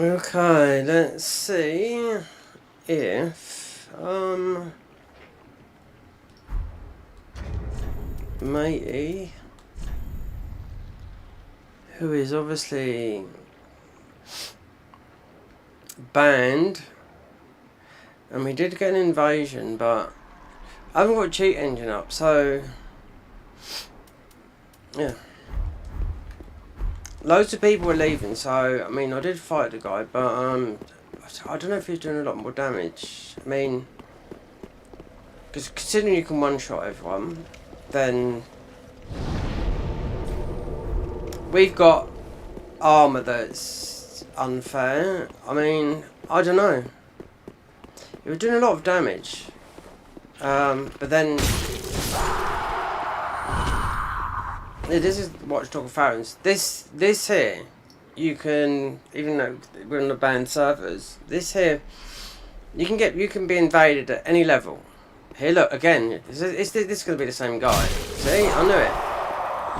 Okay, let's see if matey, who is obviously banned, and we did get an invasion, but I haven't got a cheat engine up, so yeah. Loads of people were leaving, so I mean I did fight the guy, but I don't know if he's doing a lot more damage. I mean, because considering you can one-shot everyone, then we've got armour that's unfair. I mean, I don't know. He was doing a lot of damage, but then this is Watchdog of Pharaohs. This here, you can, even though we're on the banned servers, this here, you can be invaded at any level. Here, look again. This is going to be the same guy. See, I knew it.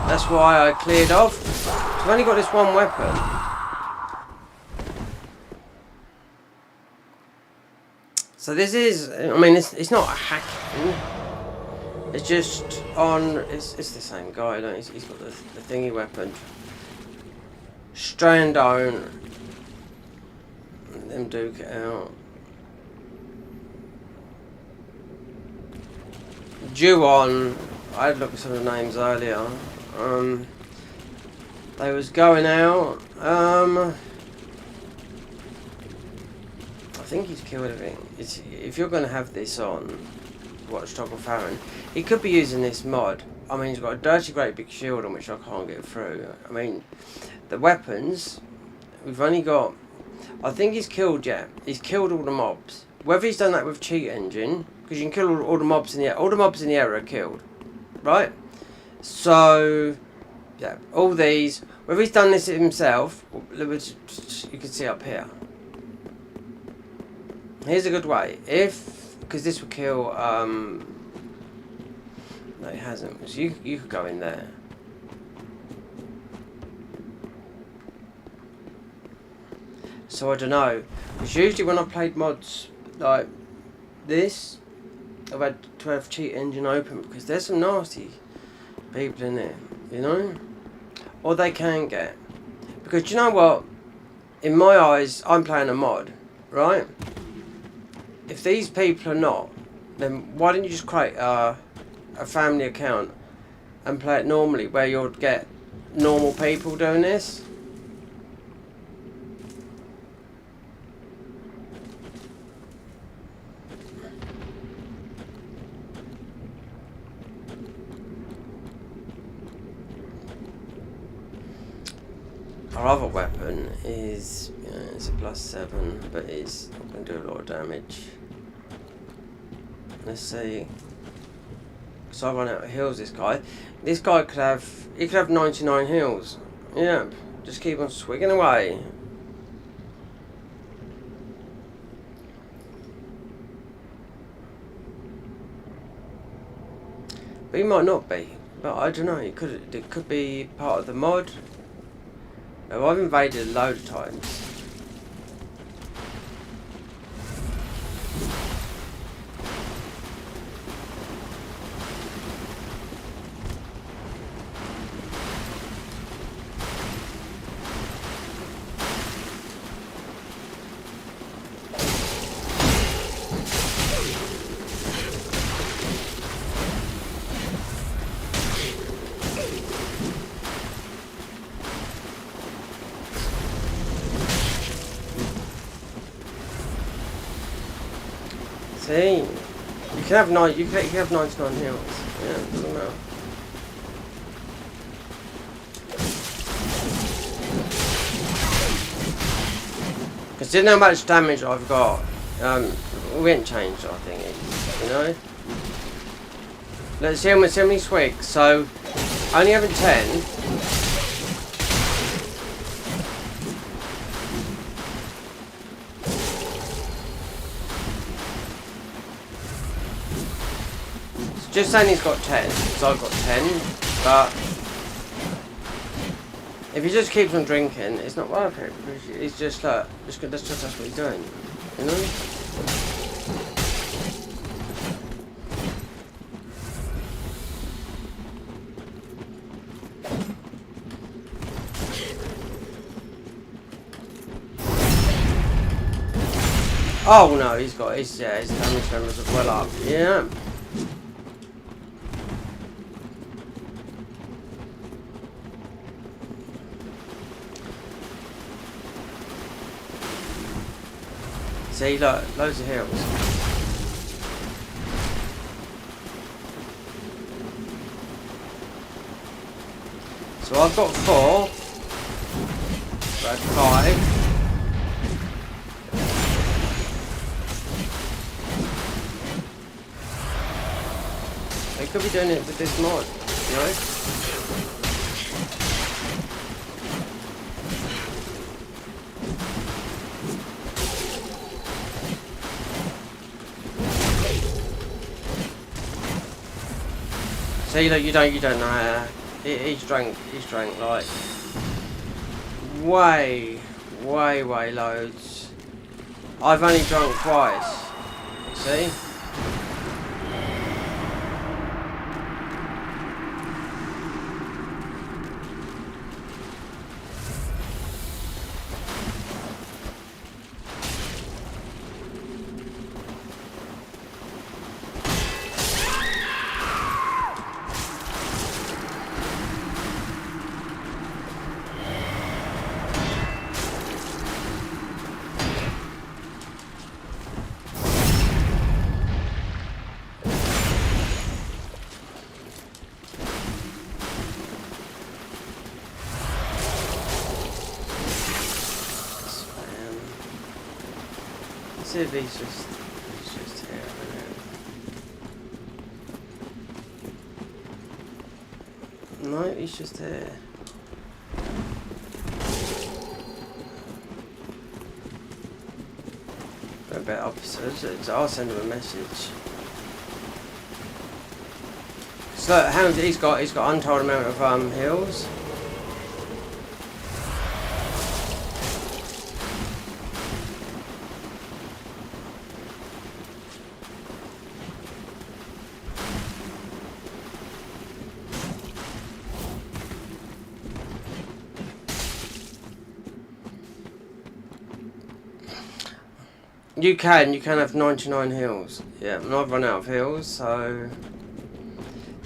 That's why I cleared off. I've only got this one weapon. So this is, I mean, it's not a hacking. It's just on. It's the same guy. Don't he's got the thingy weapon. Strand down. Them duke it out. Ju-on. I had a look at some of the names earlier. They was going out. I think he's killed everything. If you're going to have this on Watchdog of Pharaoh, he could be using this mod. I mean, he's got a dirty great big shield on which I can't get through. I mean, the weapons, we've only got, I think he's killed, yeah, he's killed all the mobs. Whether he's done that with cheat engine, because you can kill all the mobs in the air, all the mobs in the area are killed, right? So, yeah, all these, whether he's done this himself, you can see up here. Here's a good way, because this will kill, no it hasn't, so you could go in there. So I don't know, because usually when I've played mods like this, I've had to have cheat engine open, because there's some nasty people in there, you know? Or they can get. Because do you know what, in my eyes, I'm playing a mod, right? If these people are not, then why don't you just create a family account and play it normally, where you'll get normal people doing this? Our other weapon is, you know, it's a +7, but it's not going to do a lot of damage. Let's see. So I run out of heals. This guy could have, he could have 99 heals. Yeah, just keep on swigging away. But he might not be. But I don't know. It could be part of the mod. No, I've invaded a load of times. See, you can have 99 heals. Yeah, it doesn't matter. Considering how much damage I've got, we ain't changed. I think it, you know. Let's see how many swigs. So, only having 10. Just saying he's got 10, so I've got 10, but If he just keeps on drinking, it's not worth it. Because he's just like, that's what he's doing. You know? Oh no, he's got his damage numbers are well up. Yeah. See, look, loads of heals. So I've got 4. That's 5. They could be doing it with this mod, you know? See, look, you don't know how. He's drank like way loads. I've only drunk twice. See? See if he's just here. No, he's just here. A bit opposite. I'll send him a message. So Hound, he's got untold amount of heals. You can have 99 heals. Yeah, and I've run out of heals, so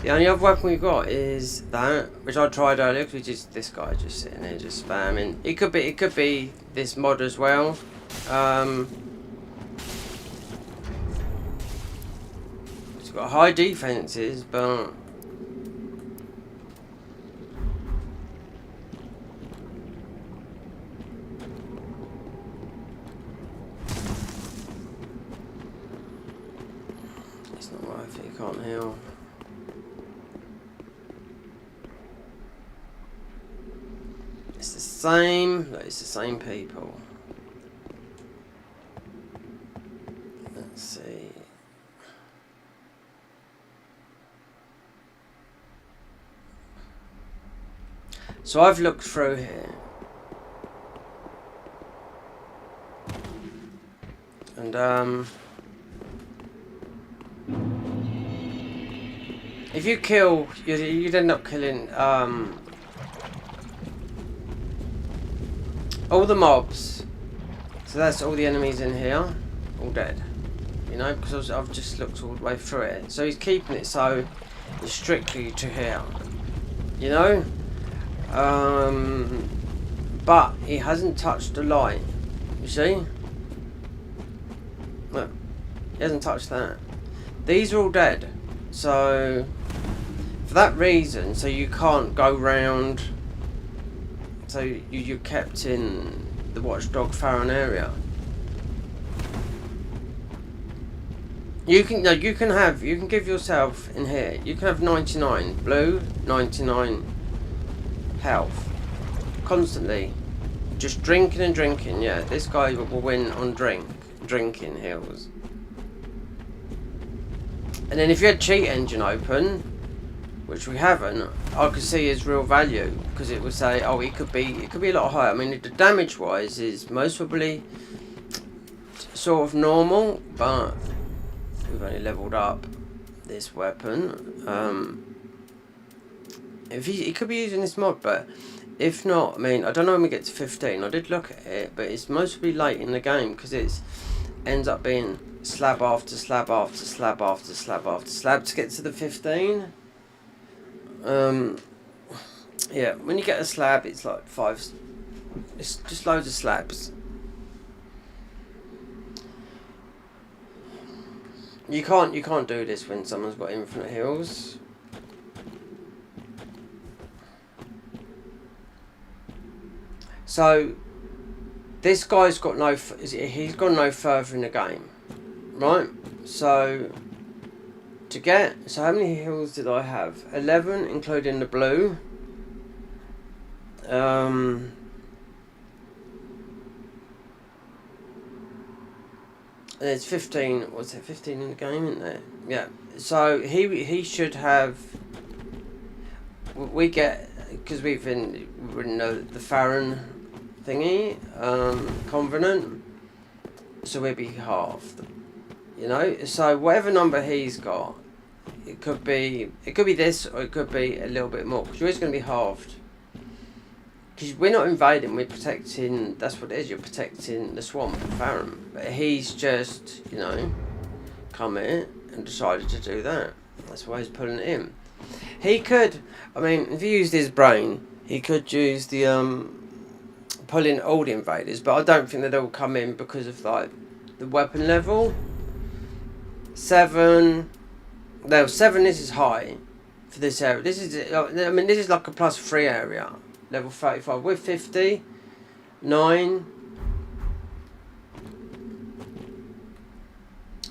the only other weapon we've got is that, which I tried earlier, which is this guy just sitting there just spamming. It could be this mod as well. It's got high defenses, but it's not worth it. You can't heal. It's the same people. Let's see. So I've looked through here. And if you kill, you'd end up killing all the mobs. So that's all the enemies in here, all dead. You know, because I've just looked all the way through it. So he's keeping it so it's strictly to here. You know? But he hasn't touched the light. You see? Look, he hasn't touched that. These are all dead. So for that reason, so you can't go round. So you're kept in the Watchdog Farron area. You can give yourself in here. You can have 99 blue, 99 health, constantly, just drinking and drinking. Yeah, this guy will win on drinking heals. And then if you had cheat engine open, which we haven't, I could see his real value, because it would say, oh, it could be a lot higher. I mean, the damage wise is most probably sort of normal, but we've only leveled up this weapon. If he could be using this mod, but if not, I mean, I don't know when we get to 15. I did look at it, but it's mostly late in the game, because it ends up being slab after slab after slab after slab after slab to get to the 15. Yeah, when you get a slab, it's like 5. It's just loads of slabs. You can't do this when someone's got infinite heals. So this guy's got no. He's gone no further in the game, right? So to get. So how many heals did I have? 11, including the blue. There's 15. What's it? 15 in the game, isn't there? Yeah. So he should have. We get, because we've been the Farron thingy, Covenant. So we'll be half. You know. So whatever number he's got, it could be this, or it could be a little bit more. Because you're always going to be halved. Because we're not invading, we're protecting. That's what it is. You're protecting the swamp, Farron. But he's just, you know, come here and decided to do that. That's why he's pulling it in. He could, I mean, if he used his brain, he could use the pull in all the invaders. But I don't think they'd all come in because of like the weapon level. 7. No, 7. This is high for this area. This is, I mean, this is like a +3 area. Level 35 with 50, 9.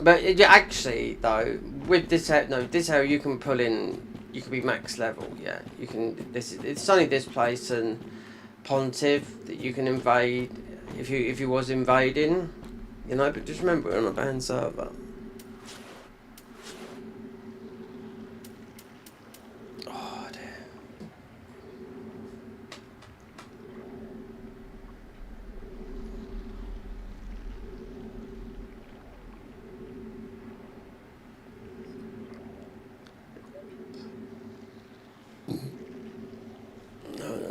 But actually, though, with this area you can pull in. You can be max level. Yeah, you can. It's only this place and Pontive that you can invade if you was invading. You know, but just remember we're on a banned server.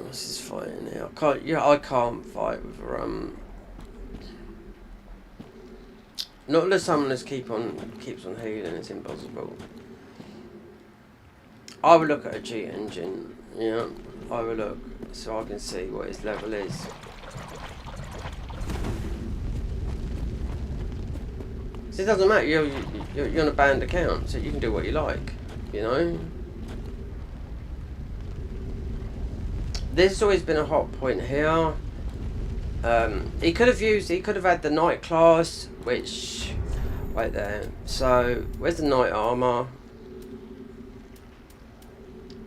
This is fighting here. I can't fight with her. Not unless someone just keeps on healing. It's impossible. I will look at a cheat engine. Yeah, I will look so I can see what his level is. So it doesn't matter. You're on a banned account, so you can do what you like. You know. This has always been a hot point here. He could have had the knight class, which, wait there. So where's the knight armor?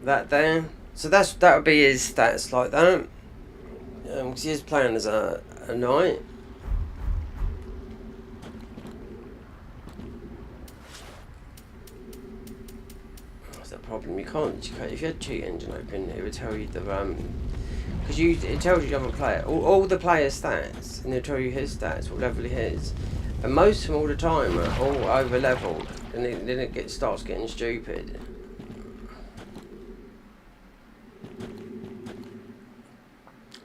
That there. So that would be his stats like that. Because he is playing as a knight. Problem. You can't. If you had cheat engine open, it would tell you the because it tells you the other player, all the players' stats, and it'll tell you his stats, what level he is, and most of them all the time are all over leveled, and then it starts getting stupid.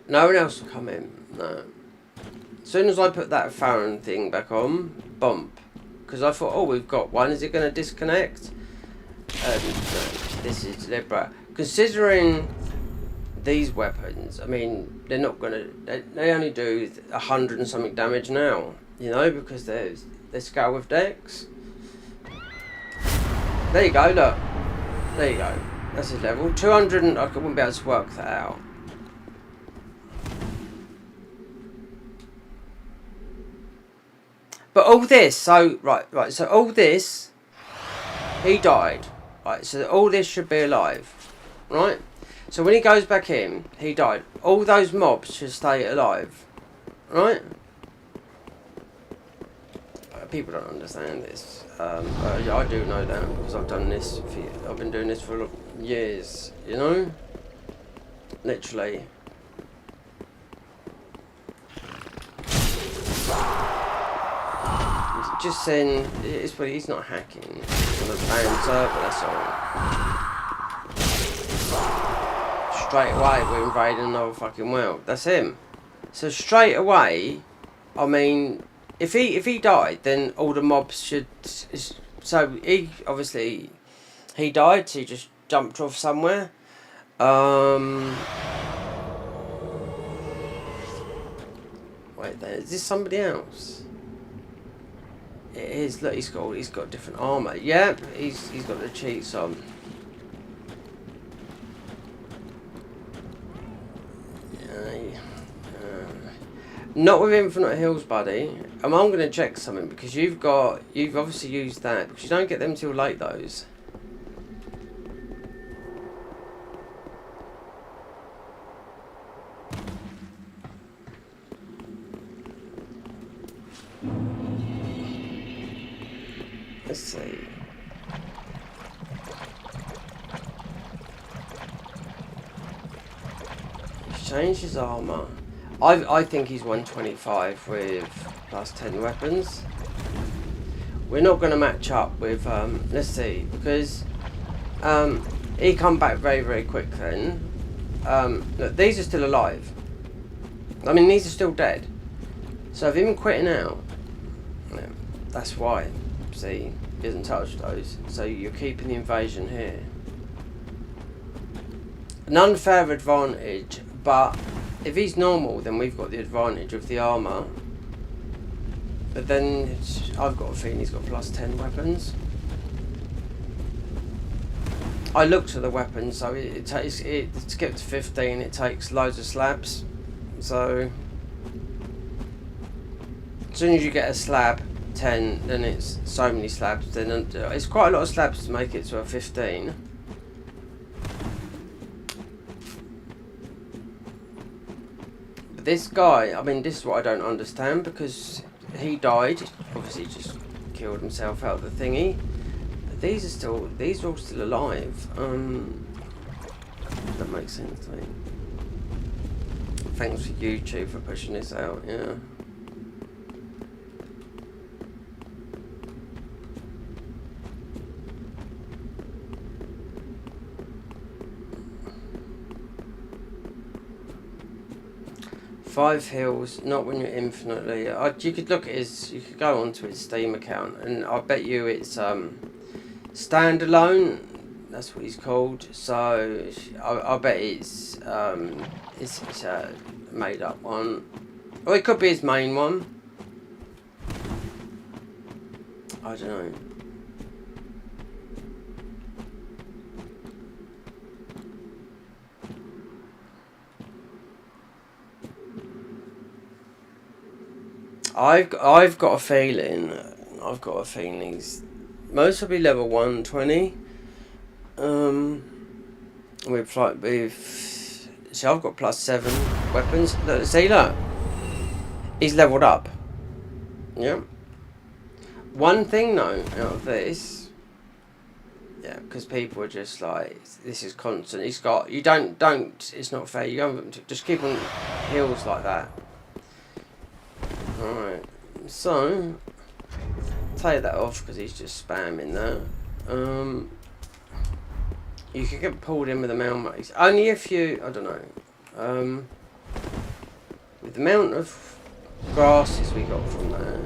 No one else will come in. No. As soon as I put that Farron thing back on, bump, because I thought, oh, we've got one. Is it going to disconnect? No, this is deliberate. Considering these weapons, I mean, they're not gonna. They only do 100 and something damage now. You know, because they scale with dex. There you go. Look, there you go. That's his level. 200. And I wouldn't be able to work that out. But all this. So right. So all this. He died. Right, so all this should be alive, right? So when he goes back in, he died. All those mobs should stay alive, right? People don't understand this. Yeah, I do know that because I've done this. I've been doing this for years. You know, literally. Just saying, he's not hacking. He's on a banned server, that's all. Straight away, we're invading another fucking world. That's him. So straight away, I mean, if he died, then all the mobs should. So he obviously he died. So he just jumped off somewhere. Wait, there is this somebody else? It is. Look, he's got different armor. Yeah, he's got the cheats on. Not with infinite heals, buddy. I'm going to check something because you've obviously used that because you don't get them till late. Those. Let's see. He's changed his armor. I think he's 125 with plus 10 weapons. We're not going to match up with, let's see, because he come back very, very quick then. Look, these are still alive. I mean, these are still dead. So of him quitting out, yeah, that's why. See, he doesn't touch those. So you're keeping the invasion here. An unfair advantage, but if he's normal, then we've got the advantage of the armour. But then I've got a feeling he's got plus 10 weapons. I looked at the weapons, so to get to 15, it takes loads of slabs. So as soon as you get a slab, 10, then it's so many slabs. Then it's quite a lot of slabs to make it to a 15. This guy, I mean, this is what I don't understand because he died. Obviously, just killed himself out of the thingy. But these are all still alive. That makes sense to me. Thanks for YouTube for pushing this out. Yeah. Five hills, not when you're infinitely. You could look at you could go onto his Steam account, and I bet you it's standalone. That's what he's called. So I bet it's a made up one, or it could be his main one. I don't know. I've got a feeling. He's most will be level 120. See, I've got plus 7 weapons. Look, see, look, he's leveled up. Yeah. One thing though out of this, yeah, because people are just like, this is constant. He's got. You don't. It's not fair. You don't just keep on heals like that. Alright, so take that off because he's just spamming that. You can get pulled in with a mount mace. Only if you, I don't know. With the amount of grasses we got from that.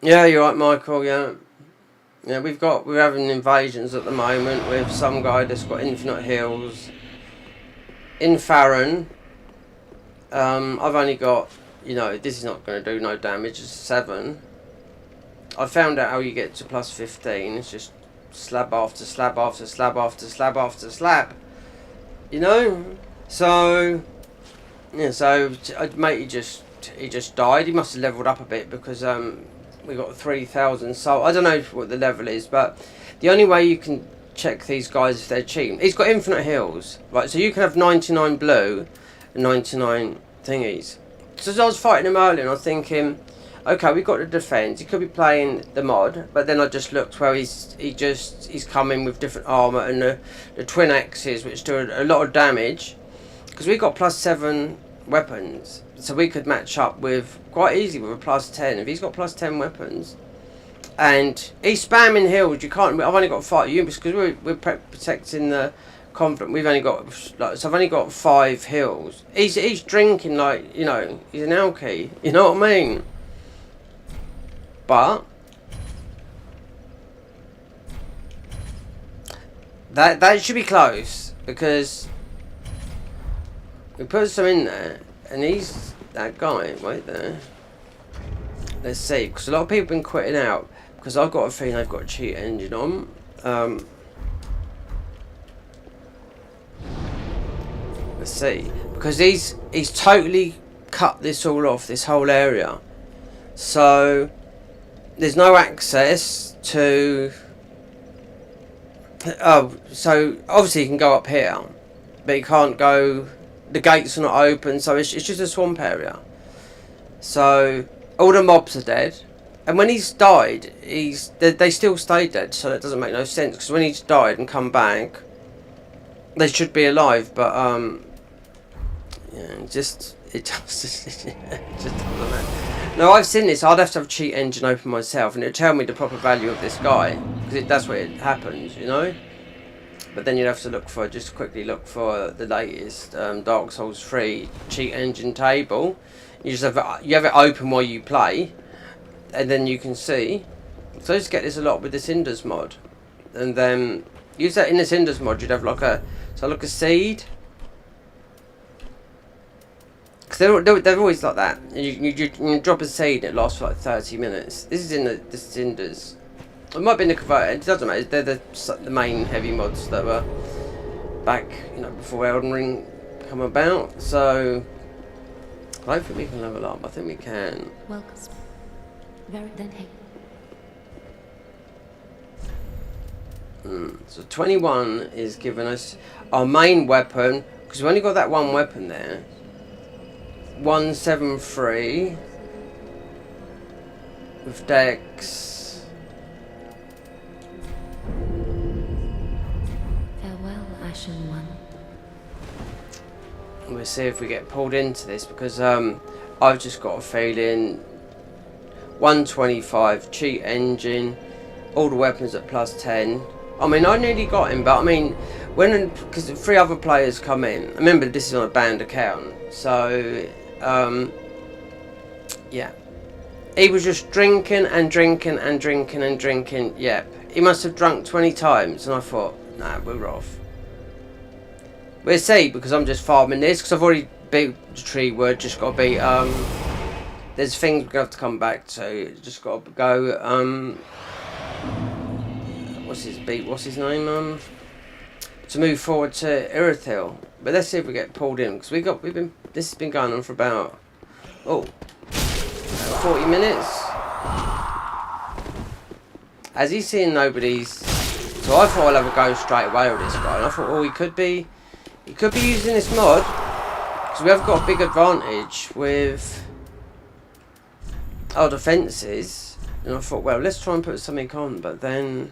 Yeah, you're right, Michael. Yeah, yeah. We're having invasions at the moment with some guy that's got infinite heals. In Farron, I've only got, this is not going to do no damage, it's 7. I found out how you get to plus 15, it's just slab after slab after slab after slab after slab. So, yeah, so mate, he just died. He must have leveled up a bit because we got 3,000, so I don't know what the level is, but the only way you can check these guys if they're cheap. He's got infinite heals, right? So you can have 99 blue and 99 thingies. So as I was fighting him earlier, and I was thinking, okay, we got the defense. He could be playing the mod, but then I just looked where he's coming with different armor and the twin axes, which do a lot of damage. Because we got +7 weapons, so we could match up with quite easily with a +10. If he's got +10 weapons, and he's spamming heals, you can't. I've only got 5 units because we're protecting the confident. We've only got so I've only got 5 heals. He's drinking like, you know, he's an alky. You know what I mean? But that should be close because we put some in there, and he's that guy right there. Let's see, because a lot of people have been quitting out because I've got a feeling they've got a cheat engine on. Let's see, because he's totally cut this all off, this whole area, so there's no access to. Oh, so obviously you can go up here, but you can't go. The gates are not open, so it's just a swamp area. So all the mobs are dead, and when he's died, they still stay dead. So that doesn't make no sense, because when he's died and come back, they should be alive. But yeah, it just doesn't. No, I've seen this. I'd have to have a cheat engine open myself, and it'd tell me the proper value of this guy, because that's where it happens, you know. But then you'd have to look for, just quickly look for the latest Dark Souls 3 cheat engine table. You just have it open while you play, and then you can see. So I just get this a lot with the Cinders mod, and then use that in the Cinders mod. You'd have like a seed. Because they're always like that. You drop a seed and it lasts for like 30 minutes. This is in the Cinders. It might be in the converter. It doesn't matter. They're the main heavy mods that were back, you know, before Elden Ring come about. So hopefully we can level up. I think we can. Welcome. Very then hey. So 21 is giving us our main weapon, because we've only got that one weapon there. 173 with Dex. Farewell, Ashen One. We'll see if we get pulled into this, because I've just got a feeling 125 cheat engine, all the weapons at +10. I mean, I nearly got him, but I mean, because 3 other players come in. Remember, this is on a banned account, so yeah, he was just drinking and drinking and drinking and drinking. Yep, he must have drunk 20 times, and I thought, nah, we're off. We'll see, because I'm just farming this, because I've already beat the tree word. Just got to beat there's things we're gonna have to come back to. Just got to go what's his name, to move forward to Irithyll. But let's see if we get pulled in, because this has been going on for about 40 minutes. As he's seeing nobody's, so I thought I'll have a go straight away with this guy, and I thought, he could be using this mod, because we have got a big advantage with our defences. And I thought, well, let's try and put something on, but then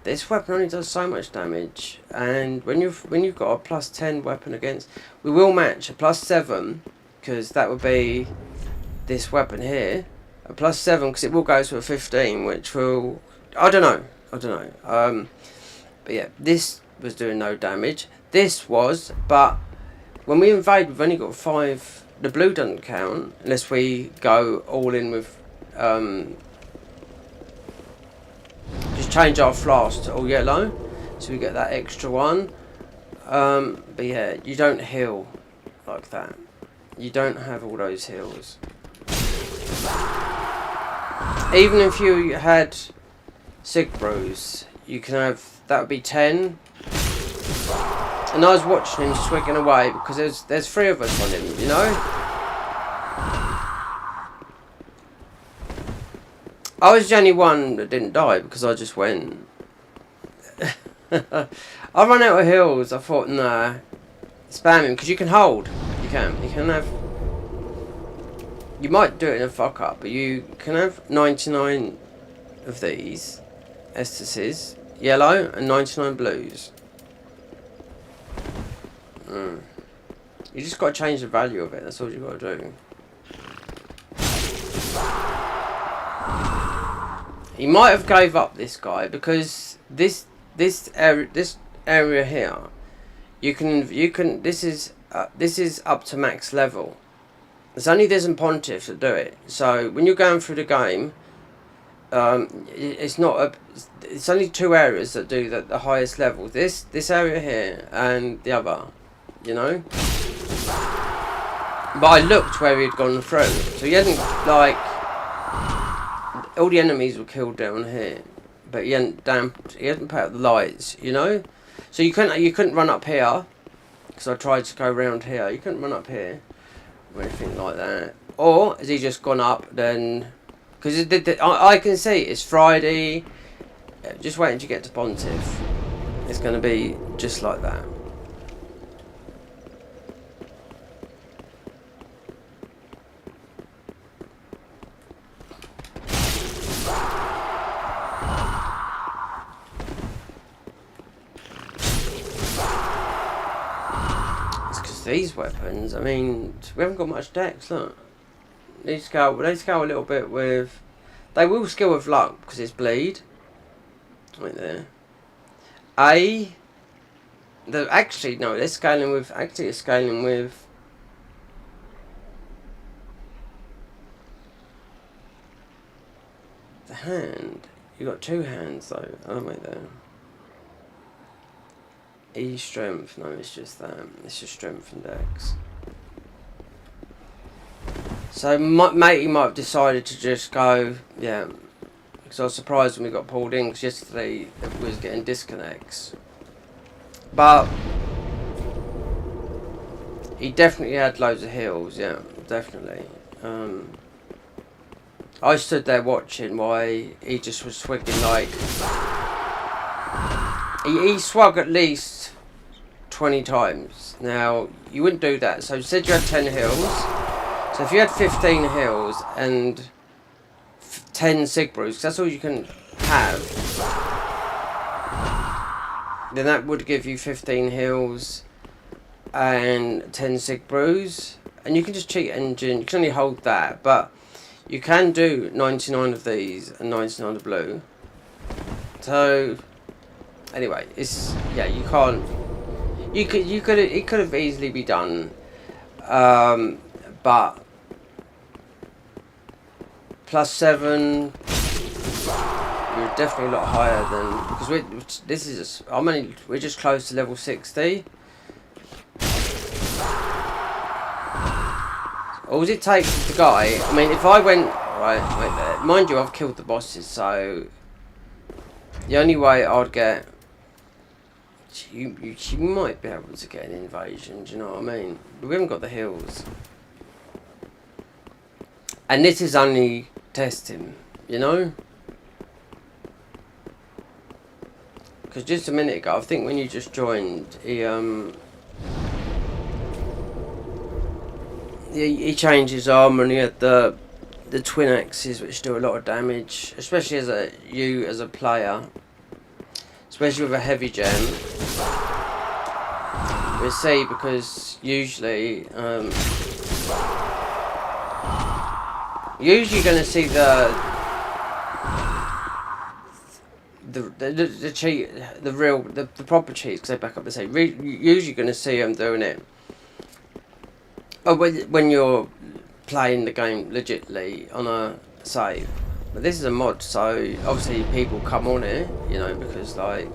this weapon only does so much damage, and when you've got a +10 weapon against, we will match a +7, because that would be this weapon here, a +7, because it will go to a 15, which will, I don't know, but yeah, this was doing no damage. This was, but when we invade, we've only got 5. The blue doesn't count unless we go all in with just change our flask to all yellow, so we get that extra one. But yeah, you don't heal like that. You don't have all those heals. Even if you had Sig Brews, you can have, that would be 10. And I was watching him swigging away, because there's 3 of us on him, you know. I was the only one that didn't die, because I just went. I ran out of heals. I thought, nah, spam him, because you can hold. You can have You might do it in a fuck up, but you can have 99 of these ecstasies, yellow, and 99 blues. You just got to change the value of it. That's all you got to do. He might have gave up, this guy, because this area here, you can this is up to max level. It's only Diz and Pontiff that do it. So when you're going through the game, it's only 2 areas that do the highest level. This area here and the other, you know. But I looked where he'd gone through, so he hadn't, like, all the enemies were killed down here, but he hadn't put out the lights, you know. So you couldn't run up here, because I tried to go around here. You couldn't run up here or anything like that. Or has he just gone up then? Because I can see it's Friday. Just waiting to get to Pontiff. It's going to be just like that. These weapons, I mean, we haven't got much dex. Look, they scale a little bit with. They will skill with luck because it's bleed. Right there. Actually no, they're scaling with. Actually, it's scaling with. The hand. You got 2 hands though. Oh wait there. E strength, no, it's just that. It's just strength and dex. So matey might have decided to just go, yeah. Because I was surprised when we got pulled in, because yesterday it was getting disconnects. But he definitely had loads of heals, yeah, definitely. I stood there watching while he just was swigging like. He swug at least 20 times. Now, you wouldn't do that. So you said you had 10 heals. So if you had 15 heals and 10 sig brews, that's all you can have, then that would give you 15 heals and 10 sig brews. And you can just cheat engine. You can only hold that. But you can do 99 of these and 99 of blue. So anyway, it's, yeah, you can't. It could have easily be done, but +7, you're definitely a lot higher than, because we're just close to level 60. All it takes the guy. I mean, if I went right there, mind you, I've killed the bosses, so the only way I'd get. You might be able to get an invasion, do you know what I mean? But we haven't got the heals. And this is only testing, you know? Because just a minute ago, I think when you just joined, he changed his armor and he had the twin axes, which do a lot of damage, especially as a player. Especially with a heavy gem. We'll see, because usually you're going to see the cheat, the proper cheats, because they back up and say, usually going to see them doing it. Oh, when you're playing the game legitly on a save. But this is a mod, so obviously people come on it, you know, because like.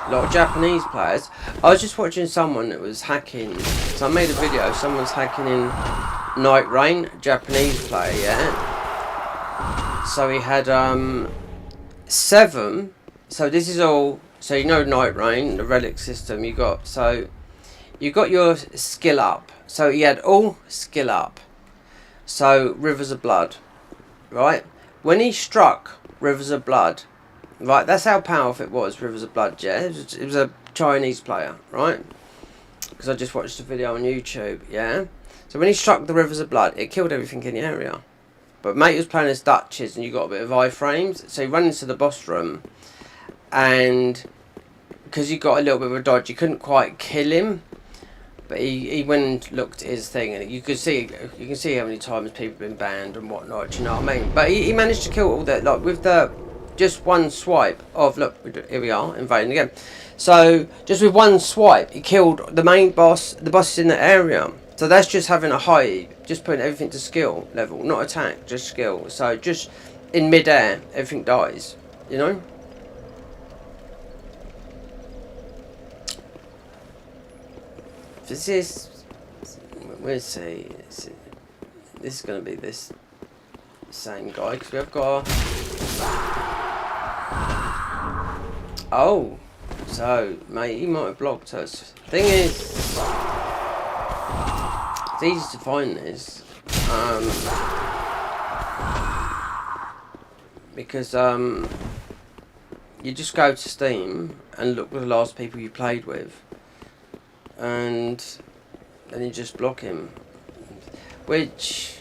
A lot of Japanese players. I was just watching someone that was hacking. So I made a video. Someone's hacking in Night Rain, Japanese player, yeah. So he had 7. So this is all. So you know Night Rain, the relic system. You got your skill up. So he had all skill up. So Rivers of Blood, right? When he struck Rivers of Blood, Right, that's how powerful it was, Rivers of Blood, yeah? It was a Chinese player, right? Because I just watched a video on YouTube, yeah? So when he struck the Rivers of Blood, it killed everything in the area. But mate was playing as Duchess and you got a bit of iframes, so he ran into the boss room, and because he got a little bit of a dodge, you couldn't quite kill him. But he went and looked at his thing, and you can see how many times people have been banned and whatnot. Do you know what I mean? But he managed to kill all that, like with the just one swipe of, look, here we are invading again. So just with one swipe, he killed the main boss, the bosses in the area. So that's just having a high, just putting everything to skill level, not attack, just skill. So just in mid-air, everything dies. You know. This is, we'll see. This is going to be this same guy because we have got. Oh, so mate, he might have blocked us. Thing is, it's easy to find this because you just go to Steam and look at the last people you played with. And then you just block him, which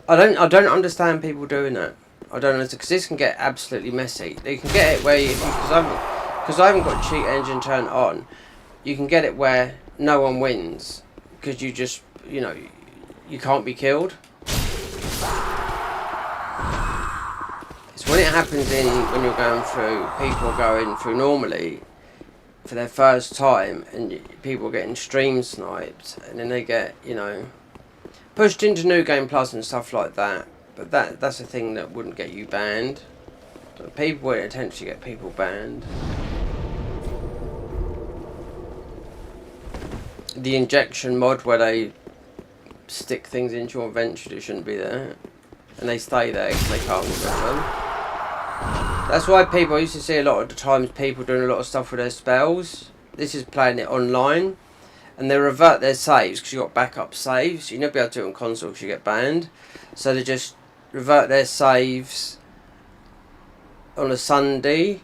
I don't understand people doing that. I don't know, because this can get absolutely messy. You can get it where because I haven't got cheat engine turned on, you can get it where no one wins because you just you can't be killed. When it happens when you're going through, people are going through normally for their first time, and people are getting stream sniped, and then they get, pushed into New Game Plus and stuff like that. But that's a thing that wouldn't get you banned. But people would potentially get people banned. The injection mod where they stick things into your inventory shouldn't be there, and they stay there because they can't get them. That's why I used to see a lot of the times people doing a lot of stuff with their spells. This is playing it online, and they revert their saves because you got backup saves. You never be able to do it on console because you get banned. So they just revert their saves on a Sunday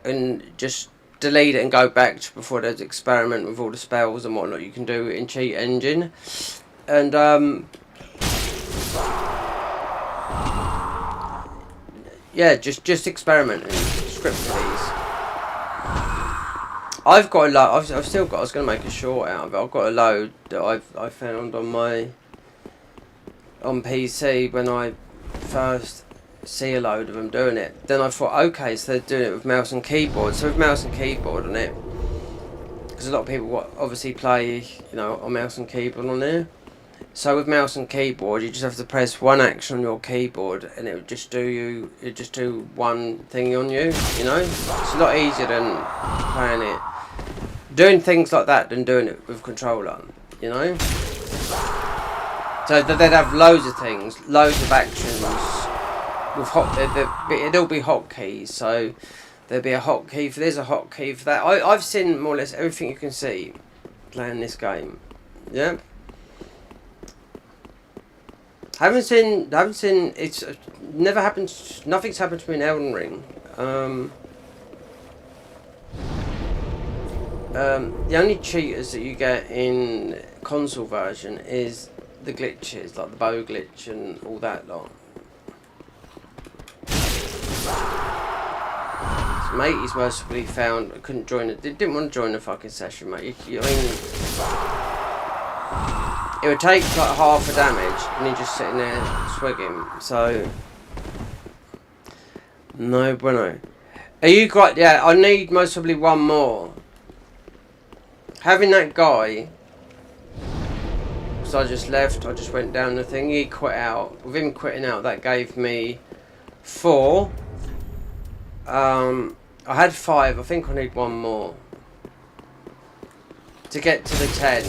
and just delete it and go back to before there's experiment with all the spells and whatnot you can do in Cheat Engine. And yeah, just experimenting, script for these. I've got a load. I've still got. I was going to make a short out of it. I've got a load that I found on PC when I first see a load of them doing it. Then I thought, okay, so they're doing it with mouse and keyboard. So with mouse and keyboard on it, because a lot of people obviously play, on mouse and keyboard on there. So with mouse and keyboard, you just have to press one action on your keyboard, and it would just do one thing on you. It's a lot easier than playing it, doing things like that than doing it with controller. So they'd have loads of things, loads of actions with it'll be hotkeys. So there'll be a hotkey for this, a hotkey for that. I've seen more or less everything you can see playing this game. Yeah. Haven't seen. It's never happened. Nothing's happened to me in Elden Ring. The only cheaters that you get in console version is the glitches, like the bow glitch and all that lot. So mate, he's mercifully found. Couldn't join it. Didn't want to join the fucking session, mate. It would take like half the damage, and you're just sitting there swigging. So no bueno. Are you quite? Yeah, I need most probably one more. Having that guy, because I just left. I just went down the thing. He quit out. With him quitting out, that gave me 4. I had 5. I think I need one more to get to the 10.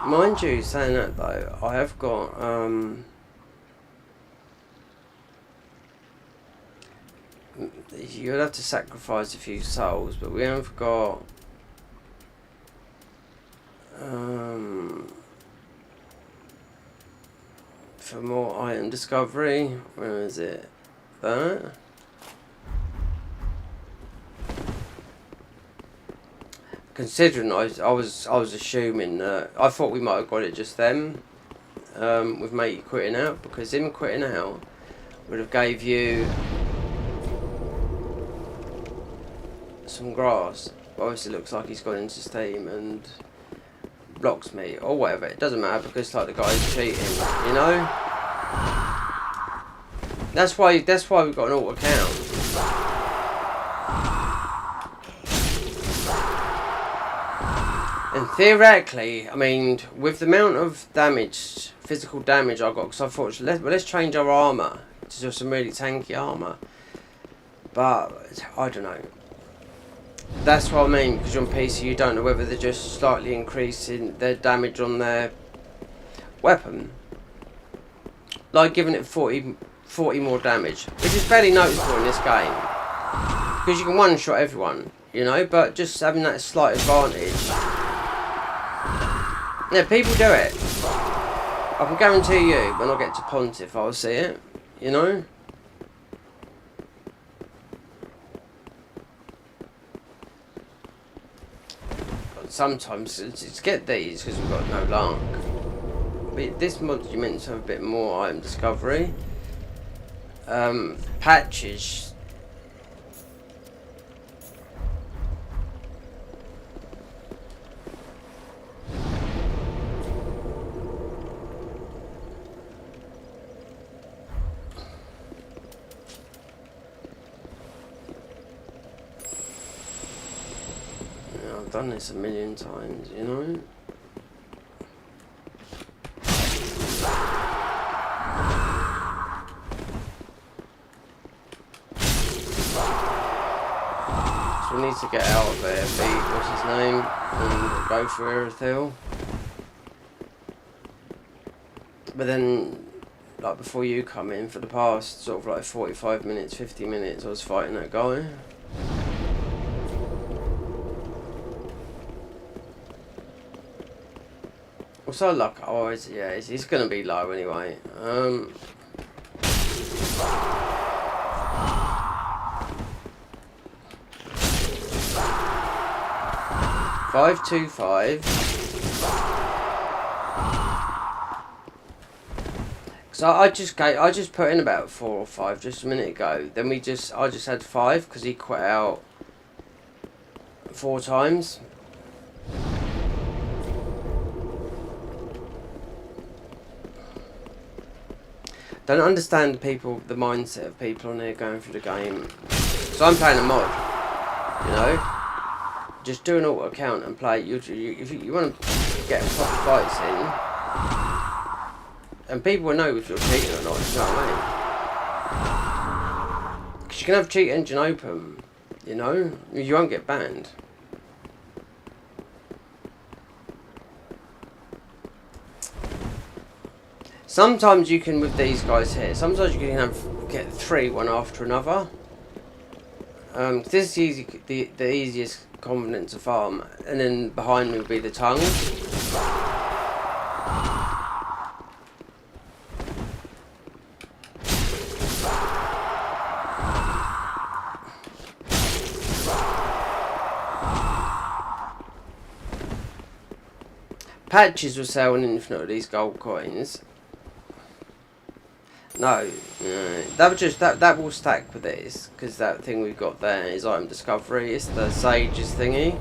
Mind you, saying that though, I have got you'll have to sacrifice a few souls, but we have got for more item discovery. Where is it? That. Considering I was assuming that I thought we might have got it just then, with matey quitting out, because him quitting out would have gave you some grass. But obviously it looks like he's gone into Steam and blocks me or whatever. It doesn't matter because like the guy's cheating, you know. That's why we've got an alt account. And theoretically, I mean, with the amount of damage, physical damage I got, because I thought, let's change our armour to just some really tanky armour. But I don't know. That's what I mean, because on PC you don't know whether they're just slightly increasing their damage on their weapon. Like giving it 40 more damage, which is fairly noticeable in this game. Because you can one-shot everyone, you know, but just having that slight advantage. Yeah, people do it. I can guarantee you, when I get to Pontiff, I'll see it, you know. Sometimes it's get these because we've got no luck. But this mod you meant to have a bit more item discovery. Patches. I've done this a million times, you know. So we need to get out of there, beat what's his name, and go for Erithil. But then, like before you come in, for the past sort of like 45 minutes, 50 minutes, I was fighting that guy. Also, luck. Oh, yeah, he's gonna be low anyway. 525. Because I just put in about 4 or 5 just a minute ago. Then I just had 5 because he quit out 4 times. Don't understand the mindset of people on there going through the game. So I'm playing a mod, you know. Just do an auto account and play. If you want to get proper fights in, and people will know if you're cheating or not. You know what I mean? Because you can have cheat engine open, you know. You won't get banned. Sometimes you can, with these guys here, sometimes you can get 3 one after another. This is the easiest confidence to farm, and then behind me will be the tongue. Patches will sell an infinite of these gold coins. No, that will stack with this, because that thing we've got there is item discovery. It's the sages thingy.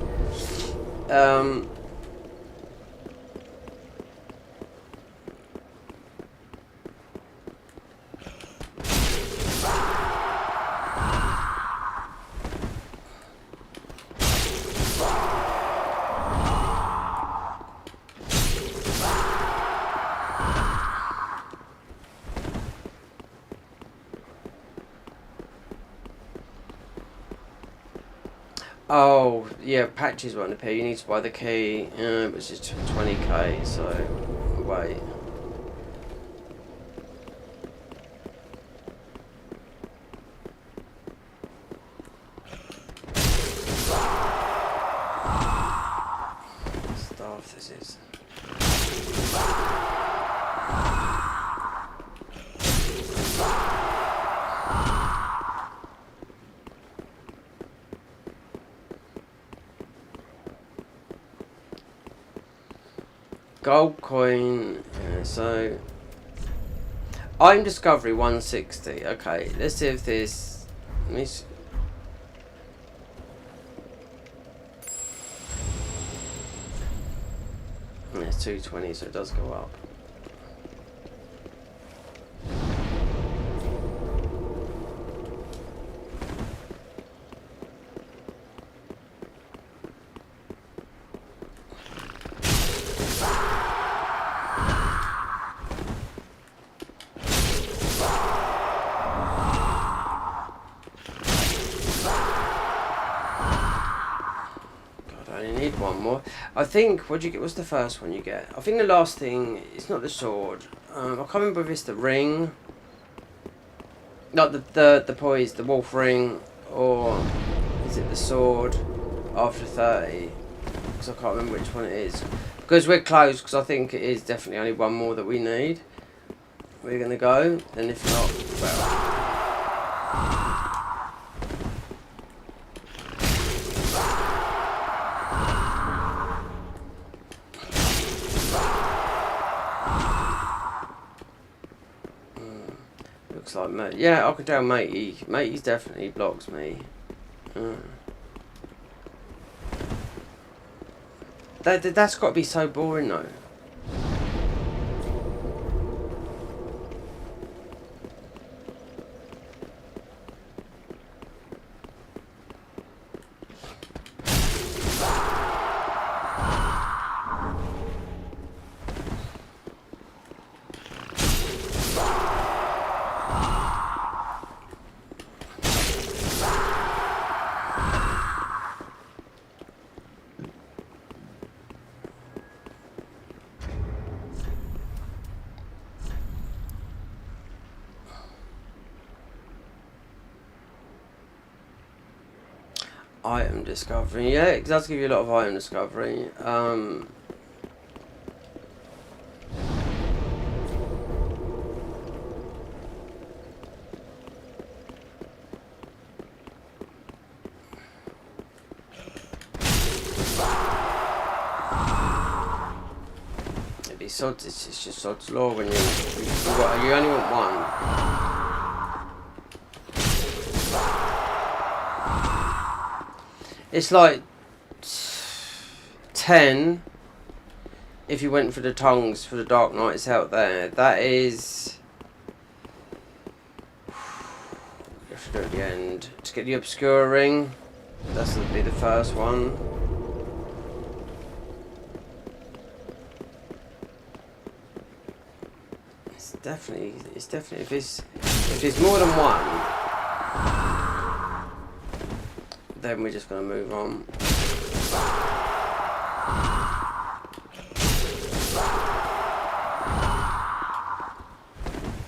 Oh, yeah, patches won't appear. You need to buy the key, which is 20k, so wait. if this is. Gold coin, yeah, so item discovery 160. Okay, let's see if this. Let me see. It's 220, so it does go up. One more. I think, what do you get? What's the first one you get? I think the last thing, it's not the sword. I can't remember if it's the ring. Not the poise, the wolf ring, or is it the sword after 30? Because I can't remember which one it is. Because we're close, because I think it is definitely only one more that we need. We're going to go, and if not, well. Like mate, yeah, I could tell matey definitely blocks me. That's got to be so boring though. Item discovery, yeah, it does give you a lot of item discovery. It'd be sods, it's just sod's law when you only want one. It's like 10 if you went for the tongues for the Dark Knights out there. That is, you have to do it at the end. To get the obscure ring, that's going to be the first one. It's definitely if it's more than one, then we're just going to move on.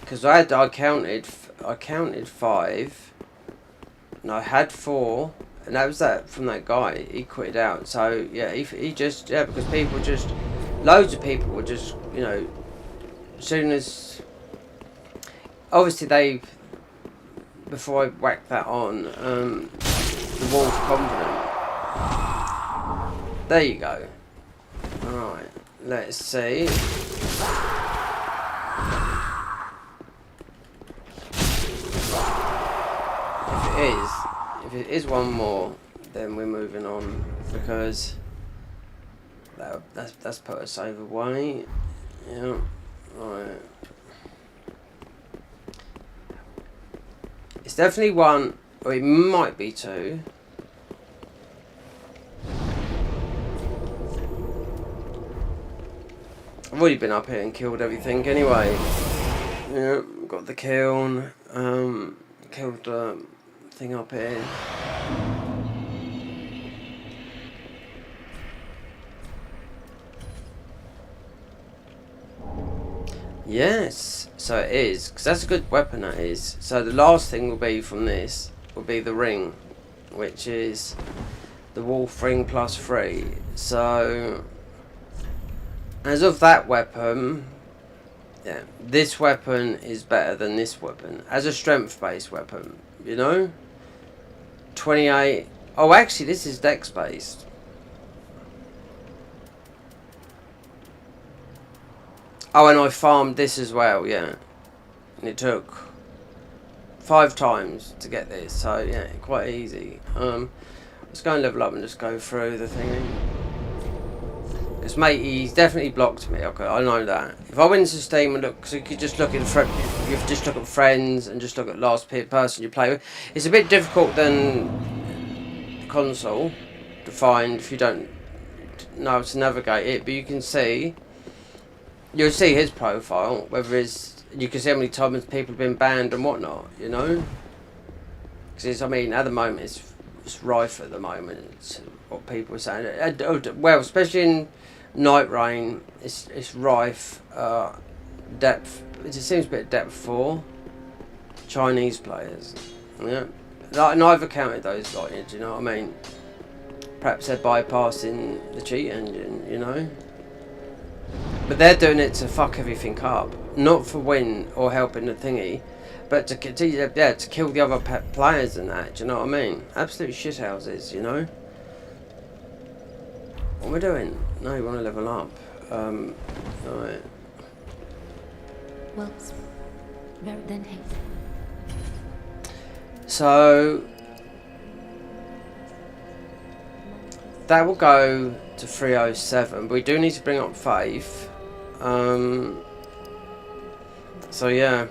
Because I counted 5, and I had 4, and that was that from that guy. He quitted out. So yeah, he just, yeah, because people just, loads of people were just, you know, as soon as, obviously they, before I whacked that on, the wolf confident. There you go. Alright, let's see. If it is one more, then we're moving on, because that's put us overweight. Yeah, right. It's definitely one, or it might be 2. I've already been up here and killed everything anyway. Yeah, got the kiln, killed the thing up here. Yes, so it is, because that's a good weapon, that is. So the last thing will be from this, will be the ring, which is the wolf ring +3. So As of that weapon, yeah, this weapon is better than this weapon. As a strength-based weapon, you know? 28. Oh, actually, this is dex-based. Oh, and I farmed this as well, yeah. And it took 5 times to get this, so yeah, quite easy. Let's go and level up and just go through the thingy. Because mate, he's definitely blocked me. Okay, I know that. If I went into Steam and look, so you could just look at you just look at friends and just look at last person you play with. It's a bit difficult than the console to find if you don't know how to navigate it, but you can see. You'll see his profile, whether it's, you can see how many times people have been banned and whatnot, you know? Because I mean, at the moment, it's rife at the moment, it's what people are saying. Well, especially in Night Rain, it's rife, depth, it just seems a bit depth for Chinese players, yeah? Like, and I've accounted those, like, do you know what I mean? Perhaps they're bypassing the cheat engine, you know? But they're doing it to fuck everything up, not for win or helping the thingy, but to continue, yeah, to kill the other players and that. Do you know what I mean? Absolute shithouses, you know. What are we doing? No, we want to level up. Right. Well, then hey. So that will go to 307, but we do need to bring up Faith. So yeah.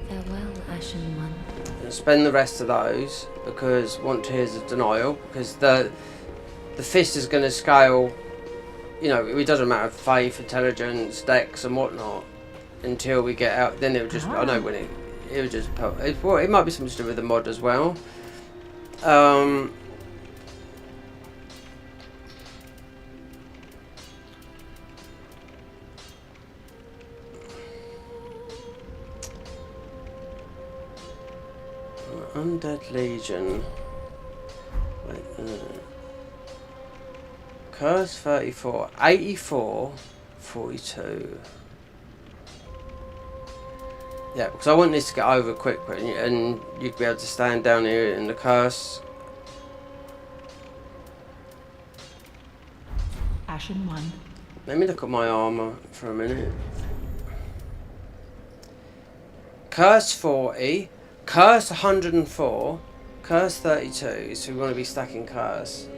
Farewell, Ashen One. And spend the rest of those because want Tears of Denial, because the fist is going to scale. You know, it doesn't matter Faith, intelligence, dex, and whatnot until we get out. Then it would just. I know when it would just. Well, it might be something to do with the mod as well. Undead Legion. Wait, Curse 34, 84, 42. Yeah, because I want this to get over quick, and you'd be able to stand down here in the curse. Ashen One. Let me look at my armor for a minute. Curse 40, Curse 104, Curse 32, so we want to be stacking Curse.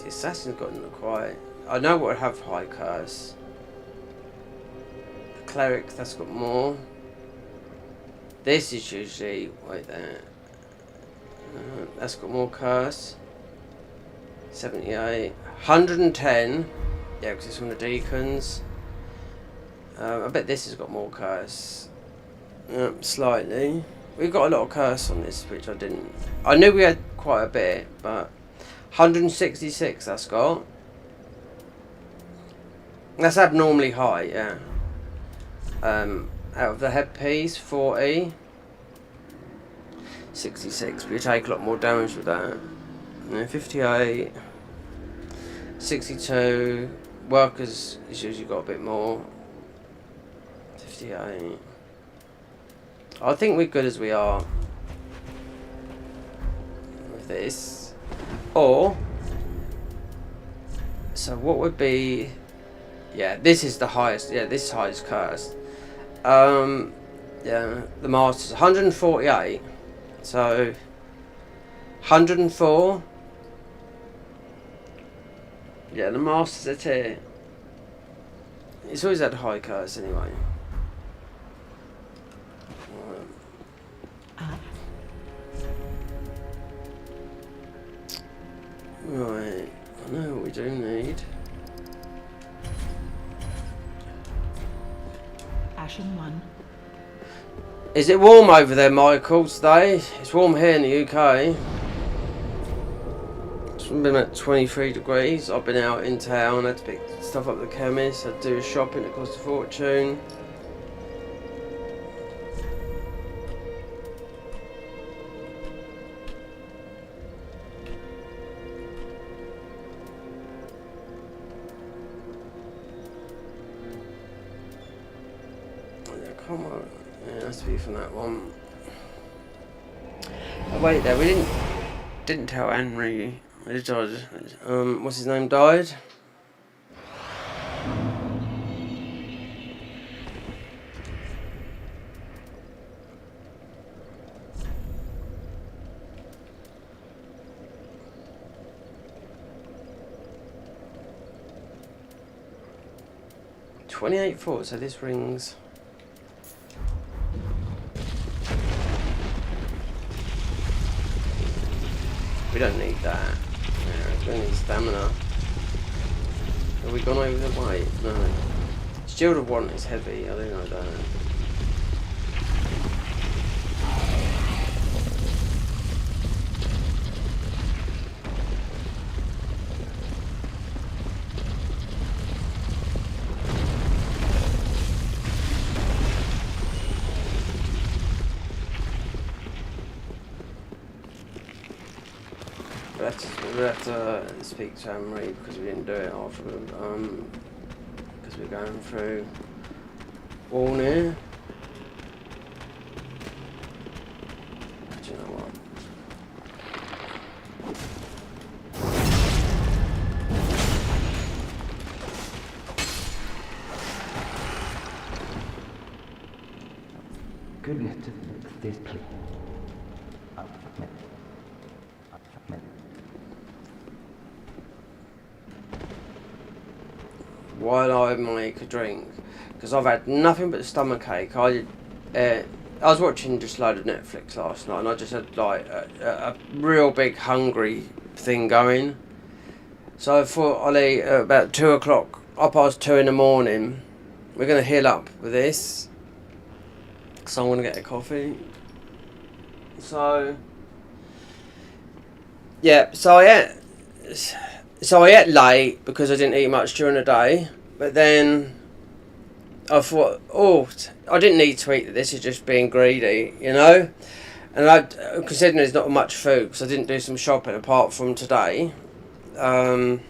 The Assassin's got quite. I know what would have high Curse. The Cleric, that's got more. This is usually. Wait there. That's got more Curse. 78. 110. Yeah, because it's from the Deacons. I bet this has got more Curse. Slightly. We've got a lot of Curse on this, which I didn't. I knew we had quite a bit, but 166 that's got. That's abnormally high, yeah. Out of the headpiece, 40. 66, but you take a lot more damage with that. 58. 62. Workers is usually got a bit more. 58. I think we're good as we are with this. Or, so what would be, yeah, this is the highest, yeah, this is highest curse. Yeah, the Master's 148, so 104, yeah, the Master's at here. It's always had high curse anyway. Right, I know what we do need. Ashen One. Is it warm over there, Michael, today? It's warm here in the UK. It's been at 23 degrees. I've been out in town, I had to pick stuff up at the chemist, I had to do shopping that cost a fortune. Come on. Yeah, it has to be from that one. Oh, wait there, we didn't tell Henry. He died. What's his name died? $28.4, so this rings. We don't need that. Yeah, we don't need stamina. Have we gone over the weight? No. Shield of Want is heavy, I do know that. We'll have to speak to Henry because we didn't do it after, because we're going through Warner. Do you know what? Goodness to this place. While I make a drink, because I've had nothing but stomachache. I was watching just a load of Netflix last night, and I just had like a real big hungry thing going. So I thought I'll eat at about 2 o'clock, up past 2 in the morning. We're going to heal up with this, so I'm going to get a coffee. So yeah, so I ate late because I didn't eat much during the day, but then I thought, oh, I didn't need to eat this, is just being greedy, you know? And considering there's not much food, because I didn't do some shopping apart from today, so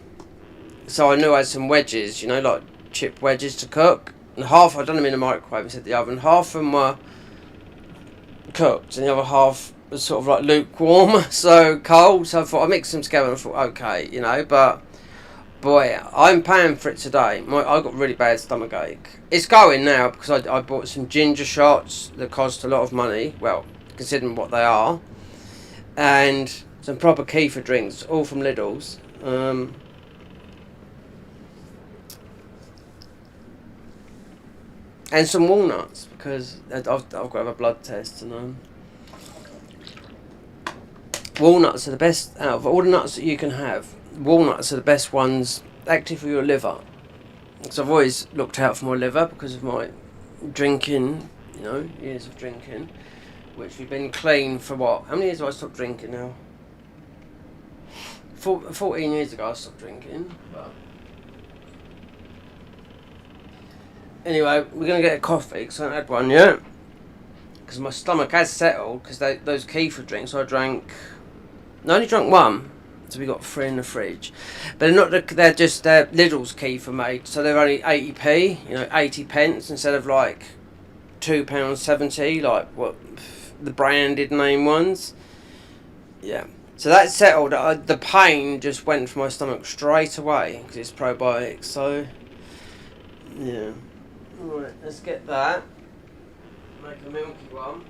I knew I had some wedges, you know, like chip wedges to cook, and half, I'd done them in the microwave and set the oven, half of them were cooked, and the other half was sort of like lukewarm, so cold. So I thought I'd mix them together and I thought, okay, you know, but boy, I'm paying for it today. I got really bad stomachache. It's going now because I bought some ginger shots that cost a lot of money, well, considering what they are, and some proper kefir drinks, all from Lidl's. And some walnuts, because I've got to have a blood test, and walnuts are the best out of all the nuts that you can have. Walnuts are the best ones, actually, for your liver. Because I've always looked out for my liver because of my drinking, you know, years of drinking, which we've been clean for what? How many years have I stopped drinking now? 14 years ago I stopped drinking. But anyway, we're going to get a coffee because I haven't had one yet. Because my stomach has settled, because those kefir drinks I only drank one, so we got 3 in the fridge. But they're just Lidl's kefir made, so they're only 80p, you know, 80 pence instead of like £2.70, like what the branded name ones. Yeah. So that settled. The pain just went from my stomach straight away because it's probiotics. So yeah. Alright, let's get that. Make a milky one.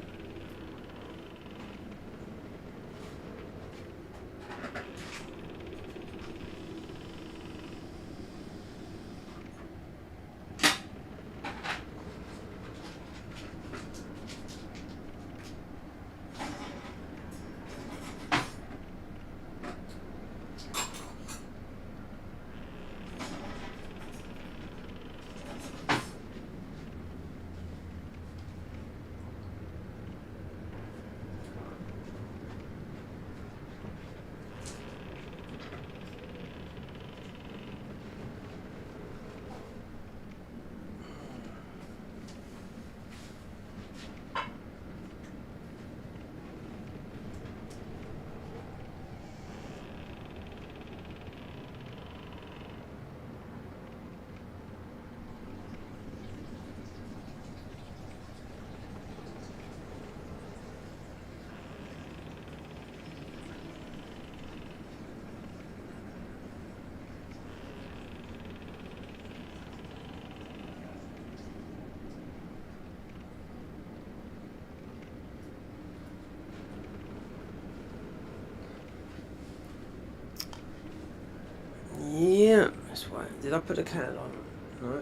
Did I put the kettle on? No.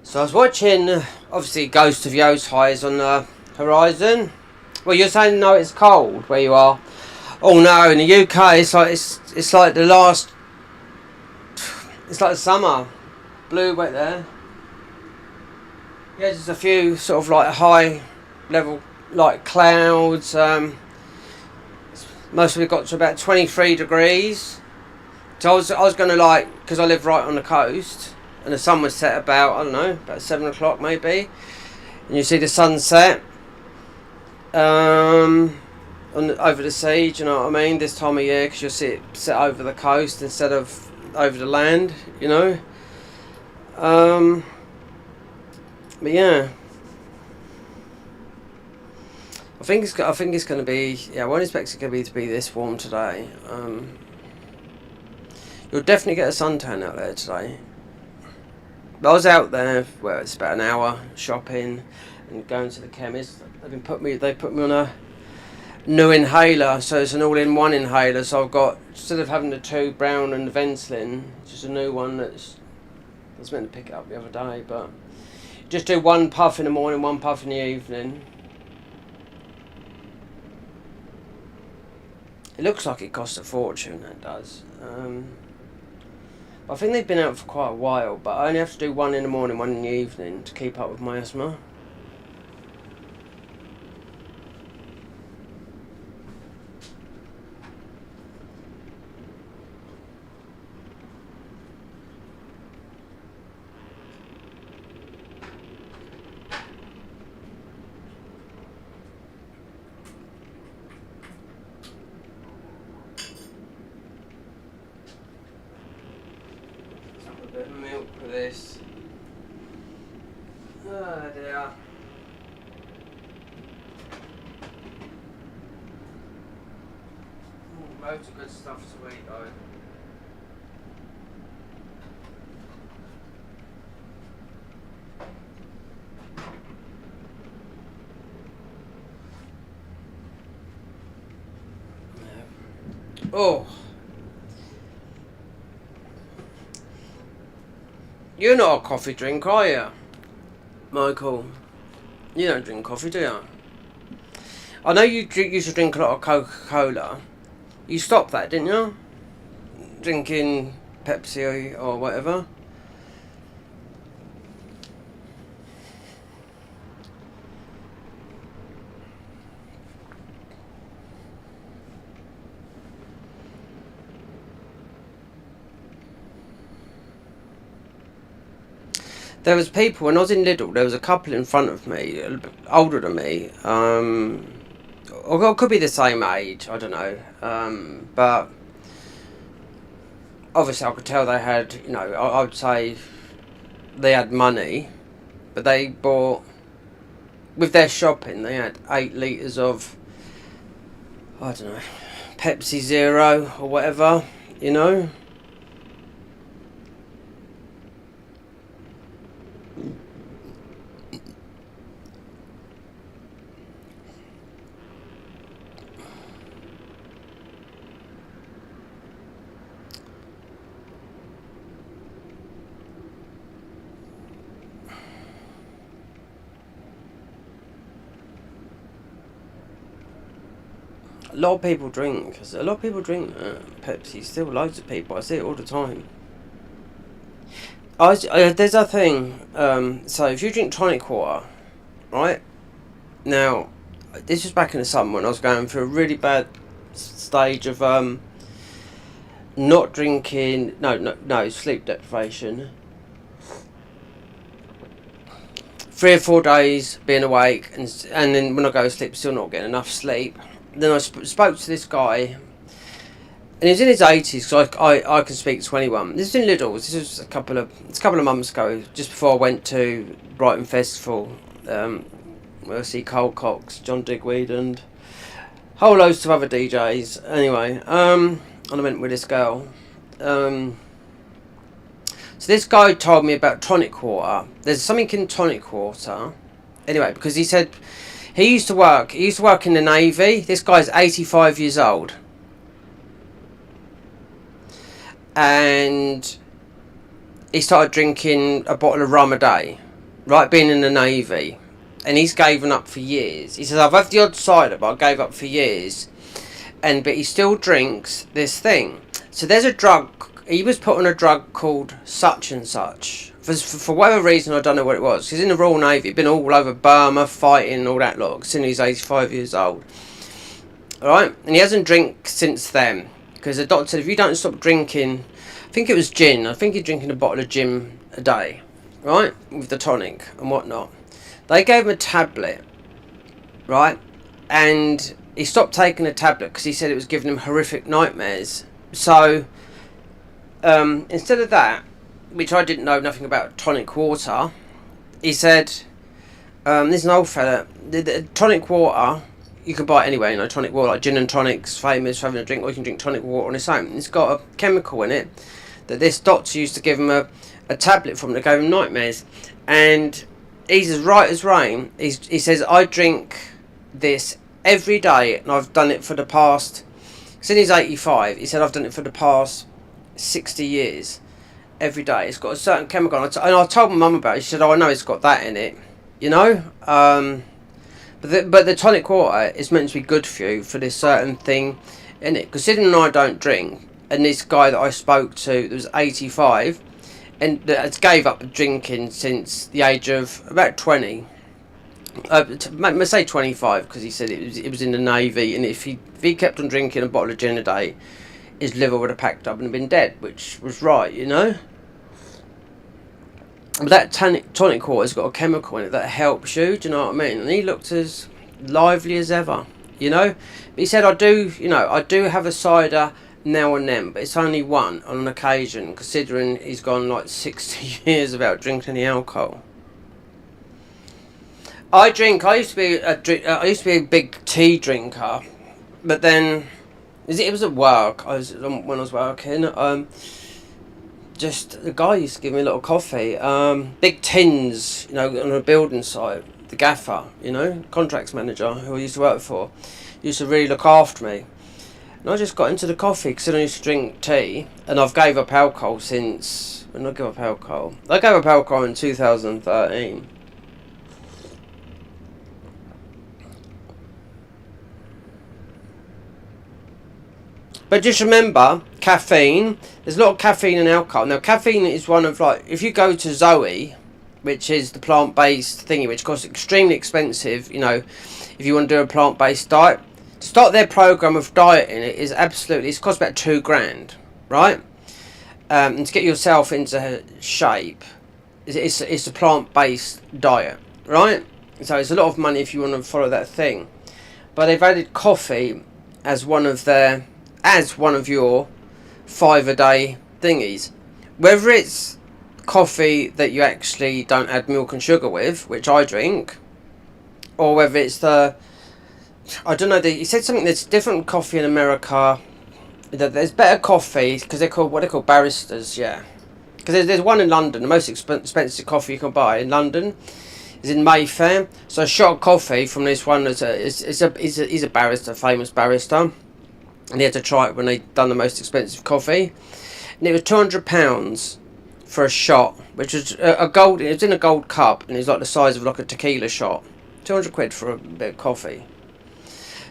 So I was watching, obviously, Ghost of Yost Highs on the horizon. Well, you're saying no, it's cold where you are. Oh no, in the UK, it's like the last. It's like the summer, blue wet there. Yeah, just a few sort of like high level like clouds. Most of it got to about 23 degrees. So I was going to like, because I live right on the coast. And the sun was set about, I don't know, about 7 o'clock maybe. And you see the sunset over the sea, do you know what I mean? This time of year, because you'll see it set over the coast instead of over the land, you know. But yeah, I think it's going to be. Yeah, I won't expect it to be this warm today. You'll definitely get a suntan out there today. But I was out there, well, it's about an hour shopping and going to the chemist. They put me on a new inhaler, so it's an all-in-one inhaler. So I've got, instead of having the 2 brown and the Ventolin, just a new one I was meant to pick it up the other day, but just do 1 puff in the morning, 1 puff in the evening. It looks like it costs a fortune, that does. I think they've been out for quite a while, but I only have to do 1 in the morning, 1 in the evening to keep up with my asthma. Bit of milk for this. Oh dear. Loads of good stuff to eat though. Yeah. Oh. You're not a coffee drinker, are you, Michael? You don't drink coffee, do you? I know you used to drink a lot of Coca-Cola. You stopped that, didn't you? Drinking Pepsi or whatever. There was people, when I was in Lidl, there was a couple in front of me, a bit older than me, or could be the same age, I don't know, but obviously I could tell they had, you know, I would say they had money, but they bought, with their shopping, they had 8 litres of, I don't know, Pepsi Zero or whatever, you know. A lot of people drink Pepsi. Still, loads of people. I see it all the time. There's a thing. So if you drink tonic water, right? Now, this was back in the summer when I was going through a really bad stage of not drinking. No, sleep deprivation. 3 or 4 days being awake, and then when I go to sleep, still not getting enough sleep. Then I spoke to this guy, and he's in his 80s, so I can speak 21. This is in Lidl's. This was a couple of months ago, just before I went to Brighton Festival, where I see Cole Cox, John Digweed, and a whole loads of other DJs. Anyway, and I went with this girl. So this guy told me about tonic water. There's something in tonic water Anyway, because he said he used to work in the Navy. This guy's 85 years old. And he started drinking a bottle of rum a day, right, being in the Navy. And he's given up for years. He says, I've had the odd cider, but I gave up for years. But he still drinks this thing. So there's a drug, he was put on a drug called such and such. For whatever reason, I don't know what it was. He's in the Royal Navy, been all over Burma, fighting, all that lot, since he's 85 years old. Alright? And he hasn't drank since then. Because the doctor said, if you don't stop drinking, I think it was gin. I think he's drinking a bottle of gin a day. Right? With the tonic and whatnot. They gave him a tablet. Right? And he stopped taking the tablet because he said it was giving him horrific nightmares. So, instead of that, which I didn't know nothing about tonic water, he said, this is an old fella, the tonic water, you can buy it anywhere, you know, tonic water, like gin and tonic's famous for having a drink, or you can drink tonic water on its own. It's got a chemical in it that this doctor used to give him a tablet from that gave him nightmares. And he's as right as rain. He says, I drink this every day, and I've done it for the past, since he's 85, he said, I've done it for the past 60 years. Every day. It's got a certain chemical. And I told my mum about it. She said, oh, I know it's got that in it. You know? But the tonic water is meant to be good for you for this certain thing in it. Considering I don't drink, and this guy that I spoke to that was 85, and that gave up drinking since the age of about 20. Let's say 25, because he said it was in the Navy, and if he kept on drinking a bottle of gin a day, his liver would have packed up and been dead, which was right, you know. But that tonic water's got a chemical in it that helps you, do you know what I mean? And he looked as lively as ever, you know. But he said, I do have a cider now and then, but it's only one on an occasion, considering he's gone like 60 years without drinking any alcohol. I used to be a big tea drinker, but then it was at work. When I was working. Just the guy used to give me a little coffee. Big tins, you know, on a building site. The gaffer, you know, contracts manager who I used to work for, used to really look after me. And I just got into the coffee because I used to drink tea, and I've gave up alcohol since. When did I give up alcohol? I gave up alcohol in 2013. But just remember, caffeine, there's a lot of caffeine in alcohol. Now, caffeine is one of, like, if you go to Zoe, which is the plant-based thingy, which costs extremely expensive, you know, if you want to do a plant-based diet, to start their program of dieting, it's cost about $2,000, right? And to get yourself into shape, it's a plant-based diet, right? So it's a lot of money if you want to follow that thing. But they've added coffee as one of your 5-a-day thingies. Whether it's coffee that you actually don't add milk and sugar with, which I drink, or whether it's I don't know, he said something, there's different coffee in America, that there's better coffee, because they're called baristas, yeah. Because there's one in London, the most expensive coffee you can buy in London is in Mayfair. So a shot of coffee from this one is a barista, famous barista. And he had to try it when they done the most expensive coffee, and it was £200 for a shot, which was it was in a gold cup, and it was like the size of like a tequila shot. 200 quid for a bit of coffee.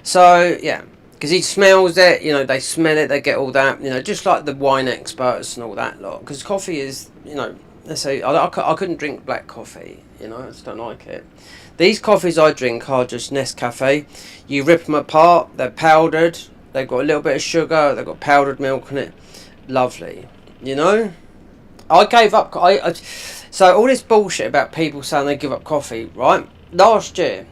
So yeah, because he smells it, you know, they smell it, they get all that, you know, just like the wine experts and all that lot. Because coffee is, you know, let's say I couldn't drink black coffee, you know, I just don't like it. These coffees I drink are just Nescafe. You rip them apart, they're powdered. They've got a little bit of sugar, they've got powdered milk in it. Lovely. You know? I gave up. So all this bullshit about people saying they give up coffee, right? Last year,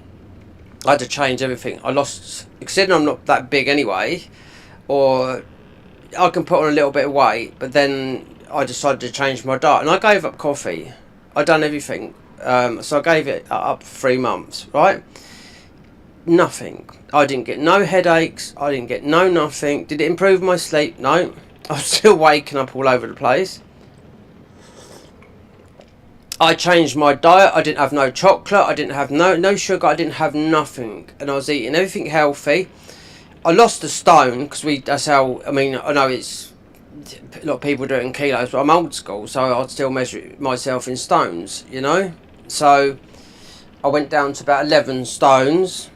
I had to change everything. I lost, considering I'm not that big anyway, or I can put on a little bit of weight, but then I decided to change my diet. And I gave up coffee. I done everything. So I gave it up for 3 months, right? Nothing. I didn't get no headaches. I didn't get no nothing. Did it improve my sleep? No. I was still waking up all over the place. I changed my diet. I didn't have no chocolate. I didn't have no sugar. I didn't have nothing, and I was eating everything healthy. I lost a stone because that's how. I mean, I know it's a lot of people do it in kilos, but I'm old school, so I'd still measure myself in stones. You know, so I went down to about 11 stones.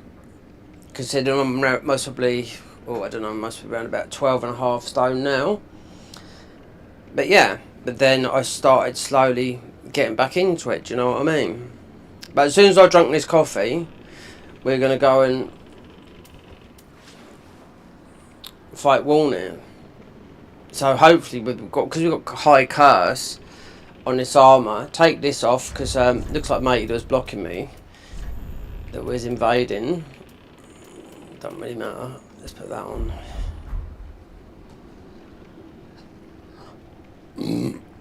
Considering I'm most probably, oh, I don't know, must be around about 12.5 stone now. But yeah, but then I started slowly getting back into it, do you know what I mean? But as soon as I drunk this coffee, we're going to go and fight Warner. So hopefully because we've got high curse on this armour, take this off because looks like matey was blocking me, that was invading. Doesn't really matter. Let's put that on.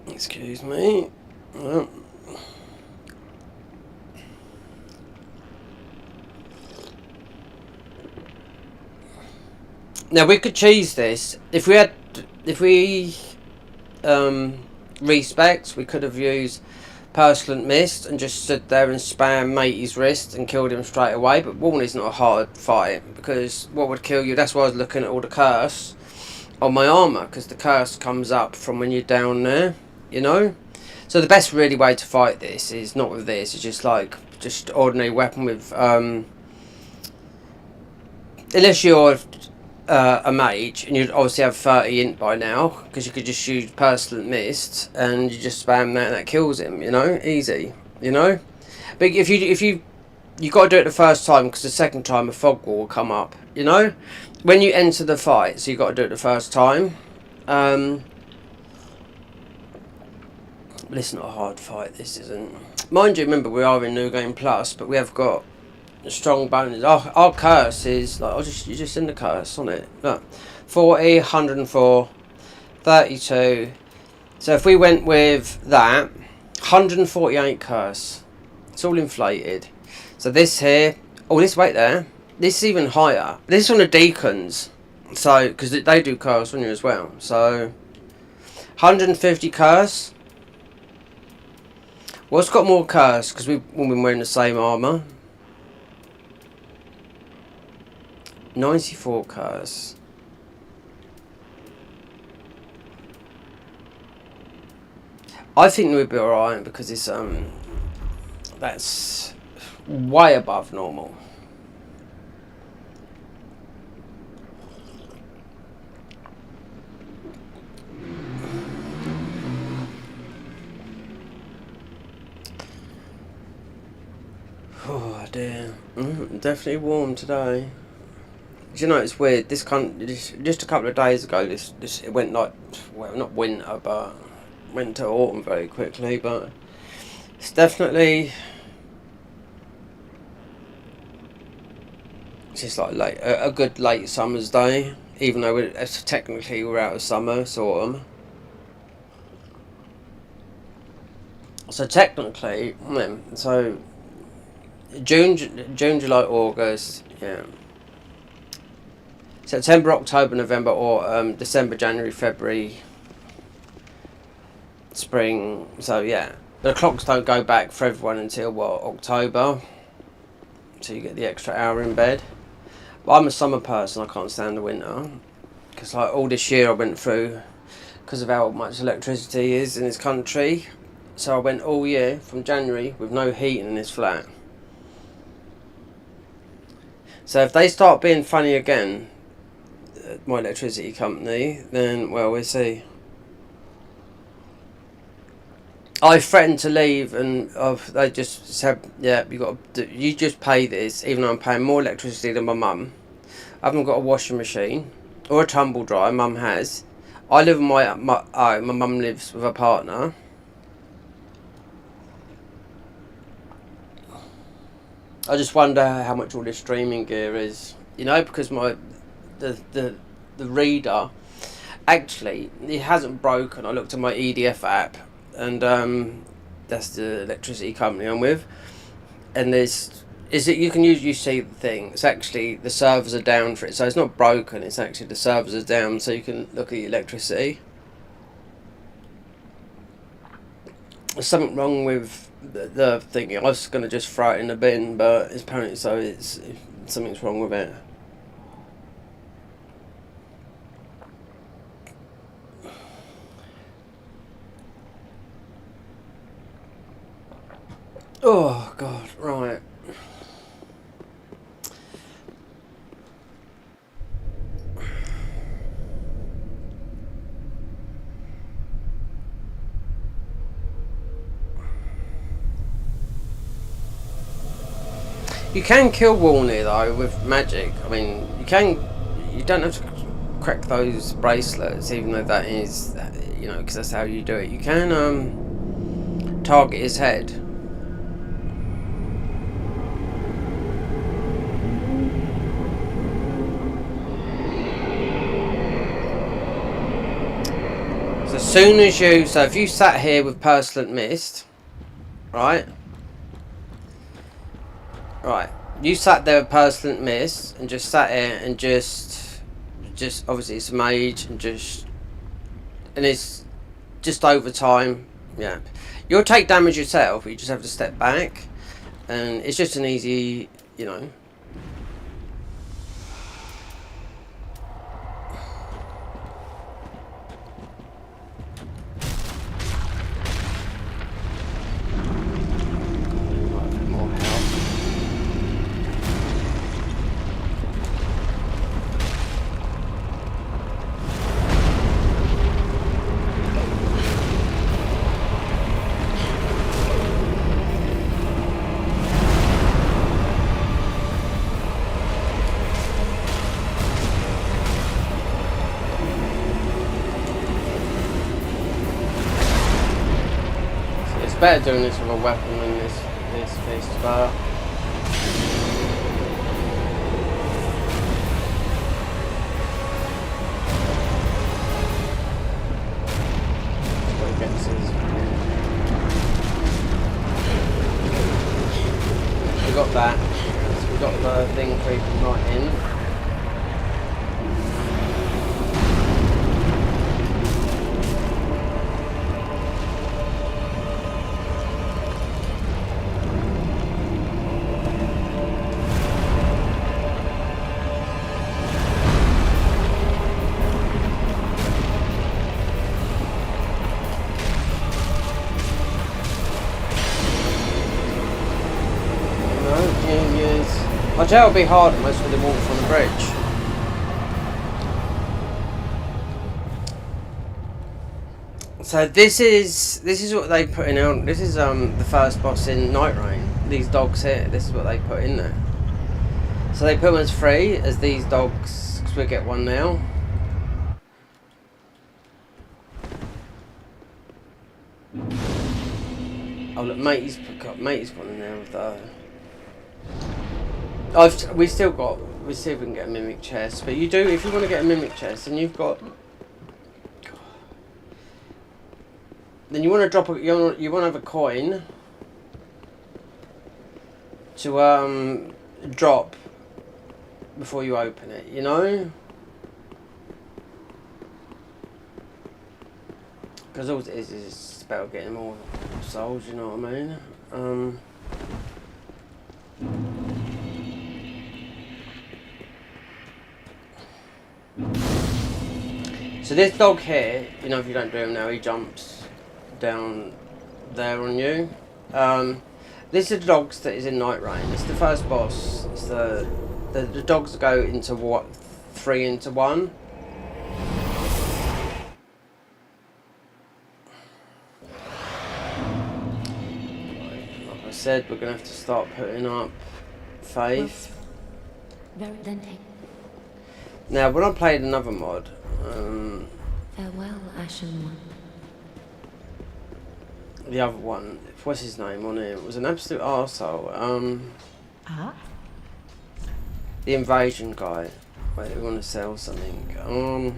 Excuse me. Now we could cheese this if we respect. We could have used Pestilent Mist and just stood there and spam matey's wrist and killed him straight away, but Warner's not a hard fight because what would kill you, that's why I was looking at all the curse on my armour, because the curse comes up from when you're down there, you know. So the best really way to fight this is not with this, it's just ordinary weapon with unless you're a mage, and you'd obviously have 30 int by now, because you could just use Pestilent Mist and you just spam that and that kills him, you know, easy, you know. But if you got to do it the first time, because the second time a fog wall will come up, you know, when you enter the fight. So you got to do it the first time. But it's not a hard fight, this isn't. Mind you, remember we are in New Game Plus, but we have got strong bonus. Our curse is like, you just send the curse on it. Look, 40, 104, 32. So if we went with that, 148 curse. It's all inflated. So this here, oh, this right there, this is even higher. This is on the deacons, so because they do curse on you as well. So 150 curse. What's got more curse? Because we've been wearing the same armor. 94 curse. I think we'd be alright because it's that's way above normal. Oh dear, definitely warm today. Do you know, it's weird, just a couple of days ago, it went like, well, not winter, but went to autumn very quickly, but it's definitely just like a good late summer's day, even though technically we're out of summer, it's autumn. So technically, so June, July, August, yeah. September, October, November, or December, January, February, spring. So yeah, the clocks don't go back for everyone until what, October. So you get the extra hour in bed. But I'm a summer person. I can't stand the winter because like all this year I went through because of how much electricity is in this country. So I went all year from January with no heating in this flat. So if they start being funny again, my electricity company, then well, we'll see. I threatened to leave, and they just said, "Yeah, you just pay this," even though I'm paying more electricity than my mum. I haven't got a washing machine or a tumble dryer. Mum has. I live with my mum lives with a partner. I just wonder how much all this streaming gear is, you know, because the reader, actually, it hasn't broken. I looked at my EDF app, and that's the electricity company I'm with, and you can usually see the thing. It's actually the servers are down for it, so it's not broken. It's actually the servers are down, so you can look at the electricity. There's something wrong with the thing. I was gonna just throw it in the bin, but it's apparently so. It's something's wrong with it. Oh God! Right. You can kill Warney though with magic. I mean, you don't have to crack those bracelets, even though that is, you know, because that's how you do it. You can target his head. So as soon as you, so if you sat here with Pestilent Mist, right? Right, you sat there with Pestilent Mist and just sat here and just obviously it's a mage and it's just over time, yeah. You'll take damage yourself, but you just have to step back, and it's just an easy, you know. Better doing this with a weapon than this fist, but what he gets is we got that. So we got the thing creeping right in. I tell it'll be hard almost with the walk from the bridge. So this is what they put in out. This is the first boss in Night Rain. These dogs here. This is what they put in there. So they put them as free as these dogs, because we get one now. Oh look, matey's gone in there with the. We still can get a mimic chest, but you do, if you want to get a mimic chest, and you've got, then you want to drop you want to have a coin to drop before you open it, you know, because all it is about getting more souls, you know what I mean. So this dog here, you know, if you don't do him now, he jumps down there on you. This is the dogs that is in Night Rain. It's the first boss. It's the dogs that go into what 3 into 1. Like I said, we're gonna have to start putting up faith. Now, when I played another mod. Farewell, Ashen One. The other one, what's his name on it? It was an absolute arsehole. The invasion guy. Wait, we want to sell something.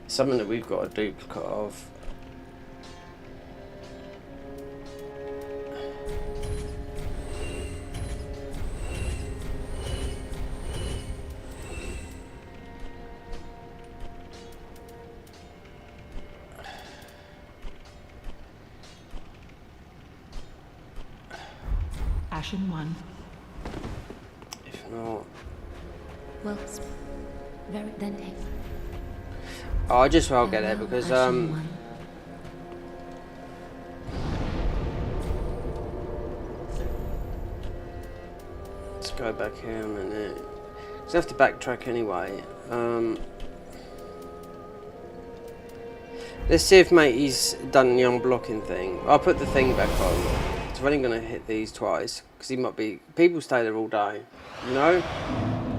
Something that we've got a duplicate of. Ashen 1. If not, Well, then take. oh, I just will get there Farewell, because Ashen 1. let's go back here a minute. So I have to backtrack anyway. Let's see if matey's done the unblocking thing. I'll put the thing back on. So I'm only going to hit these twice because he might be. People stay there all day, you know.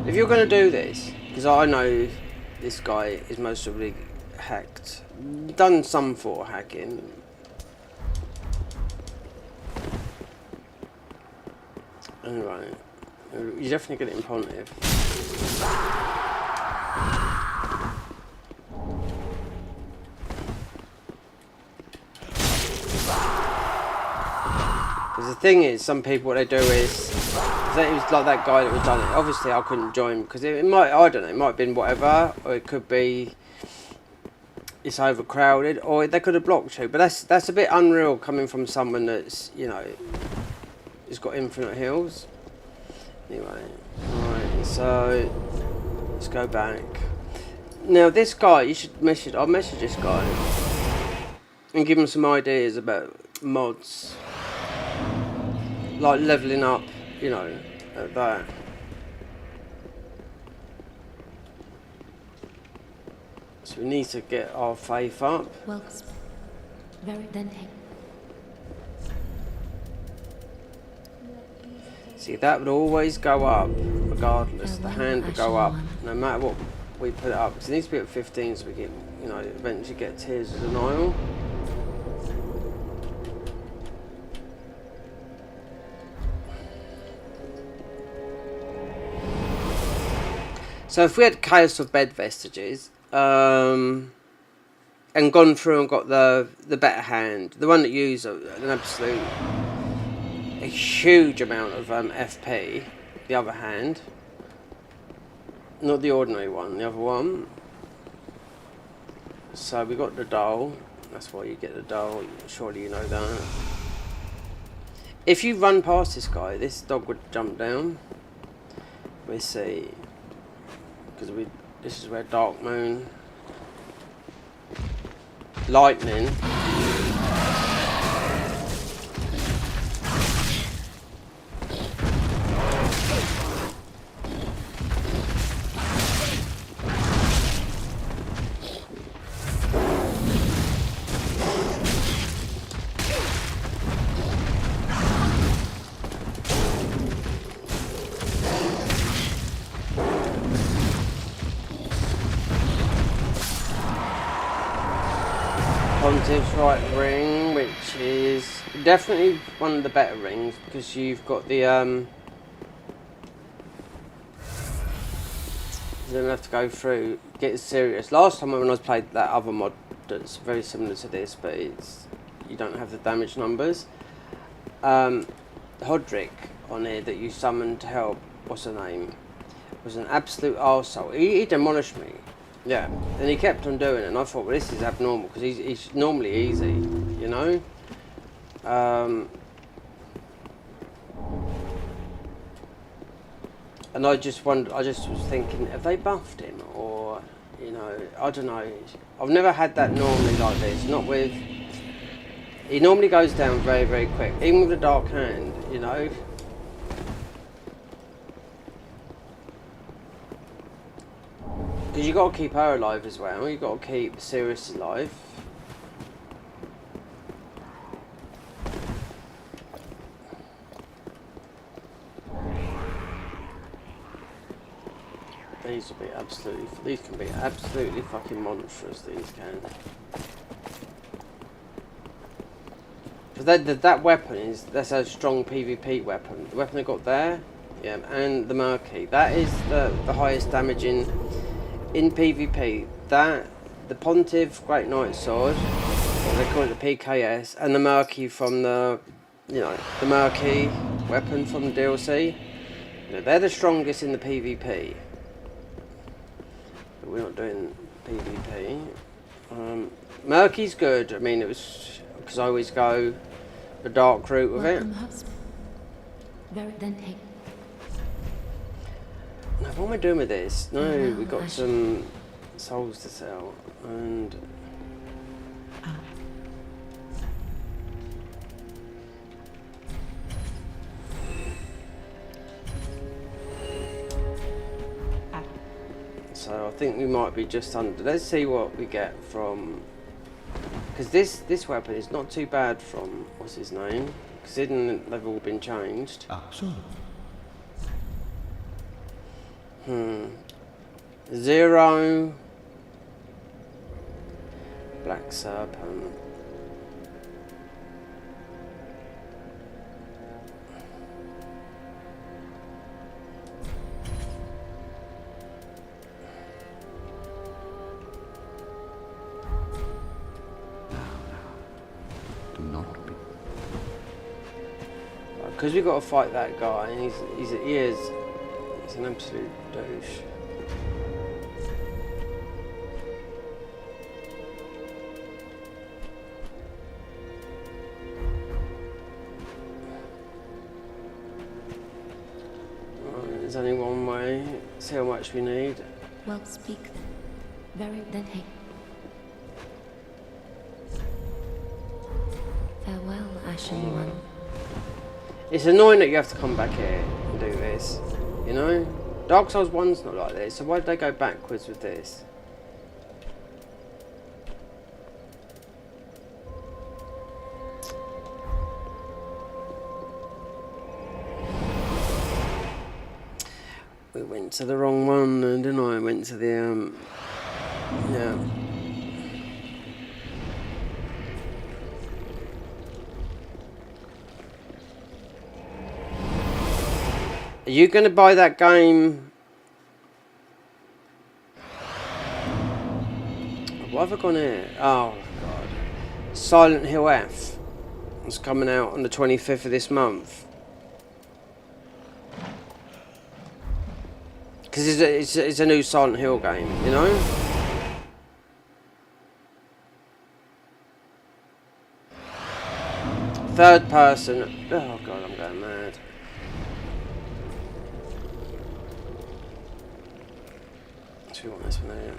If you're going to do this, because I know this guy is most probably hacked, done some for hacking. Anyway, you definitely get it in positive. Because the thing is, some people, what they do is, it was like that guy that was done it. Obviously, I couldn't join because it might, I don't know, it might have been whatever, or it could be it's overcrowded, or they could have blocked you. But that's a bit unreal coming from someone that's, you know, has got infinite heals. Anyway, alright, so let's go back. Now, this guy, you should message. I'll message this guy and give him some ideas about mods. Like leveling up, you know, at that. So we need to get our faith up. Well, then take. See, that would always go up, regardless. The Farewell, hand would go up, Ashen no matter what we put it up. Because it needs to be at 15 so we can, you know, eventually get Tears of Denial. So if we had Chaos of Bed Vestiges, and gone through and got the better hand, the one that used an absolute, a huge amount of FP, the other hand, not the ordinary one, the other one. So we got the doll, that's why you get the doll, surely you know that. If you run past this guy, this dog would jump down. Let's see. Because this is where DARKMOON, lightning. Pontiff's right ring, which is definitely one of the better rings because you've got the you don't have to go through, get serious. Last time when I was played that other mod that's very similar to this, but it's you don't have the damage numbers. Hodrick on here that you summoned to help, what's her name, was an absolute arsehole. He demolished me. Yeah, and he kept on doing it, and I thought, well, this is abnormal, because he's normally easy, you know? And I just wondered, I just was thinking, have they buffed him, or, you know, I don't know. I've never had that normally like this, not with... He normally goes down very, very quick, even with a dark hand, you know? Because you got to keep her alive as well. You got to keep Sirius alive. These will be absolutely. These can be absolutely fucking monstrous. These can. Because that weapon is that's a strong PvP weapon. The weapon they got there, yeah, and the Murky. That is the highest damage in PvP. That, the Pontiff Great Knight Sword, or they call it the PKS, and the Murky from the, you know, the Murky weapon from the DLC. You know, they're the strongest in the PvP. But we're not doing PvP. Murky's good. I mean, it was because I always go the dark route with it. Then take. Now, what am I doing with this? No, Well, we got some souls to sell, and so I think we might be just under. Let's see what we get from, because this weapon is not too bad from what's his name, considering they've all been changed. Zero. Black Serpent. Do not be. Because we've got to fight that guy, and he's an absolute douche. Right, there's only one way. See how much we need. Well, speak then. Then take. Farewell, Ashen One. It's annoying that you have to come back here and do this, you know? Dark Souls 1's not like this, so why did they go backwards with this? We went to the wrong one, didn't I? Went to the, yeah. Are you going to buy that game? What have I gone here? Oh, God. Silent Hill F. It's coming out on the 25th of this month. Because it's a new Silent Hill game, you know? Third person. Oh, God, I'm going mad. We want this one here.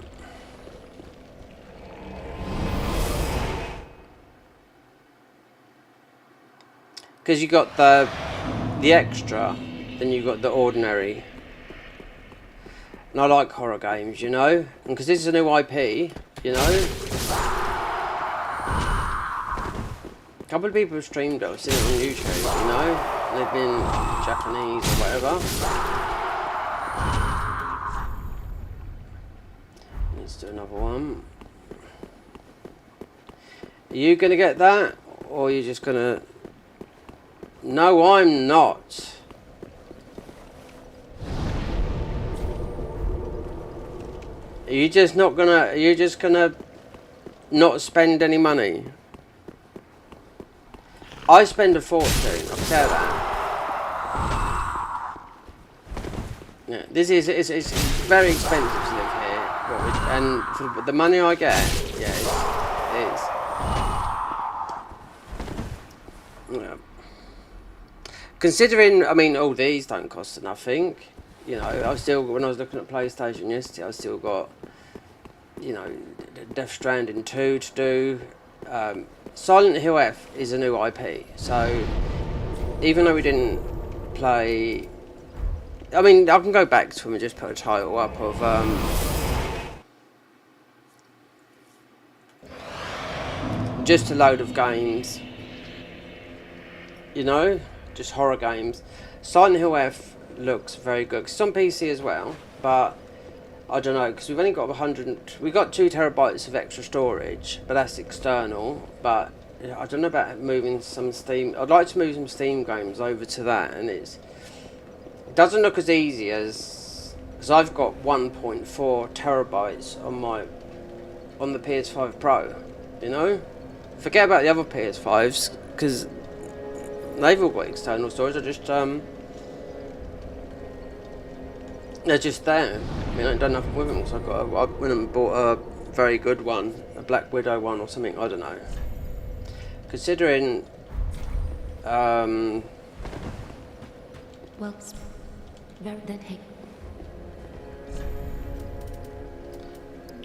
Because you got the extra, then you got the ordinary. And I like horror games, you know, and because this is a new IP, you know. A couple of people have streamed it, I've seen it on YouTube, you know. They've been Japanese or whatever. Let's do another one. Are you going to get that? Or are you just going to... No, I'm not. Are you just not going to... Are you just going to not spend any money? I spend a fortune, I'll tell you that. Yeah, this is... It's very expensive to live here. And for the money I get, yeah, it's yeah. Considering, I mean, all these don't cost nothing. You know, I still, when I was looking at PlayStation yesterday, I still got, you know, Death Stranding 2 to do. Silent Hill F is a new IP, so even though we didn't play, I mean, I can go back to them and just put a title up of. Just a load of games, you know, just horror games. Silent Hill F looks very good. It's on PC as well, but I don't know, because we've only got 100. We got 2 terabytes of extra storage, but that's external. But I don't know about moving some Steam. I'd like to move some Steam games over to that, and it doesn't look as easy as, because I've got 1.4 terabytes on the PS5 Pro, you know. Forget about the other PS5s, because they've all got external storage. They're just there. I mean, I ain't done nothing with them, so I went and bought a very good one, a Black Widow one or something, I don't know. Considering, Well, very then hey.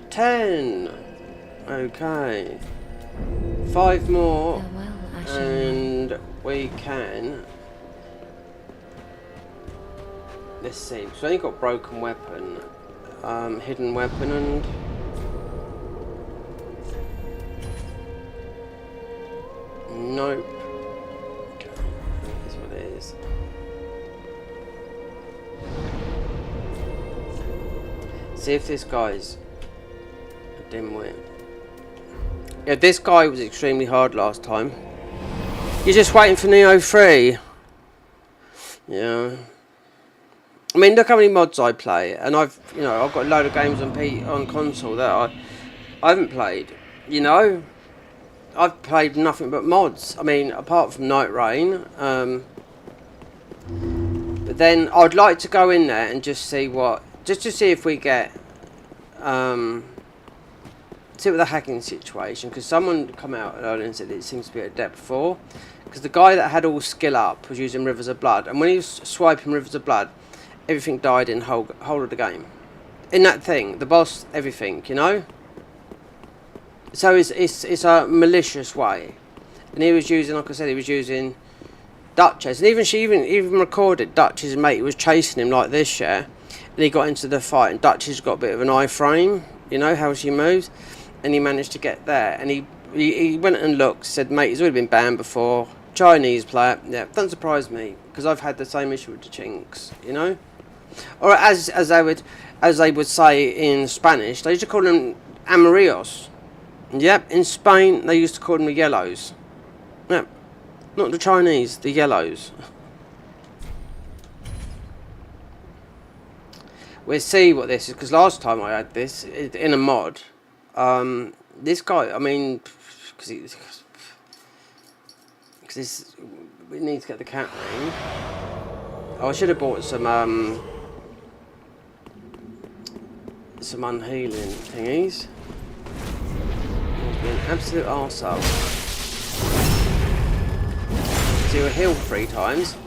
10. Okay. 5 more. Farewell, Ashen One. And we can. Let's see. So I only got broken weapon, hidden weapon, and nope. Okay, that's what it is. See if this guy's a dimwit. Yeah, this guy was extremely hard last time. You're just waiting for Neo 3. Yeah. I mean, look how many mods I play, and I've got a load of games on console that I haven't played. You know, I've played nothing but mods. I mean, apart from Night Rain. But then I'd like to go in there and just see just to see if we get see what the hacking situation, because someone come out earlier and said it seems to be at depth 4, because the guy that had all skill up was using Rivers of Blood, and when he was swiping Rivers of Blood, everything died in whole of the game. In that thing, the boss, everything, you know. So it's a malicious way, and he was using, like I said, he was using Duchess, and she even recorded Duchess' mate was chasing him like this, yeah, and he got into the fight, and Duchess got a bit of an iframe, you know how she moves. And he managed to get there, and he went and looked, said, mate, he's already been banned before, Chinese player. Yeah, doesn't surprise me, because I've had the same issue with the chinks, you know. Or as they would say in Spanish, they used to call them amarillos. Yep, in Spain they used to call them the yellows. Yep, not the Chinese, the yellows. We'll see what this is, because last time I had this in a mod. This guy, I mean, because we need to get the cat ring. Oh, I should have bought some unhealing thingies. Be an absolute arsehole. So you were healed 3 times.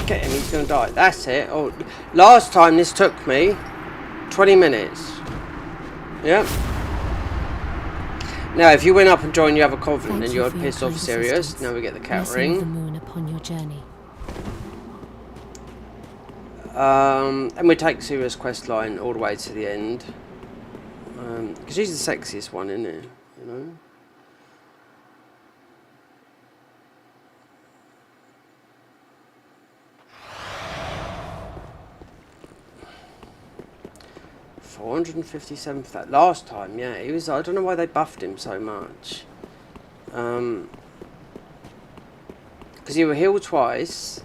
Get him, he's going to die. That's it. Oh, last time this took me 20 minutes. Yep. Now, if you went up and joined the other covenant and you're pissed off serious, now we get the cat ring. The moon upon your journey. And we take Serious quest line all the way to the end. Because she's the sexiest one, isn't it? You know? $457 for that last time. Yeah, he was. I don't know why they buffed him so much. Because he was healed twice.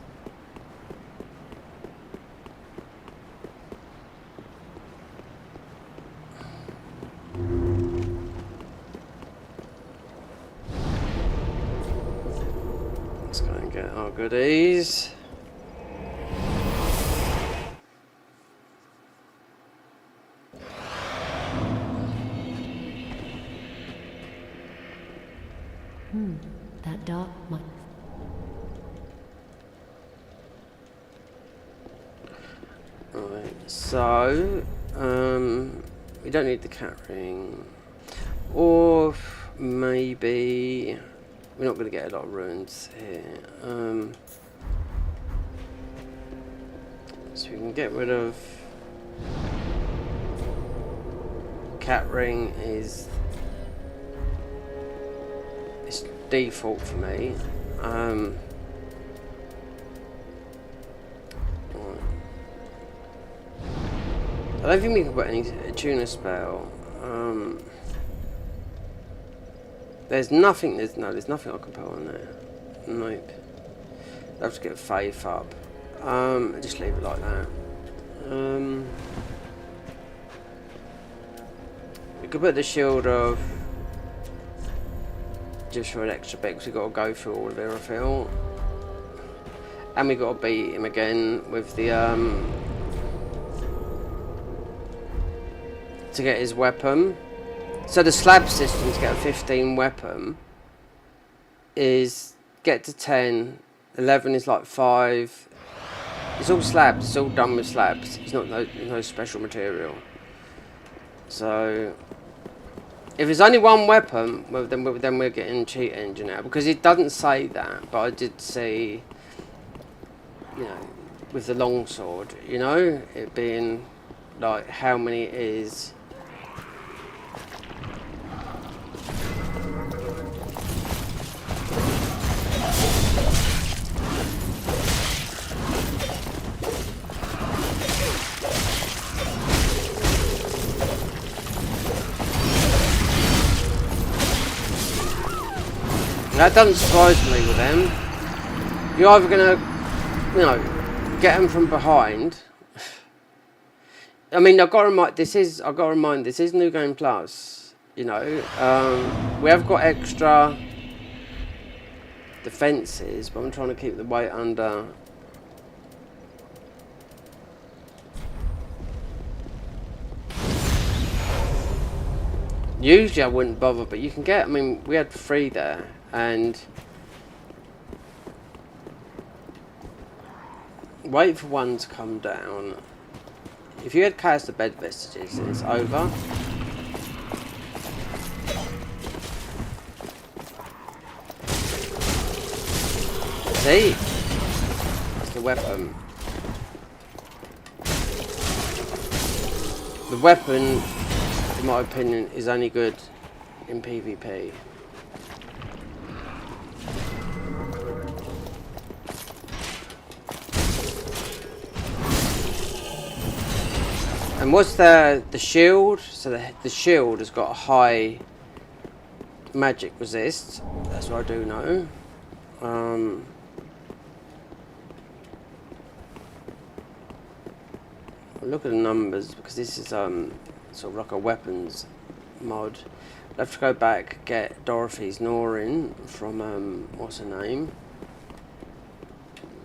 Let's go and get our goodies. That DARKMOON. Right, so we don't need the cat ring, or maybe we're not going to get a lot of runes here. So we can get rid of cat ring. Is it's default for me. I don't think we can put any tuner spell. There's nothing. There's nothing I can put on there. Nope. I have to get faith up. Just leave it like that. We could put the shield of just for an extra bit because we've got to go through all of Irophil. And we got to beat him again with the to get his weapon. So the slab system to get a 15 weapon is get to 10, 11 is like 5. It's all slabs, it's all done with slabs. It's not no special material. So if there's only one weapon, well, then we're getting cheat engine out, because it doesn't say that, but I did see, you know, with the longsword, you know, it being like how many it is. That doesn't surprise me with them. You're either gonna, you know, get them from behind. I mean, I've got to remind this is New Game Plus. You know, we have got extra defences, but I'm trying to keep the weight under. Usually I wouldn't bother, but you can get. I mean, we had 3 there. And wait for one to come down. If you had cast the bed vestiges, then it's over. See? That's the weapon. The weapon, in my opinion, is only good in PvP. And what's the shield? So the shield has got a high magic resist. That's what I do know. Look at the numbers, because this is sort of like a weapons mod. I'll have to go back, get Dorothy's Norin from what's her name?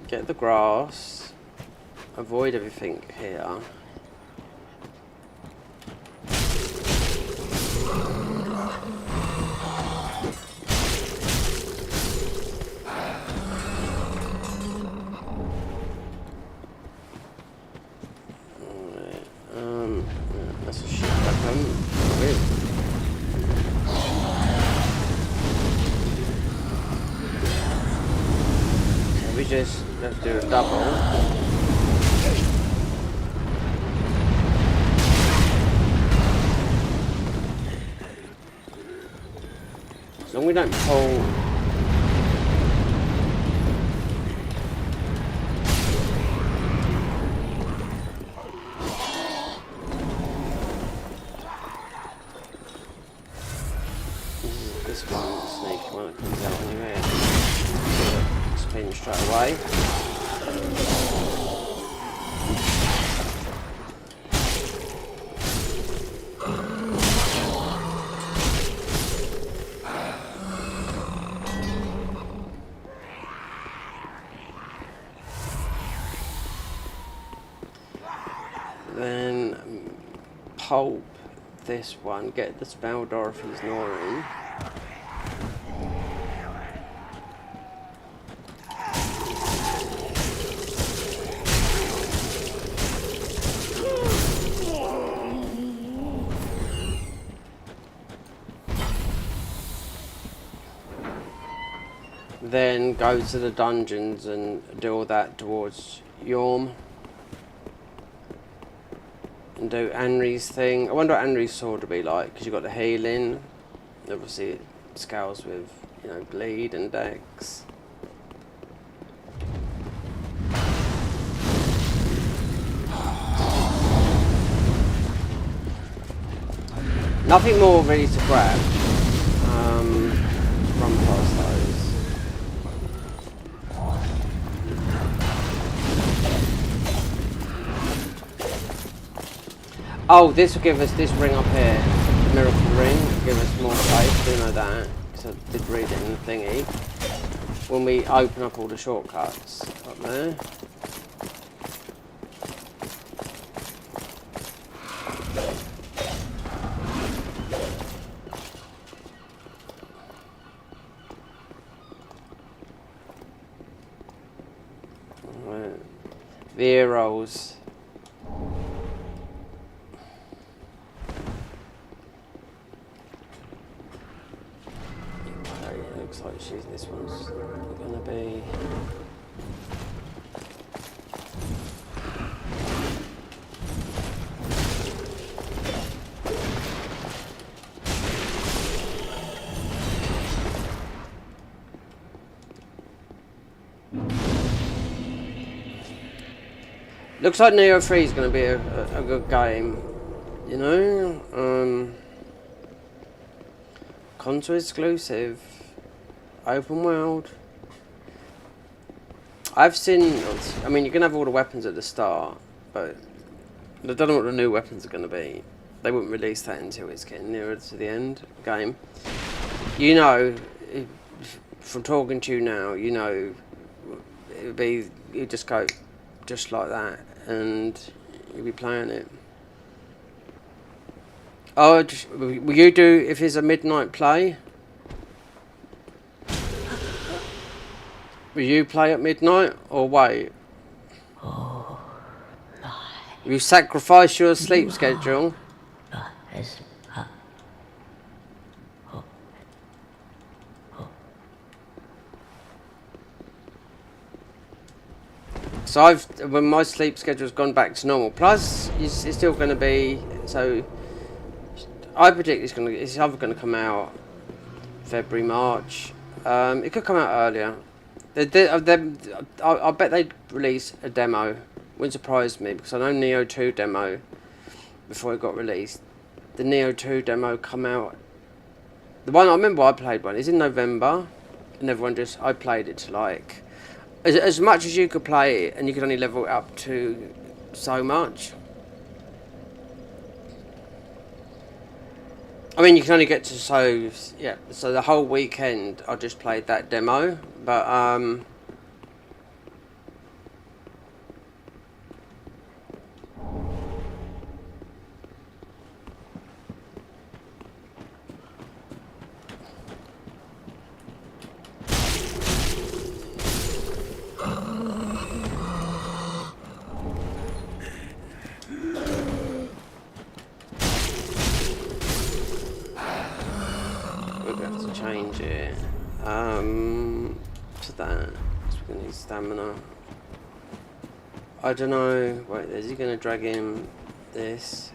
Get the grass. Avoid everything here. That's a shit weapon. So we just have to do a double. As long as we don't pull. This one, sneaky one that comes out anyway. Spin straight away. Then pulp this one, get the spell Dorothy's Norin. Then go to the dungeons and do all that towards Yorm. And do Anri's thing. I wonder what Anri's sword would be like, because you've got the healing. Obviously it scales with, you know, bleed and dex. Nothing more ready to grab. Run past those. Oh, this will give us this ring up here, Miracle ring to give us more space, do know that, because I did read it in the thingy. When we open up all the shortcuts up there. The HERALDS. Okay, it looks like this one's gonna be. Looks like Neo 3 is going to be a good game, you know. Console exclusive, open world. I've seen. I mean, you're going to have all the weapons at the start, but I don't know what the new weapons are going to be. They wouldn't release that until it's getting nearer to the end of the game. You know, from talking to you now, you know, it would be you just go just like that. And you'll be playing it. Oh, will you do if it's a midnight play? Will you play at midnight or wait? Oh, Will you sacrifice your sleep schedule? So when my sleep schedule's gone back to normal, plus it's still going to be, so I predict it's either going to come out February, March. It could come out earlier. I bet they'd release a demo. Wouldn't surprise me because I know Neo 2 demo before it got released. The Neo 2 demo come out. The one I remember I played one is in November, and everyone I played it to like. As much as you could play it, and you could only level it up to so much. I mean, you can only get to so the whole weekend I just played that demo, but change it to that. So we're gonna need stamina. I don't know. Wait, is he gonna drag in this?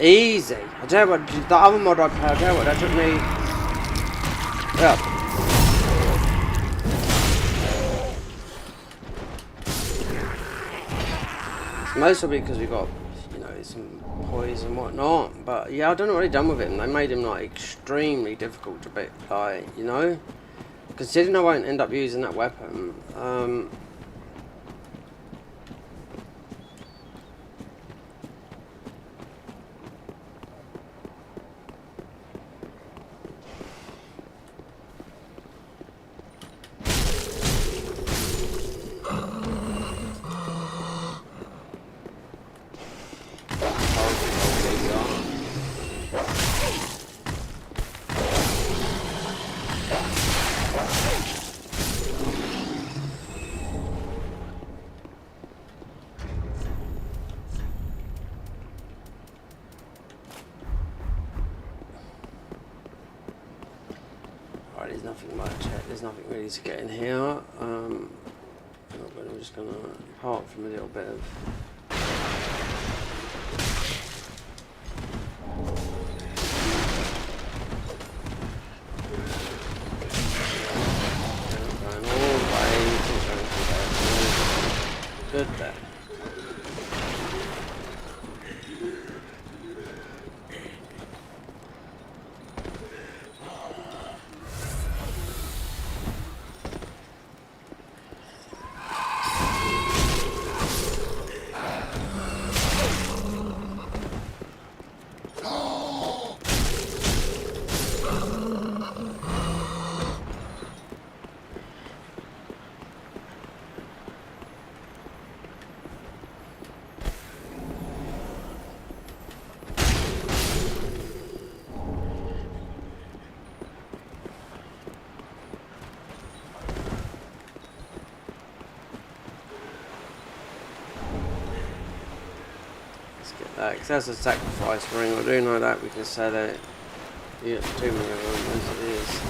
Easy. I tell you what, the other mod I played, I tell you what, that took me. Yeah. Mostly because we got, you know, some poise and whatnot. But yeah, I don't know what they've done with him. They made him like extremely difficult to beat, like, you know. Considering I won't end up using that weapon. There's nothing much. There's nothing really to get in here. I'm just gonna, apart from a little bit of. Going all the way to Let's get that, because that's a sacrifice ring. I do know that, we can sell it. You get too many of them as it is.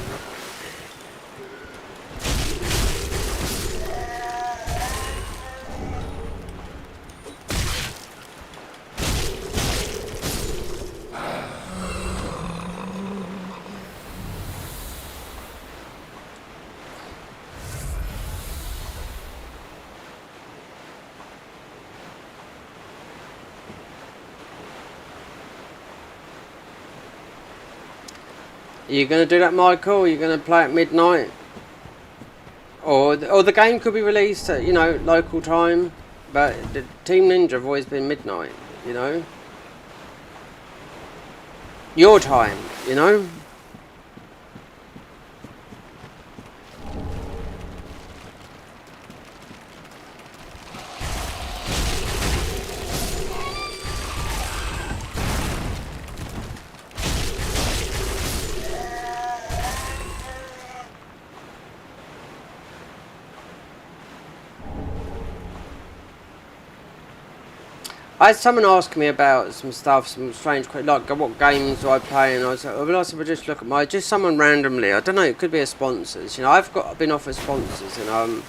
Are you going to do that, Michael? Are you going to play at midnight? Or the game could be released at, you know, local time. But the Team Ninja have always been midnight, you know? Your time, you know? I had someone ask me about some stuff, some strange questions, like what games do I play, and I was like, well, I said, just look at my, just someone randomly, I don't know, it could be a sponsors, you know, I've been offered sponsors, and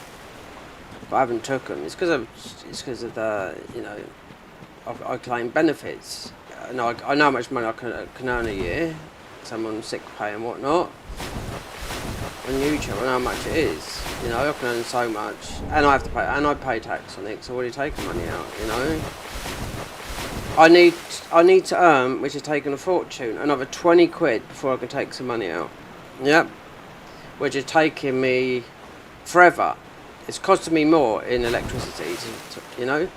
but I haven't took them. It's because of the, you know, I claim benefits, and I know how much money I can earn a year, because I'm on sick pay and whatnot, on YouTube, I know how much it is, you know, I can earn so much, and I have to pay, and I pay tax on it, because I've already taken money out, you know. I need to earn, which is taking a fortune, another 20 quid before I can take some money out. Yep. Which is taking me forever. It's costing me more in electricity, you know.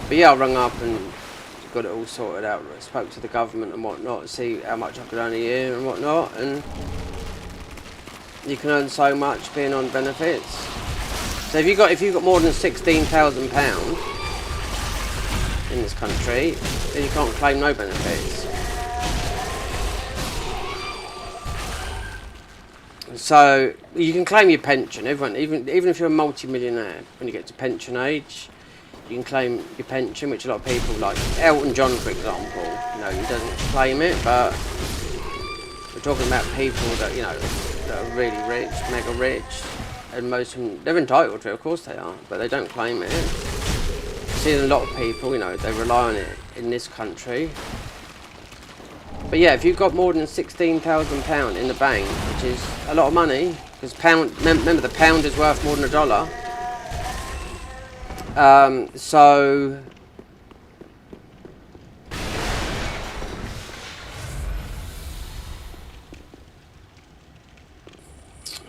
But yeah, I rung up and got it all sorted out. I spoke to the government and whatnot, see how much I could earn a year and whatnot. And you can earn so much being on benefits. So if you've got more than £16,000 in this country, then you can't claim no benefits. So you can claim your pension. Everyone, even if you're a multi-millionaire, when you get to pension age, you can claim your pension, which a lot of people, like Elton John, for example, you know, he doesn't claim it, but we're talking about people that, you know, that are really rich, mega rich, and most of them, they're entitled to it, of course they are, but they don't claim it. See, a lot of people, you know, they rely on it in this country. But yeah, if you've got more than £16,000 in the bank, which is a lot of money, because remember the pound is worth more than $1. So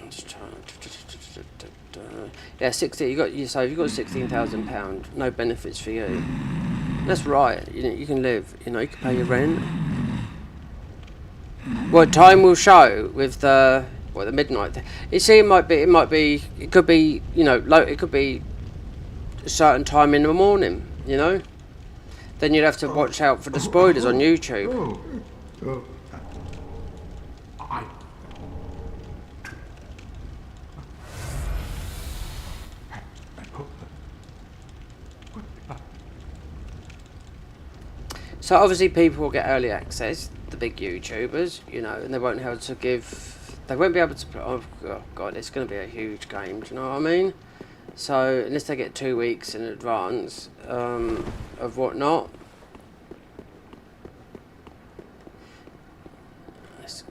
I'm just trying to, yeah, 60. So if you've got £16,000, no benefits for you. That's right. You know, you can live. You know, you can pay your rent. Well, time will show with the midnight. You see, it could be, you know, it could be a certain time in the morning. You know, then you'd have to watch out for the spoilers on YouTube. So obviously people will get early access, the big YouTubers, you know, and they won't be able to, oh god, it's going to be a huge game, do you know what I mean? So unless they get 2 weeks in advance of whatnot.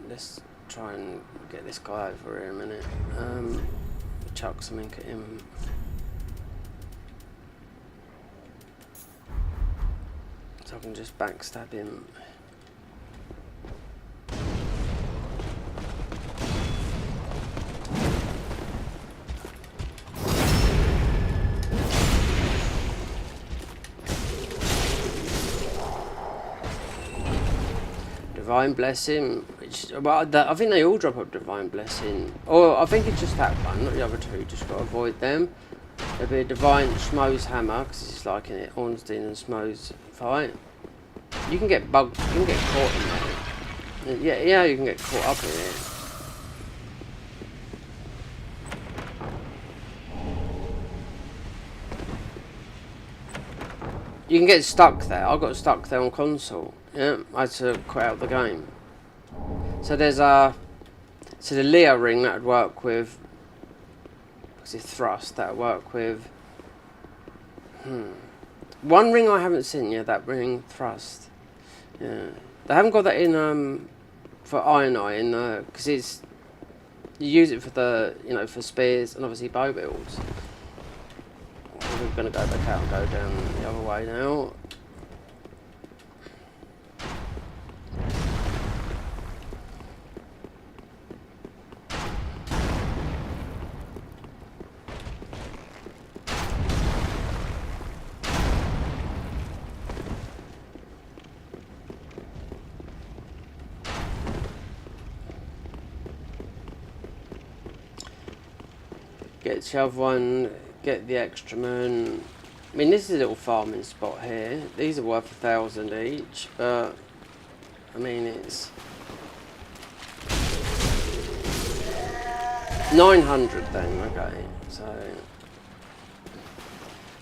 Let's try and get this guy over here a minute. Chuck something at him. So I can just backstab him. Divine Blessing, which, well, I think they all drop a Divine Blessing. Or I think it's just that one, not the other two, just got to avoid them. There'll be a Divine Schmo's Hammer, because it's like in it, Ornstein and Schmo's fight. You can get bugged, you can get caught in that. Yeah, you can get caught up in it. You can get stuck there. I got stuck there on console. Yeah, I had to quit out the game. So there's a... So the Leo ring that would work with... What's it, thrust? That would work with... One ring I haven't seen yet, that ring thrust. Yeah. They haven't got that in, for Iron Eye, because it's... You use it for the, you know, for spears and obviously bow builds. We're going to go back out and go down the other way now. Get the other one, get the extra moon. I mean, this is a little farming spot here. These are worth 1,000 each, but I mean, it's 900 then. Okay, so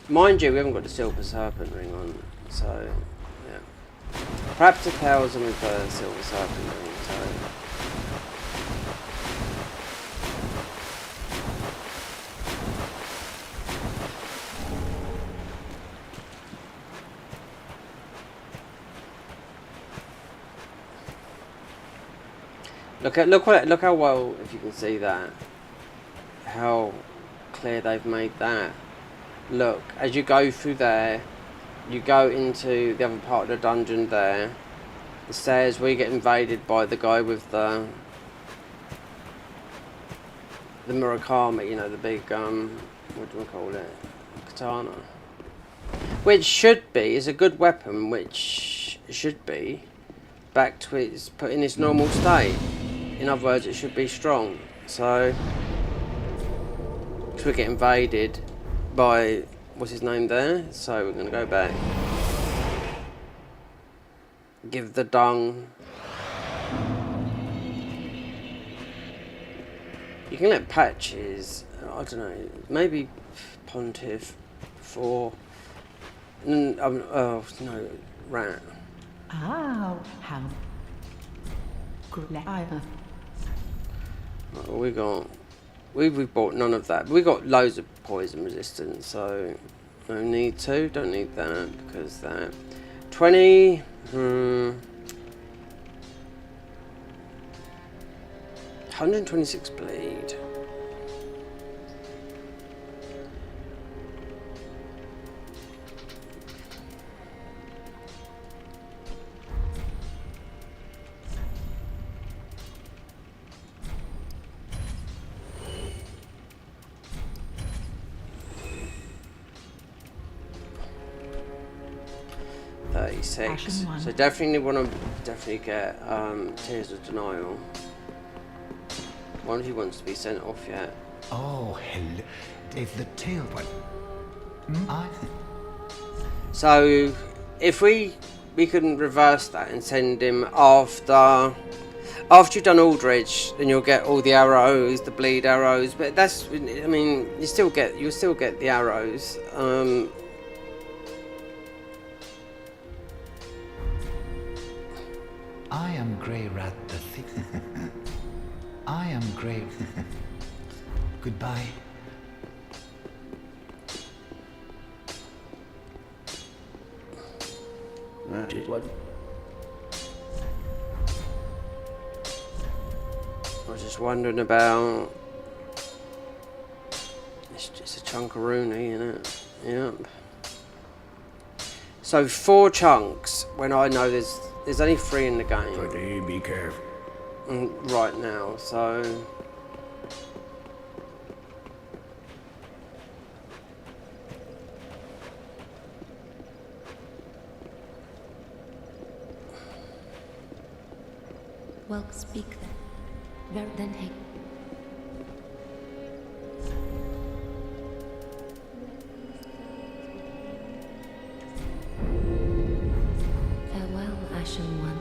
mind you, we haven't got the silver serpent ring on, so yeah, perhaps 1,000 with the silver serpent ring. So. Look how well, if you can see that, how clear they've made that. Look, as you go through there, you go into the other part of the dungeon there. The stairs where you get invaded by the guy with the Murakami, you know, the big what do we call it? Katana. Which is a good weapon, which should be back to its put in its normal state. In other words, it should be strong. So, we get invaded by what's his name there. So we're gonna go back. Give the dung. You can let patches. I don't know. Maybe Pontiff for. Oh no, rat. Oh, how clever. Well, we've bought none of that. We got loads of poison resistance, so no need to. Don't need that because that 20. 126 bleed. So definitely want to get Tears of Denial. One of you wants to be sent off yet. Oh, hello. If the tail one. So if we can reverse that and send him after you've done Aldridge, then you'll get all the arrows, the bleed arrows. But that's, I mean, you'll still get the arrows. I am Grey Rat the Thick. I am Grey. Goodbye. What? I was just wondering about. It's just a chunkaroonie, isn't it? Yep. So 4 chunks when I know there's only 3 in the game. But be careful. Right now, so. Well, speak then. Then hey. Farewell, Ashen One.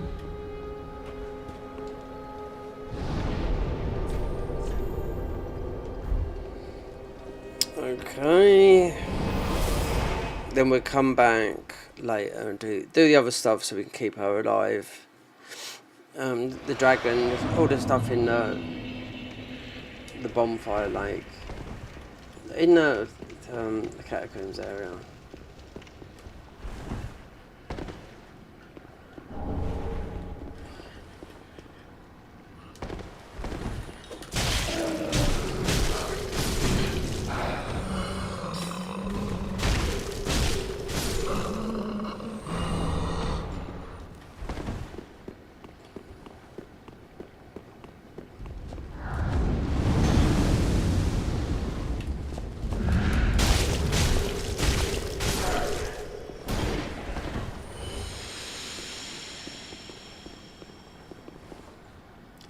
Okay. then we'll come back later and do the other stuff so we can keep her alive. The dragon, all the stuff in the bonfire lake, in the catacombs area.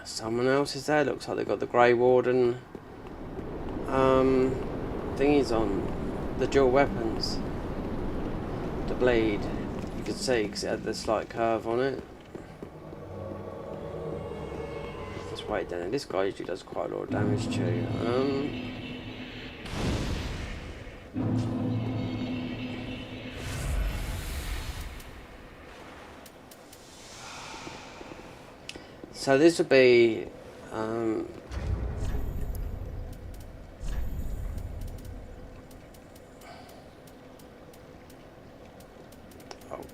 Someone else is there. Looks like they've got the Grey Warden thingies on. The dual weapons. The blade. You can see because it had the slight curve on it. Let's wait down. This guy usually does quite a lot of damage too. So this would be oh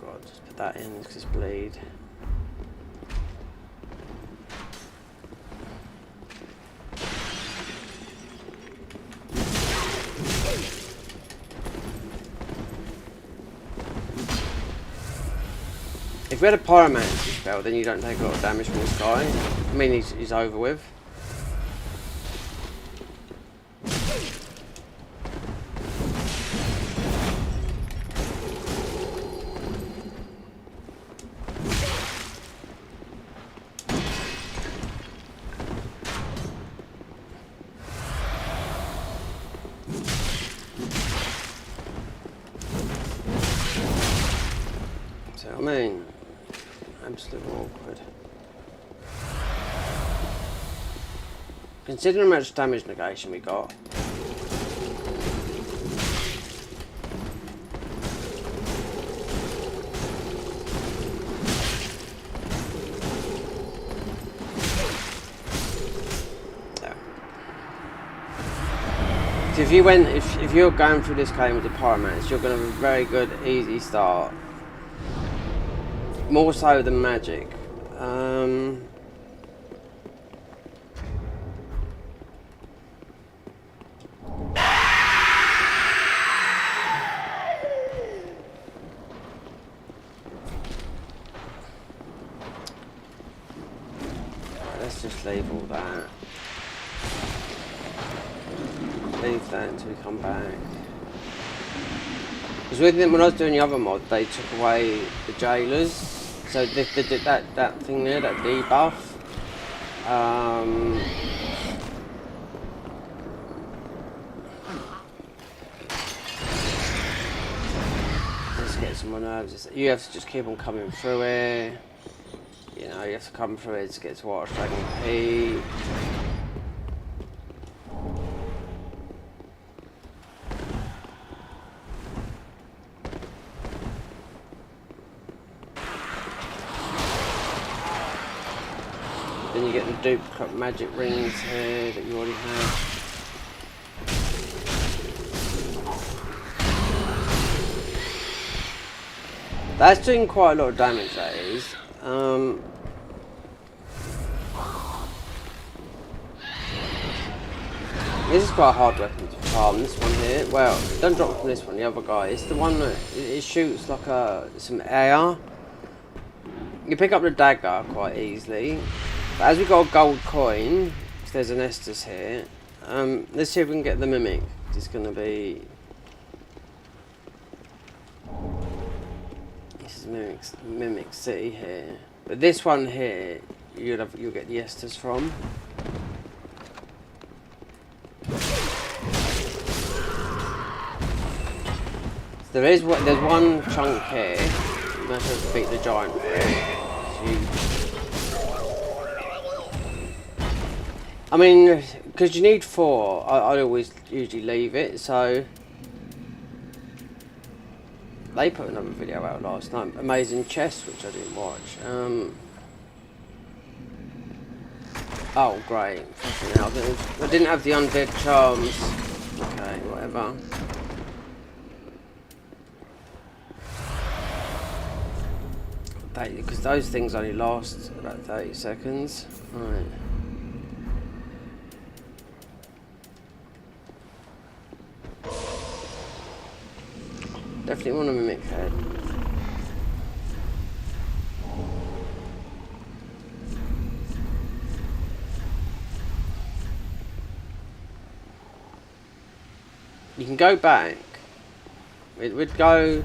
god, just put that in because it's bleed. If we had a pyromancer spell, then you don't take a lot of damage from this guy. I mean, he's over with. So, I mean, absolutely awkward. Considering how much damage negation we got. Yeah. So if you're going through this game with the pyromancer, you're going to have a very good, easy start. More so than magic. Let's just leave all that. Leave that until we come back. Because when I was doing the other mod, they took away the jailers. So they did that thing there, that debuff. Let's get some more nerves. You have to just keep on coming through it. You know, you have to come through it to get to Water Dragon P. Then you get the duplicate magic rings here that you already have. That's doing quite a lot of damage, that is. This is quite a hard weapon to farm, this one here. Well, don't drop from this one, the other guy. It's the one that it shoots like some air. You pick up the dagger quite easily. But as we got a gold coin, so there's an Estus here. Let's see if we can get the mimic. It's going to be. This is mimic city here. But this one here, you'll get the Estus from. So there's one chunk here. You might have to beat the giant for it. I mean, because you need 4, I always usually leave it, so... They put another video out last night. Amazing chess, which I didn't watch. Oh, great. Fucking hell. I didn't have the undead charms. Okay, whatever. Because those things only last about 30 seconds. Right. Definitely want a mimic head. You can go back. It would go.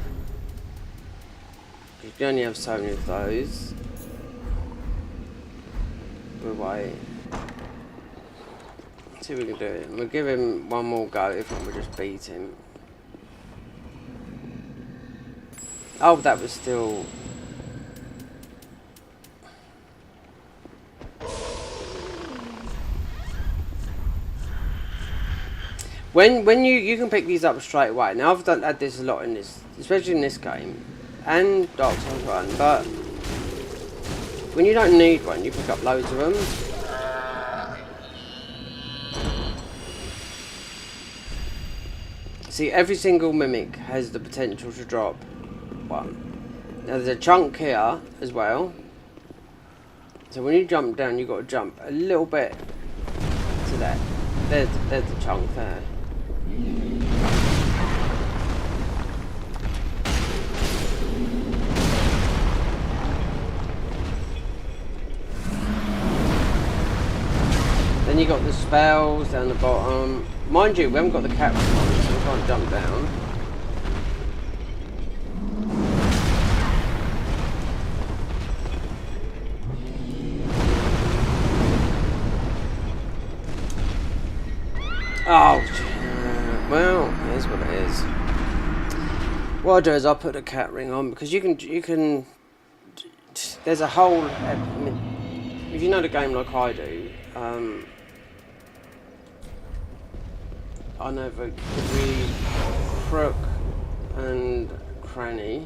You can only have so many of those. We'll wait. Let's see if we can do it. We'll give him one more go. If not, we'll just beat him. Oh, that was still. When you can pick these up straight away. Now I've had this a lot in this, especially in this game, and Dark Souls 1. But when you don't need one, you pick up loads of them. See, every single mimic has the potential to drop one. Now there's a chunk here as well. So when you jump down, you've got to jump a little bit to that. There's the chunk there. Then you got the spells down the bottom. Mind you, we haven't got the cat response, so we can't jump down. Oh, well, here's what it is. What I'll do is I'll put a cat ring on, because you can. There's a whole. I mean, if you know the game like I do, I know every crook and cranny.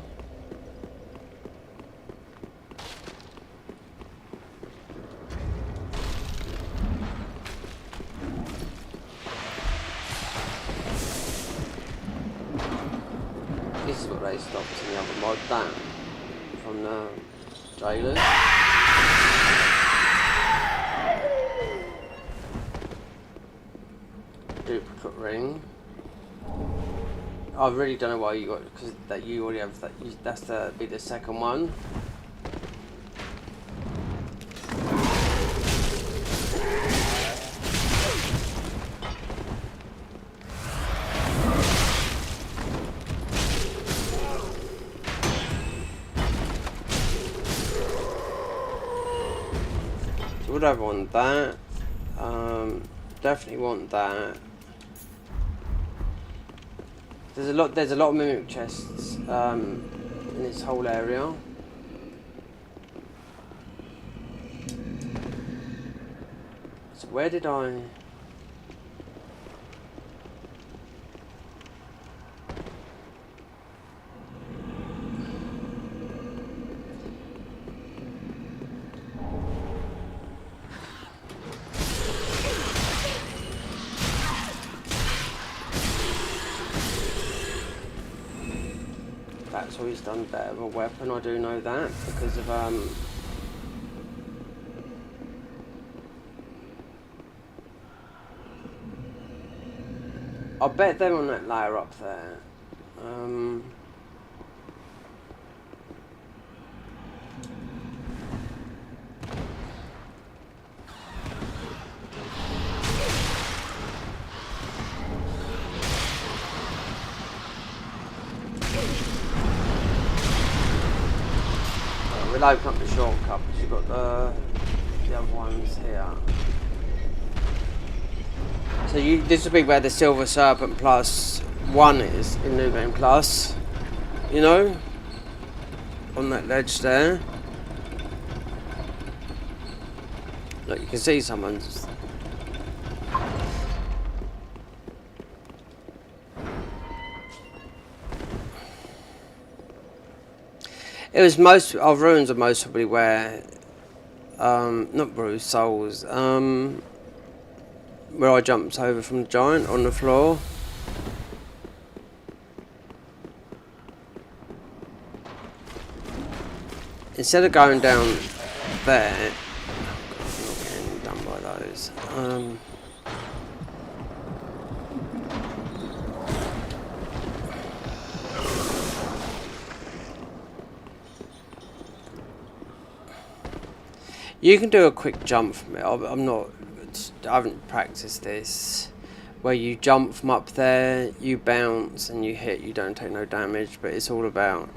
This is what they stopped in the other mod down from the jailers. Duplicate ring. I really don't know why you got, because that you already have that. That's be the second one. So would I want that? Definitely want that. There's a lot of mimic chests in this whole area. So where did I? That's always done better with a weapon, I do know that, because of I bet them on that layer up there. We'll open up the shortcut because you've got the other ones here. So this will be where the Silver Serpent Plus 1 is in New Game Plus. You know? On that ledge there. Look, you can see someone's. It was most our runes are most probably where not bruised souls, where I jumped over from the giant on the floor. Instead of going down there, I'm not getting done by those. You can do a quick jump from it. I haven't practiced this. Where you jump from up there, you bounce and you hit. You don't take no damage, but it's all about.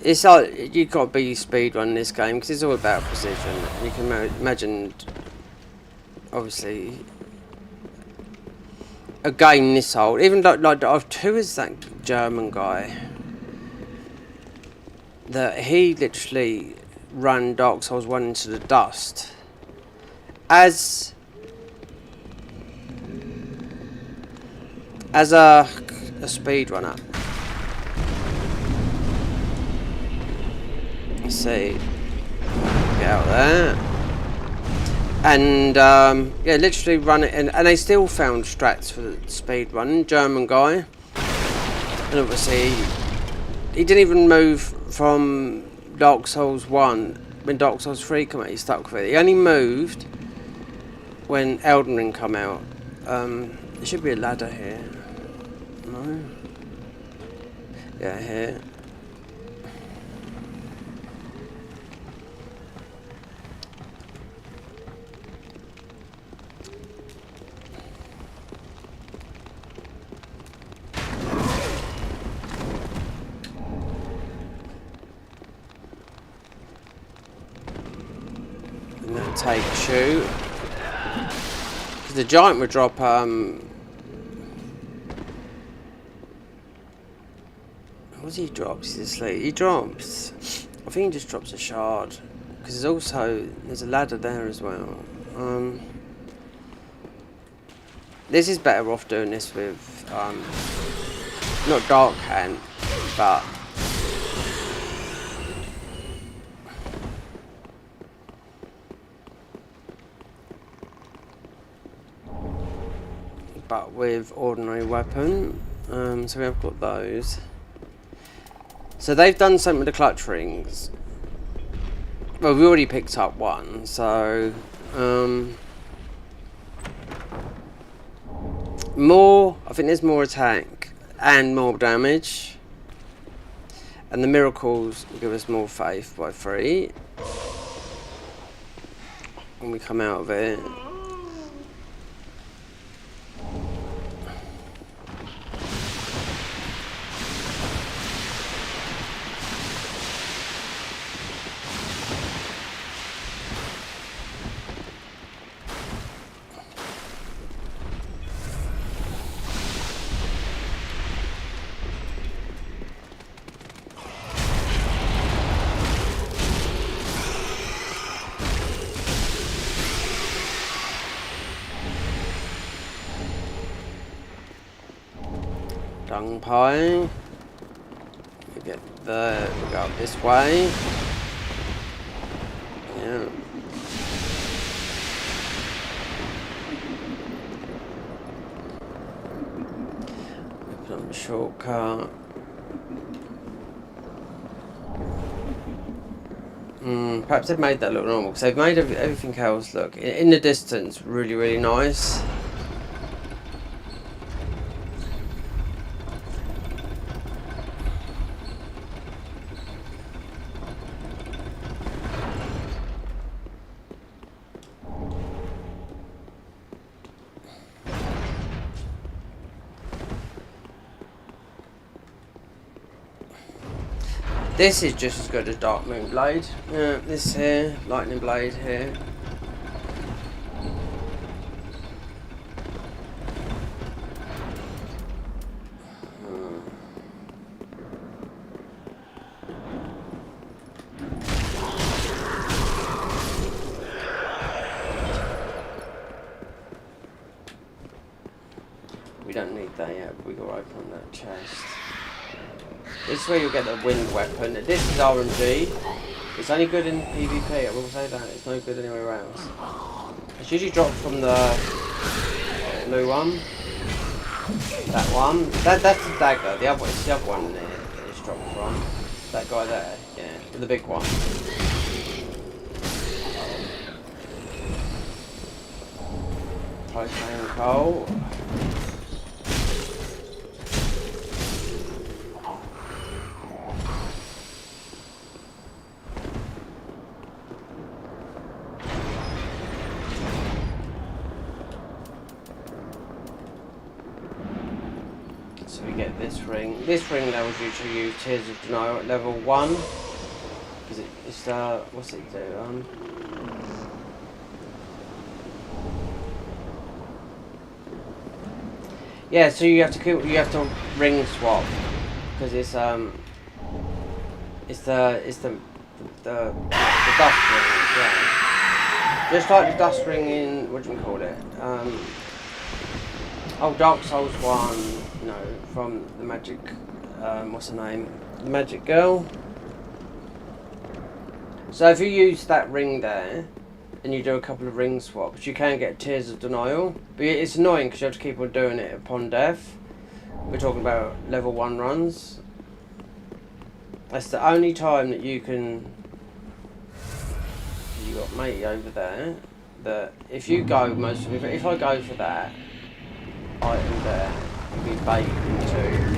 It's like you got to be speedrun this game because it's all about precision. You can imagine, obviously, a game this old. Even like who is that German guy? That he literally ran Dark Souls 1 into the dust as a speedrunner. Let's see, get out there, and yeah, literally run it, and they still found strats for the speedrun. German guy, and obviously he didn't even move from Dark Souls 1 when Dark Souls 3 came out. He stuck with it. He only moved when Elden Ring come out. There should be a ladder here. No? Yeah, here. Take shoot, because the giant would drop what does he drop? He drops, I think he just drops a shard, because there's a ladder there as well. This is better off doing this with not Dark Hand, but with ordinary weapon. So we have got those. So they've done something with the clutch rings. Well, we already picked up one, so more. I think there's more attack and more damage, and the miracles give us more faith by 3 when we come out of it. Dung pie. We go up this way. Yeah. Open up a shortcut. Perhaps they've made that look normal, because they've made everything else look in the distance really, really nice. This is just as good as DARKMOON blade. This here, lightning blade here. We don't need that yet, but we got to open that chest. This is where you'll get the wind weapon. This is RNG. It's only good in PvP, I will say that. It's no good anywhere else. It's usually dropped from the blue one. That one. That's the dagger. The other one, it's the other one there that it's dropped from. That guy there, yeah, the big one. Propane coal. So we get this ring. This ring levels you to use Tears of Denial at level 1. Because it's what's it do? Yeah, so you have to ring swap because it's the dust ring, yeah. Just like the dust ring in what do you call it? Dark Souls 1, you know, from the magic what's her name? The magic girl. So if you use that ring there and you do a couple of ring swaps, you can get Tears of Denial. But it's annoying because you have to keep on doing it upon death. We're talking about level 1 runs. That's the only time that you can... You got matey over there. That if you go if I go for that item there, you'll be baited into...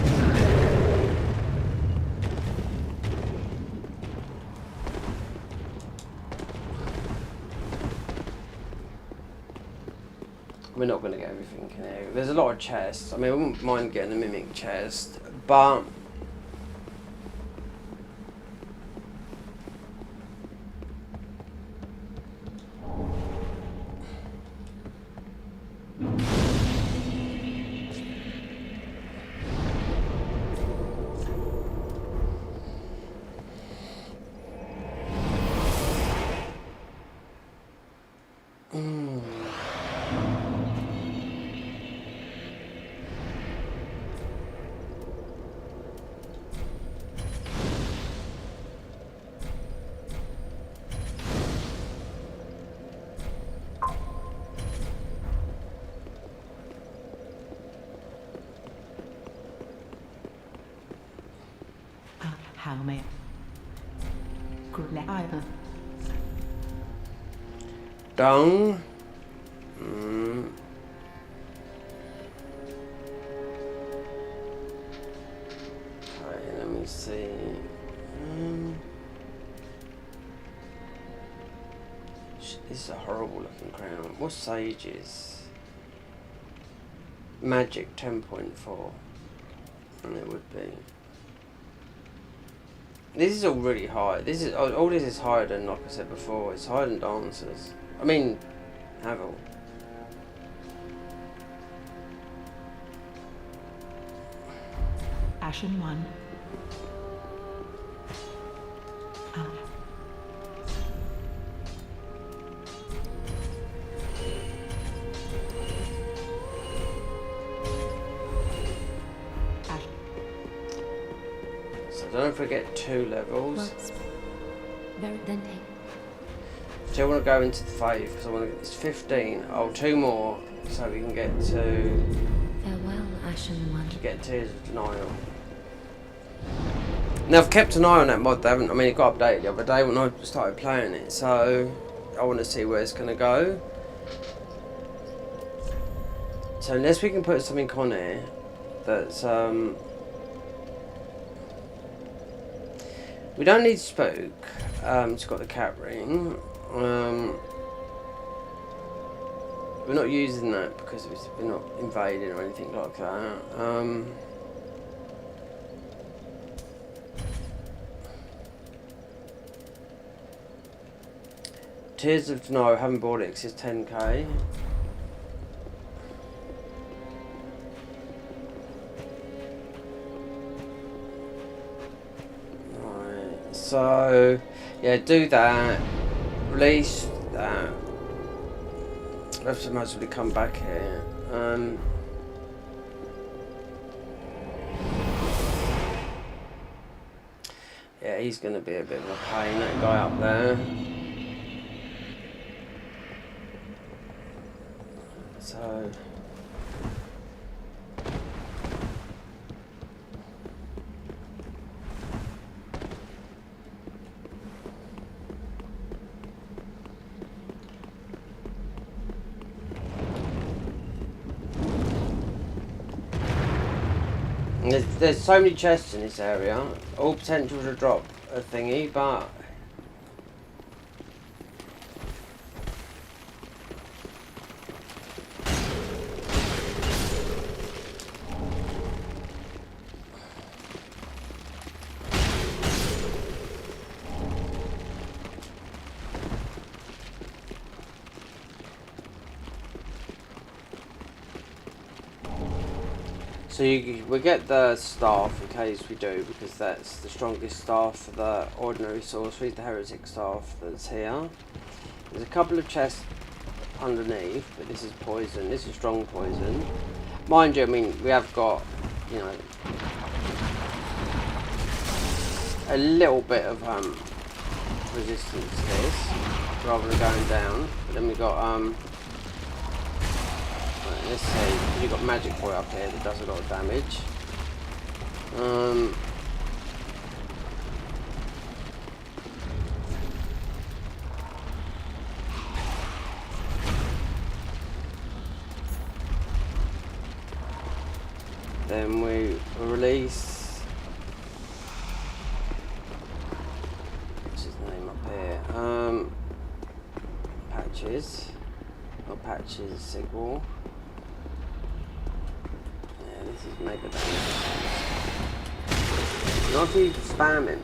We're not going to get everything in here. There's a lot of chests. I mean, I wouldn't mind getting a mimic chest, but... How may I? Good either. Down. Okay, let me see. This is a horrible looking crown. What's Sage's? Magic 10.4. And it would be. This is all really high. This is all this is higher than, like I said before, it's higher than dancers. I mean, Havel. Ashen one. Don't forget 2 levels. Then So I want to go into the 5 because I want to get this 15. Oh, 2 more so we can get to. Farewell, Ashen One. To get Tears of Denial. Now I've kept an eye on that mod. They haven't. I mean, it got updated the other day when I started playing it. So I want to see where it's going to go. So unless we can put something on here that's we don't need Spook. It's got the cat ring. We're not using that because we're not invading or anything like that. Tears of Denial, haven't bought it because it's 10k. So, yeah, do that, release that, we have to mostly come back here, and Yeah, he's going to be a bit of a pain, that guy up there. So... There's so many chests in this area, all potential to drop a thingy, but so we get the staff in case we do, because that's the strongest staff for the ordinary sorcery, the heretic staff that's here. There's a couple of chests underneath, but this is poison. This is strong poison. Mind you, I mean, we have got, you know, a little bit of resistance to this, rather than going down. But then we got let's see, you've got Magic Boy up here that does a lot of damage. Then we release, what's his name up here? Patches. Not Patches, Sigwall. This is mega damage. Not if he's spamming.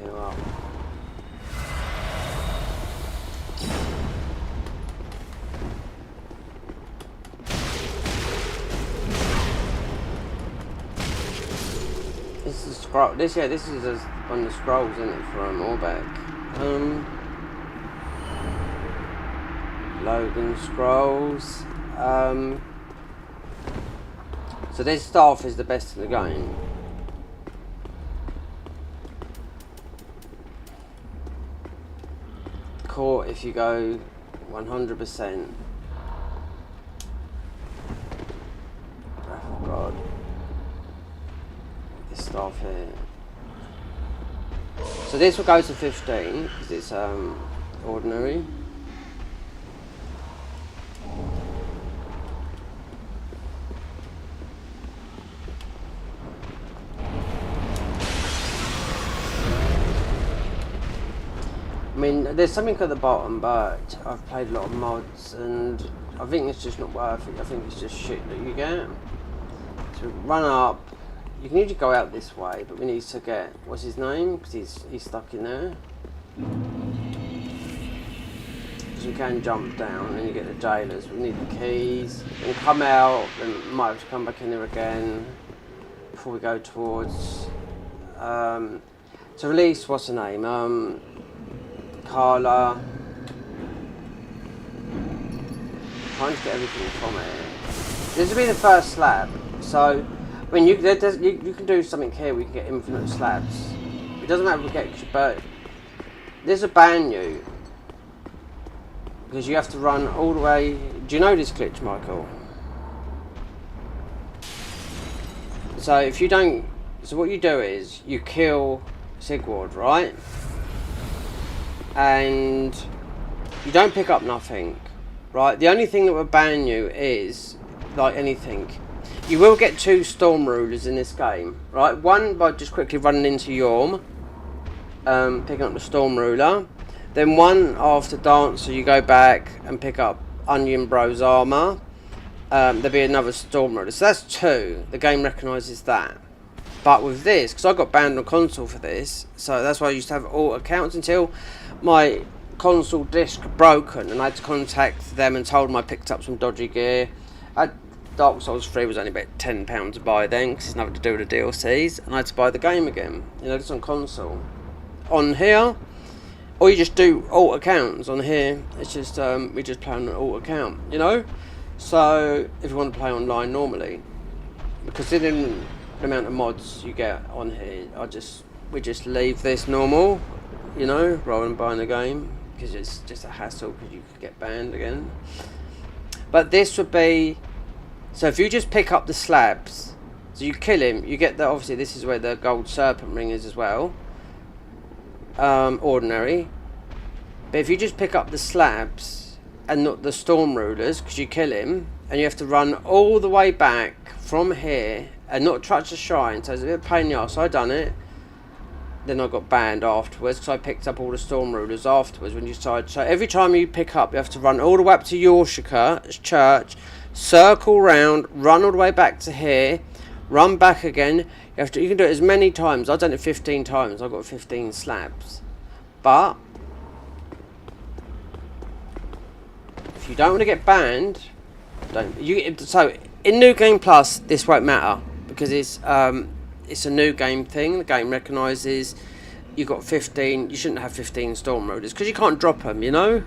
Heal up. This is scroll. This is one of the scrolls, isn't it, from Orbeck? Logan scrolls. So this staff is the best in the game. Caught if you go 100%. Oh God. This staff here. So this will go to 15 because it's ordinary. I mean, there's something at the bottom, but I've played a lot of mods and I think it's just not worth it. I think it's just shit that you get. So run up. You can usually go out this way, but we need to get, what's his name? Because he's stuck in there. So we can jump down and you get the jailers. We need the keys. And come out, then might have to come back in there again before we go towards to release, what's her name? Carla. Trying to get everything from it. This will be the first slab. So when you can do something here, we can get infinite slabs. It doesn't matter if we get, but this will ban you because you have to run all the way. Do you know this glitch, Michael? So if you don't, so what you do is you kill Sigward, right? And you don't pick up nothing, right? The only thing that will ban you is, like anything, you will get 2 Storm Rulers in this game, right? One by just quickly running into Yorm, picking up the Storm Ruler. Then one after Dancer, you go back and pick up Onion Bro's armor. There'll be another Storm Ruler. So that's 2. The game recognises that. But with this, because I got banned on console for this, so that's why I used to have all accounts until my console disc broken and I had to contact them and told them I picked up some dodgy gear. Dark Souls 3 was only about £10 to buy then because it's nothing to do with the DLCs, and I had to buy the game again. You know, it's on console. On here, Or you just do alt accounts on here. It's just we just play on an alt account, you know. So if you want to play online normally, considering the amount of mods you get on here, we just leave this normal, you know, rather than buying the game, because it's just a hassle because you could get banned again. But this would be, so if you just pick up the slabs, so you kill him, you get the, obviously this is where the gold serpent ring is as well, ordinary. But if you just pick up the slabs and not the storm rulers, because you kill him, and you have to run all the way back from here and not touch the shrine, so it's a bit of a pain in the arse. I done it, then I got banned afterwards because I picked up all the storm rulers afterwards when you started. So every time you pick up, you have to run all the way up to Yorkshire Church, circle round, run all the way back to here, run back again. You can do it as many times. I've done it 15 times. I got 15 slabs. But if you don't want to get banned, don't. So in New Game Plus, this won't matter because it's a new game thing. The game recognises you got 15. You shouldn't have 15 storm rulers because you can't drop them, you know.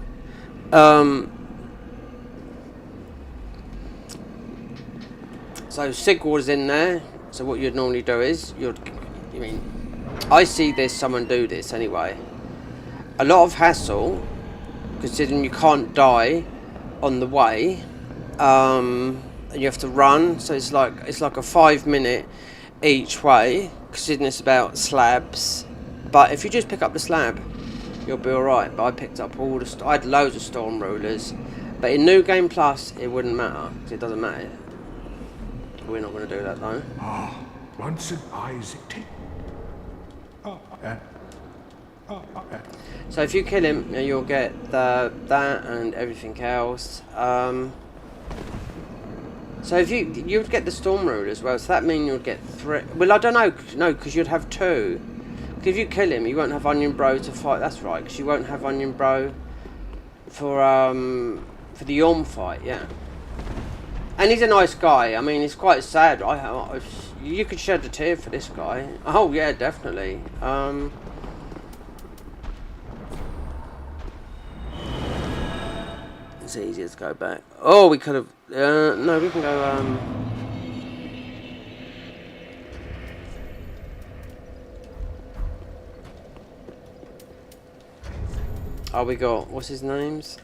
So Sigward's in there. So what you'd normally do is I see someone do this anyway. A lot of hassle, considering you can't die on the way, and you have to run. So it's like a 5 minute each way, considering it's about slabs. But if you just pick up the slab, you'll be alright. But I picked up all the I had loads of storm rulers. But in New Game Plus, it wouldn't matter because it doesn't matter. We're not going to do that though. Once an Isaac. So if you kill him, you'll get that and everything else. So if you'd get the storm rule as well. So that means you'd get 3. Well, I don't know. No, because you'd have 2. Because if you kill him, you won't have Onion Bro to fight. That's right. Because you won't have Onion Bro for the Yom fight. Yeah. And he's a nice guy. I mean, it's quite sad. You could shed a tear for this guy. Oh yeah, definitely. It's easier to go back. Oh, we could have. No, we can go. Oh, we got. What's his names?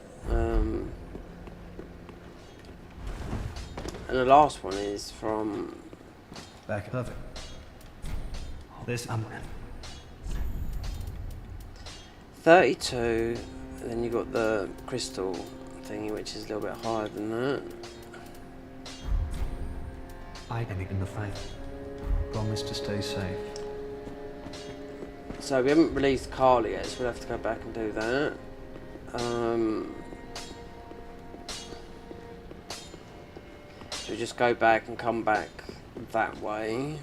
And the last one is from. Back perfect. This 32, and then you got the crystal thingy, which is a little bit higher than that. I can in the fight. Promise to stay safe. So we haven't released Carla yet, so we'll have to go back and do that. So just go back and come back that way.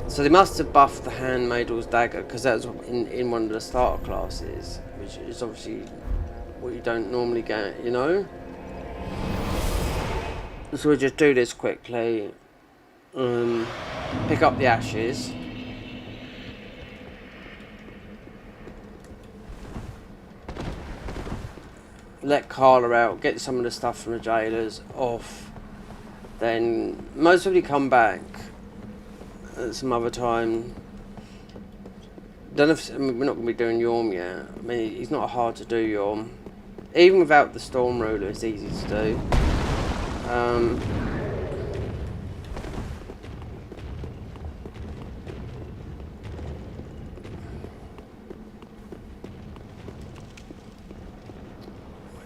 So they must have buffed the HANDMAID'S dagger because that was in one of the starter classes, which is obviously what you don't normally get, you know. So we'll just do this quickly. Pick up the ashes. Let Carla out, get some of the stuff from the jailers off. Then most probably come back at some other time. Don't know if, we're not going to be doing Yorm yet. I mean, he's not hard to do Yorm. Even without the Storm Ruler, it's easy to do.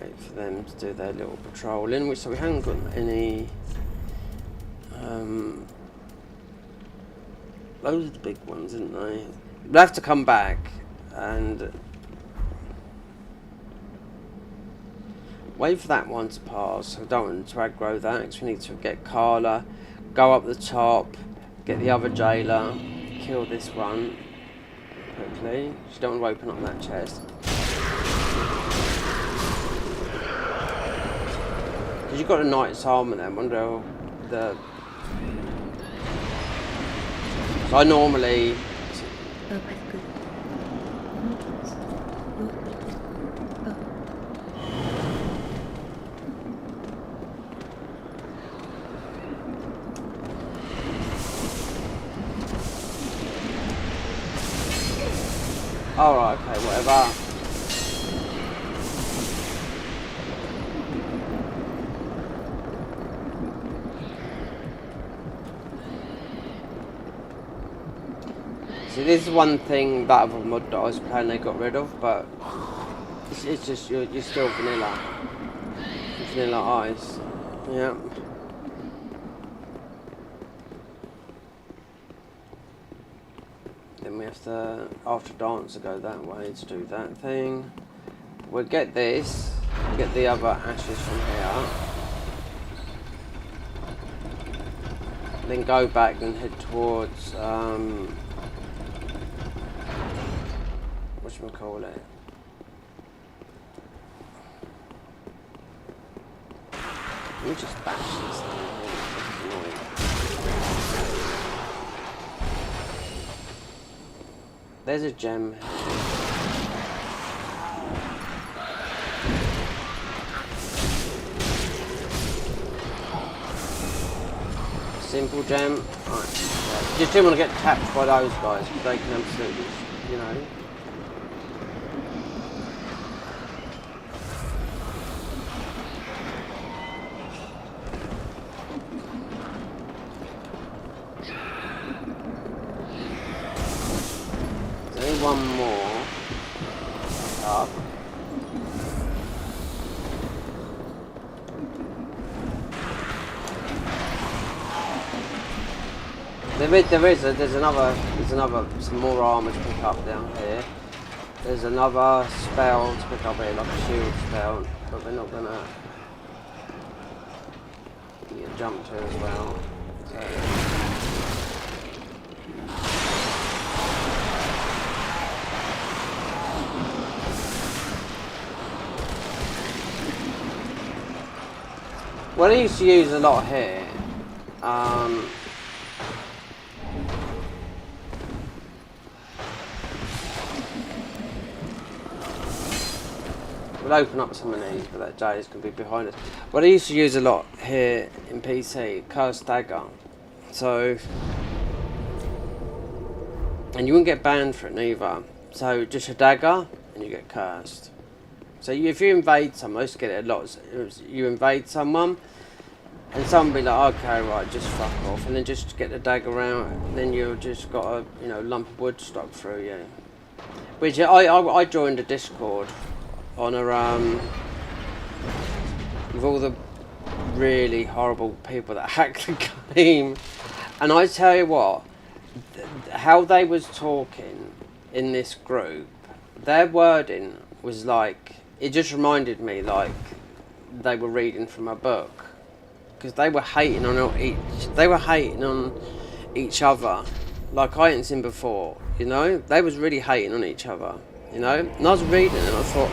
Wait for them to do their little patrolling, which so we haven't got any. Those are the big ones, isn't they? We'll have to come back and wait for that one to pass. I don't want to aggro that because we need to get Carla, go up the top, get the other jailer, kill this one quickly. She don't want to open up that chest. Because you've got a knight's armor there. I wonder the. So I normally. Oh, that's good. Alright, okay, whatever. See, this is one thing that other mod that I was playing they got rid of, but it's just you're still vanilla. Vanilla eyes. Yeah. Then we have to, after dance, go that way to do that thing. We'll get this, get the other ashes from here. Then go back and head towards, whatchamacallit? Let me just bash this thing. It's annoying. There's a gem. Simple gem. Right. Yeah. Just didn't want to get tapped by those guys because they can absolutely, you know. One more up. There's another some more armor to pick up down here. There's another spell to pick up here, like a shield spell, but we're not gonna get jumped to as well. So. What I used to use a lot here, we'll open up some of these, but that Jay's going to be behind us. What I used to use a lot here in PC, Cursed Dagger. So, and you wouldn't get banned for it neither. So just a dagger, and you get cursed. So if you invade someone, I used to get it a lot. You invade someone, and someone be like, okay, right, just fuck off, and then just get the dagger out, and then you've just got a lump of wood stuck through you. Which I joined a Discord on a with all the really horrible people that hacked the game, and I tell you what, how they was talking in this group, their wording was like. It just reminded me like they were reading from a book, because they were hating on each other like I hadn't seen before. They was really hating on each other. And I was reading and I thought,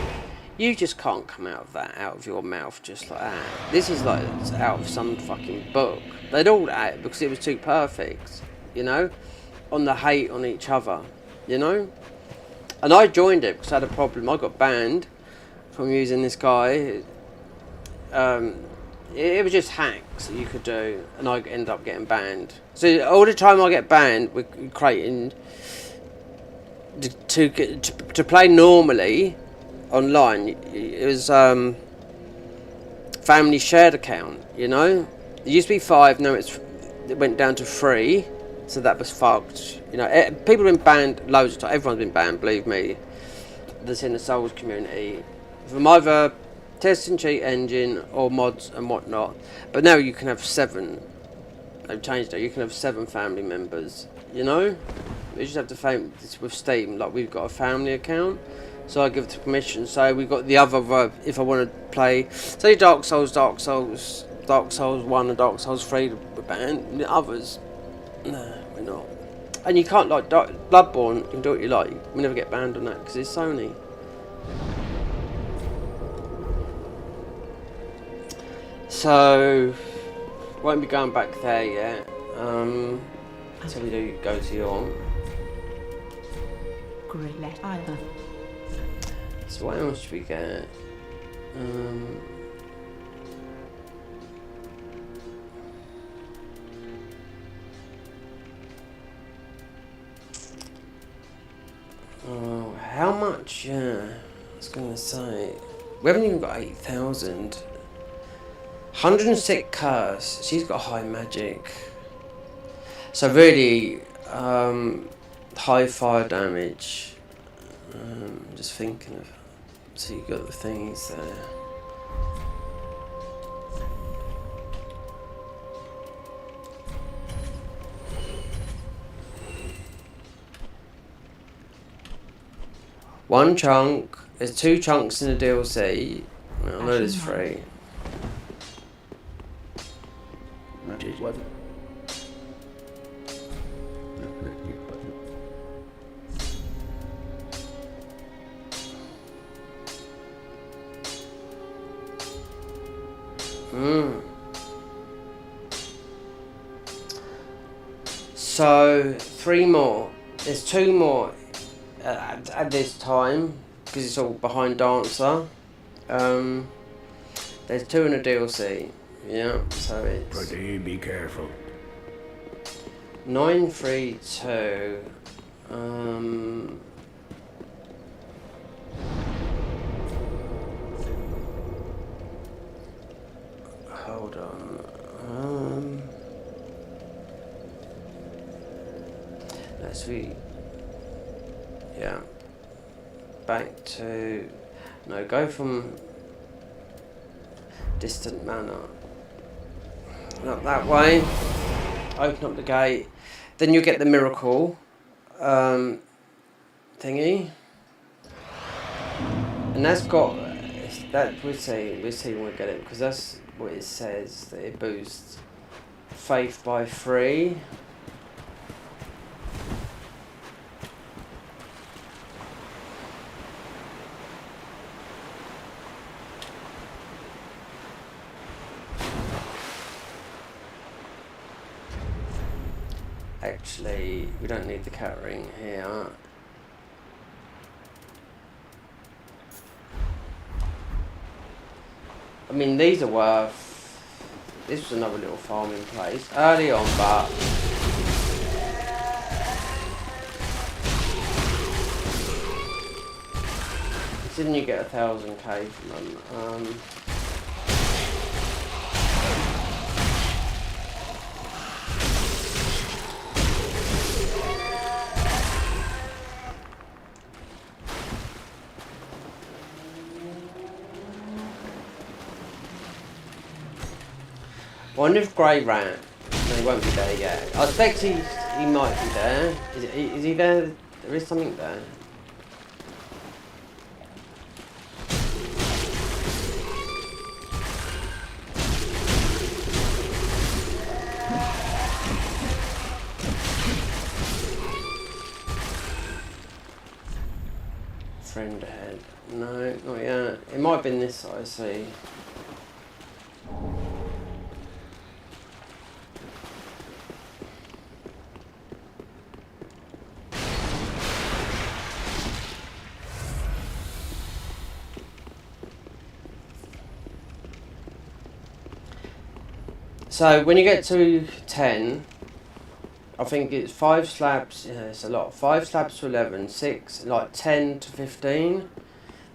you just can't come out of your mouth just like that. This is like it's out of some fucking book. They'd all at it because it was too perfect. On the hate on each other. And I joined it because I had a problem. I got banned from using this guy. It was just hacks that you could do, and I ended up getting banned. So all the time I get banned, we're creating to play normally online. It was family shared account. It used to be 5, now it went down to 3. So that was fucked. People have been banned loads of times. Everyone's been banned, believe me. That's in the Souls community. From either test and cheat engine or mods and whatnot. But now you can have 7. They've changed it. You can have 7 family members. You just have to with Steam. Like we've got a family account, so I give it permission. So we've got the other. If I want to play, say Dark Souls 1 and Dark Souls 3, we're banned. The others, no, we're not. And you can't like Bloodborne. You can do what you like. We never get banned on that because it's Sony. So, won't be going back there yet. So we do go to your. Great Island. So what else do we get? Oh, how much? Yeah, I was gonna say we haven't even got 8,000. 106 curse. She's got high magic. So really, high fire damage. Just thinking of. So you got the thingies there. One chunk. There's 2 chunks in the DLC. No, I know there's 3. What? So 3 more. There's 2 more at this time because it's all behind Dancer. There's 2 in the DLC. Yeah, so it's Be careful. 932. Hold on. Let's see. Yeah. Back to. No, go from distant manor. Not that way. Open up the gate. Then you get the miracle thingy. And that's got that we'll see when we get it because that's what it says that it boosts faith by 3. Actually, we don't need the cat ring here. I mean, these are worth. This was another little farming place early on, but didn't you get 1,000k from them? Wonder if Grey Rat. No, he won't be there yet. I expect he might be there. Is he there? There is something there. Friend ahead. No, not yet. It might have been this side, I see. So when you get to 10, I think it's 5 slabs, yeah, it's a lot. 5 slabs to 11, 6, like 10 to 15.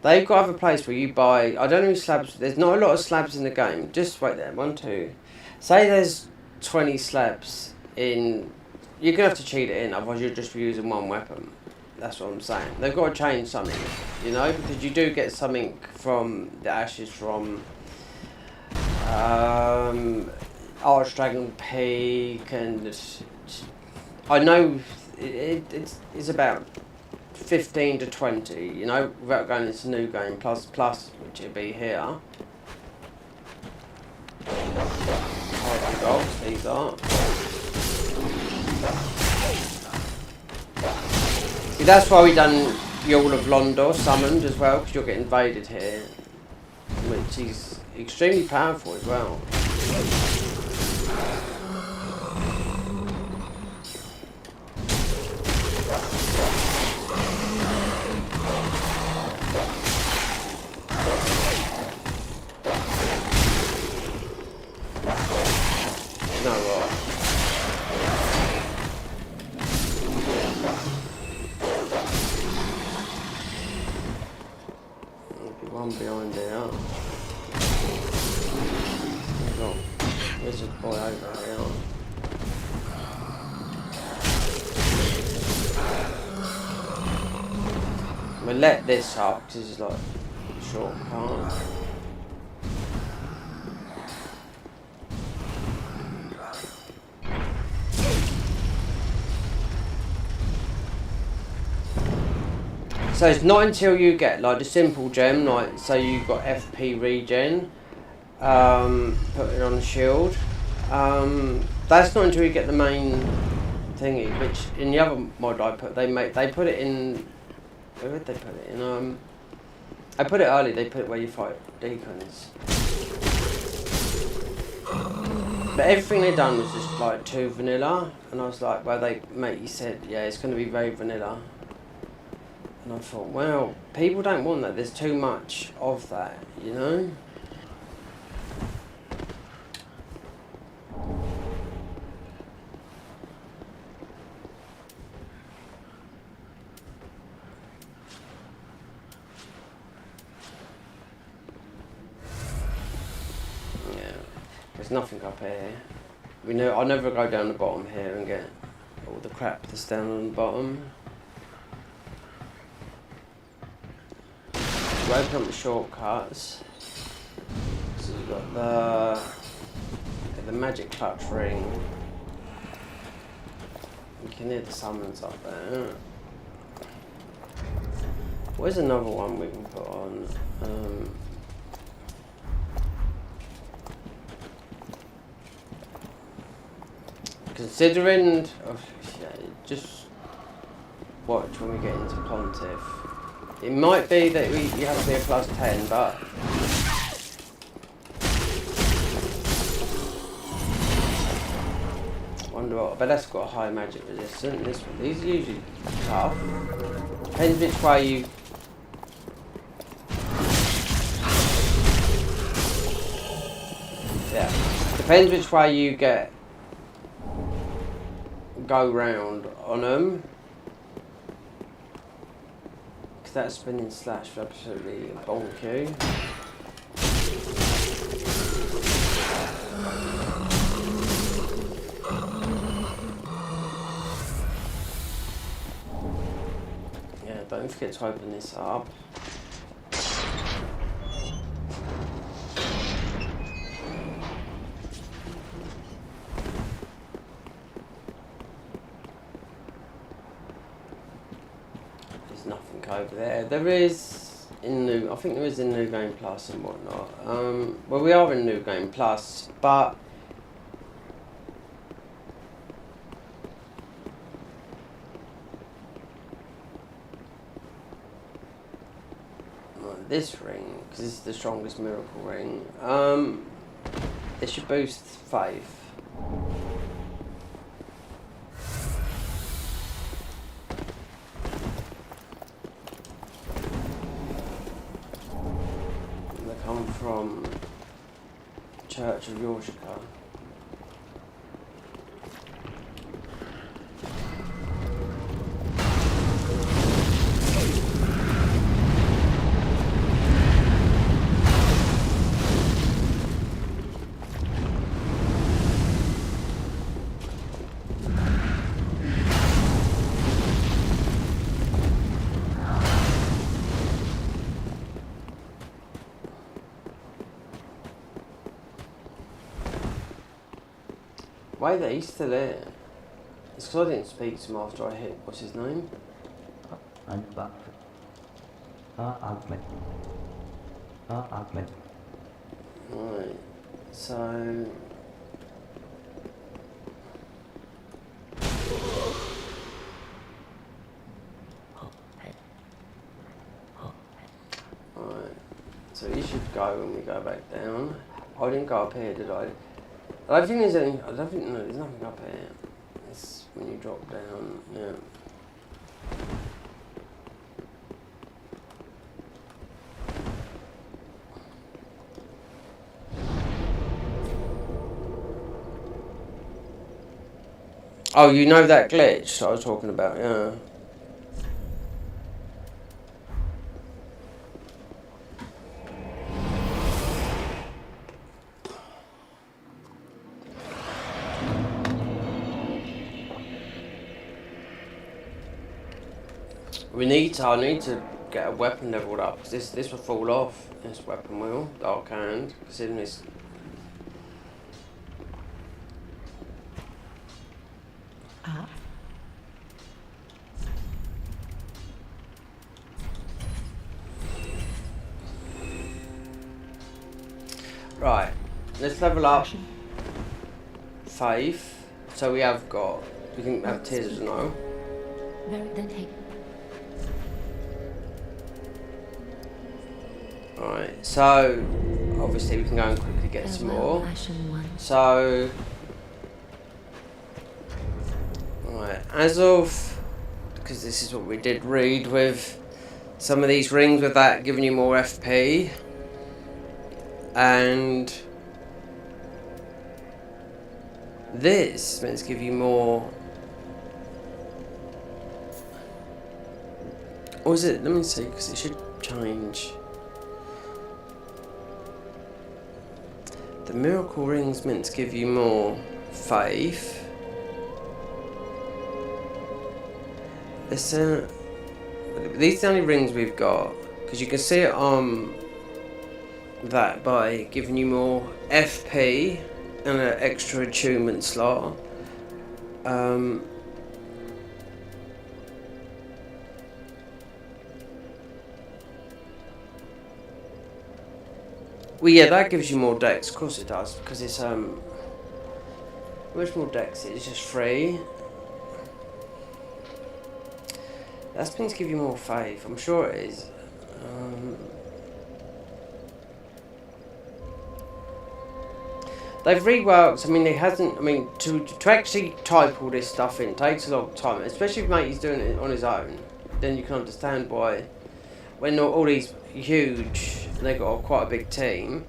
They've got to have a place where you buy, I don't know if slabs, there's not a lot of slabs in the game. Just wait there, 1, 2. Say there's 20 slabs in, you're going to have to cheat it in, otherwise you'll just be using 1 weapon. That's what I'm saying. They've got to change something, you know, because you do get something from the ashes from Archdragon Peak, and I know it's about 15 to 20, you know, without going into new game, plus which would be here. Dogs, these are. See, that's why we done Yule of Londor summoned as well, because you'll get invaded here, which is extremely powerful as well. We'll let this up because this is like a shortcut. So it's not until you get like the simple gem, like say you got FP regen, put it on the shield. That's not until you get the main thingy, which in the other mod I put, they put it in. Where would they put it in? I put it early. They put it where you fight deacons. But everything they done was just like too vanilla, and I was like, well, he said, yeah, it's going to be very vanilla. And I thought, well, people don't want that. There's too much of that, you know? Yeah, there's nothing up here. I'll never go down the bottom here and get all the crap that's down on the bottom. We'll open up the shortcuts. So we've got the magic clutch ring. You can hear the summons up there. Where's another one we can put on? Considering, just watch when we get into Pontiff. It might be that you have to be a +10, but wonder what. But that's got a high magic resistance. This one, these are usually tough. Depends which way you. Yeah, depends which way you go round on them. That spinning slash was absolutely bonky. Yeah, don't forget to open this up. Over there. There is I think there is in New Game Plus and whatnot. Well, we are in New Game Plus, but this ring, because this is the strongest miracle ring, it should boost faith. From Church of Yorshire. Why that he's still there? It's because I didn't speak to him after I hit, what's his name? And back. Augment. Augment. Right, so... Right, so he should go when we go back down. I didn't go up here, did I? I don't think there's any. I don't think no, there's nothing up here. It's when you drop down. Yeah. Oh, you know that glitch I was talking about, yeah. I need to get a weapon leveled up. Cause this will fall off. This weapon will. Dark hand. Considering this. Ah. Right. Let's level up Action. faith. So we have got. We can have tears as no. Then hey. Right. So obviously we can go and quickly get some Farewell, more. Ashen One. So. Right. As of. Because this is what we did read with some of these rings with that giving you more FP. And this meant to give you more. Or is it? Let me see, because it should change. The miracle ring's meant to give you more faith. These are the only rings we've got, because you can see it on that by giving you more FP and an extra attunement slot. Well, yeah, that gives you more dex. Of course it does, because it's where's more dex? It's just 3. That's meant to give you more faith. I'm sure it is. They've reworked. I mean, it hasn't. I mean, to actually type all this stuff in takes a long time, especially if mate is doing it on his own. Then you can understand why, when all these huge, and they've got quite a big team,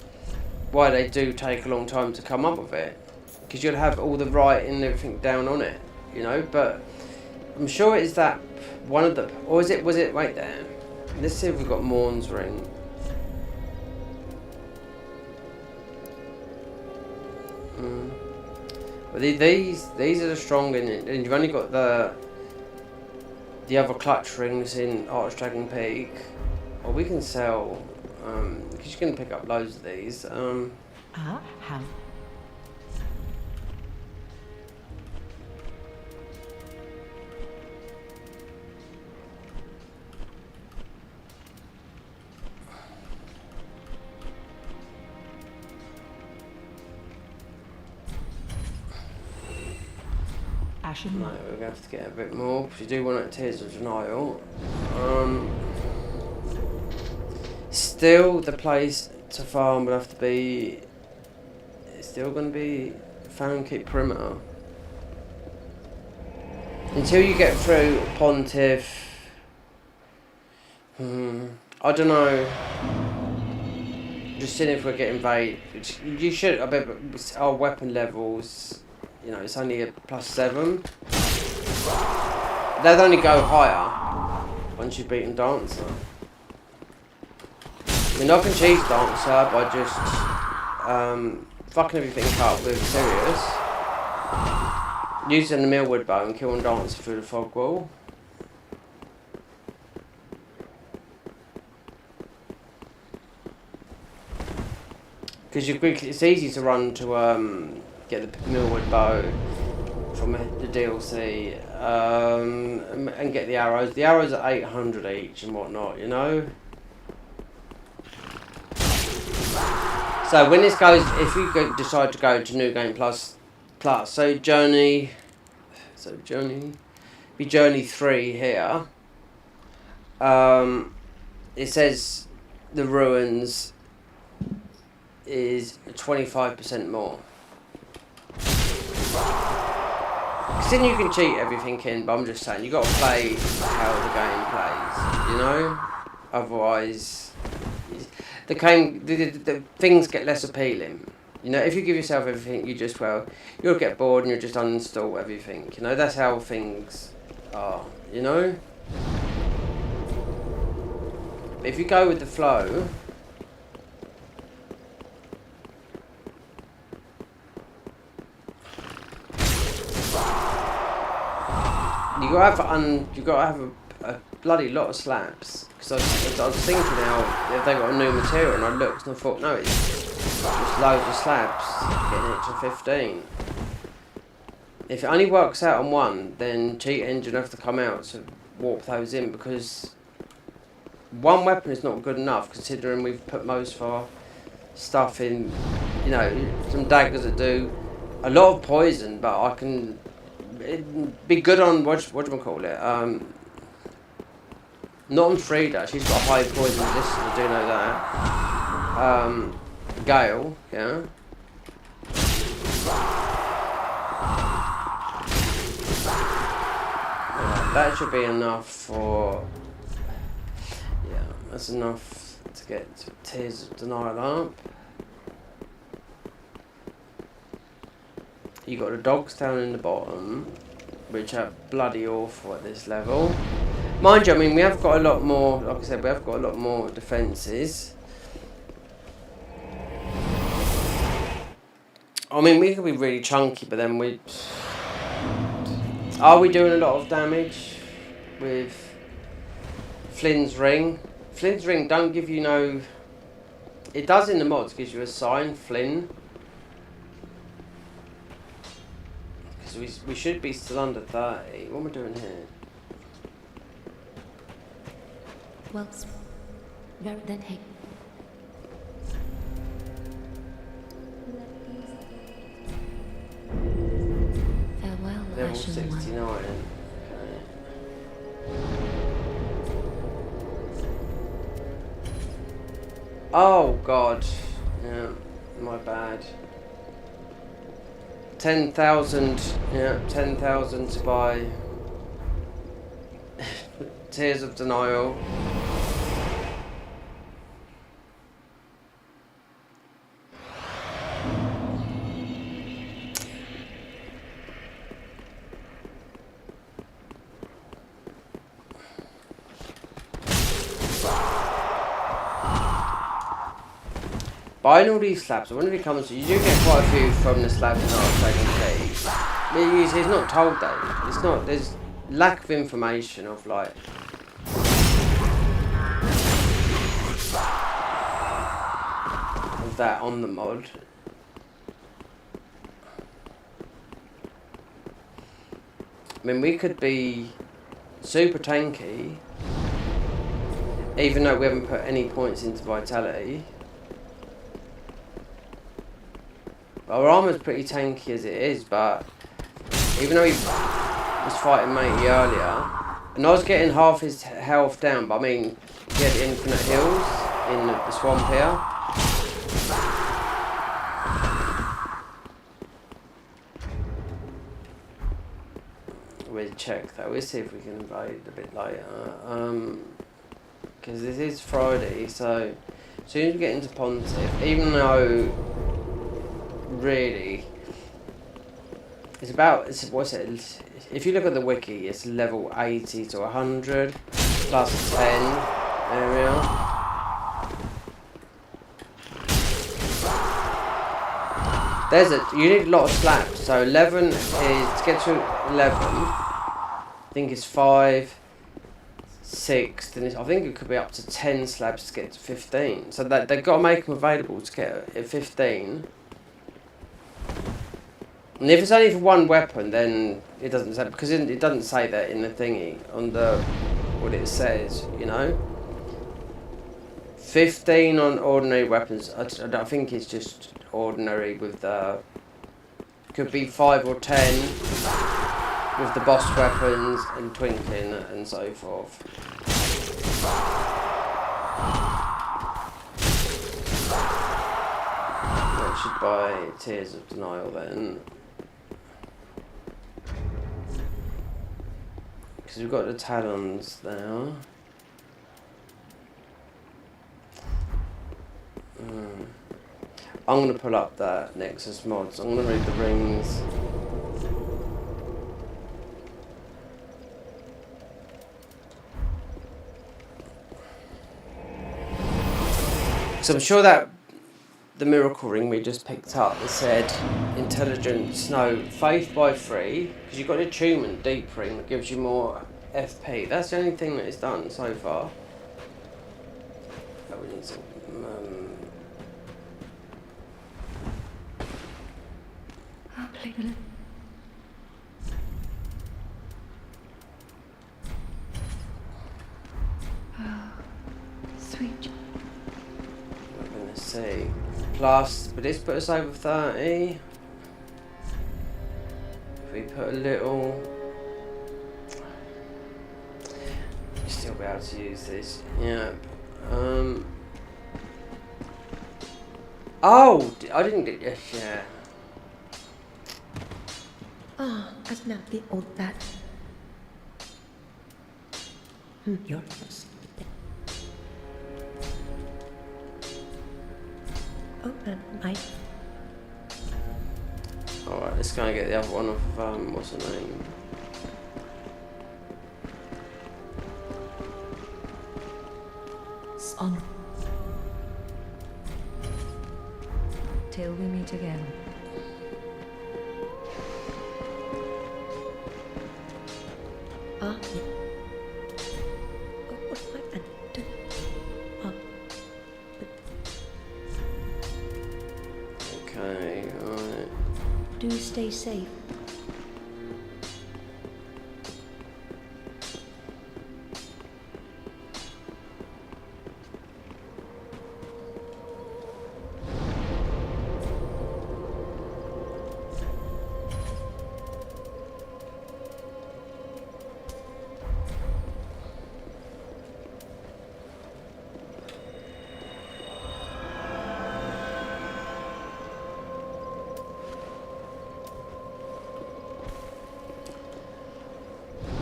why they do take a long time to come up with it. Because you'll have all the writing and everything down on it, you know. But I'm sure it's that one of the, or is it? Was it? Wait there. Let's see if we've got Morn's ring. But these are the strong, and you've only got the other clutch rings in Archdragon Peak. Or we can sell, because you can pick up loads of these. Ah, how? Ashen No, One. we're going to have to get a bit more, because you do want it Tears of Denial. Still, the place to farm will have to be, it's still going to be Found Keep Perimeter. Until you get through Pontiff, I don't know. Just seeing if we're getting invaded. You should, I bet our weapon levels, you know, it's only a +7. They'd only go higher once you've beaten Dancer. I mean, I can cheese Dancer by just fucking everything up with Sirius, using the Millwood bow and killing Dancer through the fog wall. Because it's easy to run to get the Millwood bow from the DLC and get the arrows. The arrows are 800 each and whatnot, you know. So when this goes, if you decide to go to New Game Plus, so Journey 3 here. It says the ruins is 25% more. Because then you can cheat everything in, but I'm just saying, you got to play how the game plays, you know? Otherwise, the things get less appealing. You know, if you give yourself everything, you'll get bored and you'll just uninstall everything. You know, that's how things are, you know? But if you go with the flow, you gotta have bloody lot of slabs. Because I was thinking how if they got a new material, and I looked and I thought, no, it's just loads of slabs getting it to 15. If it only works out on one, then cheat engine have to come out to warp those in, because one weapon is not good enough considering we've put most of our stuff in, you know, some daggers that do a lot of poison, but I can it'd be good on what do we call it? Not on Frida, she's got a high poison resistance, I do know that. Gale, yeah. That should be enough for, yeah, that's enough to get Tears of Denial up. You got the dogs down in the bottom, which are bloody awful at this level. Mind you, I mean, we have got a lot more, like I said, we have got a lot more defences. I mean, we could be really chunky, but then we... Are we doing a lot of damage with Flynn's Ring? Flynn's Ring don't give you no... It does in the mods, gives you a sign, Flynn. Because we should be still under 30. What am I doing here? Well, then hey. Farewell, Level Ashen 69. One. Okay. Oh god. Yeah, my bad. 10,000. Yeah, 10,000 to buy Tears of Denial. Buying all these slabs, I wonder if it comes to, you do get quite a few from the slabs that are taking keys. But it's not told though. It's not, there's lack of information of like of that on the mod. I mean, we could be super tanky even though we haven't put any points into vitality. Our armour's pretty tanky as it is, but even though he was fighting matey earlier, and I was getting half his health down, but I mean, he had infinite heals in the swamp here. We'll check that. We'll see if we can invade a bit later. Because this is Friday, so as soon as we get into Pontiff, even though really it's about, what's it, if you look at the wiki, it's level 80 to 100 plus 10 area. You need a lot of slabs, so 11 is, to get to 11 I think it's 5, 6, then I think it could be up to 10 slabs to get to 15, so that they've got to make them available to get at 15. And if it's only for one weapon, then it doesn't say, because it doesn't say that in the thingy, on the, what it says, you know. 15 on ordinary weapons, I think it's just ordinary with the, could be 5 or 10 with the boss weapons and Twinkling and so forth. I should buy Tears of Denial then. Because we've got the talons there. I'm going to pull up that Nexus mods. I'm going to read the rings. So I'm sure that the miracle ring we just picked up, it said intelligence, no, faith by 3, because you've got an attunement deep ring that gives you more FP. That's the only thing that it's done so far. Oh, we need some. Sweet. We're gonna see. Plus, would this put us over 30? If we put a little. We'll still be able to use this. Yeah. Oh! I didn't get. Yes, yeah. Ah, I've not the old that. You're first. Open my. Alright, let's go and get the other one off of, what's her name? On. Till we meet again. Ah, yeah. Oh, what am I do? Ah, Okay, alright. do stay safe.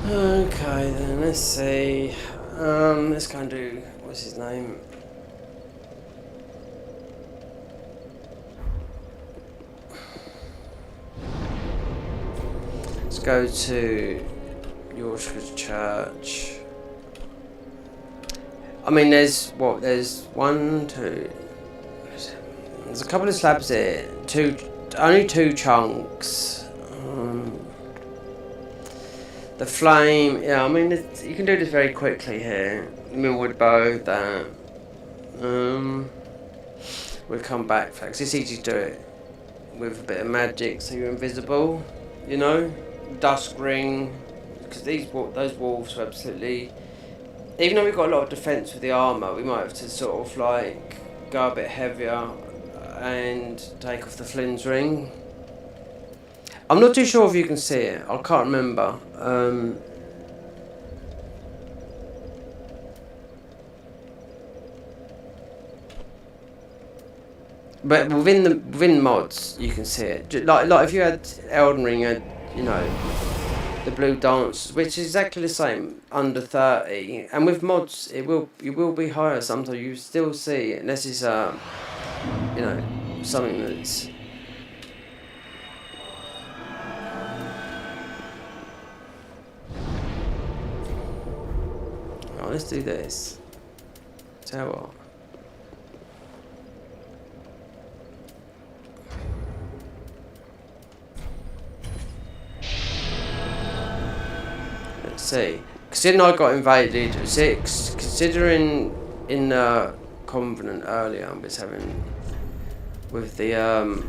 Okay then, let's see. Let's go and do, what's his name? Let's go to Yorkshire Church. I mean, there's what? There's one, two. There's a couple of slabs here. Only two chunks. The flame, yeah, I mean, you can do this very quickly here. Millwood bow, that. We'll come back, because it's easy to do it with a bit of magic, so you're invisible, you know? Dusk ring, because those wolves are absolutely... Even though we've got a lot of defence with the armour, we might have to sort of like go a bit heavier and take off the Flynn's ring. I'm not too sure if you can see it. I can't remember. But within mods, you can see it. Like if you had Elden Ring, you know, the blue dance, which is exactly the same under 30, and with mods, you will be higher. Sometimes you still see it, unless it's you know, something that's. Oh, let's do this. Tell you what. Let's see. Considering I got invaded, considering in the Covenant earlier, I was having with the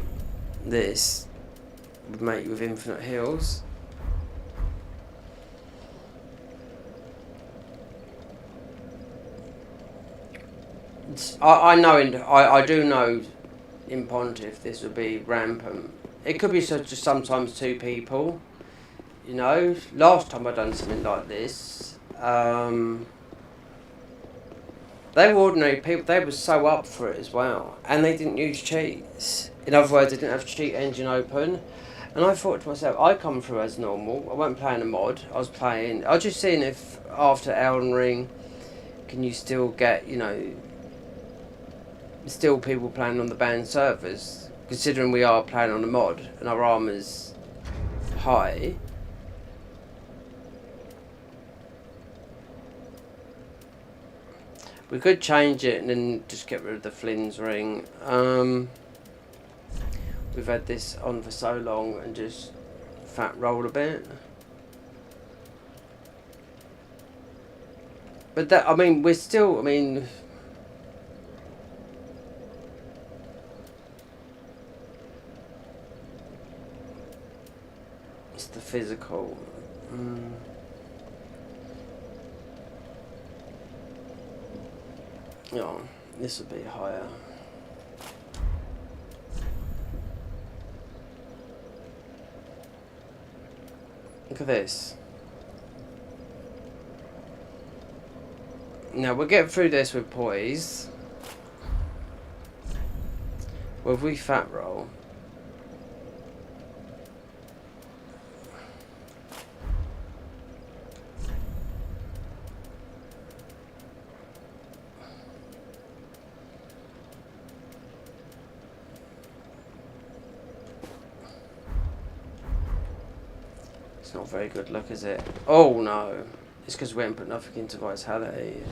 this would make you with infinite heals. I know I do know in Pontiff this would be rampant. It could be just sometimes two people. You know, last time I done something like this, they were ordinary people. They were so up for it as well, and they didn't use cheats. In other words, they didn't have cheat engine open. And I thought to myself, I come through as normal. I wasn't playing a mod. I was just seeing if after Elden Ring, can you still get, you know, still people playing on the banned servers, considering we are playing on a mod and our armor's high. We could change it and then just get rid of the Flynn's ring. We've had this on for so long and just fat roll a bit. But that, I mean, we're still, I mean, it's the physical. Oh, this would be higher. Look at this. Now we'll get through this with poise. Well, if we fat roll. It's not very good look, is it? Oh no. It's because we haven't put nothing into vitality.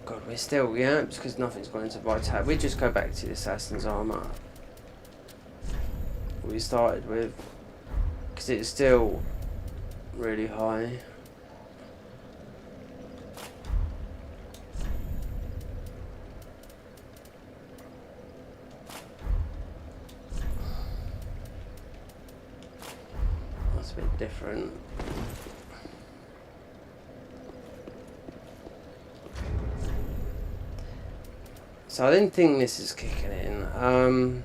God, we're still, yeah, it's because nothing's gone into vitality. We just go back to the assassin's armor we started with, because it's still really high. That's a bit different. So I didn't think this is kicking in.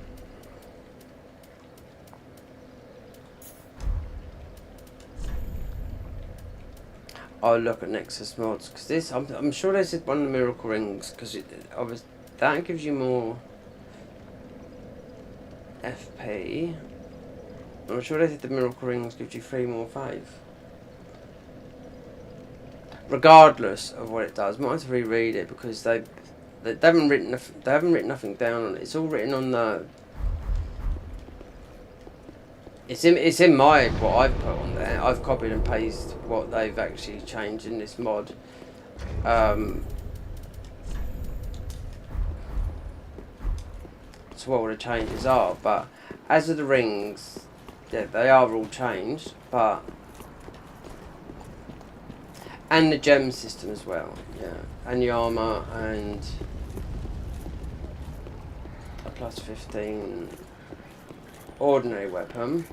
I'll look at Nexus mods because this, I'm sure this is one of the miracle rings because that gives you more FP. I'm sure they did the miracle rings gives you 3 more faith. Regardless of what it does, might have to reread it because they haven't written nothing down on it. It's all written on the. It's in my what I've put on there. I've copied and pasted what they've actually changed in this mod. So what all the changes are, but as of the rings, yeah, they are all changed, but and the gem system as well, yeah, and the armor and a plus 15 ordinary weapon.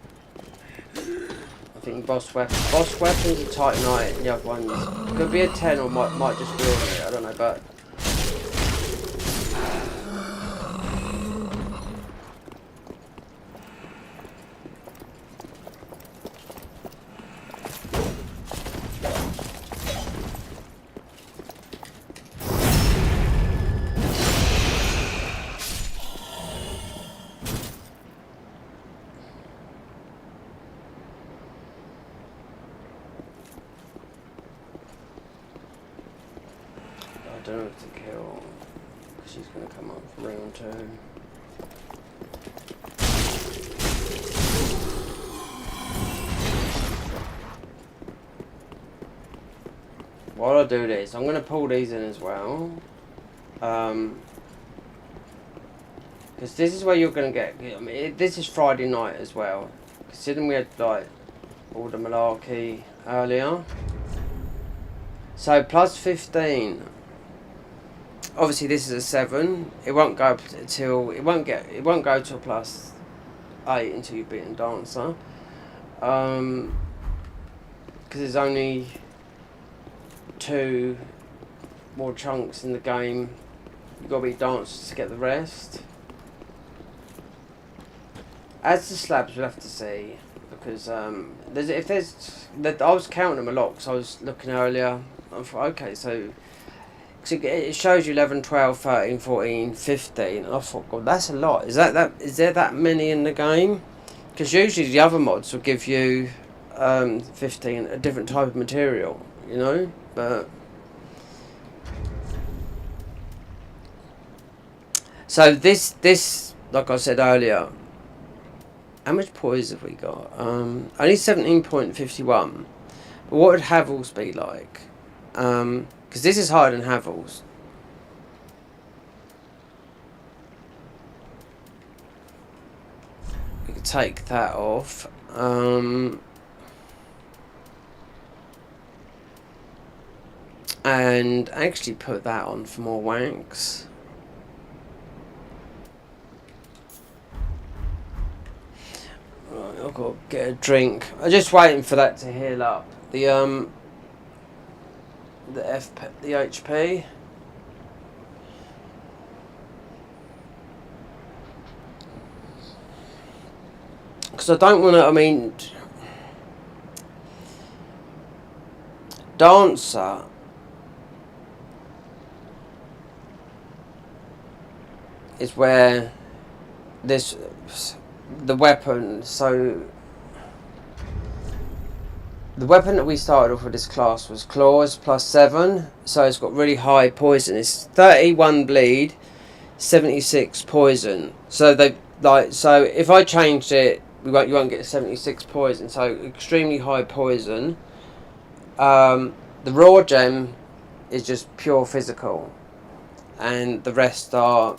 I think boss weapons are Titanite, and the other ones could be a 10 or might just be ordinary. I don't know, but. I don't know if to kill, because she's going to come up for round 2. While I do this, I'm going to pull these in as well. Because this is where you're going to get, I mean, this is Friday night as well. Considering we had like all the malarkey earlier. So plus 15. Obviously this is a 7. It won't go till it won't go to a plus 8 until you've beaten Dancer. Because there's only 2 more chunks in the game. You've got to beat Dancer to get the rest. As the slabs, we'll have to see, because I was counting them a lot because I was looking earlier. I thought, okay, so it shows you 11, 12, 13, 14, 15, and I thought, God, that's a lot. Is there that many in the game? Because usually the other mods will give you 15, a different type of material, you know, but. So this, like I said earlier, How much poise have we got? Only 17.51. But what would Havel's be like? Because this is higher than Havel's. We could take that off. And actually put that on for more wanks. Right, I've got to get a drink. I'm just waiting for that to heal up. The HP. Because I don't want to. I mean, Dancer. Is where this the weapon. So the weapon that we started off with this class was claws plus 7, so it's got really high poison. It's 31 bleed, 76 poison. So they so if I changed it, you won't get 76 poison. So extremely high poison. The raw gem is just pure physical, and the rest are.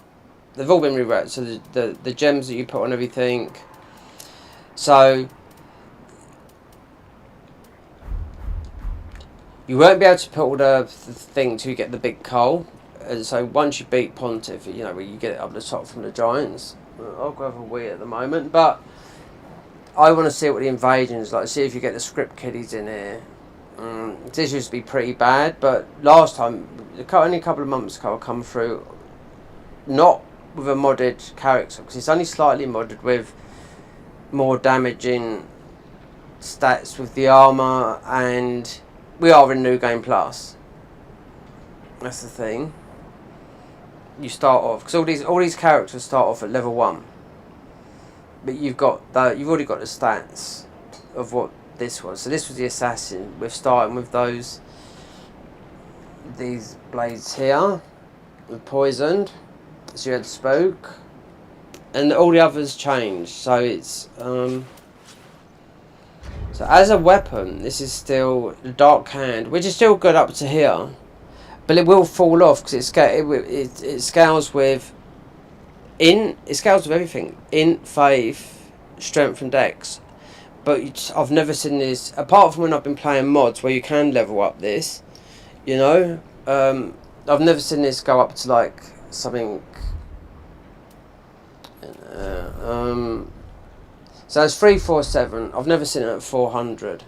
They've all been rewrote, so the gems that you put on everything. So you won't be able to put all the thing till you get the big coal. And so once you beat Pontiff, you know, where you get it up the top from the giants. I'll go over Wii at the moment, but I want to see what the invasion's like. See if you get the script kiddies in here. This used to be pretty bad, but last time, only a couple of months ago, I come through. Not with a modded character, because it's only slightly modded with more damaging stats with the armor, and we are in New Game Plus. That's the thing. You start off because all these characters start off at level 1, but you've already got the stats of what this was. So this was the assassin. We're starting with these blades here, with poisoned. So you had spoke, and all the others changed. So it's so as a weapon, this is still the dark hand, which is still good up to here, but it will fall off because it scales with everything: int, faith, strength, and dex. But I've never seen this apart from when I've been playing mods where you can level up this. You know, I've never seen this go up to like something. So it's 347. I've never seen it at 400.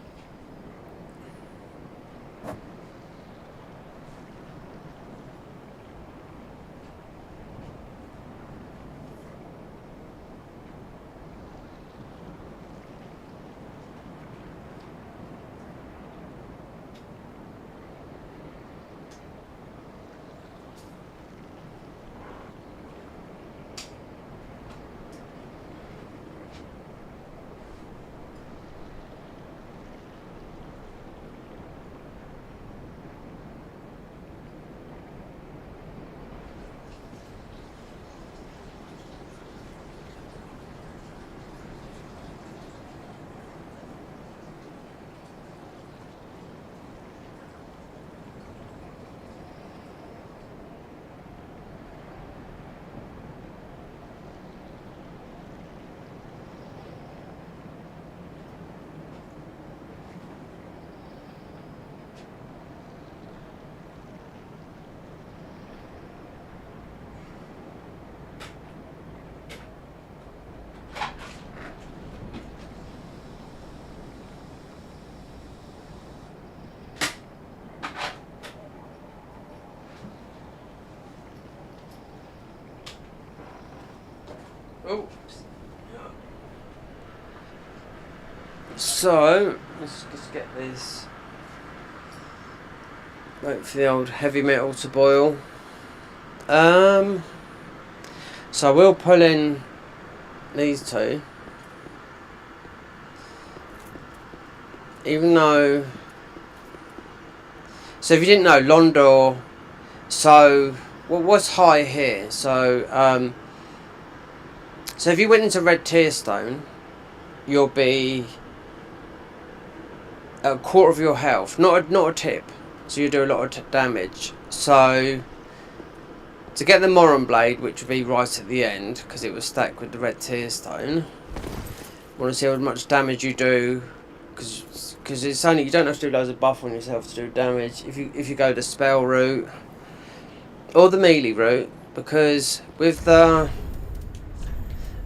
Oh. So let's just get this. Wait for the old heavy metal to boil. So we'll pull in these two. Even though, so if you didn't know, Londor. So what's high here? So if you went into red tier stone, you'll be a quarter of your health, not a tip, so you do a lot of damage. So to get the Moron Blade, which will be right at the end because it was stacked with the red tear stone, want to see how much damage you do, because it's only, you don't have to do loads of buff on yourself to do damage if you go the spell route or the melee route, because with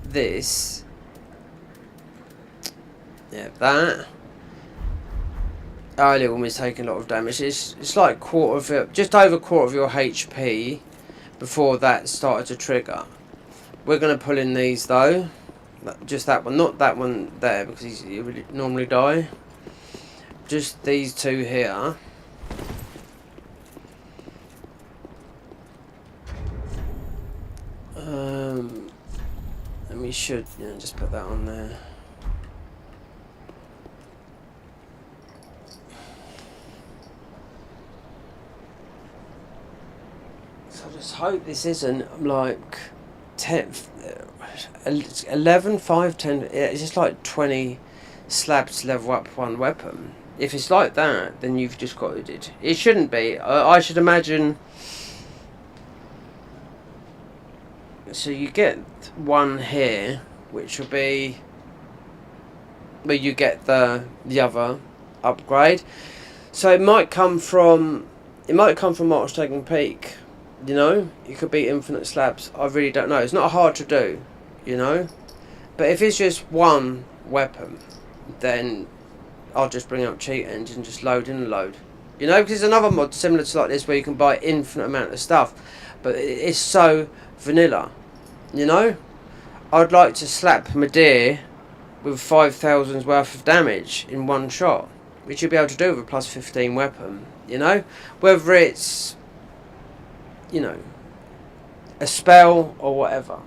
this, yeah, that earlier when we're taking a lot of damage, it's like just over a quarter of your HP before that started to trigger. We're going to pull in these though, just that one, not that one there because he would normally die. Just these two here. And we should, just put that on there. So I just hope this isn't like 10, 11, 5, 10. It's just like 20 slabs to level up one weapon. If it's like that, then you've just got it. It shouldn't be. I should imagine. So you get one here, which will be where you get the other upgrade. So it might come from March Taking Peak. You know, it could be infinite slabs. I really don't know. It's not hard to do, you know. But if it's just one weapon, then I'll just bring up Cheat Engine and just load in and load. You know, because there's another mod similar to like this where you can buy infinite amount of stuff, but it's so vanilla. You know, I'd like to slap Medea with 5,000's worth of damage in one shot, which you'll be able to do with a plus 15 weapon. You know, whether it's, you know, a spell or whatever.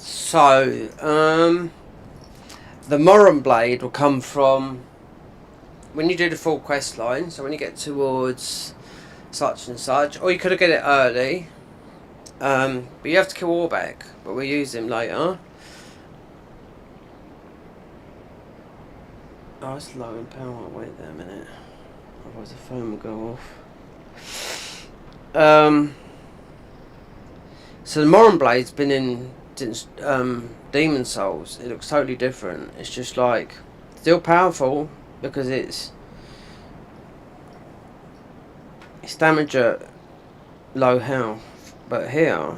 So, the Moron Blade will come from when you do the full quest line. So when you get towards such and such, or you could have get it early, but you have to kill Orbeck. But we'll use him later. Oh, it's low in power. Wait there a minute, otherwise the phone will go off. So the Moron Blade's been in since Demon Souls. It looks totally different. It's just like still powerful because it's damage at low health, but here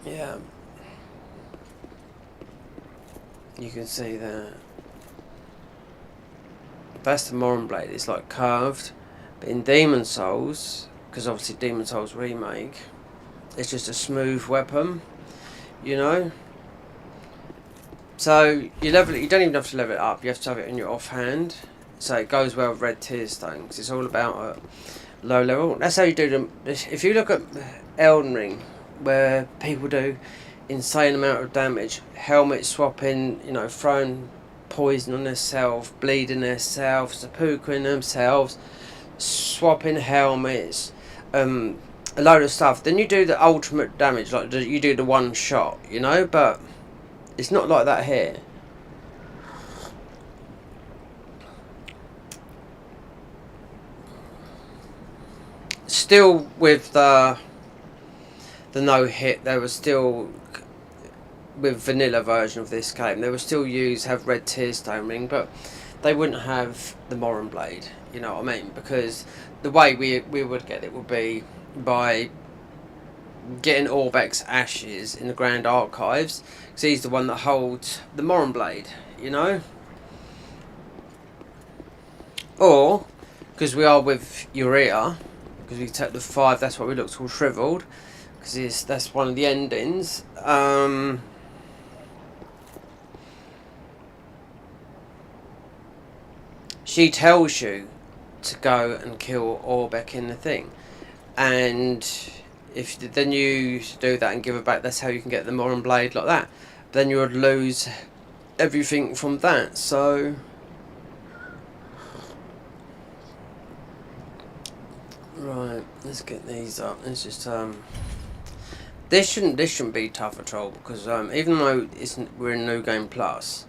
yeah, you can see that. That's the Moron Blade. It's like curved, but in Demon Souls, because obviously Demon Souls remake, it's just a smooth weapon, you know. So you level it. You don't even have to level it up. You have to have it in your offhand, so it goes well with Red Tear Stone because it's all about low level. That's how you do them. If you look at Elden Ring, where people do insane amount of damage, helmet swapping, you know, throwing poison on themselves, bleeding themselves, seppukuing themselves, swapping helmets, a load of stuff. Then you do the ultimate damage, like you do the one shot, you know, but it's not like that here. Still with the no hit, they were still with vanilla version of this game. They would still have Red Tear Stone Ring, but they wouldn't have the Moron Blade. You know what I mean? Because the way we would get it would be by getting Orbek's ashes in the Grand Archives, because he's the one that holds the Moron Blade. You know, or because we are with Urea, because we take the 5. That's why we look all shriveled. Because that's one of the endings. She tells you to go and kill Orbek in the thing, and if then you do that and give her back, that's how you can get the Moron Blade like that. But then you would lose everything from that. So right, let's get these up. Let's just this shouldn't be tough at all, because even though we're in New Game Plus,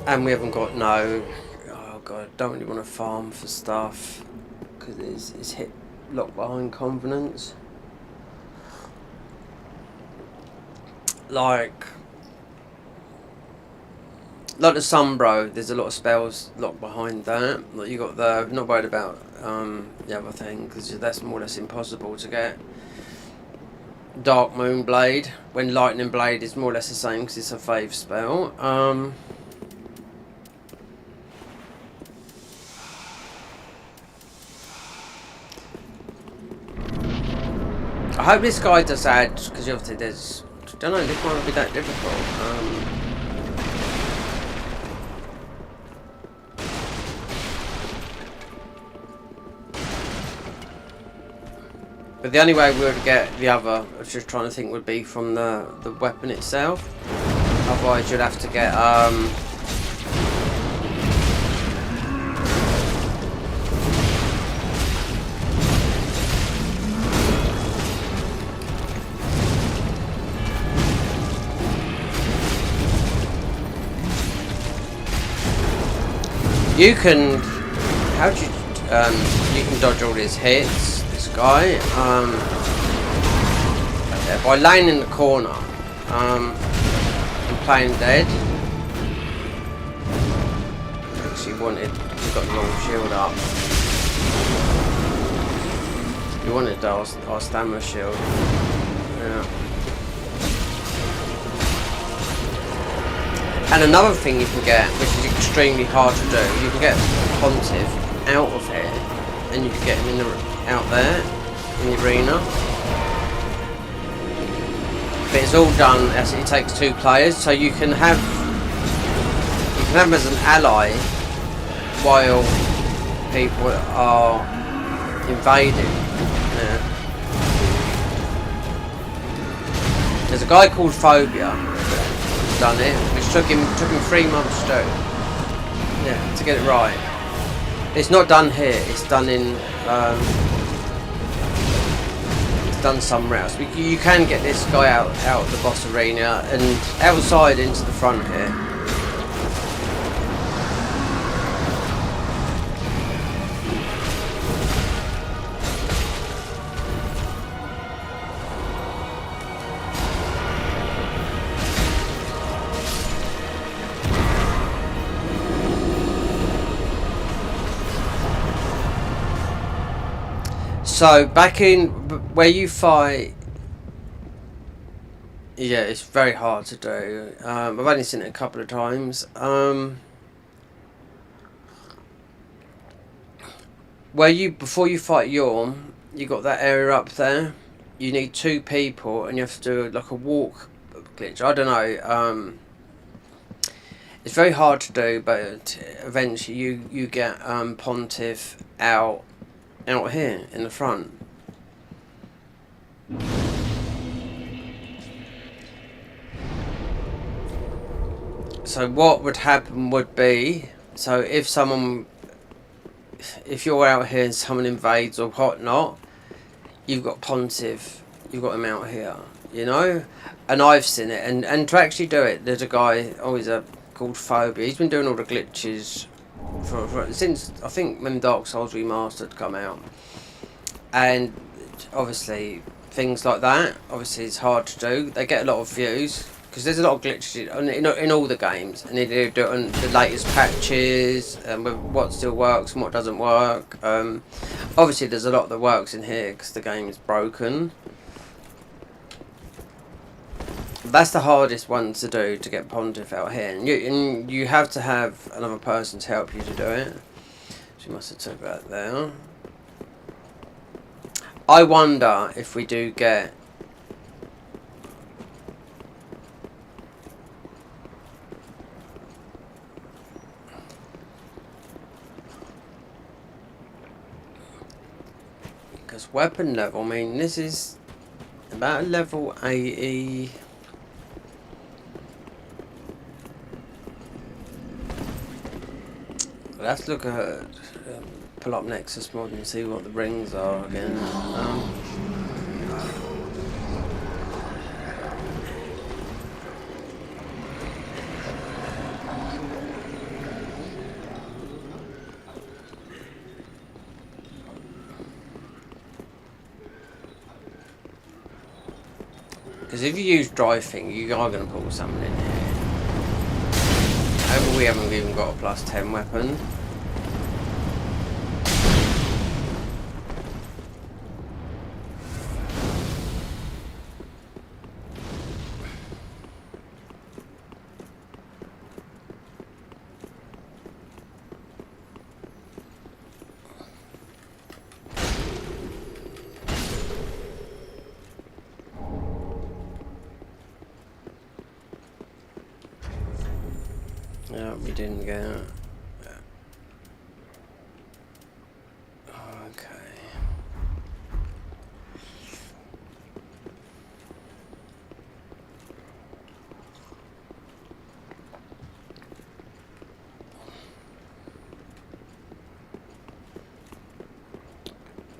and we haven't got no. Oh god, I don't really want to farm for stuff because it's hit. Locked behind Covenants. Like the Sunbro, there's a lot of spells locked behind that. Like you got the, not worried about the other thing, because that's more or less impossible to get. DARKMOON Blade, when Lightning Blade is more or less the same because it's a fave spell. I hope this guy does add, because obviously there's, I don't know, this might not be that difficult. But the only way we would get the other, I was just trying to think, would be from the weapon itself. Otherwise you'd have to get you can, how do you can dodge all his hits, this guy, by laying in the corner and playing dead. Actually you've got the wrong shield up. You wanted our stamina shield. Yeah. And another thing you can get, which is extremely hard to do, you can get Pontiff, out of here, and you can get him in the out there in the arena. But it's all done as it takes 2 players, so you can have him as an ally while people are invading. Yeah. There's a guy called Phobia who's done it, which took him 3 months to do. Yeah, to get it right. It's not done here. It's done in. It's done somewhere else. You can get this guy out of the boss arena and outside into the front here. So back in where you fight, yeah, it's very hard to do. I've only seen it a couple of times. Where before you fight Yorm, you got that area up there. You need 2 people, and you have to do like a walk glitch. I don't know. It's very hard to do, but eventually you get Pontiff out here in the front. So what would happen would be, so if you're out here and someone invades or whatnot, you've got Pontiff, you've got him out here, you know? And I've seen it, and to actually do it, there's a guy called Phobia. He's been doing all the glitches since I think when Dark Souls Remastered come out, and obviously things like that, obviously it's hard to do. They get a lot of views because there's a lot of glitches in all the games, and they do it on the latest patches, with what still works and what doesn't work. Obviously there's a lot that works in here because the game is broken. That's the hardest one to do, to get Pontiff out here, and you have to have another person to help you to do it. So you must have took that there. I wonder if we do get because weapon level, I mean, this is about level 80. Let's look at pull up Nexus mod and see what the rings are again. Because if you use dry thing, you are going to pull something in here. However, we haven't even got a +10 weapon. No, we didn't get it. Okay.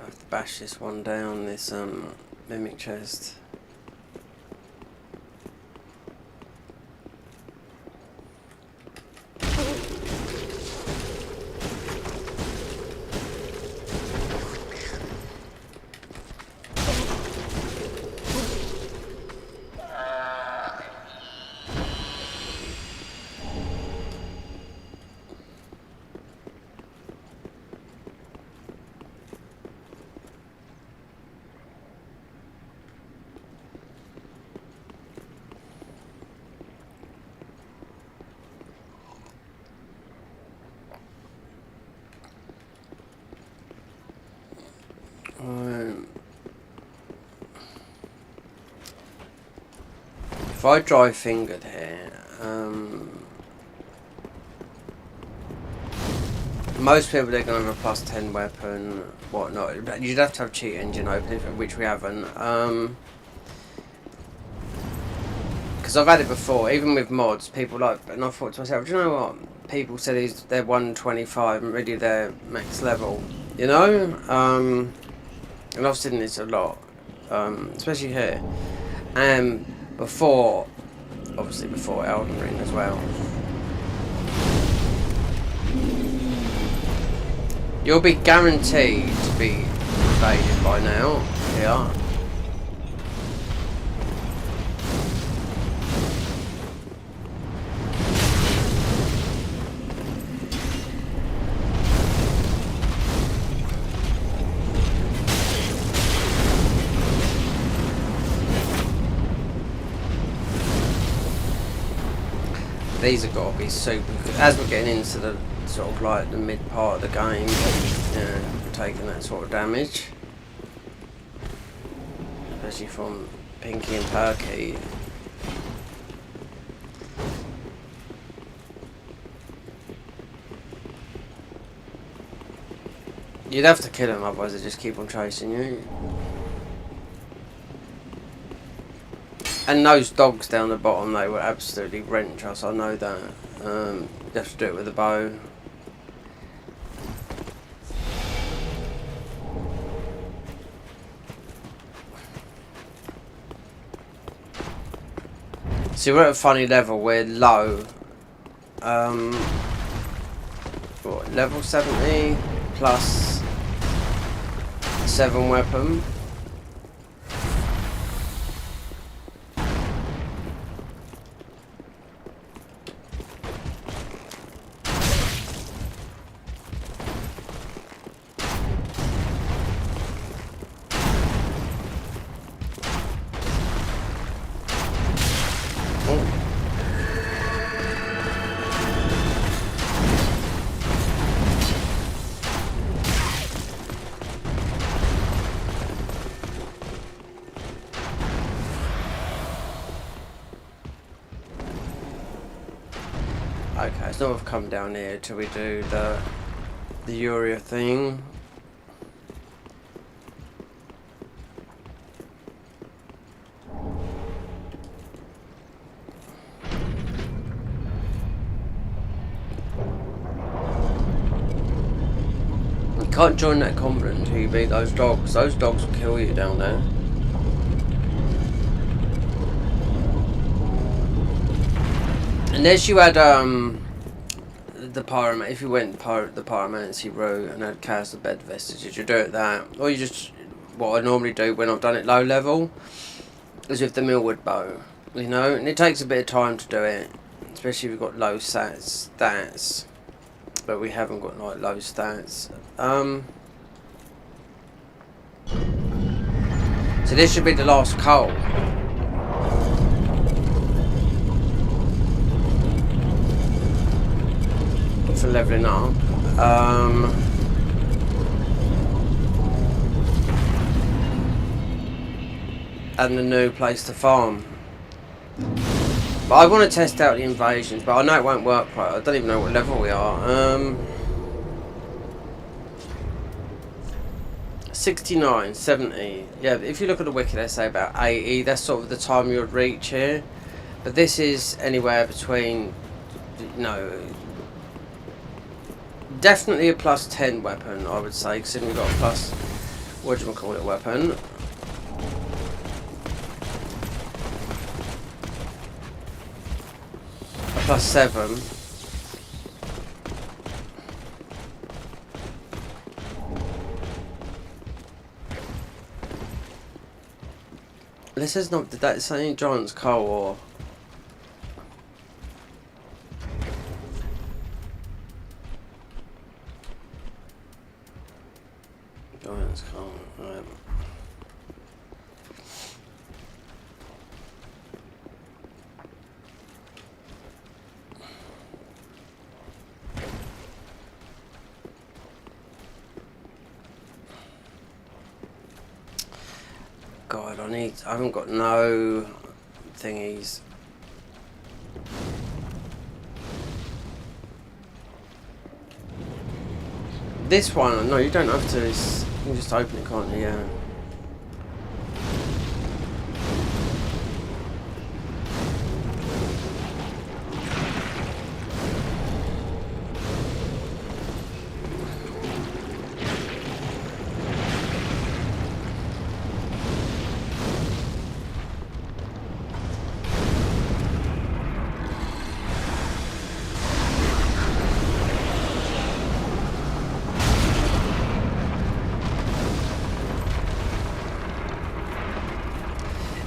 I have to bash this one down, this mimic chest. If I dry fingered here, most people they're going to have a plus 10 weapon, whatnot. But you'd have to have cheat engine open, which we haven't. Because I've had it before, even with mods, people like, and I thought to myself, do you know what? People said they're 125 and really they're max level, you know? And I've seen this a lot, especially here. And before, obviously before Elden Ring as well. You'll be guaranteed to be invaded by now. Yeah. These have got to be super good. As we're getting into the sort of like the mid part of the game, taking that sort of damage, especially from Pinky and Perky. You'd have to kill them, otherwise they just keep on chasing you. And those dogs down the bottom, they were absolutely wrench us, I know that. You have to do it with a bow. So we're at a funny level, we're low. What, level 70 plus 7 weapon. Okay, it's not we've come down here till we do the Uria thing. You can't join that combat until you beat those dogs. Those dogs will kill you down there. Unless you had the pyromancer, if you went the pyromancy route and had cast the bed vestiges, you do it that, or you just, what I normally do when I've done it low level, is with the millwood bow, you know, and it takes a bit of time to do it, especially if you've got low stats, but we haven't got like low stats. So this should be the last coal. For leveling up, and the new place to farm. But I want to test out the invasions, but I know it won't work right. I don't even know what level we are. 69, 70. Yeah, if you look at the wiki, they say about 80. That's sort of the time you would reach here. But this is anywhere between, you know, definitely a plus 10 weapon, I would say, because then we've got a plus, what do you call it, weapon. A plus 7. This is not, did that say Giant's Coal or... Giant's Coal, right. God, I haven't got no thingies. this one, no, you don't have to. It's, you can just open it, can't you? Yeah.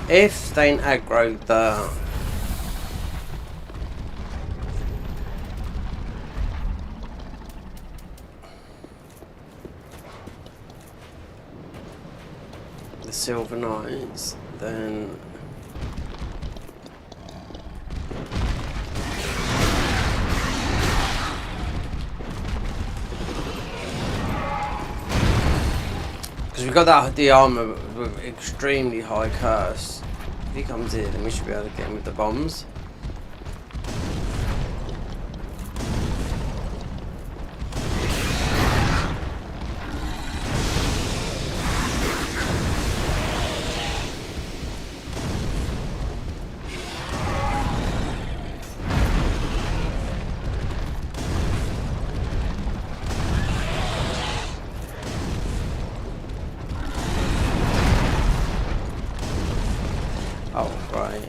If they ain't aggro the Silver Knights, then because we've got that the armor with extremely high curse. If he comes in, then we should be able to get him with the bombs. Oh, right.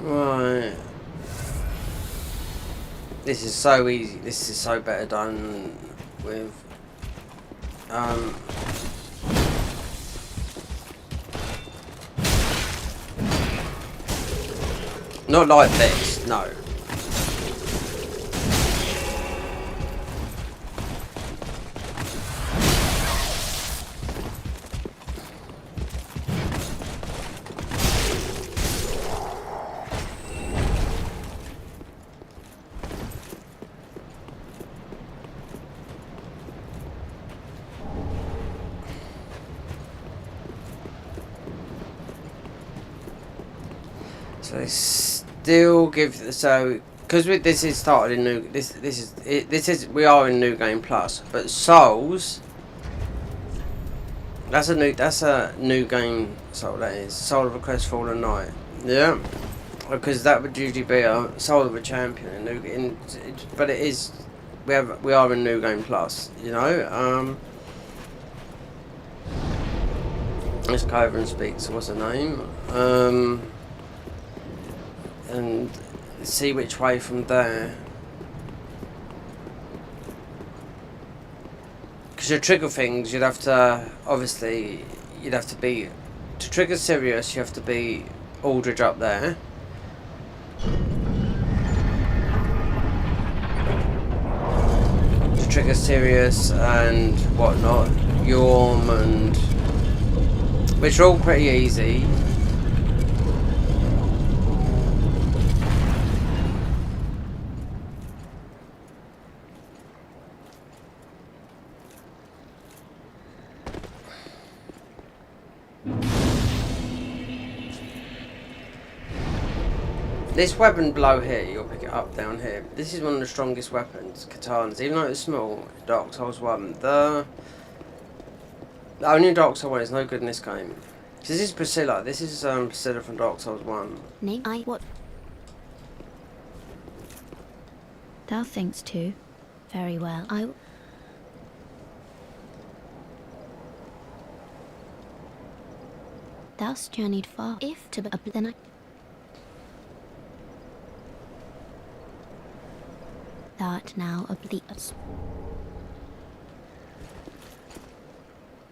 Right. This is so easy. This is so better done with not like this, no. So they still give because this is started in new this is we are in New Game Plus, but Souls that's a new game soul, that is Soul of a Crestfallen Knight, yeah, because that would usually be a Soul of a Champion but it is we are in New Game Plus, you know. Let's go over and speak to what's her name, and see which way from there. Because your trigger things, you'd have to be to trigger Sirius. You have to be Aldridge up there. To trigger Sirius and whatnot, Yorm and which are all pretty easy. This weapon below here, you'll pick it up down here. This is one of the strongest weapons, katanas. Even though it's small, Dark Souls 1. The only Dark Souls 1 is no good in this game. This is Priscilla. This is Priscilla from Dark Souls 1. Name I what? Thou thinkst too. Very well. Thou'st journeyed far. If to then I. Thou'rt now oblivious.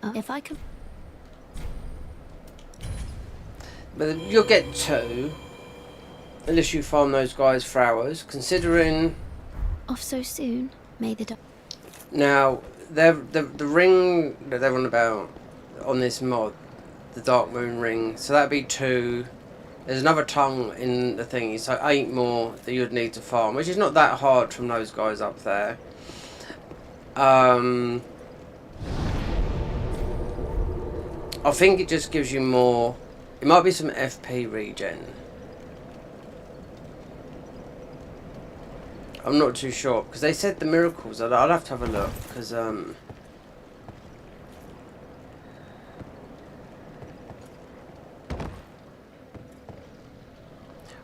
If I could... But you'll get 2. Unless you farm those guys for hours. Considering... Off so soon? May the... Now, the ring that they're on about on this mod, the Darkmoon ring, so that'd be 2. There's another tongue in the thingy, so 8 more that you'd need to farm, which is not that hard from those guys up there. I think it just gives you more. It might be some FP regen. I'm not too sure because they said the miracles. I'd have to have a look because I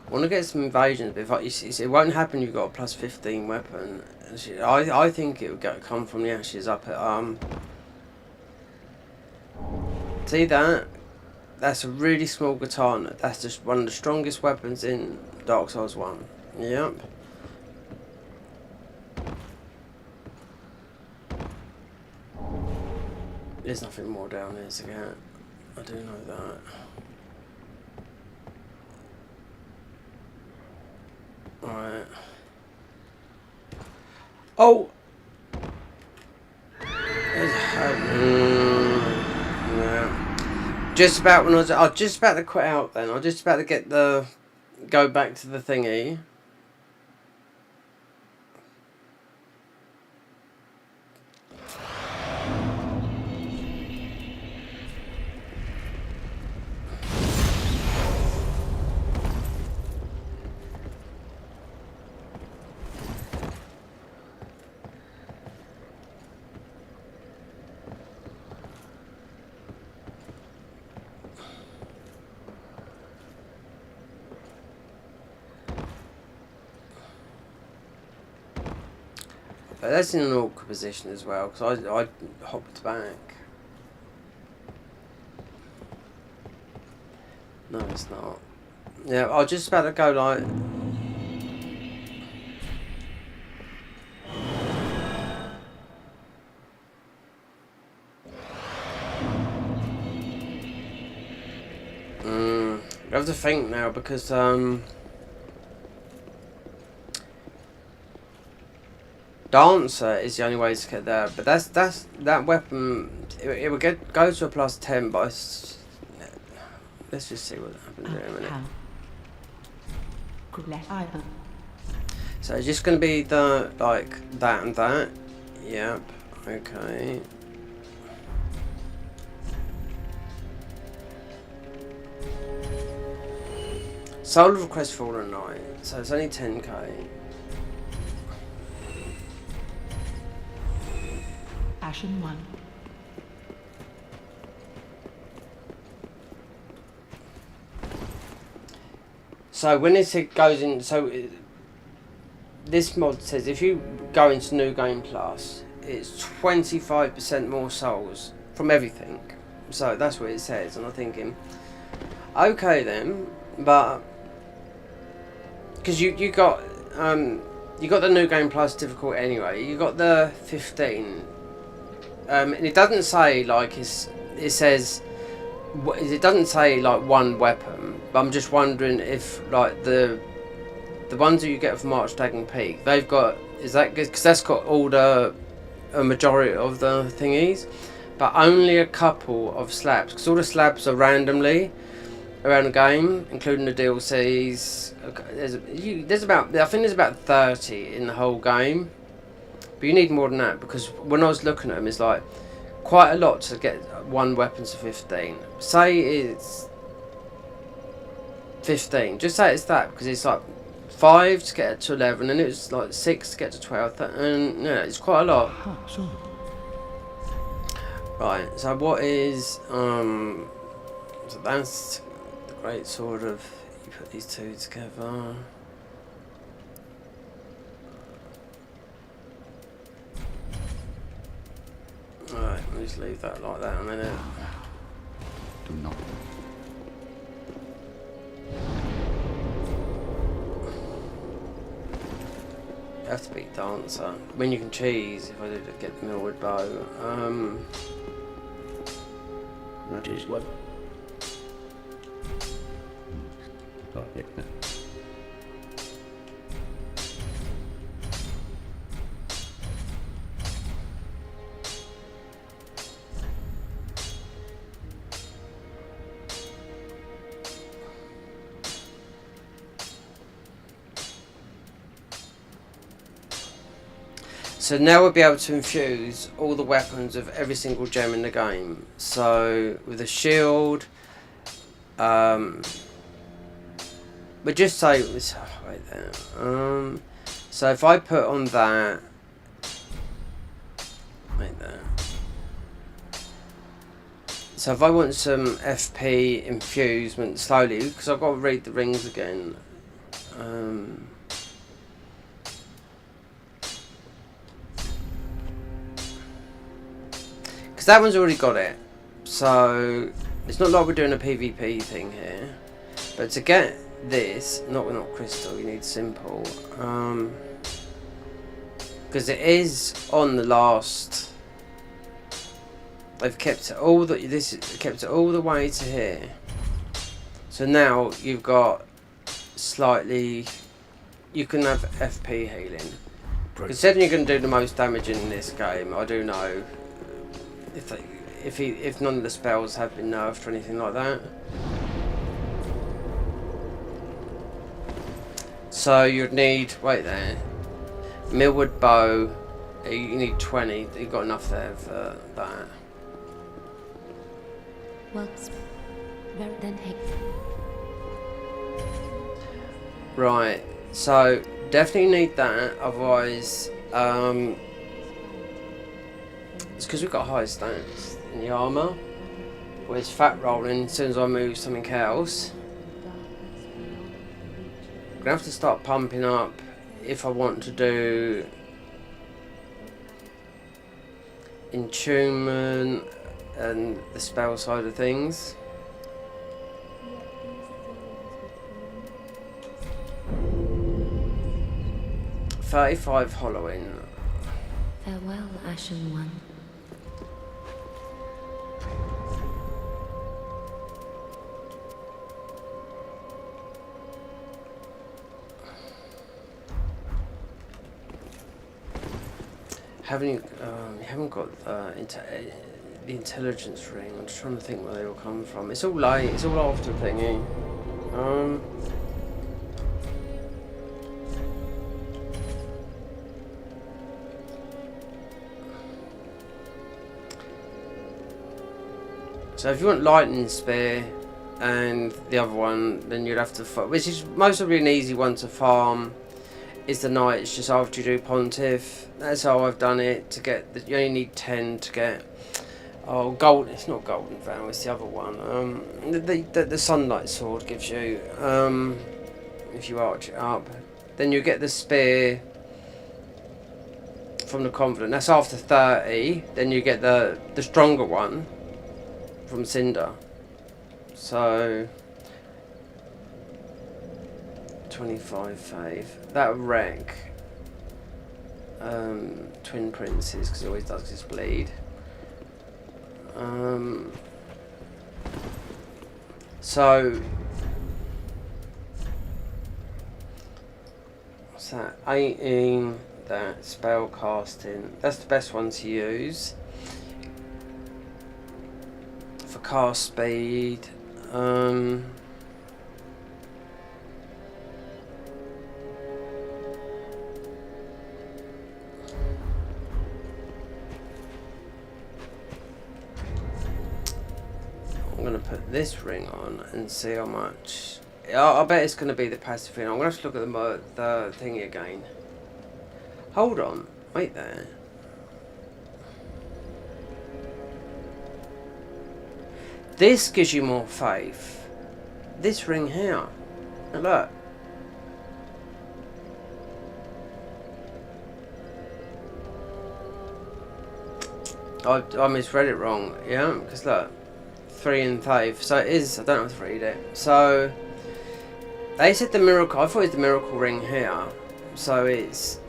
want to get some invasions, but if it won't happen. You've got a plus 15 weapon. I think it would come from the ashes up at See that? That's a really small katana. That's just one of the strongest weapons in Dark Souls 1. Yep. There's nothing more down there to get. I do know that. Alright. Oh! Yeah. Just about when I was just about to quit out then. I was just about to go back to the thingy. But that's in an awkward position as well, because I hopped back. No, it's not. Yeah, I was just about to go like... I have to think now, because Dancer is the only way to get there, but that weapon. It would go to a plus 10, but let's just see what happens here in a minute. So it's just going to be the that and that. Yep. Okay. Soul of Request Fallen Knight. So it's only 10k. Ashen 1. So when it goes in, this mod says if you go into New Game Plus, it's 25% more souls from everything. So that's what it says, and I'm thinking, okay then, but because you got the New Game Plus difficulty anyway. You got the 15. And it doesn't say like it says it doesn't say like one weapon, but I'm just wondering if like the ones that you get from Archdagon Peak, they've got, is that because that's got all a majority of the thingies, but only a couple of slabs, because all the slabs are randomly around the game, including the DLCs. There's about, I think there's about 30 in the whole game. But you need more than that, because when I was looking at them, it's like quite a lot to get one weapon to 15. Say it's 15. Just say it's that, because it's like 5 to get to 11, and it's like 6 to get to 12. And yeah, it's quite a lot. Right. So what is so that's the great sword of. You put these two together. Alright, we'll just leave that like that a minute. Do not. You have to beat Dancer. I mean, you can cheese if I did get the Millwood bow. That is what. Oh, yeah. So now we'll be able to infuse all the weapons of every single gem in the game. So with a shield, but just say right there. So if I put on that, right there. So if I want some FP infusement slowly, because I've got to read the rings again. That one's already got it, so it's not like we're doing a PvP thing here. But to get this, not crystal, you need simple, because it is on the last. They've kept it all kept it all the way to here. So now you've got slightly. You can have FP healing. Considering you're going to do the most damage in this game, I do know. If none of the spells have been nerfed or anything like that. So you'd need, wait there, Millwood bow, you need 20, you've got enough there for that. Well, then hey. Right, so definitely need that, otherwise, it's because we've got high stats in the armour. Whereas fat rolling, as soon as I move something else. I'm going to have to start pumping up if I want to do enchantment and the spell side of things. $35 hollowing. Farewell, Ashen One. You haven't got the intelligence ring. I'm just trying to think where they all come from. It's all late. It's all after thingy. So if you want lightning spear and the other one, then you'd have to farm, which is most probably an easy one to farm. Is the knights just after you do pontiff. That's how I've done it to get you only need 10 to get gold. It's not golden vow, it's the other one. The sunlight sword gives you if you arch it up. Then you get the spear from the confidant. That's after 30. Then you get the stronger one from Cinder. So 25 fave. That wreck Twin Princes, because it always does this bleed. So what's that? 18, that spell casting. That's the best one to use for cast speed. I'm going to put this ring on and see how much. I bet it's going to be the passive thing. I'm going to have to look at the thingy again. Hold on. Wait there. This gives you more faith. This ring here. Now look. I misread it wrong. Yeah, because look. 3 and 5, so it is. I don't have to read it. So they said the miracle. I thought it was the miracle ring here. So it's.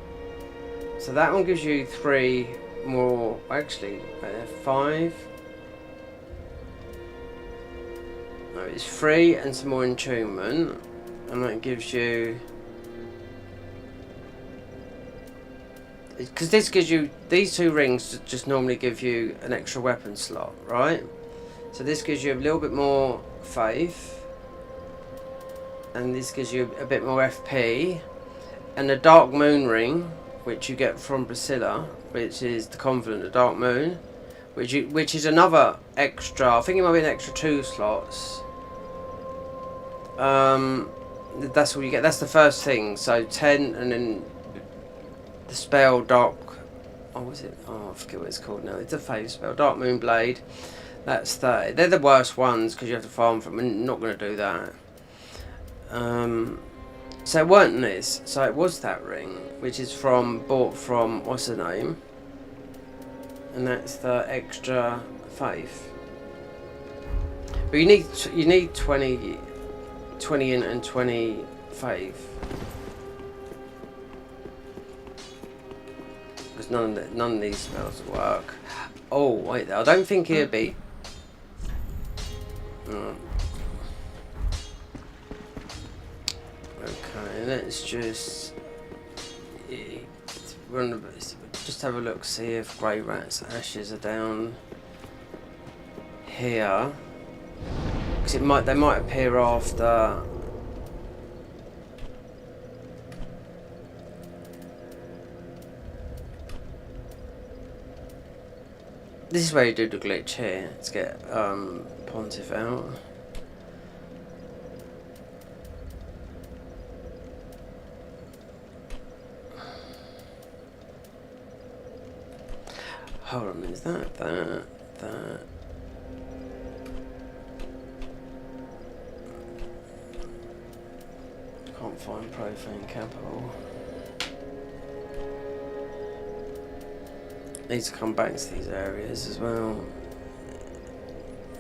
So that one gives you 3 more. Actually, 5. it's 3 and some more entombment, and that gives you, because this gives you, these 2 rings just normally give you an extra weapon slot, right? So this gives you a little bit more faith, and this gives you a bit more FP, and the Dark Moon ring, which you get from Priscilla, which is the Confidant of Dark Moon, which is another extra, I think it might be an extra 2 slots. That's all you get. That's the first thing. So 10, and then the spell Dark. Oh, was it? Oh, I forget what it's called now. It's a faith spell, Dark Moon Blade. That's 30. They're the worst ones because you have to farm for them. I'm not going to do that. So it weren't this. So it was that ring, which is bought from what's her name, and that's the extra faith. But you need 20 in and 20 faith, because none of these spells work. Oh wait, I don't think it'd be. Okay, let's just just have a look, see if Grey Rat's ashes are down here, because they might appear after. This is where you do the glitch here. Let's get Pontiff out. Hold on, is that? Can't find Profane Capital. Need to come back to these areas as well.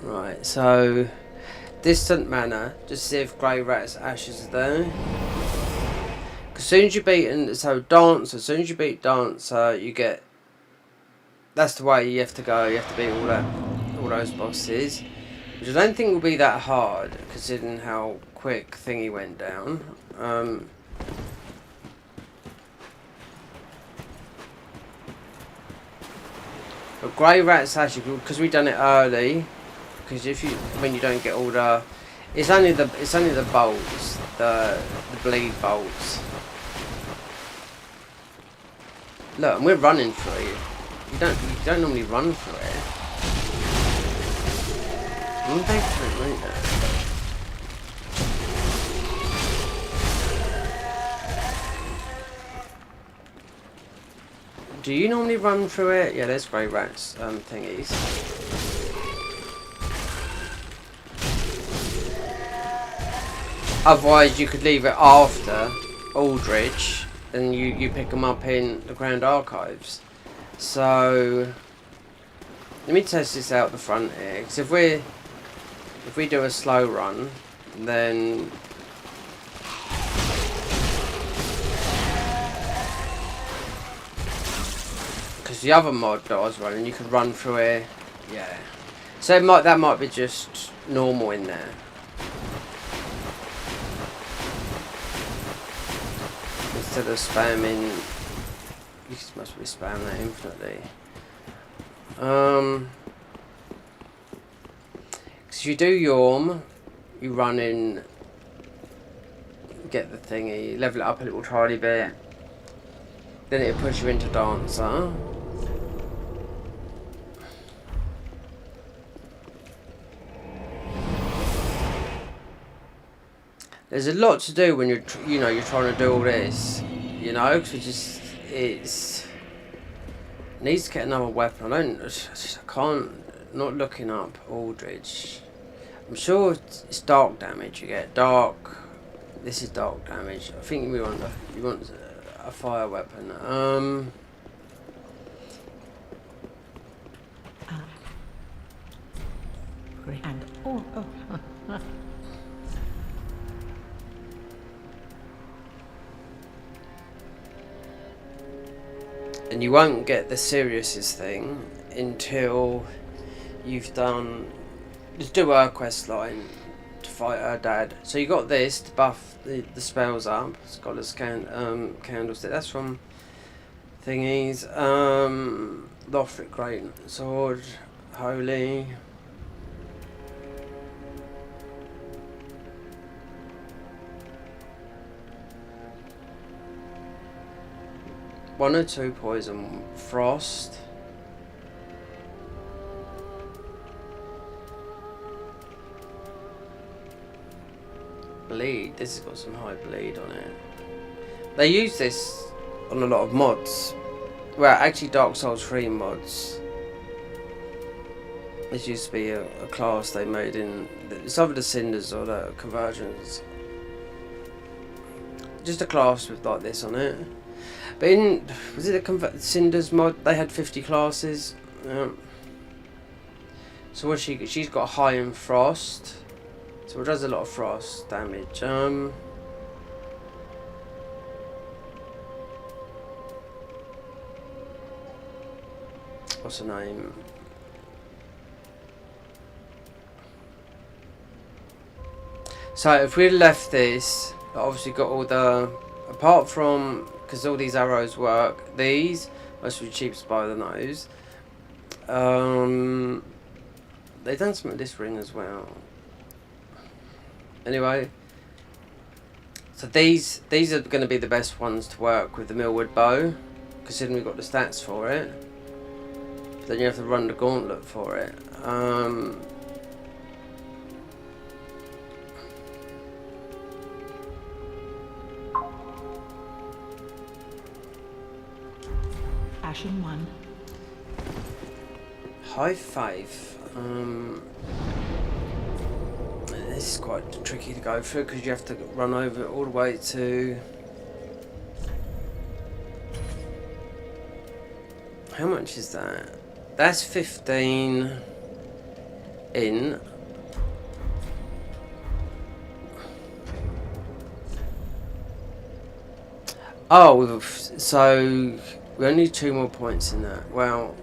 Right, so distant mana, just see if Grey Rat's ashes are there. Because as soon as you beat Dancer, as soon as you beat Dancer, you get. That's the way you have to go. You have to beat all those bosses, which I don't think will be that hard, considering how quick Thingy went down. But Grey Rat's actually, because we done it early, because when you don't get all the, it's only the bolts, the bleed bolts. Look, and we're running through it. You don't normally run through it. Run back through it, won't you? Do you normally run through it? Yeah, there's Grey Rat's thingies. Otherwise, you could leave it after Aldridge, and you pick them up in the Grand Archives. So let me test this out the front here, because if we do a slow run, then because the other mod that I was running, you could run through it, yeah. So that might be just normal in there. Instead of spamming, you must be spamming that infinitely. Because you do Yorm, you run in, get the thingy, level it up a little tiny bit, then it'll push you into Dancer. There's a lot to do when you're trying to do all this, because it needs to get another weapon. I can't, not looking up Aldridge. I'm sure it's dark damage you get. This is dark damage. I think you want a fire weapon. And and you won't get the Sirius's thing until you've done. Just do our quest line to fight her dad. So you got this to buff the spells up. It's got a candlestick. That's from thingies. Lothric Great Sword, Holy. One or two poison, frost. Bleed. This has got some high bleed on it. They use this on a lot of mods. Well, actually, Dark Souls 3 mods. This used to be a class they made in. It's either the Cinders or the Conversions. Just a class with like this on it. But in, was it the Cinders mod? They had 50 classes. So what she's got high in frost. So it does a lot of frost damage. What's her name? So if we left this, obviously got all the, apart from, because all these arrows work, these must be cheap by the nose. They've done some of this ring as well. Anyway, so these are going to be the best ones to work with the Millwood bow, considering we've got the stats for it. But then you have to run the gauntlet for it. Ashen 1. High faith. This is quite tricky to go through because you have to run over it all the way to. How much is that? That's 15 in. Oh, so we only need 2 more points in that. Well,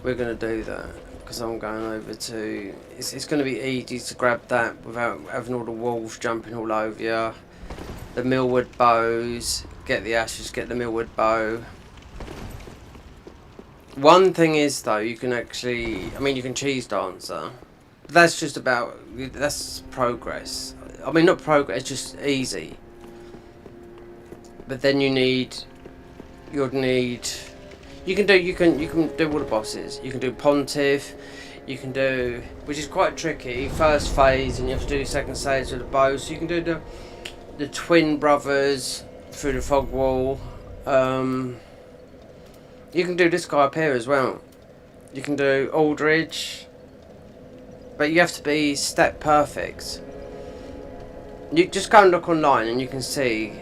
we're going to do that because I'm going over to. It's going to be easy to grab that without having all the wolves jumping all over you. The Millwood bows. Get the ashes. Get the Millwood bow. One thing is though, you can actually. I mean, you can cheese dancer. But that's just about. That's progress. I mean, not progress. It's just easy. But then you need. You'll need. You can do all the bosses. You can do Pontiff. You can do, which is quite tricky. First phase, and you have to do second stage with the bow. So you can do the twin brothers through the fog wall. You can do this guy up here as well. You can do Aldridge, but you have to be step perfect. You just go and look online, and you can see.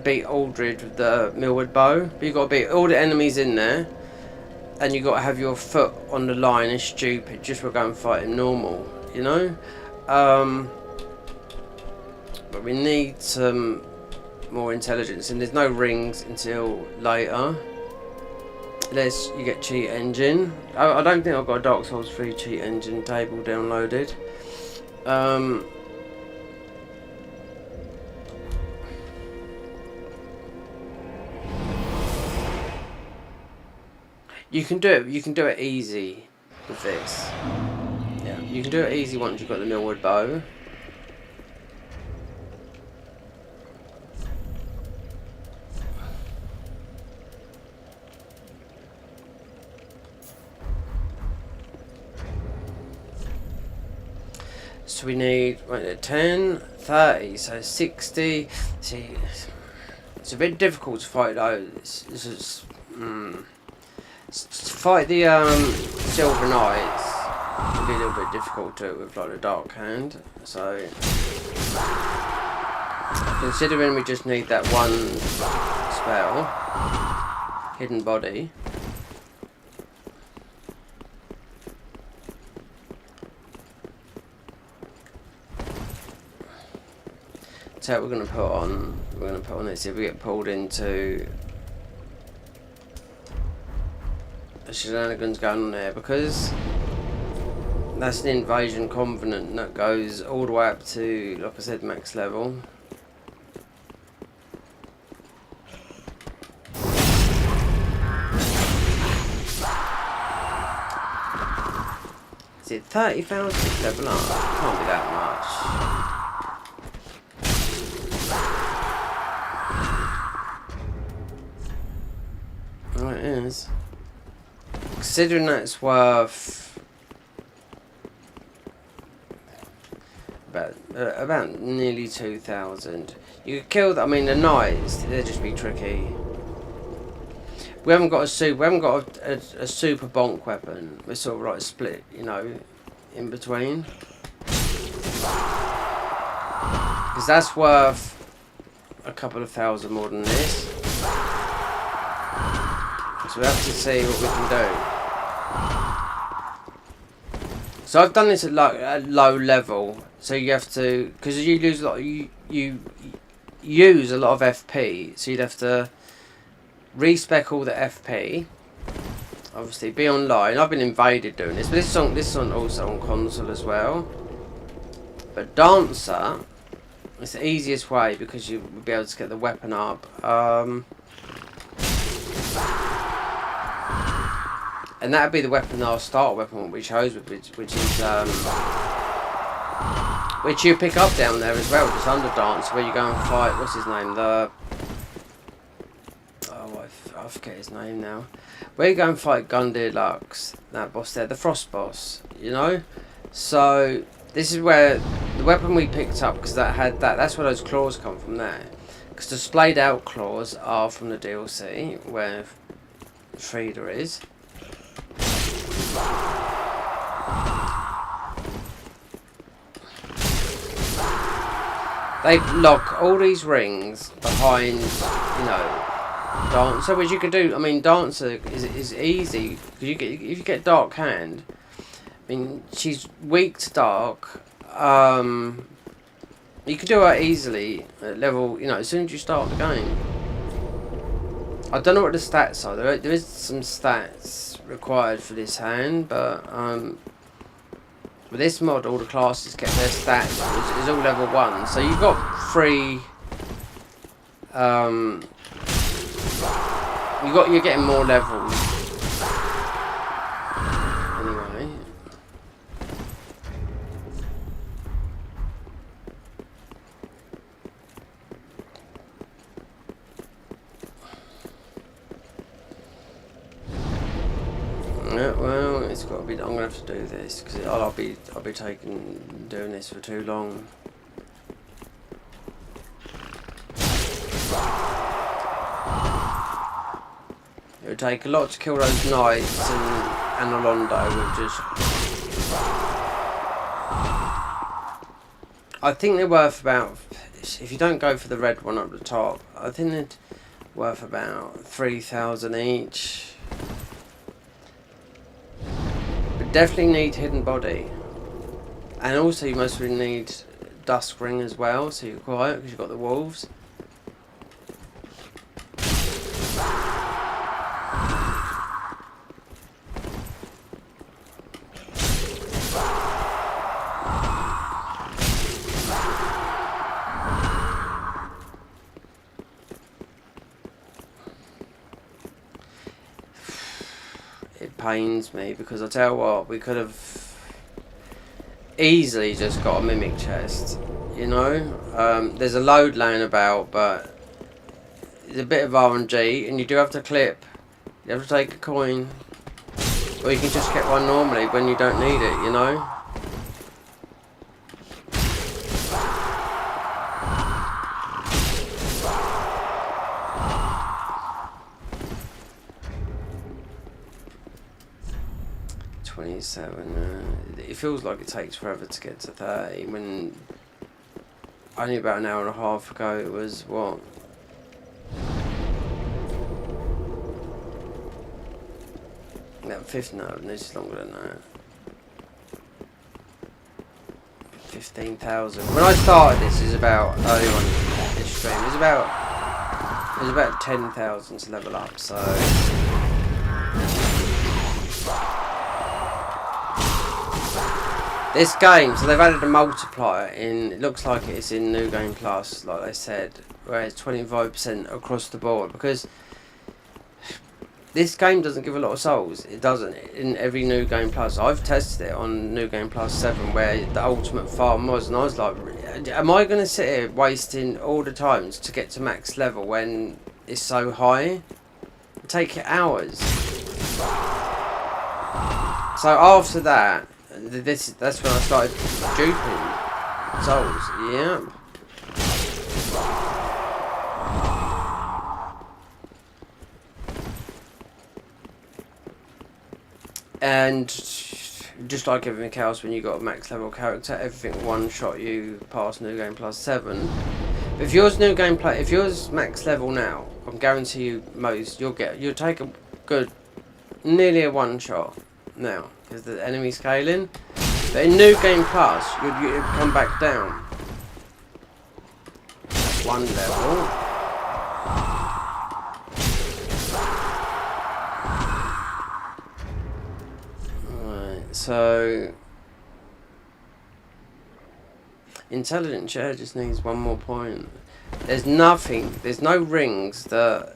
Beat Aldridge with the Millwood bow, but you got to beat all the enemies in there, and you got to have your foot on the line. It's stupid. Just we'll go and fight him normal, you know. But we need some more intelligence, and there's no rings until later. Unless you get cheat engine. I don't think I've got a Dark Souls 3 cheat engine table downloaded. You can do it. You can do it easy with this. Yeah, you can do it easy once you've got the Millwood bow. So we need 10, 30, so 60. See, it's a bit difficult to fight those. This is. To fight the Silver Knights would be a little bit difficult to with like the Dark Hand. So considering we just need that one spell, Hidden Body. So we're gonna put on. We're gonna put on this if we get pulled into. Shenanigans going on there because That's an invasion covenant that goes all the way up to, like I said, max level. Is it 30,000 level up? Can't be that much. Oh, it is. Considering that's worth about nearly 2,000. You could kill. I mean, the knights. They'd just be tricky. We haven't got a super bonk weapon. We're sort of like split, you know, in between. Because that's worth a couple of thousand more than this. So we have to see what we can do. So I've done this at like a low level. So you have to, because you lose a lot. You use a lot of FP. So you'd have to respec all the FP. Obviously, be online. I've been invaded doing this, but this is also on console as well. But Dancer, it's the easiest way because you will be able to get the weapon up. And that'd be the weapon, our start weapon, which chose with, which is which you pick up down there as well, just under Dancer, where you go and fight. What's his name? I forget his name now. Where you go and fight Gundyr Lux, that boss there, the Frost boss, you know? So this is where the weapon we picked up, because that had that's where those claws come from there. Because the splayed out claws are from the DLC, where Frida is. They lock all these rings behind, you know, Dancer, which you can do. I mean, Dancer is easy because if you get Dark Hand. I mean, she's weak to dark. You can do her easily at level, you know, as soon as you start the game. I don't know what the stats are. There is some stats required for this hand, but with this mod, all the classes get their stats. It's all level 1, so you've got 3. You're getting more levels. Anyway. Yeah, well, it's got to be. I'm gonna have to do this because I'll be doing this for too long. It would take a lot to kill those knights and Alondo would just. I think they're worth about. If you don't go for the red one up the top, I think they're worth about 3,000 each. Definitely need hidden body, and also you mostly need dusk ring as well, so you're quiet because you've got the wolves. Pains me because I tell you what, we could have easily just got a mimic chest, you know. There's a load laying about, but it's a bit of RNG, and you do have to clip. You have to take a coin, or you can just get one normally when you don't need it, you know. It feels like it takes forever to get to 30 when only about an hour and a half ago it was what? No, 15, no, this is longer than that. 15,000. When I started this is about early on this stream. It was about 10,000 to level up, so This game, so they've added a multiplier in, it looks like it's in New Game Plus, like they said, where it's 25% across the board, because this game doesn't give a lot of souls. It doesn't in every New Game Plus. I've tested it on New Game Plus 7 where the ultimate farm was, and I was like, am I going to sit here wasting all the times to get to max level when it's so high? It'll take hours. So after that, that's when I started duping souls. Yeah. And just like everything else, when you got a max level character, everything one shot you past New Game Plus 7. But if yours if yours max level now, I'm guarantee you you'll take a good nearly a one shot now because the enemy scaling. But in New Game Plus, you'd come back down one level. So, intelligent chair just needs one more point. There's nothing, there's no rings that...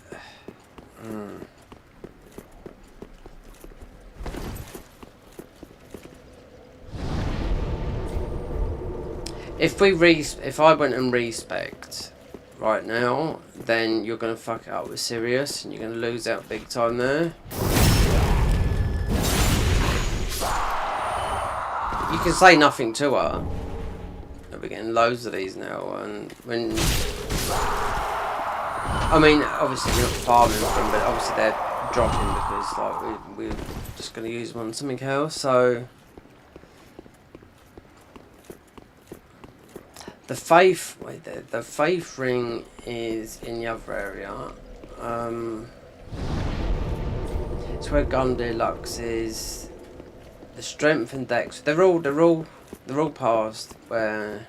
If I went and respect right now, then you're going to fuck it up with Sirius and you're going to lose out big time there. You can say nothing to her. We're getting loads of these now, and when I mean, obviously you're not farming them, but obviously they're dropping because like we're just going to use them on something else. So the faith, the faith ring is in the other area. It's where Gun Deluxe is. The strength and dex, they're all past where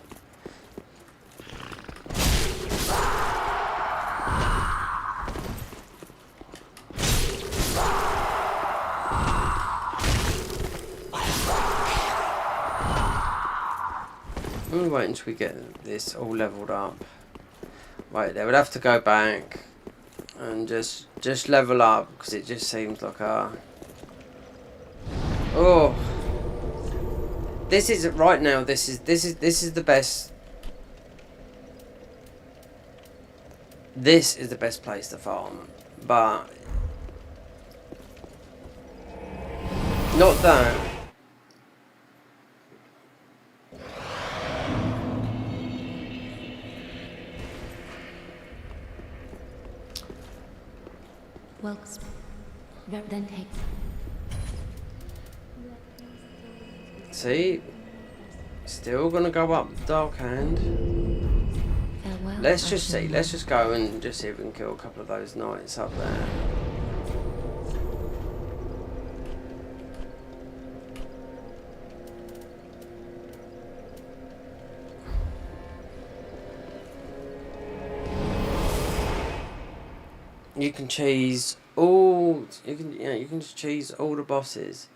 I'm gonna wait until we get this all leveled up. Right, they would have to go back and just level up because it just seems like a oh, this is right now. This is the best. This is the best place to farm, but not that. Well, then take. See, still gonna go up the Dark Hand. Farewell. Let's just see. Let's just go and just see if we can kill a couple of those knights up there. You can cheese all. You can just cheese all the bosses.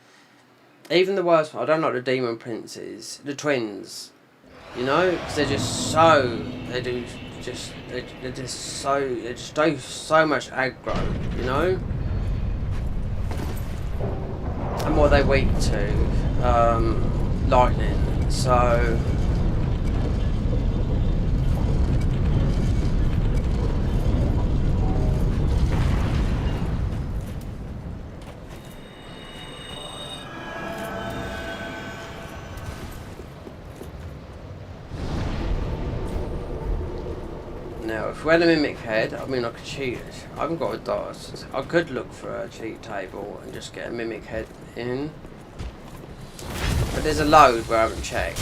Even the worst one, I don't like the demon princes, the twins, you know, because they're just so, they just do so much aggro, you know, and what are they weak to, lightning, so, now, if we had a mimic head, I mean, I could cheat it. I haven't got a dice. I could look for a cheat table and just get a mimic head in. But there's a load where I haven't checked.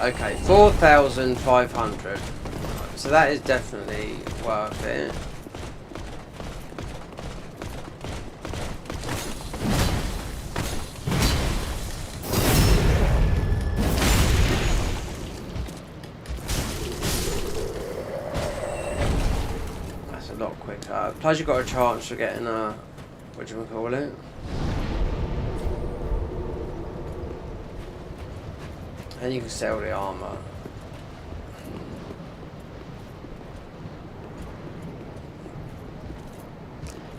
Okay, 4,500. So that is definitely worth it. Plus you've got a chance for getting a, what do you call it? And you can sell the armor.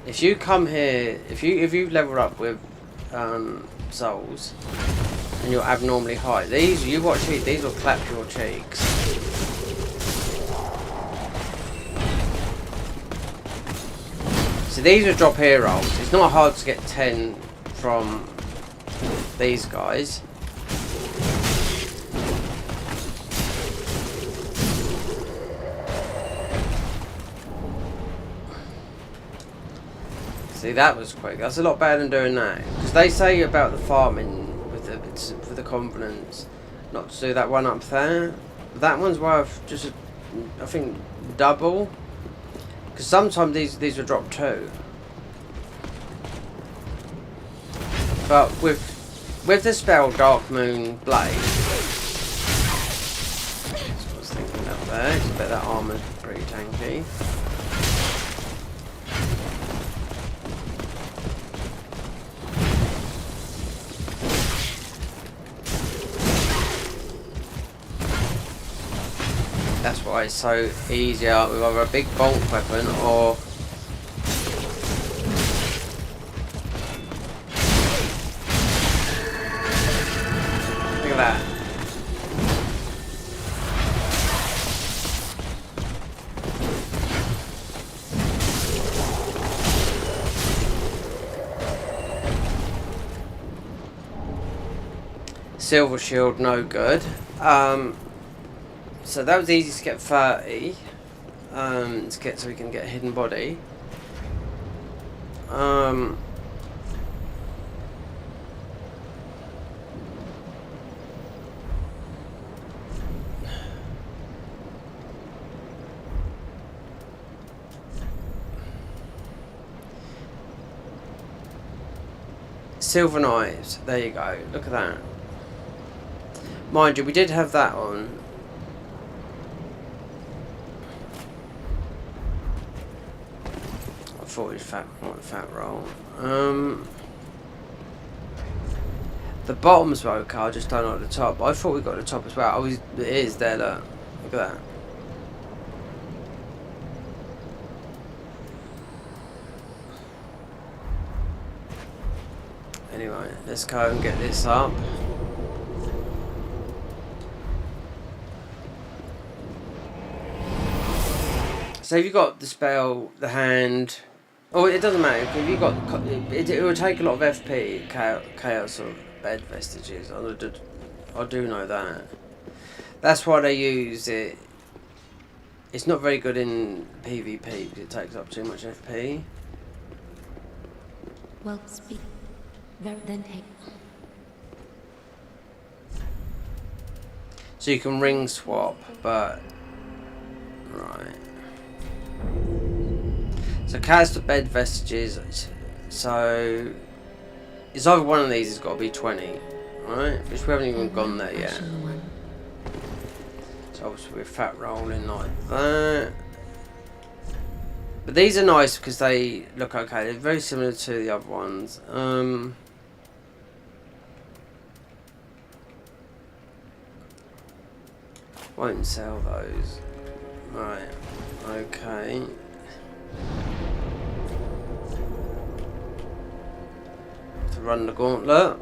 If you come here, if you level up with souls and you're abnormally high, these you watch it, these will clap your cheeks. So these will drop heralds. It's not hard to get 10 from these guys. See, that was quick. That's a lot better than doing that. Because they say about the farming with the covenants, not to do that one up there. But that one's worth just, I think, double. Because sometimes these will drop 2. But with the spell DARKMOON Blade, that's what I was thinking up there. It's bet that armor's pretty tanky. That's why it's so easier with either a big bulk weapon or look at that. Silver shield, no good. So that was easy to get 30. To get so we can get hidden body. Silver knives. There you go. Look at that. Mind you, we did have that on. I thought it was fat roll. The bottom's okay, I just don't like the top. I thought we got the top as well. Oh, it is there, look. Look at that. Anyway, let's go and get this up. So if you got the spell, the hand, oh, it doesn't matter. If you got, it will take a lot of FP, chaos or bed vestiges. I do know that. That's why they use it. It's not very good in PvP because it takes up too much FP. Well, speak. Then take. So you can ring swap, but right. So cast the bed vestiges. So it's either one of these has got to be 20, right? Which we haven't even gone there yet. So obviously we're fat rolling like that. But these are nice because they look okay. They're very similar to the other ones. Won't sell those. Right. Okay. To run the gauntlet.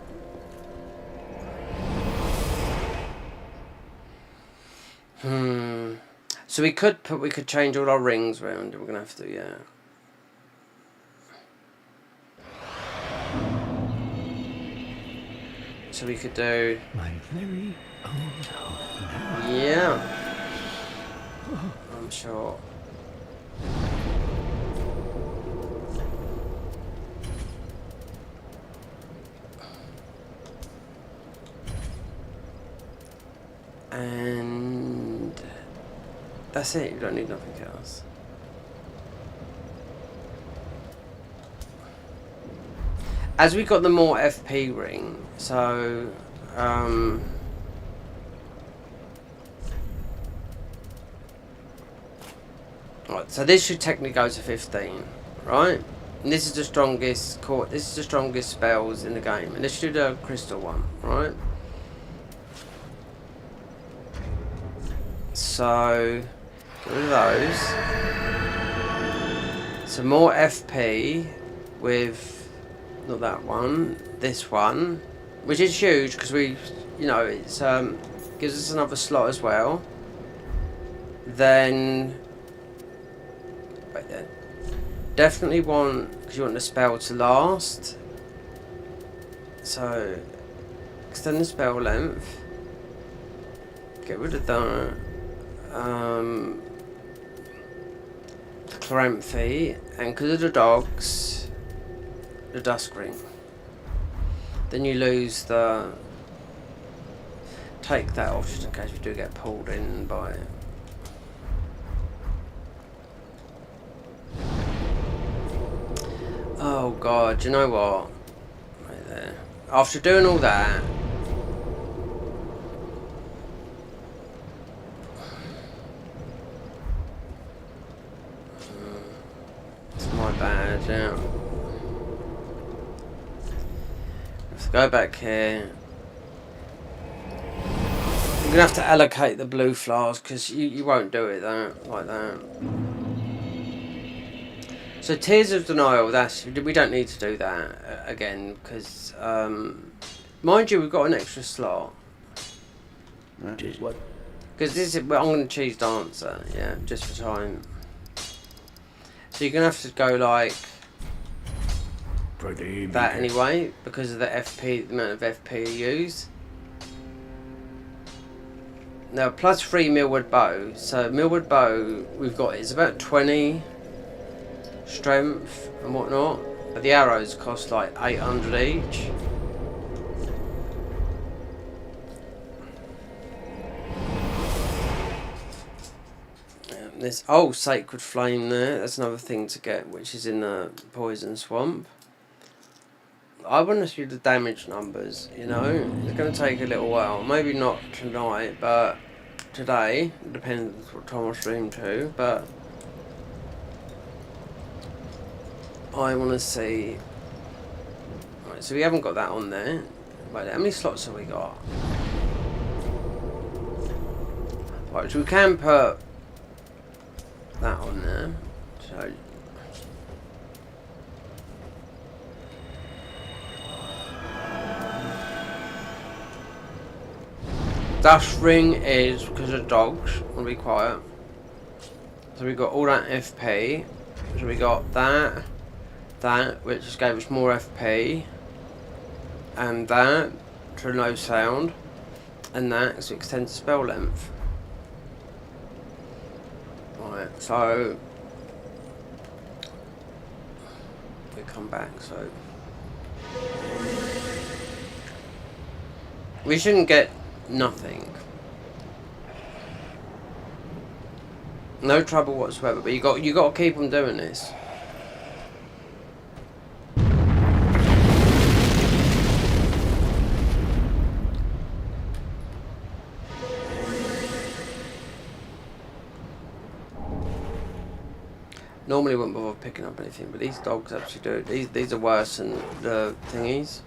So we could change all our rings round. We're gonna have to, yeah. So we could do. My very own home. Yeah. I'm sure. And that's it, you don't need nothing else. As we got the more FP ring, so right, so this should technically go to 15, right? And this is the strongest this is the strongest spells in the game, and this should do a crystal one, right? So get rid of those. Some more FP with not that one, this one, which is huge because we, you know, it's gives us another slot as well. Then wait there. Definitely want, because you want the spell to last. So extend the spell length. Get rid of that. Calamity, and because of the dogs, the dusk ring. Then you lose the. Take that off just in case we do get pulled in by it. Oh god, you know what? Right there. After doing all that. It's my bad, yeah. Let's go back here. I'm gonna have to allocate the blue flowers because you won't do it like that. So Tears of Denial, we don't need to do that again because mind you, we've got an extra slot. What? Because this is, well, I'm going to choose Dancer, yeah, just for time. So you're going to have to go like that anyway because of the FP, the amount of FP you use. Now plus 3 Millwood Bow. So Millwood Bow we've got is about 20 strength and whatnot, but the arrows cost like 800 each. This Sacred Flame there, that's another thing to get, which is in the Poison Swamp. I want to see the damage numbers, you know. It's going to take a little while. Maybe not tonight, but today. It depends what time I stream to. But I want to see. Right, so we haven't got that on there. Wait, how many slots have we got? Right, so we can put that on there. So. Dust Ring is because of dogs. I'll be quiet. So we got all that FP. So we got that, which just gave us more FP, and that for no sound, and that so it extends spell length. Right. So we come back. So we shouldn't get. Nothing. No trouble whatsoever, but you got to keep on doing this. Normally wouldn't bother picking up anything, but these dogs actually do. These are worse than the thingies.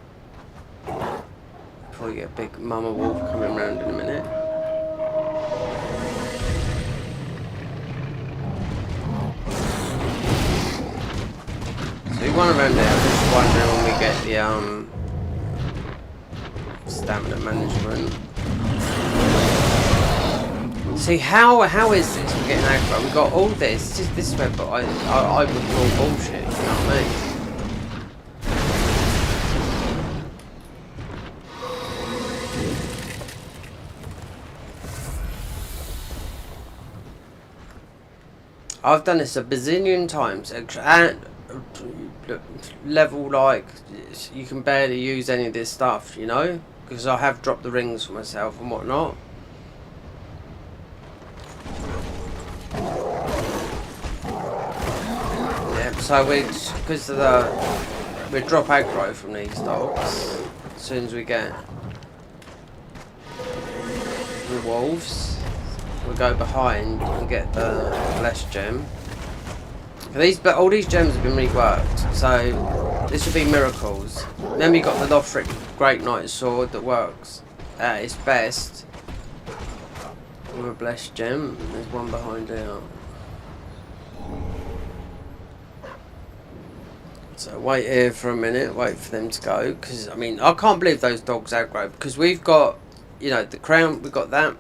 Probably get a big mama wolf coming around in a minute. So we run around there. I'm just wondering when we get the stamina management. See how is this? We're getting aggro. We got all this. This is where I would call bullshit. You know what I mean? I've done this a bazillion times at level like you can barely use any of this stuff, you know, because I have dropped the rings for myself and whatnot. Yeah, so because of we drop aggro from these dogs as soon as we get the wolves. We'll go behind and get the blessed gem. But all these gems have been reworked, so this would be miracles. Then we got the Lothric Great Knight Sword that works at its best with a blessed gem. There's one behind here. So wait here for a minute, wait for them to go, because I mean I can't believe those dogs aggro, because we've got, you know, the crown, we've got that,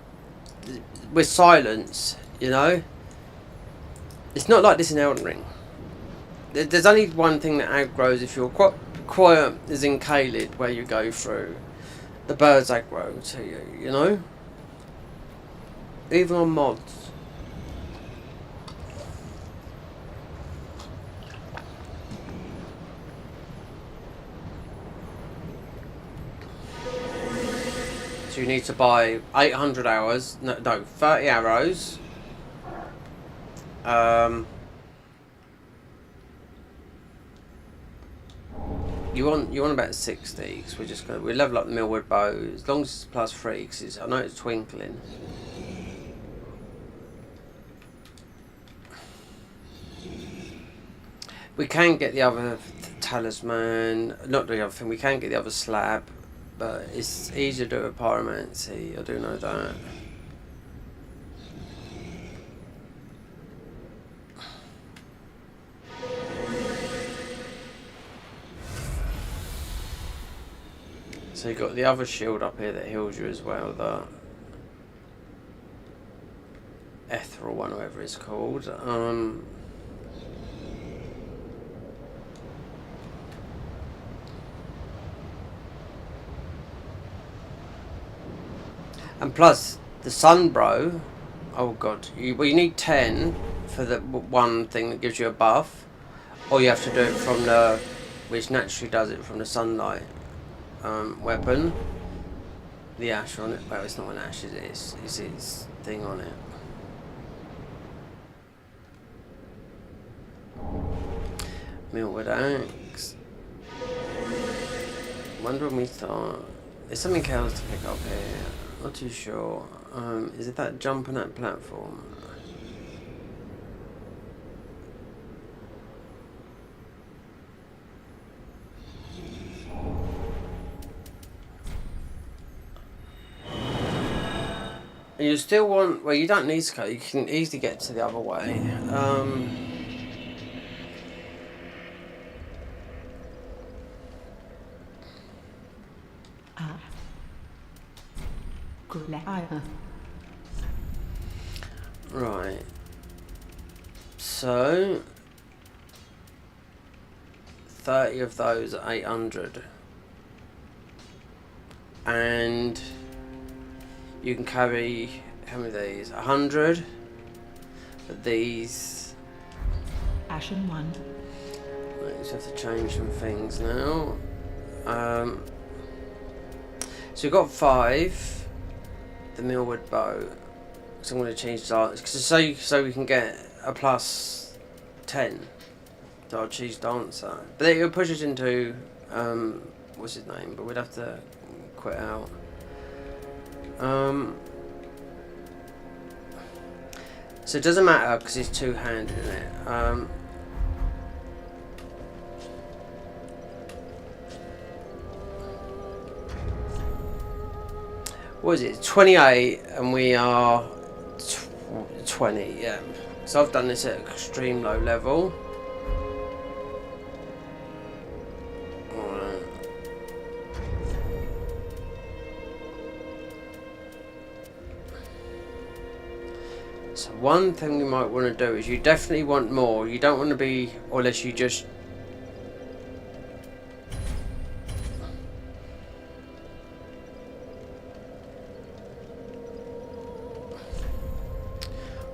with silence, you know. It's not like this in Elden Ring. There's only one thing that aggroes if you're quiet, is in Calid, where you go through. The birds aggro to you, you know. Even on mods. So you need to buy 800 hours, no 30 arrows. You want about 60, because we level up the Millwood bow as long as it's +3, because I know it's Twinkling. We can get the other talisman, not the other thing. We can get the other slab. But it's easier to do with pyromancy, I do know that. So you've got the other shield up here that heals you as well, the ethereal one, whatever it's called. And plus, the Sunbro, oh god, you need 10 for the one thing that gives you a buff, or you have to do it from the, which naturally does it from the sunlight weapon. The ash on it, well it's not an ash, it's its thing on it. Millwood axe. Wonder when we start. There's something else to pick up here. Not too sure. Is it that jump on that platform? And you still want, well you don't need to go, you can easily get to the other way. Right. So 30 of those are 800. And you can carry how many of these? 100. But these Ashen 1. I just have to change some things now. So we've got 5. The Millwood bow. So I'm going to change dance so we can get a +10. So I'll choose dancer. But it will push us into what's his name? But we'd have to quit out. So it doesn't matter because it's two-handed, isn't it? What is it? 28, and we are 20. Yeah. So I've done this at extreme low level. Alright. So one thing we might want to do is you definitely want more. You don't want to be, or unless you just.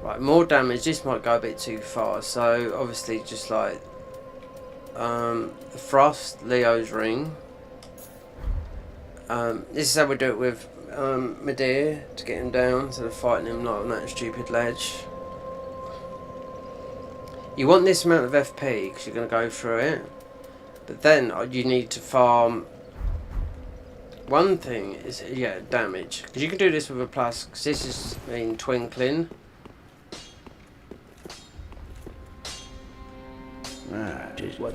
Right, more damage. This might go a bit too far. So obviously, just like the Frost, Leo's ring. This is how we do it with Medea to get him down, instead of fighting him like on that stupid ledge. You want this amount of FP because you're going to go through it, but then you need to farm. One thing is, yeah, damage, because you can do this with a plus, because this is Twinkling. Just what?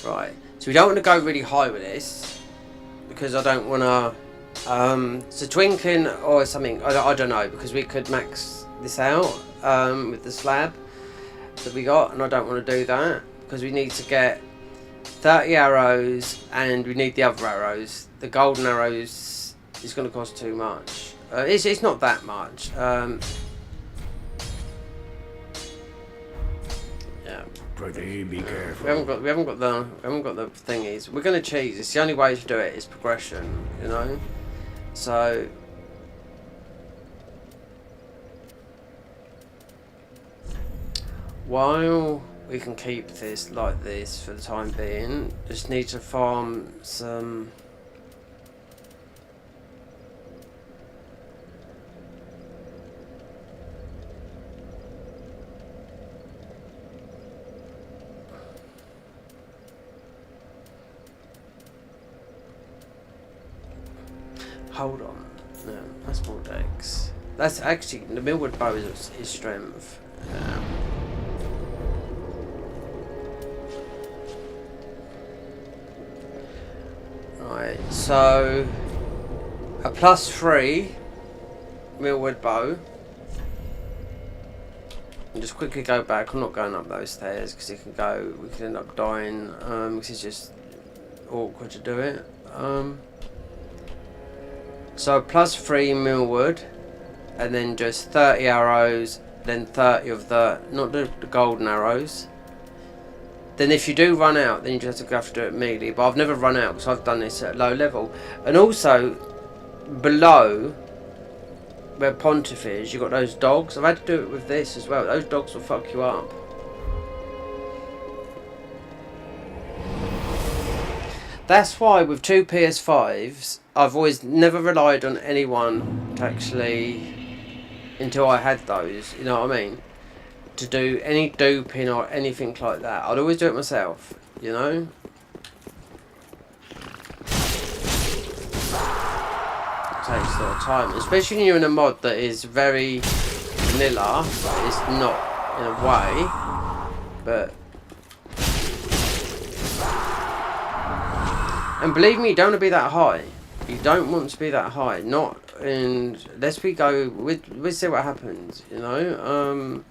Right, so we don't want to go really high with this, because I don't want to So Twinkling or something, I don't know, because we could max this out with the slab that we got, and I don't want to do that because we need to get 30 arrows and we need the other arrows. The golden arrows is going to cost too much. It's not that much. Yeah. Pretty be careful. We haven't got the thingies. We're going to cheese. It's the only way to do it is progression, you know. So while we can keep this like this for the time being, just need to farm some hold on. No, that's more dex. That's actually the millwood bow is strength. Right, so a +3 millwood bow. And just quickly go back. I'm not going up those stairs because we could end up dying. Because it's just awkward to do it. So +3 millwood, and then just 30 arrows, then 30 of not the golden arrows. Then if you do run out, then you just have to do it immediately. But I've never run out because I've done this at low level. And also, below where Pontiff is, you've got those dogs. I've had to do it with this as well. Those dogs will fuck you up. That's why with 2 PS5s, I've always never relied on anyone to actually, until I had those, you know what I mean? To do any duping or anything like that. I'd always do it myself, you know? It takes a lot of time, especially when you're in a mod that is very vanilla, but it's not in a way, but... And believe me, you don't want to be that high. You don't want to be that high. Not in... Let's we go... We'll see what happens, you know?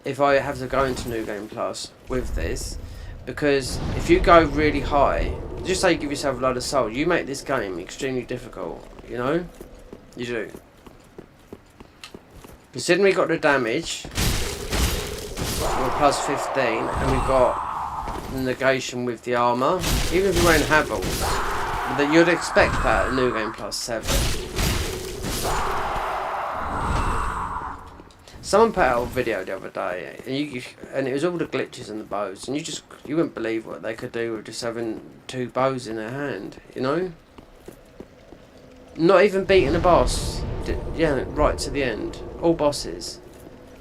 If I have to go into New Game Plus with this. Because if you go really high, just say you give yourself a load of soul, you make this game extremely difficult, you know? You do. Considering we got the damage, we're +15, and we've got the negation with the armour. Even if you're wearing Havels, that you'd expect that at New Game Plus 7. Someone put out a video the other day, and it was all the glitches and the bows, and you wouldn't believe what they could do with just having 2 bows in their hand, you know? Not even beating a boss, yeah, right to the end. All bosses.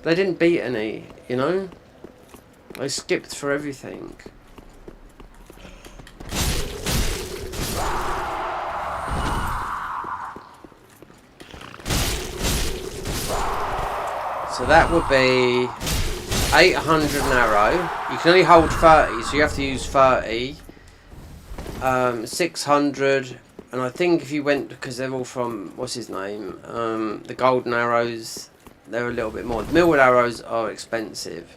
They didn't beat any, you know? They skipped through everything. So that would be 800 an arrow. You can only hold 30, so you have to use 30. 600, and I think if you went, because they're all from, what's his name? The golden arrows, they're a little bit more. The millwood arrows are expensive.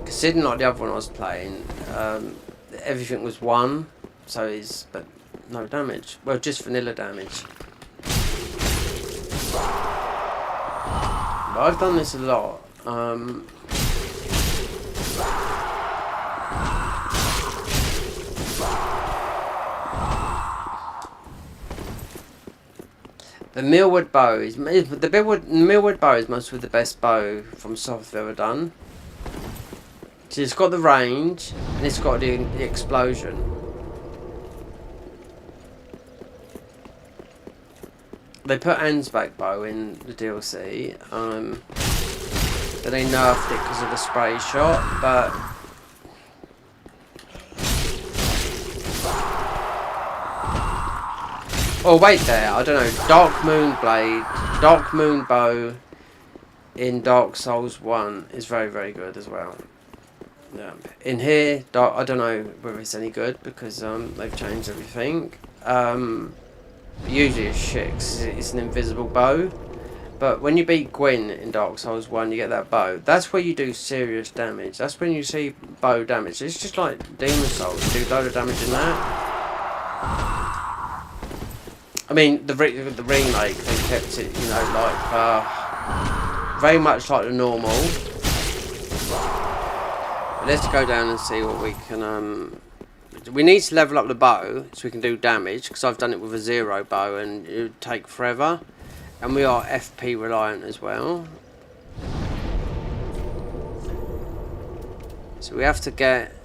Considering like the other one I was playing, everything was 1, so but no damage. Well, just vanilla damage. I've done this a lot. The millwood bow is millwood bow is most of the best bow from Soft I've ever done. So it's got the range and it's got the explosion. They put Anne's back bow in the DLC, but they nerfed it because of the spray shot, but oh wait there, I don't know, Darkmoon blade, Darkmoon bow in Dark Souls 1 is very, very good as well. Yeah. In here, I don't know whether it's any good because they've changed everything. Usually it's shit 'cause it's an invisible bow. But when you beat Gwyn in Dark Souls 1, you get that bow. That's where you do serious damage. That's when you see bow damage. It's just like Demon Souls. You do a load of damage in that. I mean, the remake, they kept it, you know, like, very much like the normal. But let's go down and see what we can, we need to level up the bow so we can do damage, because I've done it with a 0 bow and it would take forever. And we are FP reliant as well. So we have to get,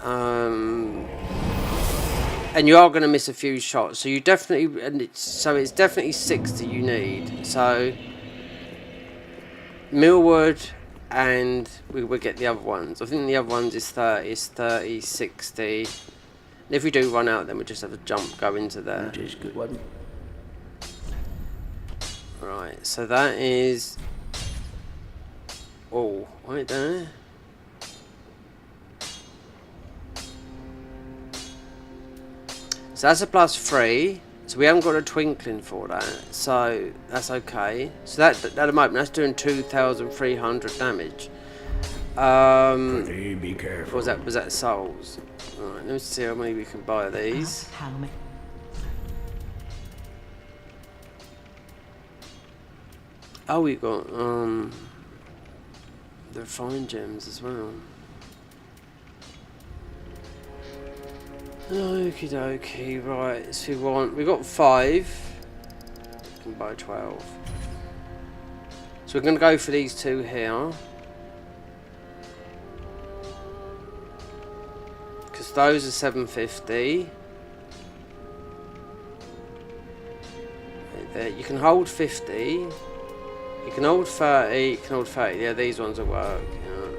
and you are going to miss a few shots. So you definitely, it's definitely 60 you need. So Millwood, and we will get the other ones. I think the other ones is 30, 60. And if we do run out, then we just have to go into there. That is good, wasn't it? Right, so that is... Oh, right there. So that's a +3. So we haven't got a Twinkling for that. So that's okay. So that at the moment, that's doing 2,300 damage. Be careful. Was that souls? Alright, let me see how many we can buy of these. How many? Oh, we got the refined gems as well. Okie dokie, right, so we got 5. We can buy 12. So we're gonna go for these 2 here. Because those are 750. Right there. You can hold 50. You can hold 30, you can hold 30, yeah, these ones will work, yeah.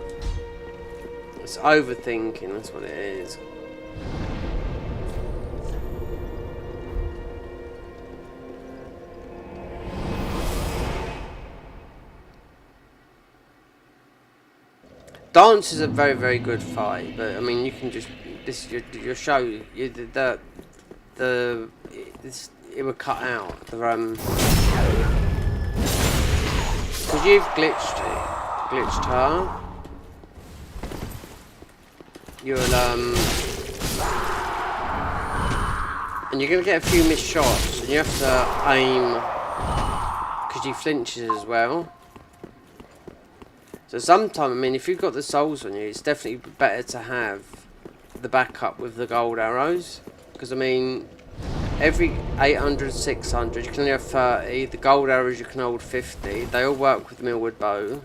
It's overthinking, that's what it is. Dance is a very, very good fight, but I mean, you can just, this is your show, it would cut out, because you've glitched her. You'll and you're gonna get a few missed shots, and you have to aim because she flinches as well. So sometimes, I mean, if you've got the souls on you, it's definitely better to have the backup with the gold arrows, because I mean, every 800, 600, you can only have 30. The gold arrows you can hold 50. They all work with the Millwood bow.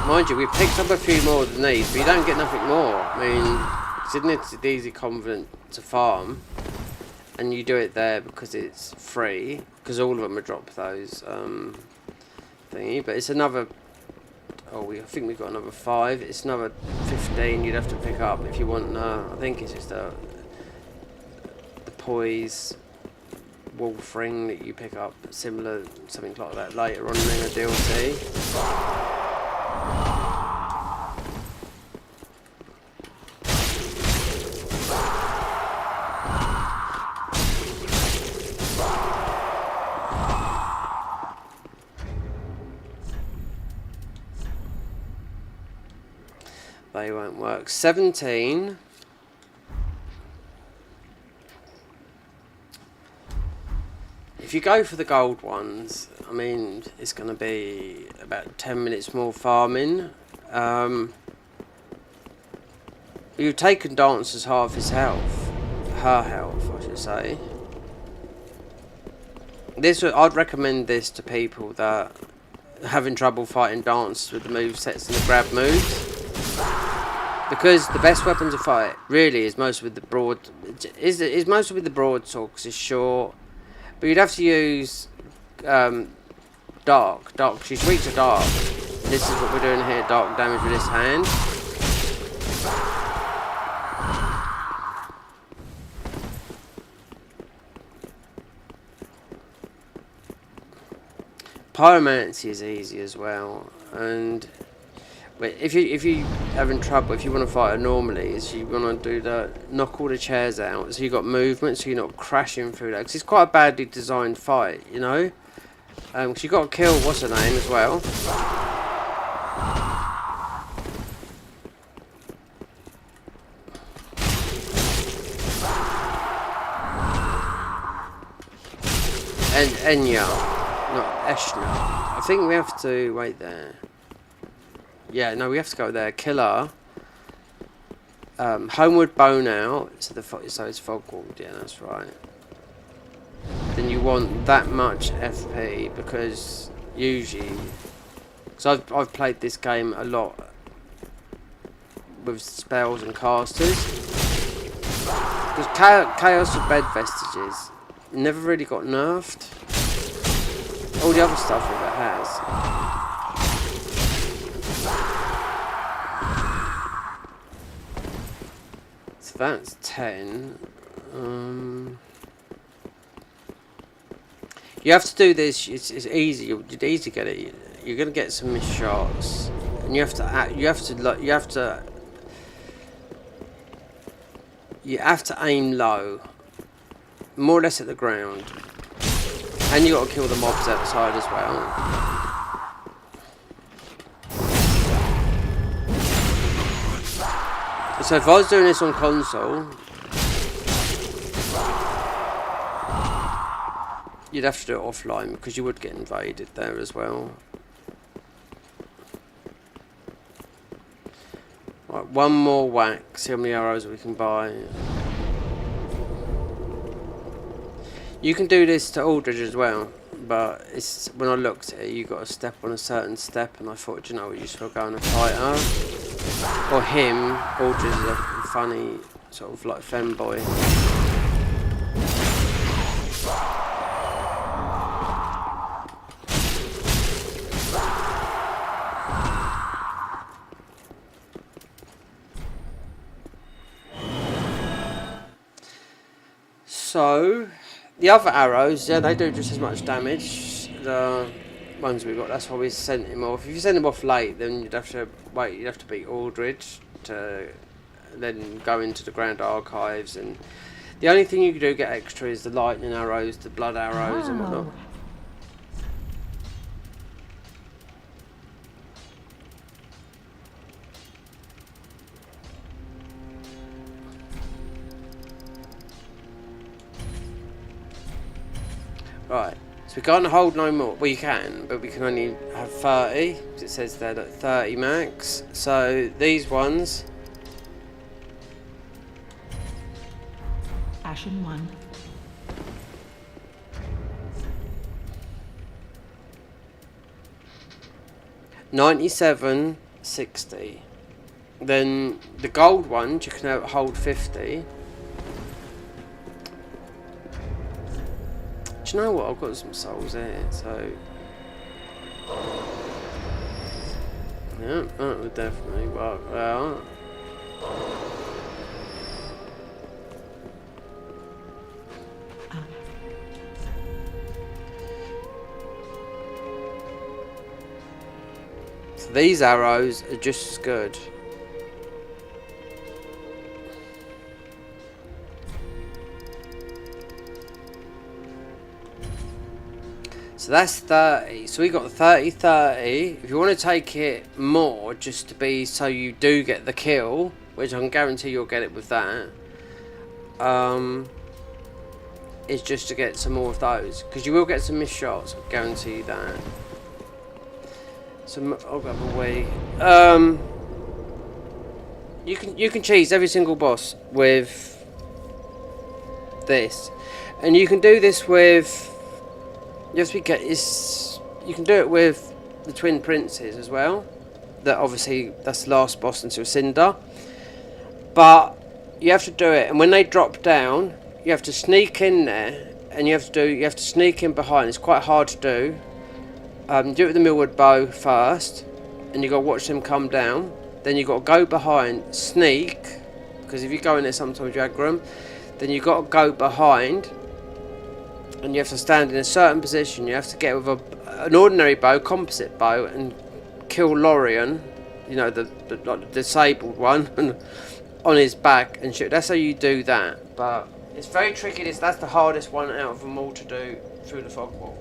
Mind you, we picked up a few more than these, but you don't get nothing more. I mean, it's an easy convent to farm. And you do it there because it's free, because all of them will drop those thingy. But it's another, I think we've got another 5. It's another 15 you'd have to pick up if you want, I think it's just the poise wolf ring that you pick up, similar, something like that later on in the DLC. They won't work. 17. If you go for the gold ones, I mean, it's going to be about 10 minutes more farming. You've taken Dancer's half his health. Her health, I should say. I'd recommend this to people that are having trouble fighting Dancers with the movesets and the grab moves. Because the best weapon to fight really is mostly with the mostly with the broadsword because it's short. But you'd have to use dark. She's weak to dark. This is what we're doing here, dark damage with this hand. Pyromancy is easy as well, and but if you having trouble, if you want to fight her normally, is you want to do the knock all the chairs out, so you got movement, so you're not crashing through that, because it's quite a badly designed fight, you know. Because you got to kill what's her name as well. And Enya, not Eshna. I think we have to wait there. Yeah, no, we have to go there. Kill her. Homeward Bone out. So it's Fogward. Yeah, that's right. Then you want that much FP, because usually, because I've played this game a lot with spells and casters. Because Chaos of Bed Vestiges never really got nerfed. All the other stuff it has. So that's 10. You have to do this. It's easy. You'd easy get it. You're gonna get some missed shots, and you have to aim low, more or less at the ground, and you got to kill the mobs outside as well. So if I was doing this on console, you'd have to do it offline, because you would get invaded there as well. Right, one more whack, see how many arrows we can buy. You can do this to Aldridge as well, but it's when I looked at it, you got to step on a certain step, and I thought, you know what, you just got to go and fight her. Or him. Aldridge is a funny, sort of like femboy. So, the other arrows, yeah, they do just as much damage. The ones we got, that's why we sent him off. If you send him off late, then you'd have to wait. You'd have to beat Aldridge to then go into the Grand Archives. And the only thing you can do get extra is the lightning arrows, the blood arrows, and whatnot. Right, so we can't hold no more. Well, you can, but we can only have 30, because it says there that 30 max. So these ones. Ashen 1. $97.60. Then the gold ones you can hold 50. Do you know what? I've got some souls here, so yeah, that would definitely work well. So these arrows are just as good. So that's 30. So we got 30, 30. If you want to take it more, just to be so you do get the kill, which I can guarantee you'll get it with that, is just to get some more of those, because you will get some missed shots. I guarantee you that. So I'll go away. You can cheese every single boss with this, and you can do this with. You can do it with the Twin Princes as well. That obviously that's the last boss until Cinder. But you have to do it, and when they drop down, you have to sneak in there, and you have to sneak in behind. It's quite hard to do. Do it with the Millward bow first, and you got to watch them come down. Then you got to go behind, sneak, because if you go in there sometimes you aggro them. Then you got to go behind. And you have to stand in a certain position. You have to get with an ordinary bow, composite bow, and kill Lorien, you know, the like, disabled one, and on his back and shoot. That's how you do that. But it's very tricky. That's the hardest one out of them all to do through the fog wall.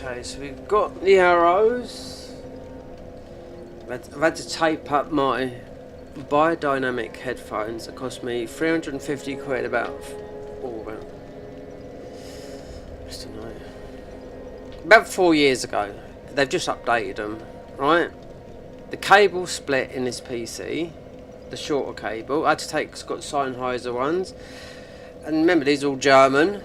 Okay, so we've got the arrows. I've had to tape up my biodynamic headphones. It cost me 350 quid about just don't know. About 4 years ago. They've just updated them, right? The cable split in this PC, the shorter cable. I had to take Scott Sennheiser ones. And remember, these are all German.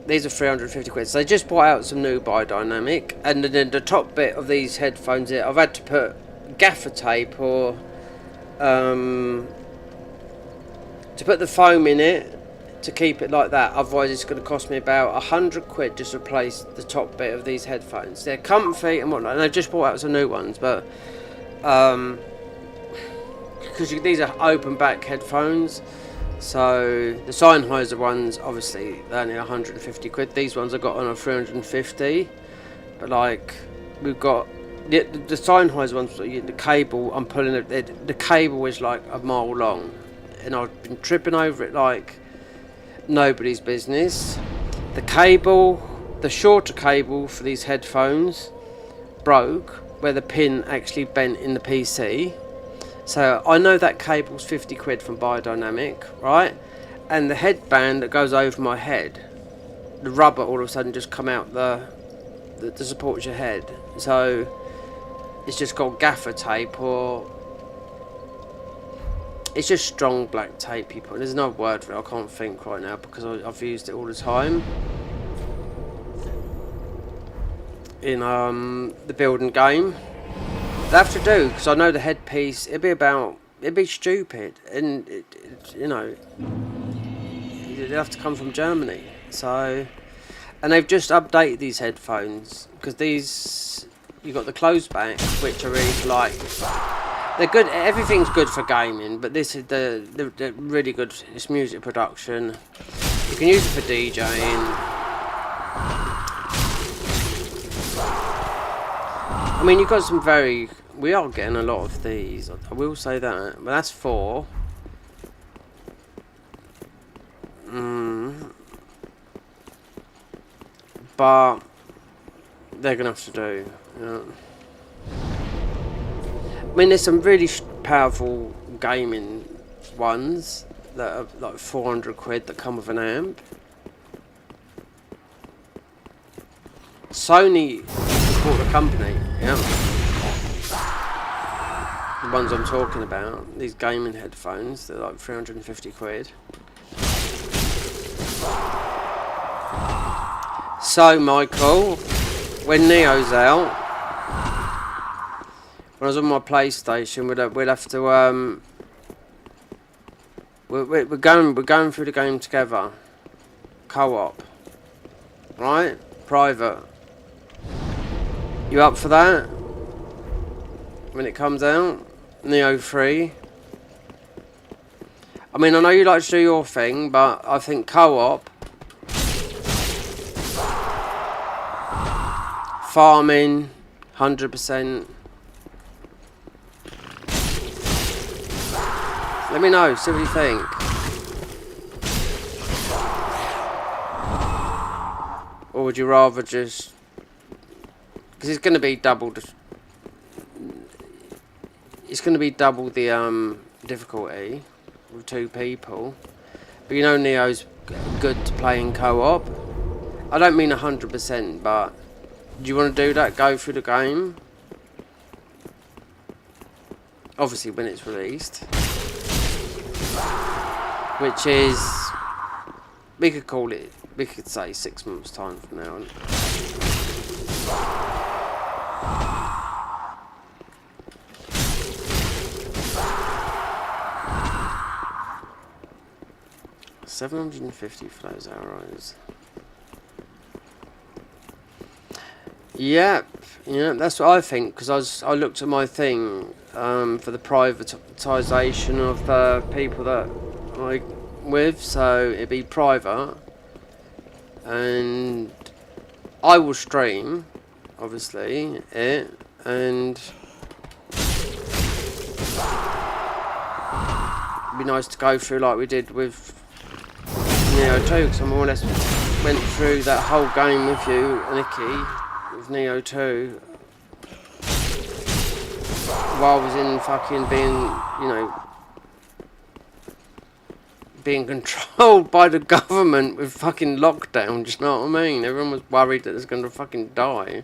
These are 350 quid. So they just bought out some new biodynamic, and then the top bit of these headphones here, I've had to put gaffer tape or to put the foam in it to keep it like that. Otherwise, it's going to cost me about 100 quid just to replace the top bit of these headphones. They're comfy and whatnot, and they've just bought out some new ones, but because these are open back headphones. So the Sennheiser ones, obviously, they're only 150 quid. These ones I got on a 350. But like, we've got the Sennheiser ones. The cable, I'm pulling it. The cable is like a mile long, and I've been tripping over it like nobody's business. The cable, the shorter cable for these headphones, broke where the pin actually bent in the PC. So I know that cable's 50 quid from Biodynamic, right? And the headband that goes over my head, the rubber all of a sudden just come out that supports your head. So it's just got gaffer tape, or it's just strong black tape you put. There's no word for it, I can't think right now because I've used it all the time in the building game. They have to do, because I know the headpiece, it'd be stupid, and you know, it'd have to come from Germany. So, and they've just updated these headphones, because these, you got the closed back, which are really like, they're good, everything's good for gaming, but this is they're really good, it's music production. You can use it for DJing. I mean, you've got some we are getting a lot of these, I will say that, but that's 4. But they're going to have to do, you know. I mean, there's some really powerful gaming ones that are like 400 quid that come with an amp. Sony bought the company, yeah. The ones I'm talking about, these gaming headphones, they're like 350 quid. So, Michael, when Neo's out, when I was on my PlayStation, we'll have to we're going through the game together, co-op, right? Private. You up for that? When it comes out? Neo 3. I mean, I know you like to do your thing, but I think co-op, farming, 100%. Let me know, see what you think. Or would you rather just... Because it's going to be double the... It's going to be double the difficulty with 2 people. But you know Neo's good to play in co-op. I don't mean 100%, but... Do you want to do that? Go through the game? obviously when it's released, which is, we could call it, we could say 6 months time from now on. $750 for those arrows. Yep, yeah, that's what I think, because I looked at my thing for the privatisation of the people that I with, so it'd be private, and I will stream, obviously, it, and it'd be nice to go through like we did with Neo 2, because I more or less went through that whole game with you, Nikki, with Neo 2, while I was in fucking being, you know, being controlled by the government with fucking lockdown, do you know what I mean? Everyone was worried that it was going to fucking die.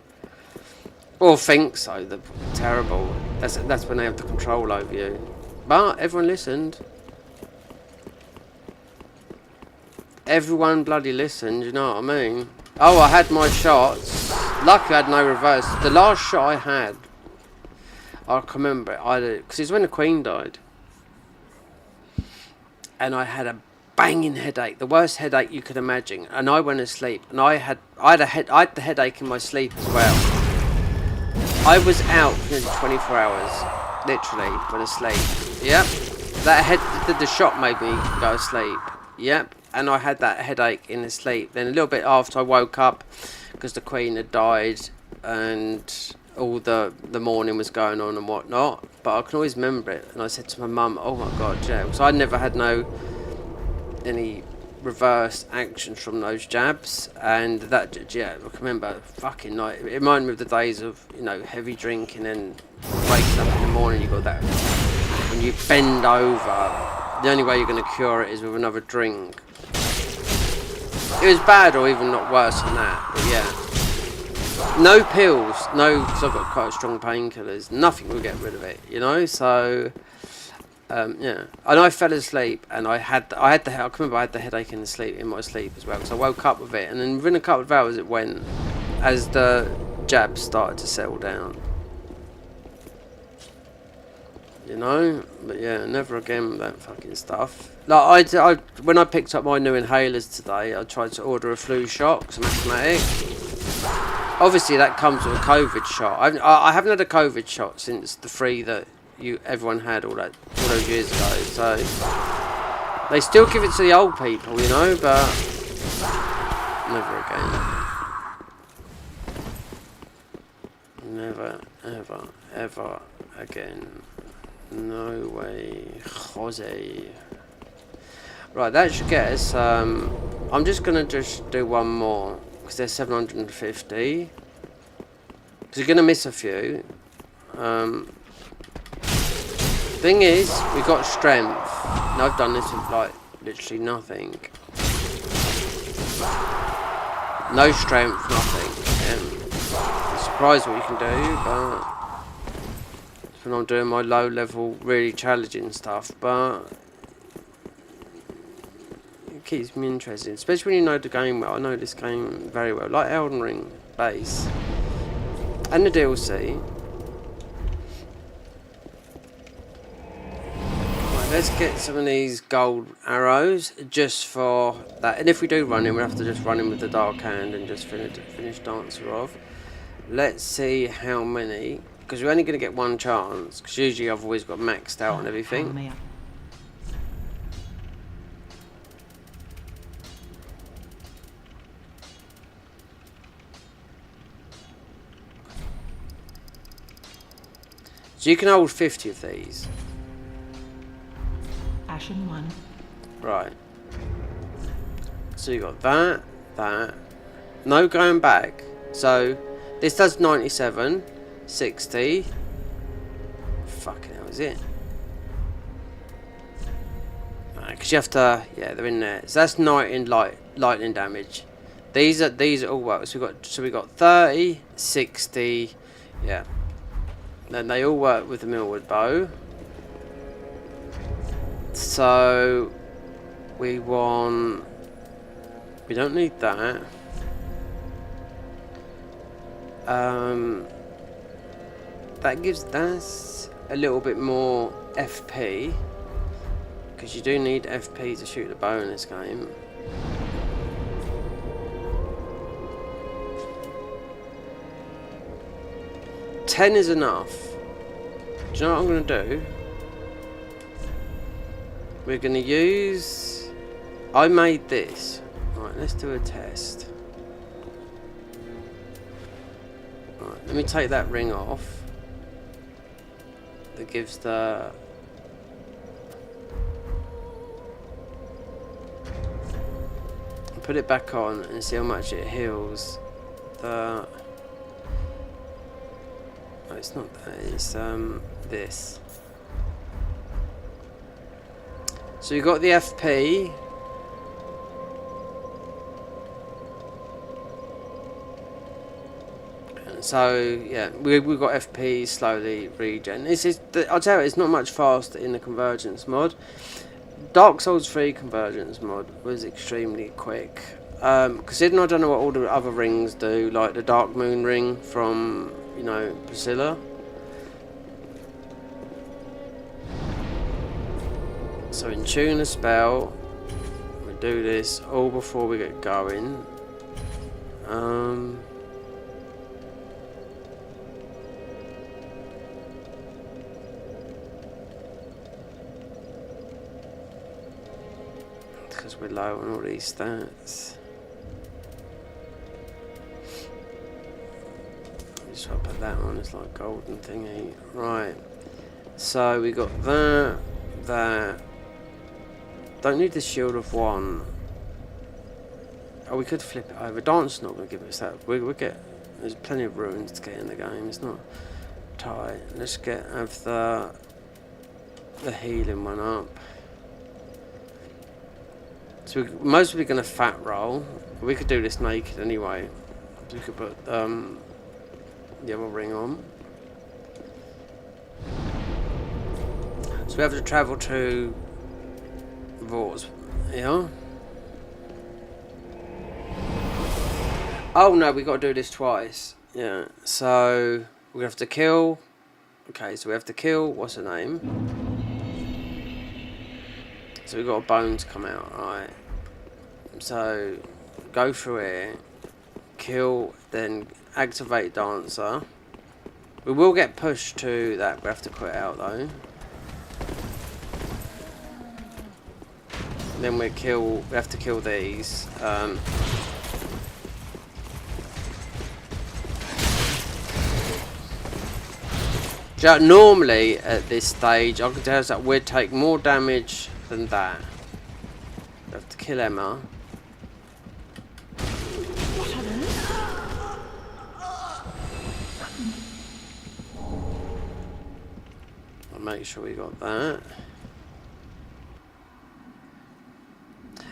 Or think so, they're terrible. That's when they have the control over you. But everyone listened. Everyone bloody listened, you know what I mean? Oh, I had my shots. Lucky I had no reverse. The last shot I had, I can remember it, because it's when the Queen died. And I had a banging headache, the worst headache you could imagine. And I went to sleep, and I had the headache in my sleep as well. I was out for nearly 24 hours, literally, went to sleep. Yep, the shot made me go to sleep. Yep, and I had that headache in the sleep. Then a little bit after I woke up, because the Queen had died, and all the morning was going on and whatnot, but I can always remember it. And I said to my mum, oh my god, yeah, so I never had any reverse actions from those jabs, and that, yeah, I can remember fucking night. It reminded me of the days of, you know, heavy drinking and waking up in the morning. You got that when you bend over, the only way you're going to cure it is with another drink. It was bad, or even not worse than that, but yeah. No pills, no, because I've got quite strong painkillers. Nothing will get rid of it, you know. So, yeah. And I fell asleep, and I can remember I had the headache in my sleep as well. So I woke up with it, and then within a couple of hours it went, as the jabs started to settle down. You know, but yeah, never again with that fucking stuff. Like when I picked up my new inhalers today, I tried to order a flu shot because I'm asthmatic. Obviously, that comes with a COVID shot. I haven't had a COVID shot since the 3 that everyone had all those years ago. So they still give it to the old people, you know, but never again. Never, ever, ever again. No way, Jose. Right, that should get us. I'm just gonna do one more, because there's 750. Because you're gonna miss a few. Thing is, we got strength. And I've done this with like literally nothing. No strength, nothing. I'm surprised what you can do, but when I'm doing my low level, really challenging stuff, but it keeps me interested, especially when you know the game well. I know this game very well, like Elden Ring base and the DLC. Right, let's get some of these gold arrows just for that, and if we do run in, we'll have to just run in with the dark hand and just finish Dancer off. Let's see how many, because we're only going to get one chance, because usually I've always got maxed out and everything. So you can hold 50 of these. Ashen 1. Right. So you got that, no going back. So this does 97, 60. Fucking hell, is it? Because you have to, yeah, they're in there. So that's 19 lightning damage. These are all work. So we got 30, 60, yeah. Then they all work with the Millwood bow. So we want. We don't need that. That gives us a little bit more FP, because you do need FP to shoot the bow in this game. $10 is enough. Do you know what I'm going to do? We're going to use... I made this. Right, let's do a test. Right, let me take that ring off. That gives the... Put it back on and see how much it heals the... Oh, it's not that, it's this. So you got the FP. So yeah, we've got FP slowly regen. This is I'll tell you, it's not much faster in the convergence mod. Dark Souls 3 convergence mod was extremely quick. Considering I don't know what all the other rings do, like the DARKMOON ring from, you know, Priscilla. So in tune a spell, we do this all before we get going. Because we're low on all these stats. Just try to put that on, it's like golden thingy. Right. So we got that. Don't need the shield of one. Oh, we could flip it over. Dance not going to give us that. We'll get. There's plenty of ruins to get in the game. It's not tight. Let's have the healing one up. So we're mostly going to fat roll. We could do this naked anyway. So we could put the other ring on. So we have to travel to Vor's. Yeah. Oh no, we got to do this twice. Yeah. So we have to kill. Okay, so we have to kill. What's her name? So we've got a bones come out, right? So go through here, kill, then activate dancer. We will get pushed to that. We have to quit out though. Then we have to kill these. Normally at this stage, I can tell us that we'd take more damage than that. We have to kill Emma. I'll make sure we got that.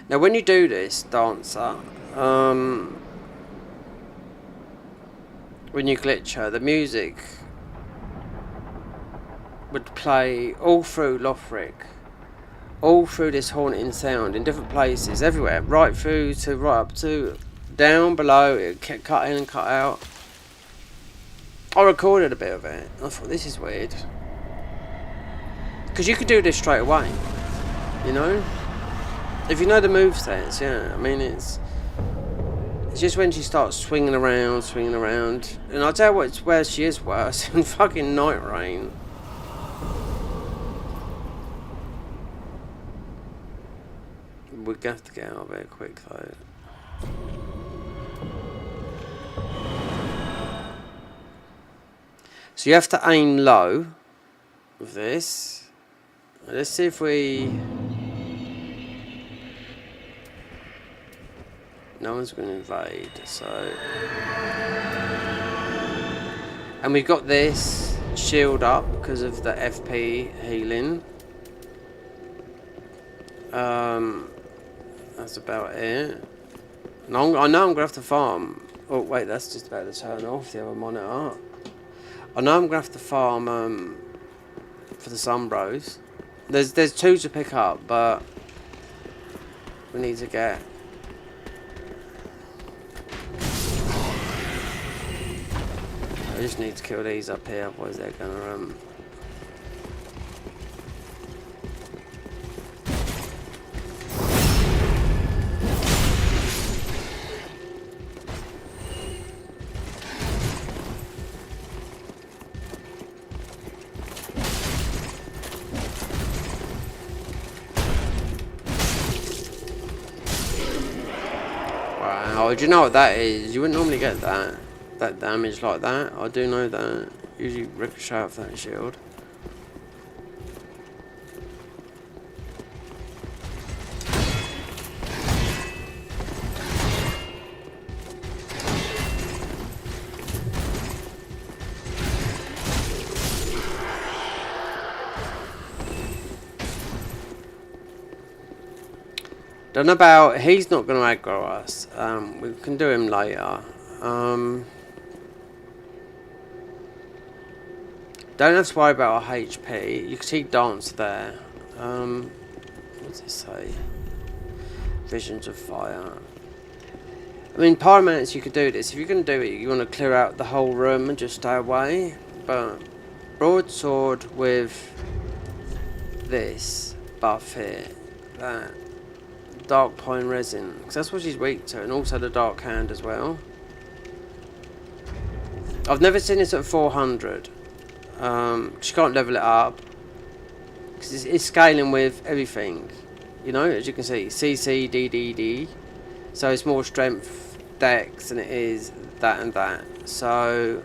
Now when you do this, dancer, when you glitch her, the music would play all through Lothric, all through this haunting sound in different places, everywhere, right through to right up to down below. It kept cutting and cut out. I recorded a bit of it. I thought, this is weird, because you could do this straight away, you know, if you know the movesets. Yeah, I mean it's just when she starts swinging around, and I'll tell you what, it's where she is worse in fucking Night Rain. We're gonna have to get out of here quick though. So you have to aim low with this. Let's see if we... No one's going to invade, so... And we've got this shield up because of the FP healing. That's about it. And I know I'm going to have to farm. Oh wait, that's just about to turn off the other monitor. I know I'm going to have to farm for the Sunbros. There's 2 to pick up, but we need to get. I just need to kill these up here, otherwise they're gonna Wow, do you know what that is? You wouldn't normally get that damage like that. I do know that. Usually ricochet off that shield. Don't know about, he's not going to aggro us. We can do him later. Don't have to worry about our HP. You can see Dance there. What's it say? Visions of Fire. I mean, Pyromancer, you could do this. If you're going to do it, you want to clear out the whole room and just stay away. But Broadsword with this buff here, that Dark Pine Resin, because that's what she's weak to, and also the Dark Hand as well. I've never seen this at 400. She can't level it up because it's scaling with everything, you know, as you can see, CC, DDD, so it's more strength, dex than it is that and that. So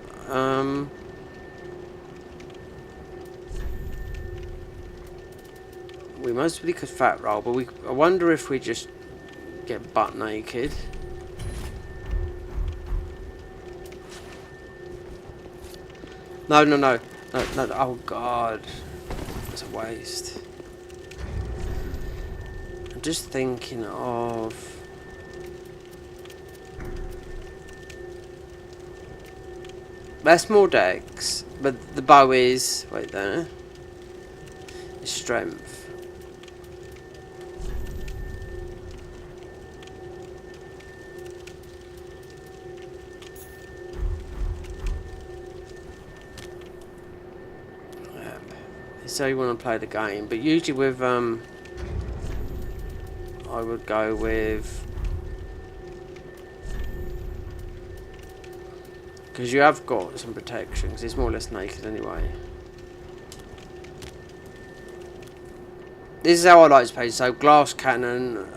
we mostly could fat roll, but I wonder if we just get butt naked. No, oh god, that's a waste. I'm just thinking of, that's more dex, but the bow is, wait there, it's strength. So you want to play the game, but usually with I would go with, because you have got some protection, because it's more or less naked anyway. This is how I like to play. So glass cannon,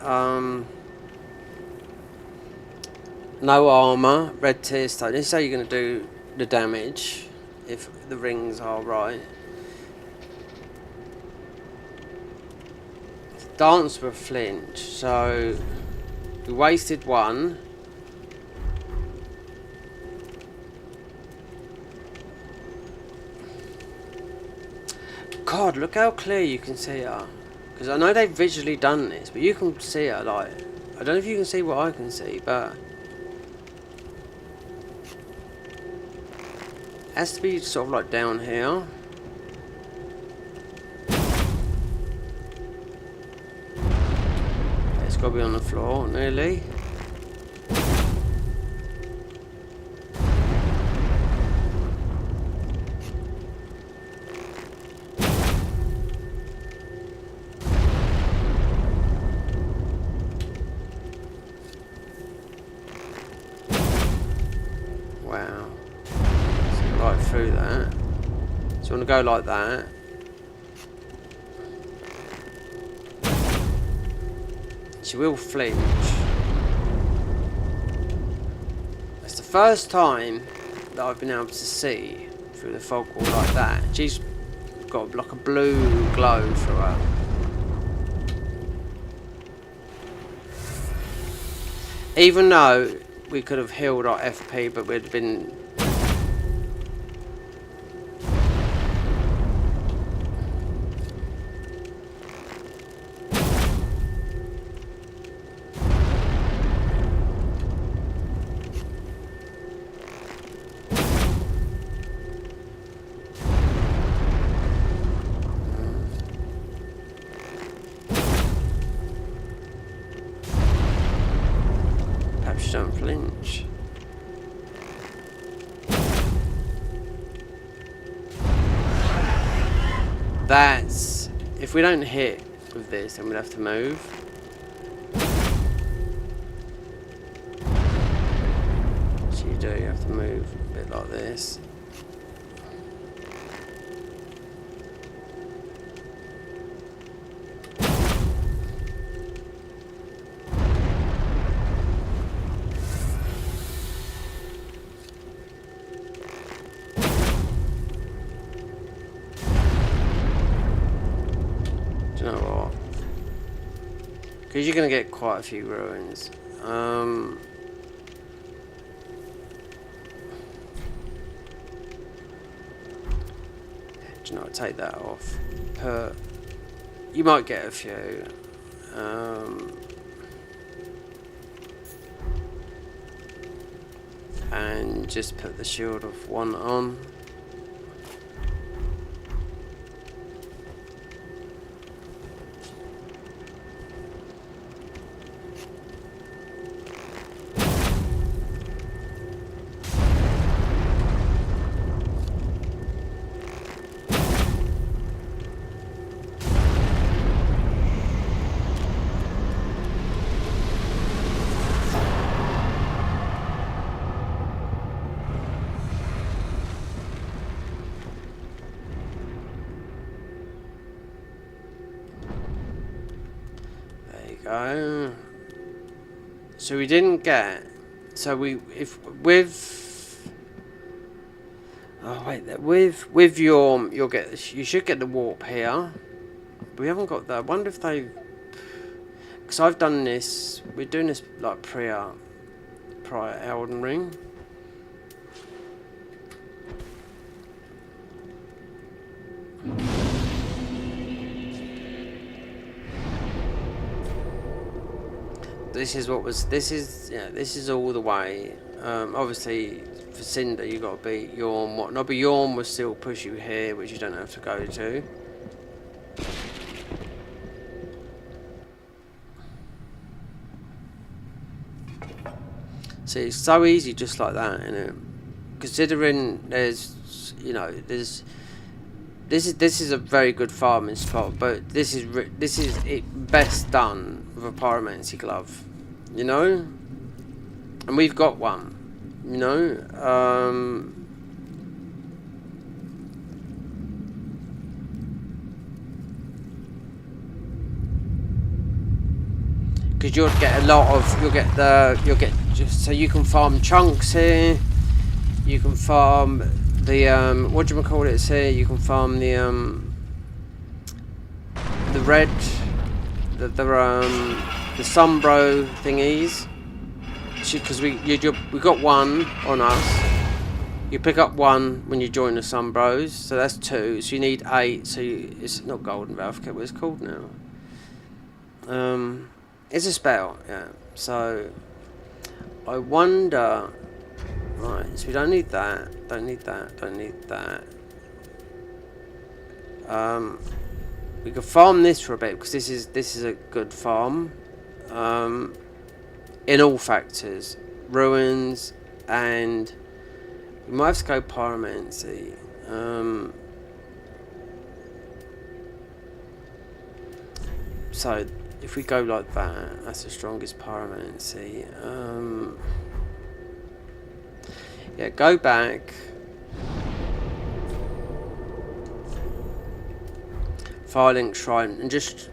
no armor, red tear stone. This is how you're going to do the damage if the rings are right. Dance with flinch, so we wasted one. God, look how clear you can see her. Because I know they've visually done this, but you can see her, like, I don't know if you can see what I can see, but it has to be sort of like down here. Got to be on the floor, nearly. Wow. So right through that. So you want to go like that. She will flinch. It's the first time that I've been able to see through the fog wall like that. She's got like a blue glow through her. Even though we could have healed our FP, but we'd been... Perhaps you don't flinch. That's... if we don't hit with this, then we'll have to move. So you have to move a bit like this. Do you know what? Because you're going to get quite a few ruins. Do you know what? Take that off. You might get a few. And just put the shield of 1 on. Go. So we didn't get. So oh wait, with you'll get. You should get the warp here. We haven't got that. I wonder if they. Because I've done this. We're doing this like prior Elden Ring. This is what was. This is all the way. Obviously, for Cinder, you got to beat Yorm. Whatnot, but Yorm will still push you here, which you don't have to go to. See, it's so easy, just like that, isn't it? Considering there's, this is a very good farming spot, but this is it best done with a pyromancy glove, and we've got one, because you'll get a lot of so you can farm chunks here, you can farm the what do you call it here, you can farm the red, the Sombro thingies, because we got one on us. You pick up one when you join the Sombros, so that's 2. So you need 8. So it's not Golden Veil. I forget what it's called now. It's a spell, yeah. So I wonder. Right, so we don't need that. Don't need that. Don't need that. We can farm this for a bit because this is a good farm. In all factors, ruins, and we might have to go pyromancy. So if we go like that, that's the strongest pyromancy. Yeah, go back. Firelink Shrine and just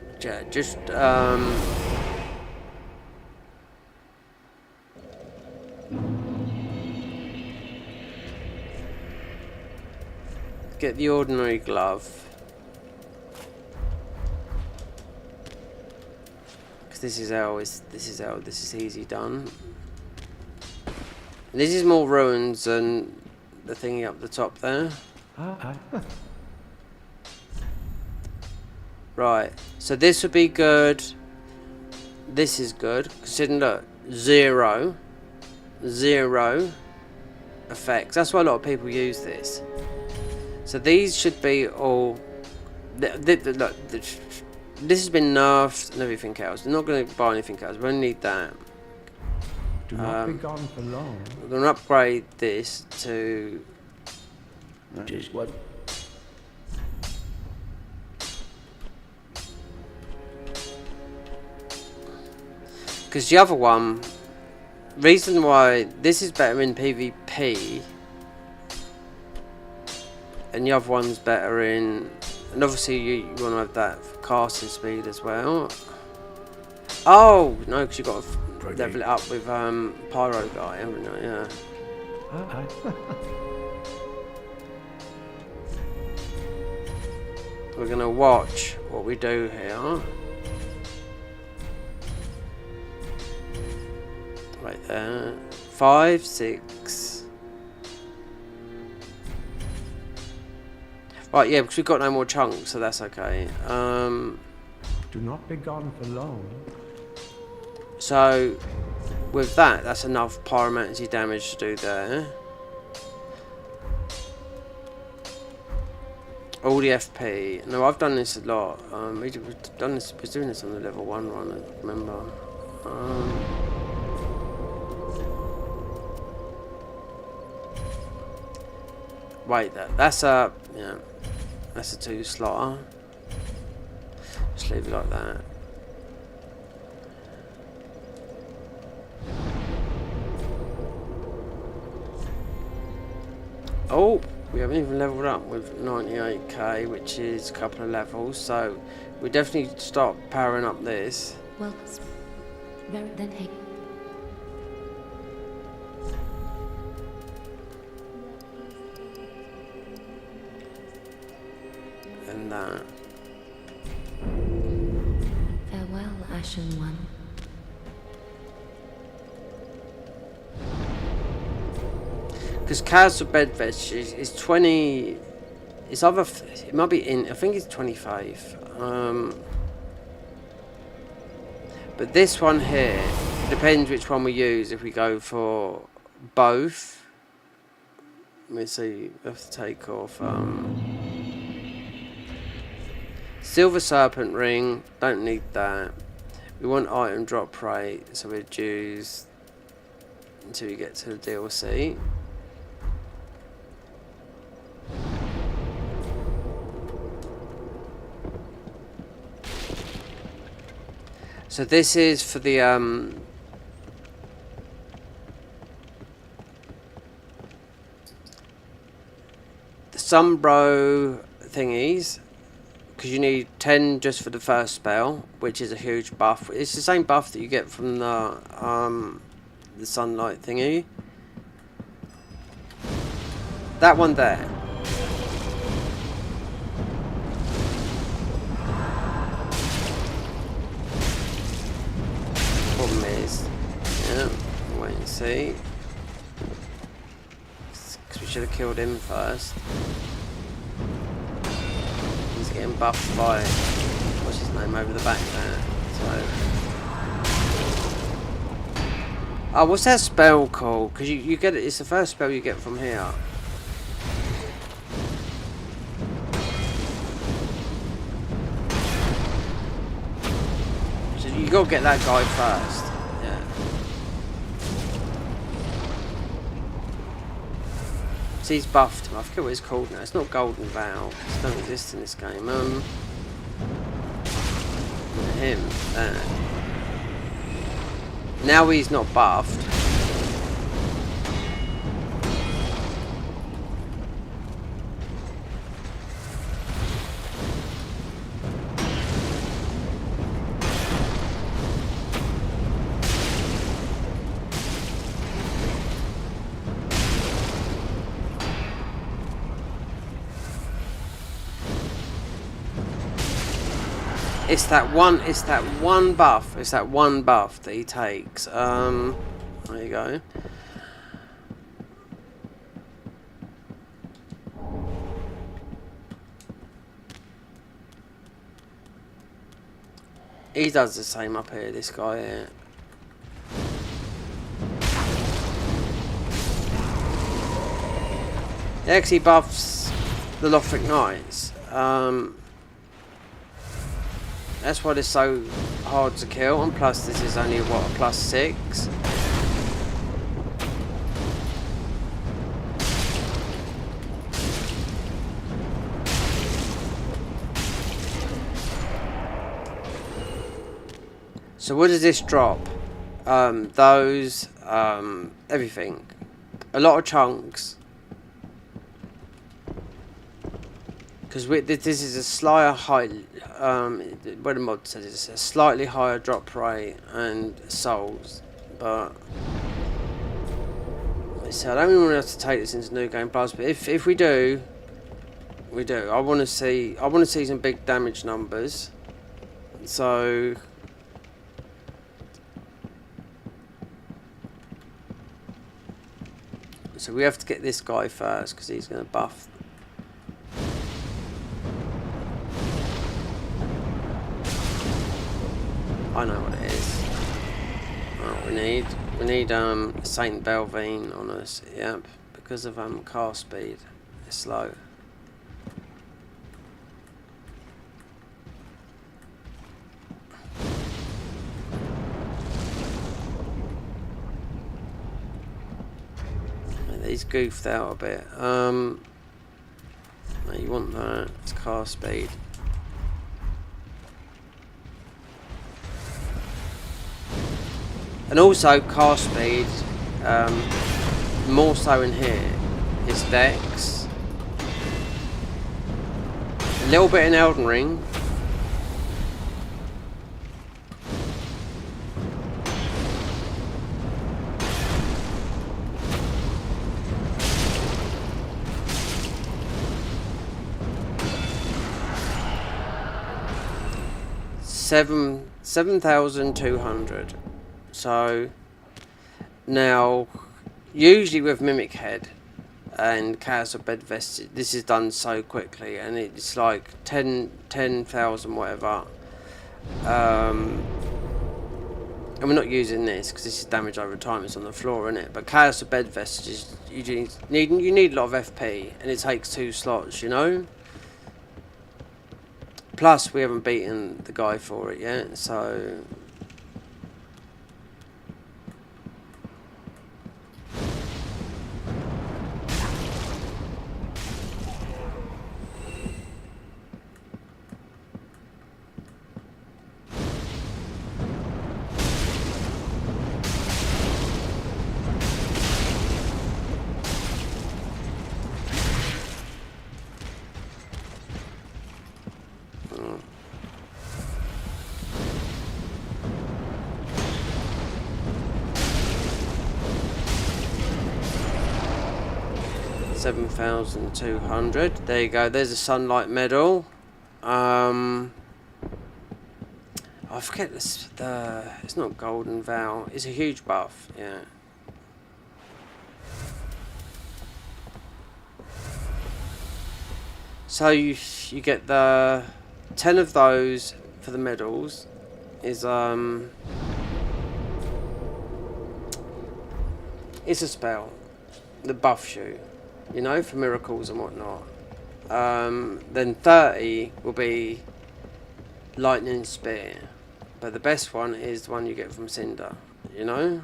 get the ordinary glove. Because this is easy done. This is more ruins than the thingy up the top there. Right, so this would be good. This is good. Considering, look, zero effects. That's why a lot of people use this. So these should be all. Look, this has been nerfed and everything else. They're not going to buy anything else. We only need that. Do not be gone for long. We're going to upgrade this to... That is what... Because the other one, reason why this is better in PvP, and the other one's better in, and obviously you want to have that for casting speed as well. Oh no, because you got to level it up with Pyro guy, haven't you? Yeah. We're gonna watch what we do here. Right there. 5, 6. Right, yeah, because we've got no more chunks, so that's okay. Do not be gone for long. So, with that, that's enough pyromancy damage to do there. All the FP. No, I've done this a lot. We've done this. We're doing this on the level 1 run. I remember. Wait, that's a that's a 2 slotter. Just leave it like that. Oh, we haven't even leveled up with 98k, which is a couple of levels, so we definitely start powering up this. Well, then hey. And that. Farewell, Ashen One. Because Castle Bedfetch is 20. It's either it might be in. I think it's 25. But this one here depends which one we use. If we go for both, let me see. We have to take off Silver Serpent Ring. Don't need that. We want item drop rate, so we choose until we get to the DLC. So this is for the Sombro thingies, because you need 10 just for the first spell, which is a huge buff. It's the same buff that you get from the sunlight thingy. That one there. Problem is, yeah, wait and see. Because we should have killed him first. He's getting buffed by, what's his name, over the back there. So. Oh, what's that spell called? Because you get it, it's the first spell you get from here. So you got to get that guy first. Yeah. So he's buffed him. I forget what it's called now. It's not Golden Vow. It doesn't exist in this game. Him. There. Now he's not buffed. It's that one buff. It's that one buff that he takes. There you go. He does the same up here, this guy here. He actually buffs the Lothric Knights. That's why it's so hard to kill, and plus this is only what, a +6. So what does this drop? Those, everything. A lot of chunks. Because this is a slight high, what the mod says, it's a slightly higher drop rate and souls, but so I don't really want to take this into New Game Plus, but if we do, we do. I want to see some big damage numbers. So we have to get this guy first because he's going to buff. I know what it is. Oh, we need Saint Belvine on us. Yep, because of cast speed. It's slow. He's goofed out a bit. No, you want that. It's cast speed. And also cast speed, more so in here, is Dex. A little bit in Elden Ring. Seven 7,200. So now, usually with Mimic Head and Chaos of Bed Vestige, this is done so quickly, and it's like 10,000 whatever. And we're not using this because this is damage over time. It's on the floor, isn't it? But Chaos of Bed Vestiges, you need a lot of FP, and it takes 2 slots, you know. Plus, we haven't beaten the guy for it yet, so. $7,200. There you go. There's a Sunlight Medal. I forget this. It's not Golden Vow. It's a huge buff. Yeah. So you get the 10 of those for the medals. Is it's a spell. The buff shoe. You know, for miracles and whatnot. Then 30 will be Lightning Spear. But the best one is the one you get from Cinder. You know?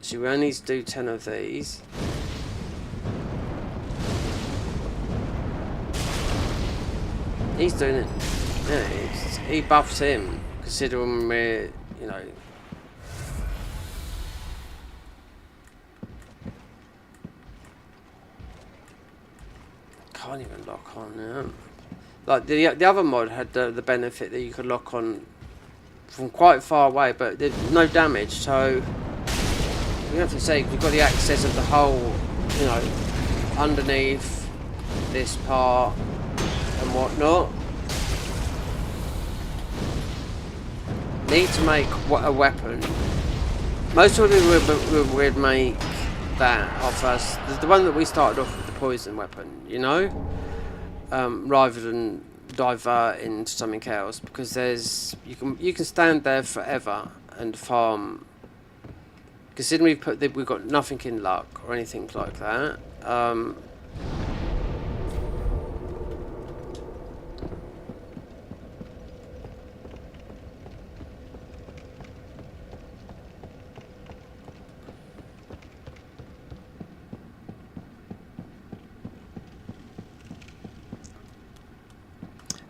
So we only need to do 10 of these. He's doing it. Yeah, he buffs him. Considering we're, you know. Can't even lock on now. Like the other mod had the benefit that you could lock on from quite far away, but there's no damage. So we have to say we've got the access of the whole, you know, underneath this part and whatnot. Need to make a weapon. Most of it we'd make that our first. The one that we started off with, the poison weapon, you know, rather than divert into something else, because you can stand there forever and farm. Considering we've got nothing in luck or anything like that.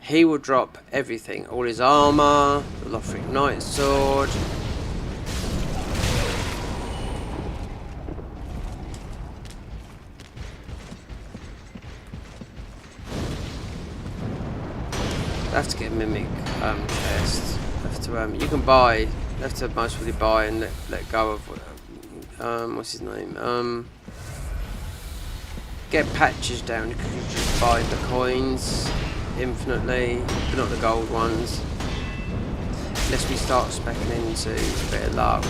he will drop everything. All his armour, the Lothric Knight Sword. I have to get a Mimic chest. Have to, you can buy, you have to most probably buy and let go of, what's his name? Get patches down, you can just buy the coins infinitely, but not the gold ones. Unless we start speccing into a bit of luck.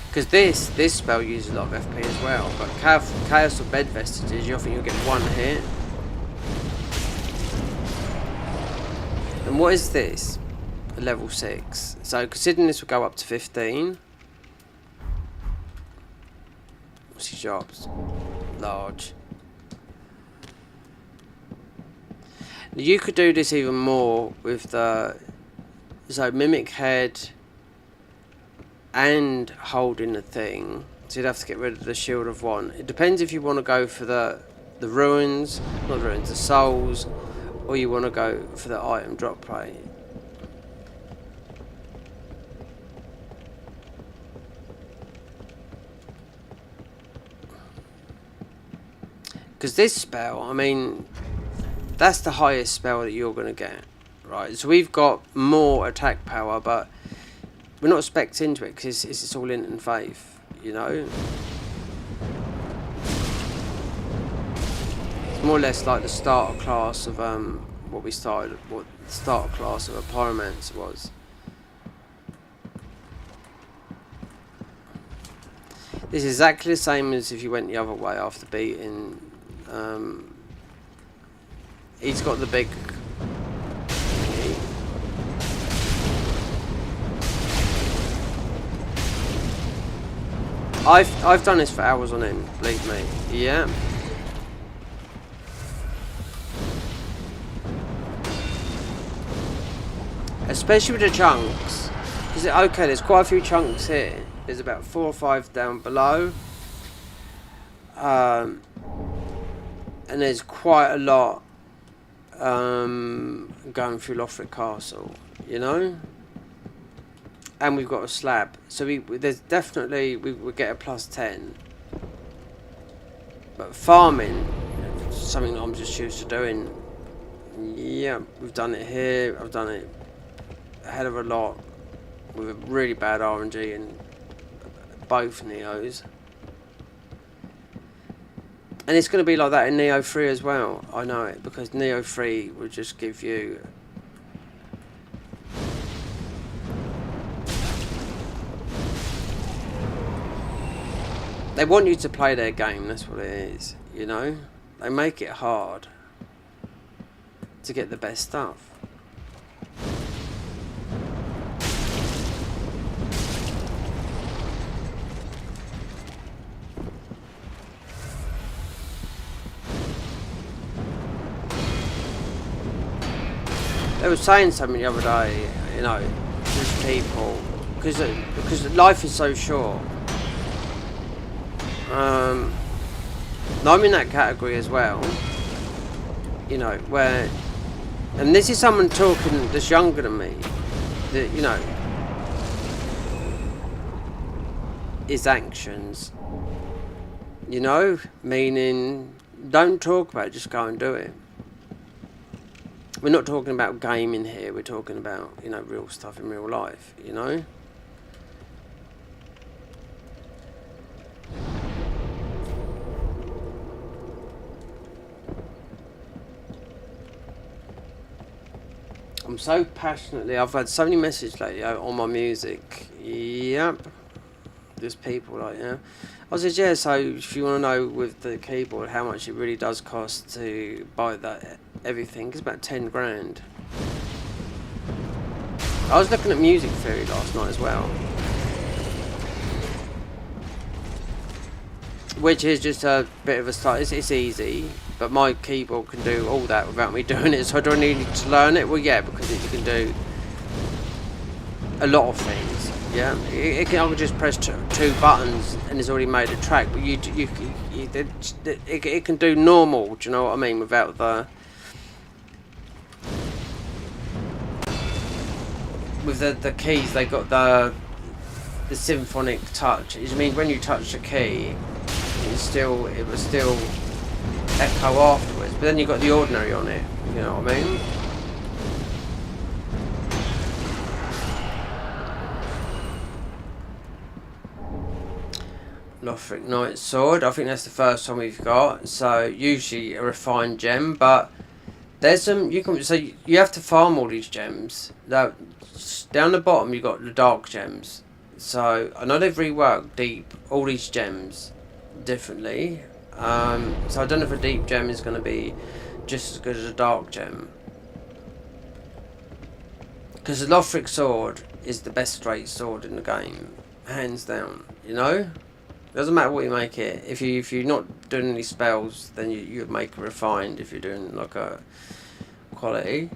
Because this spell uses a lot of FP as well, but Chaos or Bed Vestiges, you often you'll get one hit. And what is this? A level 6. So considering this will go up to 15. What's his jobs? Large. Now you could do this even more with the Mimic Head and holding the thing, so you'd have to get rid of the Shield of One. It depends if you want to go for the ruins, not the ruins, the souls, or you want to go for the item drop rate. Because this spell, I mean, that's the highest spell that you're going to get, right? So we've got more attack power, but we're not specced into it because it's all in faith, you know. It's more or less like the starter class of what the starter class of a Pyromancer was. This is exactly the same as if you went the other way after beating. He's got the big. I've done this for hours on end, believe me. Yeah. Especially with the chunks. Because okay, there's quite a few chunks here. There's about 4 or 5 down below. And there's quite a lot going through Lothric Castle, you know? And we've got a slab, so there's definitely we get a +10. But farming, something that I'm just used to doing. Yeah, we've done it here. I've done it a hell of a lot with a really bad RNG in both Neos. And it's going to be like that in Neo 3 as well. I know it, because Neo 3 will just give you. They want you to play their game, that's what it is, you know? They make it hard to get the best stuff. They were saying something the other day, you know, to people, because life is so short. Now I'm in that category as well, you know, where, and this is someone talking that's younger than me, that, you know, is actions, you know, meaning don't talk about it, just go and do it. We're not talking about gaming here, we're talking about, you know, real stuff in real life, you know. I'm so passionately, I've had so many messages lately on my music. Yep. There's people like, yeah. I said, yeah, so if you want to know with the keyboard how much it really does cost to buy that everything, it's about 10 grand. I was looking at Music Theory last night as well. Which is just a bit of a start. It's easy, but my keyboard can do all that without me doing it, so I don't need to learn it. Well, yeah, because it can do a lot of things. Yeah, I can just press two buttons and it's already made a track. But it can do normal. Do you know what I mean? Without the keys, they got the symphonic touch. I mean, when you touch the key, it was still echo afterwards. But then you got the ordinary on it. You know what I mean? Lothric Knight Sword. I think that's the first one we've got. So usually a refined gem, but there's some you have to farm all these gems. Now, down the bottom you got the dark gems. So I know they've reworked deep all these gems differently. So I don't know if a deep gem is going to be just as good as a dark gem. Because the Lothric Sword is the best straight sword in the game, hands down. You know. Doesn't matter what you make it. If you're not doing any spells, then you would make a refined. If you're doing like a quality.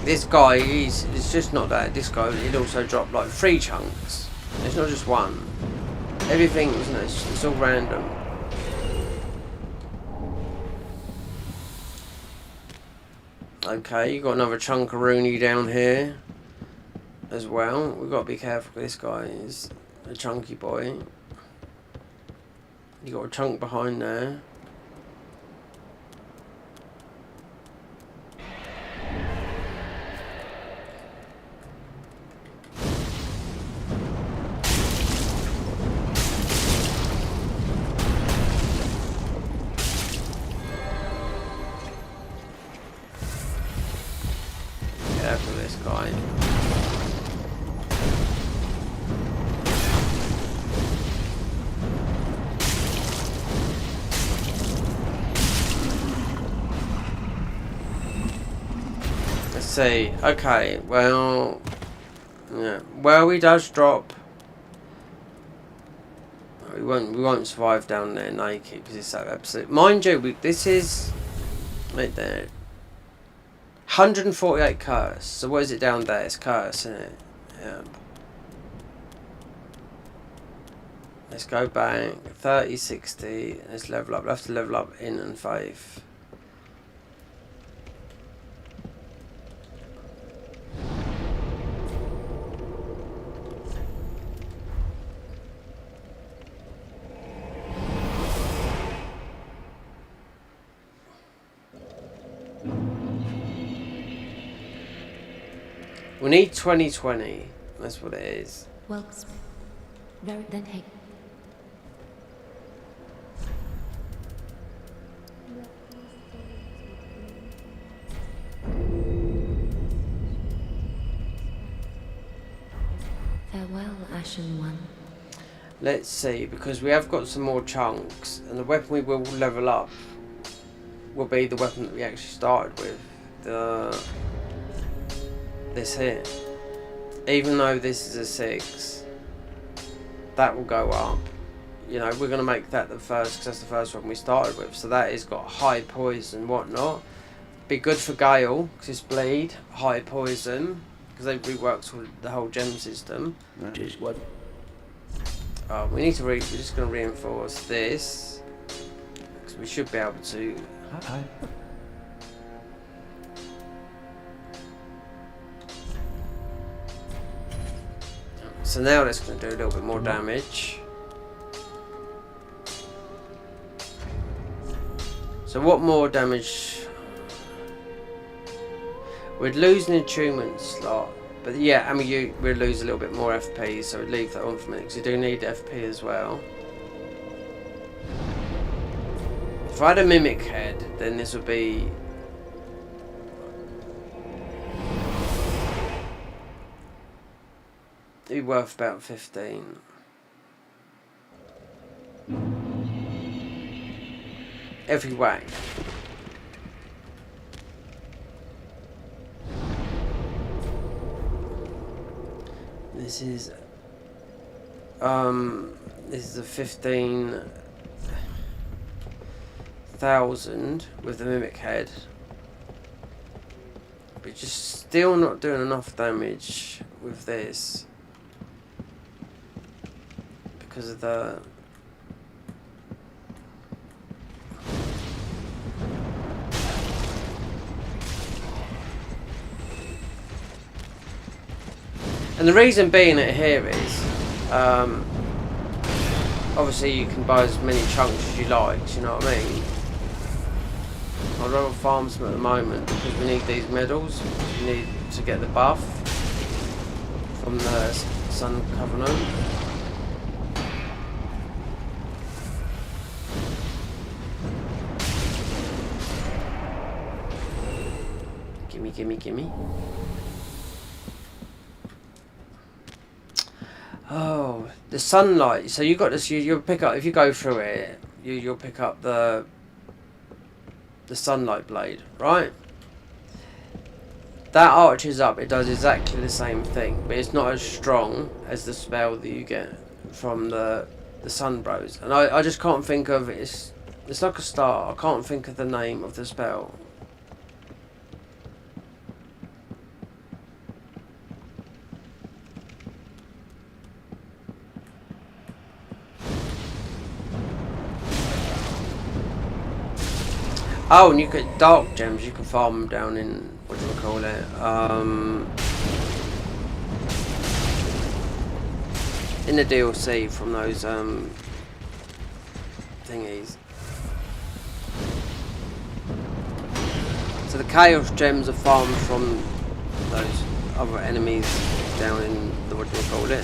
This guy, it's just not that. This guy, he'd also drop like 3 chunks. It's not just one. Everything, isn't it? It's all random. Okay, you got another chunk of Rooney down here as well. We've got to be careful. This guy is a chunky boy. You got a chunk behind there. Careful this guy. Let's see. Okay, well, yeah. Well, he does drop. We won't survive down there naked because it's so absolute. Mind you, this is right there. 148 curse. So what is it down there? It's curse, isn't it? Yeah. Let's go back. 30, 60. Let's level up. We'll have to level up in and faith. We need 2020. That's what it is. Well, then hey. Farewell, Ashen One. Let's see, because we have got some more chunks, and the weapon we will level up will be the weapon that we actually started with. This here. Even though this is a 6, that will go up. You know, we're going to make that the first, because that's the first one we started with. So that has got high poison and whatnot. Be good for Gale, because it's bleed. High poison, because they reworked the whole gem system. That is what? We need to we're just going to reinforce this, because we should be able to. So now that's going to do a little bit more damage. So what more damage? We'd lose an attunement slot, but yeah, I mean we'd lose a little bit more FP, so we'd leave that on for me because you do need FP as well. If I had a mimic head, then this would be. It'd be worth about 15. every way. This is a 15,000 with the mimic head. But just still not doing enough damage with this because of the and the reason being it here is obviously you can buy as many chunks as you like, you know what I mean? I'd rather farm some at the moment because we need these medals. We need to get the buff from the Sun Covenant. Gimme, gimme, gimme. Oh, the sunlight. So you got this. You'll pick up if you go through it. You'll pick up the sunlight blade, right? That arches up. It does exactly the same thing, but it's not as strong as the spell that you get from the Sun Bros. And I just can't think of it. It's like a star. I can't think of the name of the spell. Oh, and you get dark gems. You can farm them down in, what do you call it? In the DLC from those thingies. So the chaos gems are farmed from those other enemies down in the, what do you call it?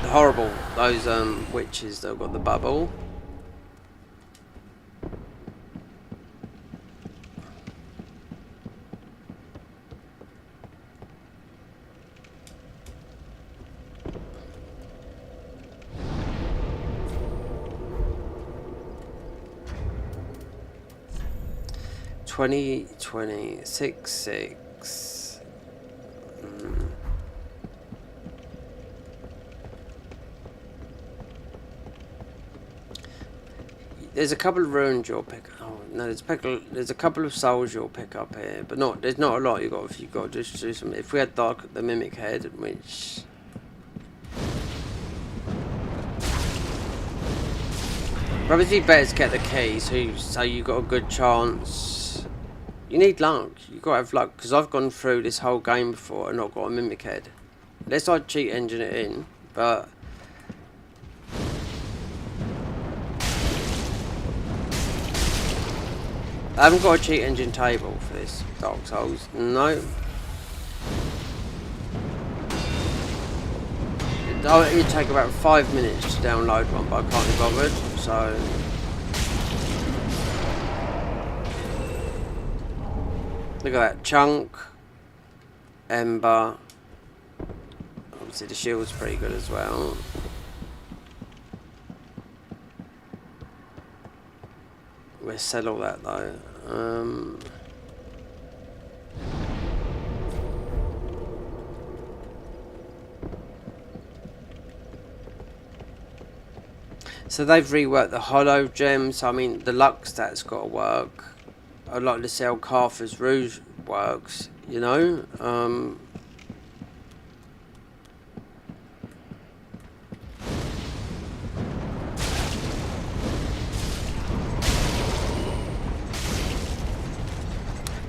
The horrible, those witches that have got the bubble. Six. There's a couple of runes you'll pick. Oh no, there's a couple of souls you'll pick up here, but there's not a lot. You've got to just do some. If we had the mimic head, which probably better to get the key, so you got a good chance. You need luck. You got to have luck, because I've gone through this whole game before and not got a mimic head. Unless I cheat engine it in, but I haven't got a cheat engine table for this Dark Souls. No. It'd take about 5 minutes to download one, but I can't be bothered, so. Look at that. Chunk. Ember. Obviously the shield's pretty good as well. We'll sell all that though. So they've reworked the hollow gems. I mean, the luck stat's got to work. I'd like to see how Carthus Rouge works, you know?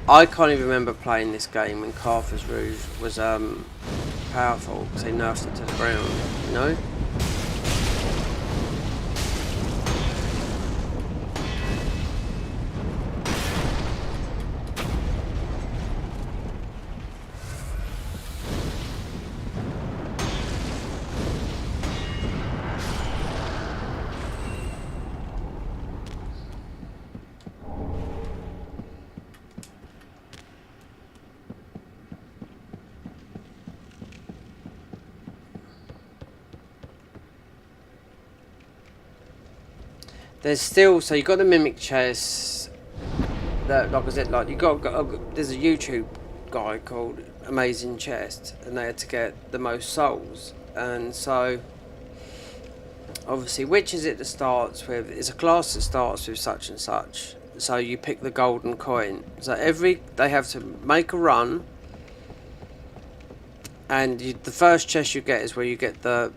I can't even remember playing this game when Carthus Rouge was powerful, because they nerfed it to the ground, you know? there's still, so you got the mimic chests. That, like I said, like you got there's a YouTube guy called Amazing Chest, and they had to get the most souls, and so obviously, which is it that starts with? It's a class that starts with such and such. So you pick the golden coin. So they have to make a run, and the first chest you get is where you get the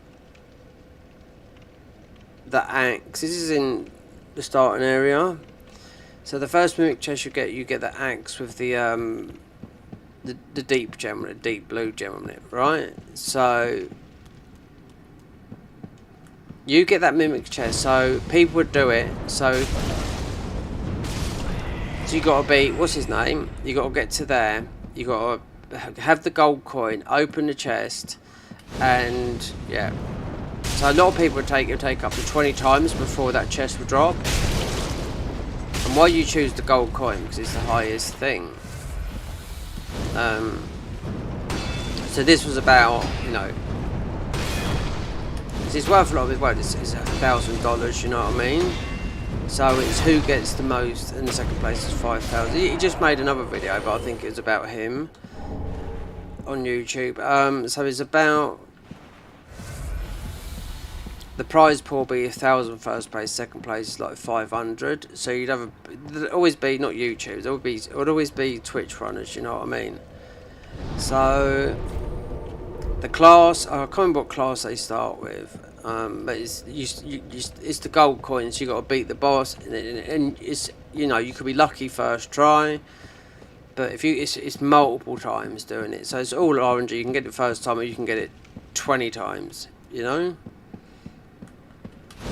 axe. This is in the starting area. So the first mimic chest you get the axe with the deep gem on it, deep blue gem on it, right? So you get that mimic chest. So people would do it. So you got to be, what's his name? You got to get to there. You got to have the gold coin, open the chest, and yeah. So a lot of people would take up to 20 times before that chest would drop. And why you choose the gold coin? Because it's the highest thing. So this was about, you know, it's worth a lot of it. Well, it's $1,000. You know what I mean? So it's who gets the most, and the second place is 5,000. He just made another video, but I think it was about him on YouTube. So it's about the prize pool will be 1,000 first place, second place is like 500. So you'd have there'd always be, not YouTube, it would always be Twitch runners. You know what I mean? So the class, I can't remember what class they start with. But it's the gold coins. You got to beat the boss, and it's, you know, you could be lucky first try, but if you it's multiple times doing it. So it's all RNG. You can get it first time, or you can get it 20 times. You know.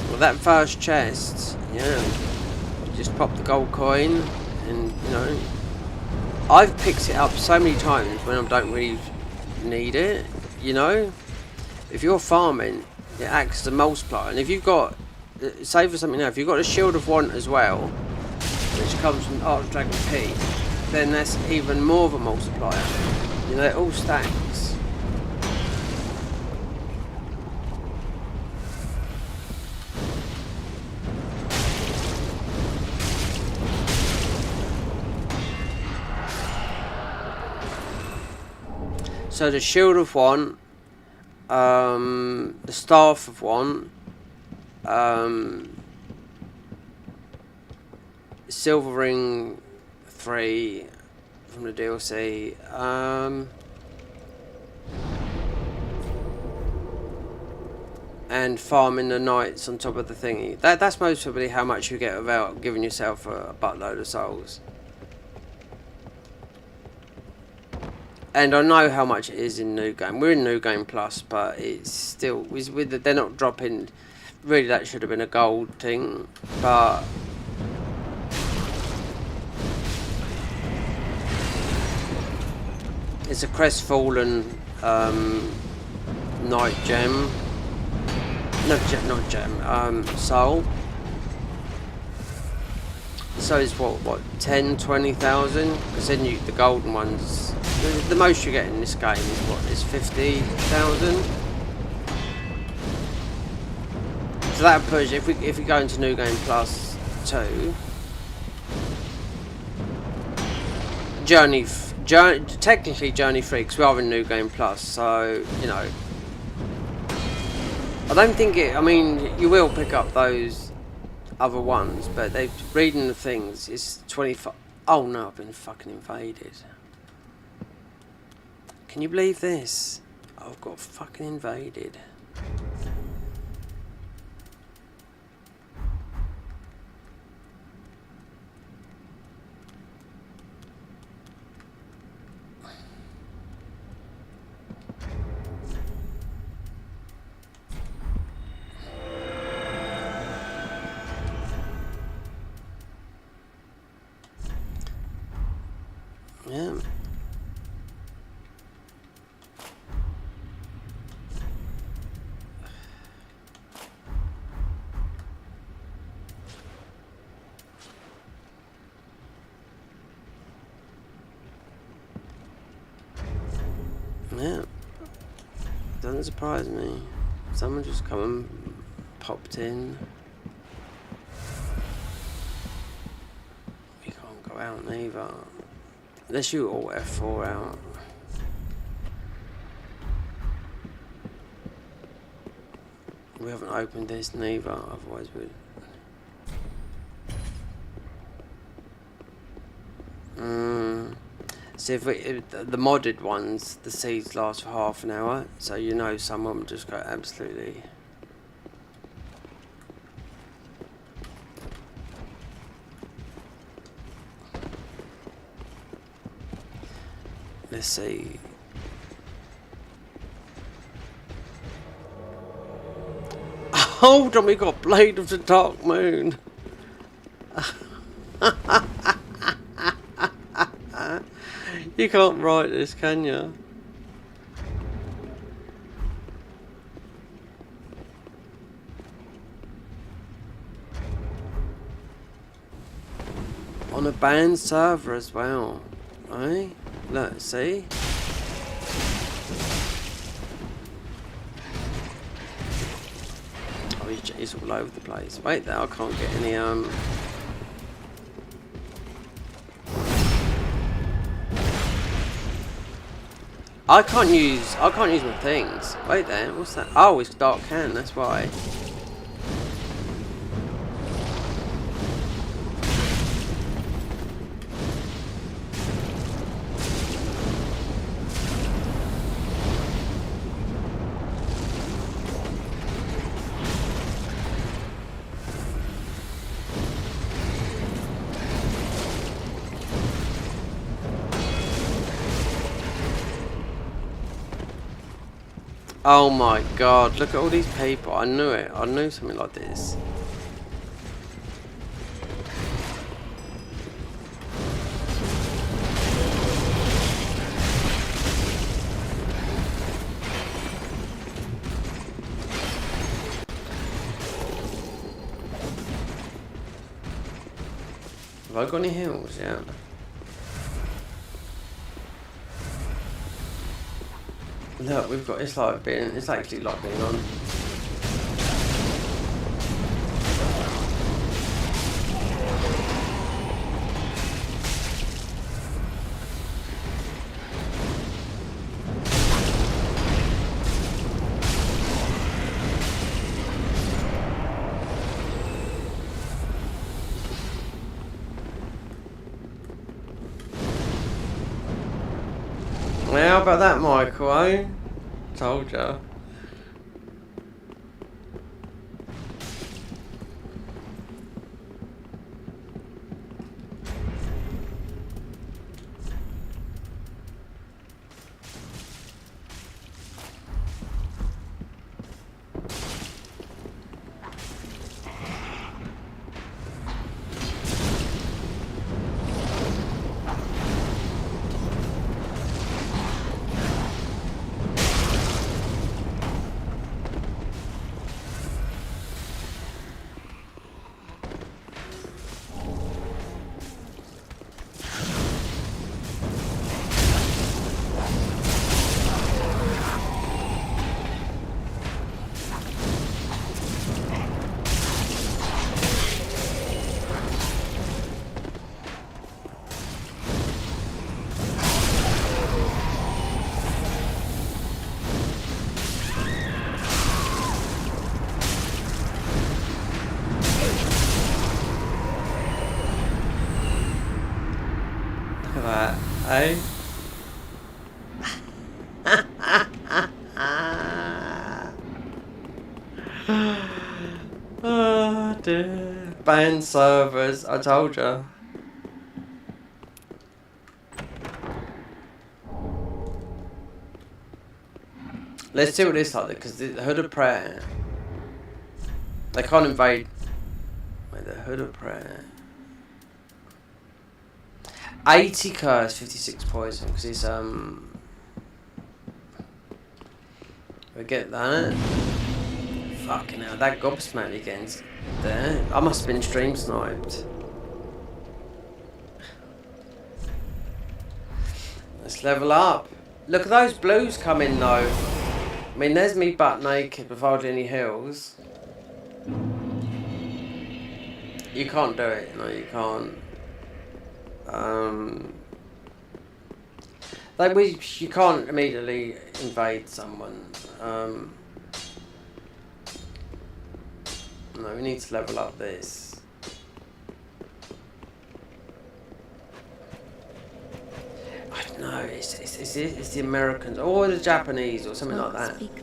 Well, that first chest, yeah, you just pop the gold coin, and you know, I've picked it up so many times when I don't really need it. You know, if you're farming, it acts as a multiplier, and if you've got, say for something now, if you've got a Shield of Want as well, which comes from Archdragon P, then that's even more of a multiplier. You know, it all stacks. So the Shield of Want, the Staff of Want, Silver Ring 3 from the DLC, and farming the knights on top of the thingy. That's most probably how much you get without giving yourself a buttload of souls. And I know how much it is in New Game. We're in New Game Plus, but it's still, they're not dropping. Really, that should have been a gold thing, but it's a Crestfallen Knight gem. Not gem. Soul. So it's what 10, 20,000? Because then the golden ones. The most you get in this game is what? Is 50,000. So that push. If we go into New Game Plus 2, technically Journey 3, because we are in New Game Plus. So you know, I don't think it. I mean, you will pick up those other ones, but reading the things is 25. Oh no, I've been fucking invaded. Can you believe this? I've got fucking invaded. Yeah. Yeah, doesn't surprise me. Someone just come and popped in. out neither. Unless you all F4 out. We haven't opened this neither, otherwise we'd... So if the modded ones, the seeds last for half an hour, so you know someone will just go absolutely... Let's see. Hold on, we got Blade of the Darkmoon. You can't write this, can you? On a banned server as well, right? Look, see? Oh, he's all over the place. Wait there, I can't get any I can't use my things. Wait there, what's that? Oh, it's dark can, that's why. Oh my god, look at all these people. I knew it. I knew something like this. Have I got any heals? Yeah. Look, we've got, it's actually like being on. How about that, Michael, eh? Told ya. Eh? Oh dear. Banned servers, I told ya. Let's see what this like, because the Hood of Prayer. They can't invade. Wait, the Hood of Prayer. 80 curse, 56 poison, because it's we get that. Fucking hell, that gobsmacked against there. I must have been stream sniped. Let's level up. Look at those blues coming though. I mean, there's me butt naked with hardly any heals. You can't do it, no you can't. Like you can't immediately invade someone. No, we need to level up this. I don't know. It's the Americans or the Japanese or something like that. Speak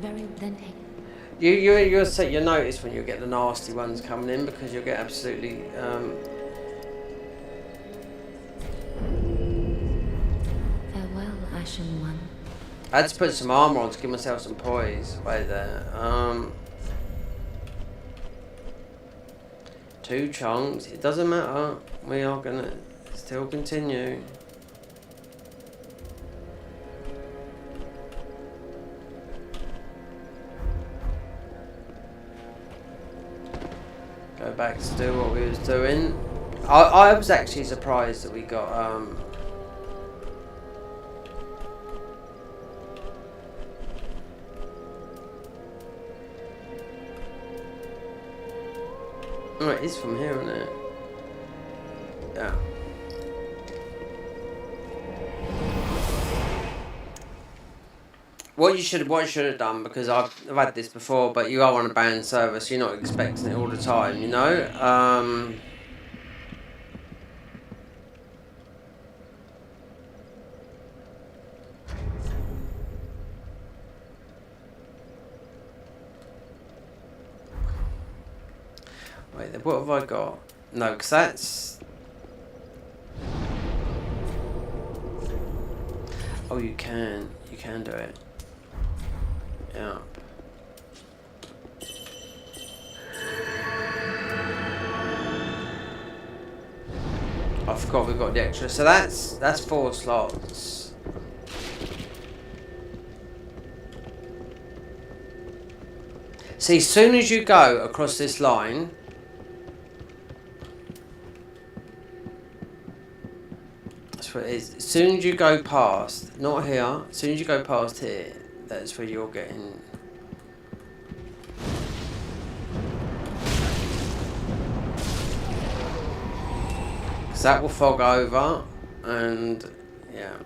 very then he. You'll notice when you get the nasty ones coming in because you'll get absolutely. Farewell, Ashen One. I had to put some armor on to give myself some poise. Wait there. 2 chunks. It doesn't matter. We are gonna still continue. Go back to do what we was doing. I was actually surprised that we got oh, it is from here, isn't it? Yeah. What you should have done, because I've had this before, but you are on a banned server, so you're not expecting it all the time, you know? Wait, what have I got? No, because that's... Oh, you can do it. Yeah. I forgot we've got the extra. So that's 4 slots. See, as soon as you go across this line, that's what it is. As soon as you go past, not here, as soon as you go past here, that's where you're getting. Because that will fog over, and yeah.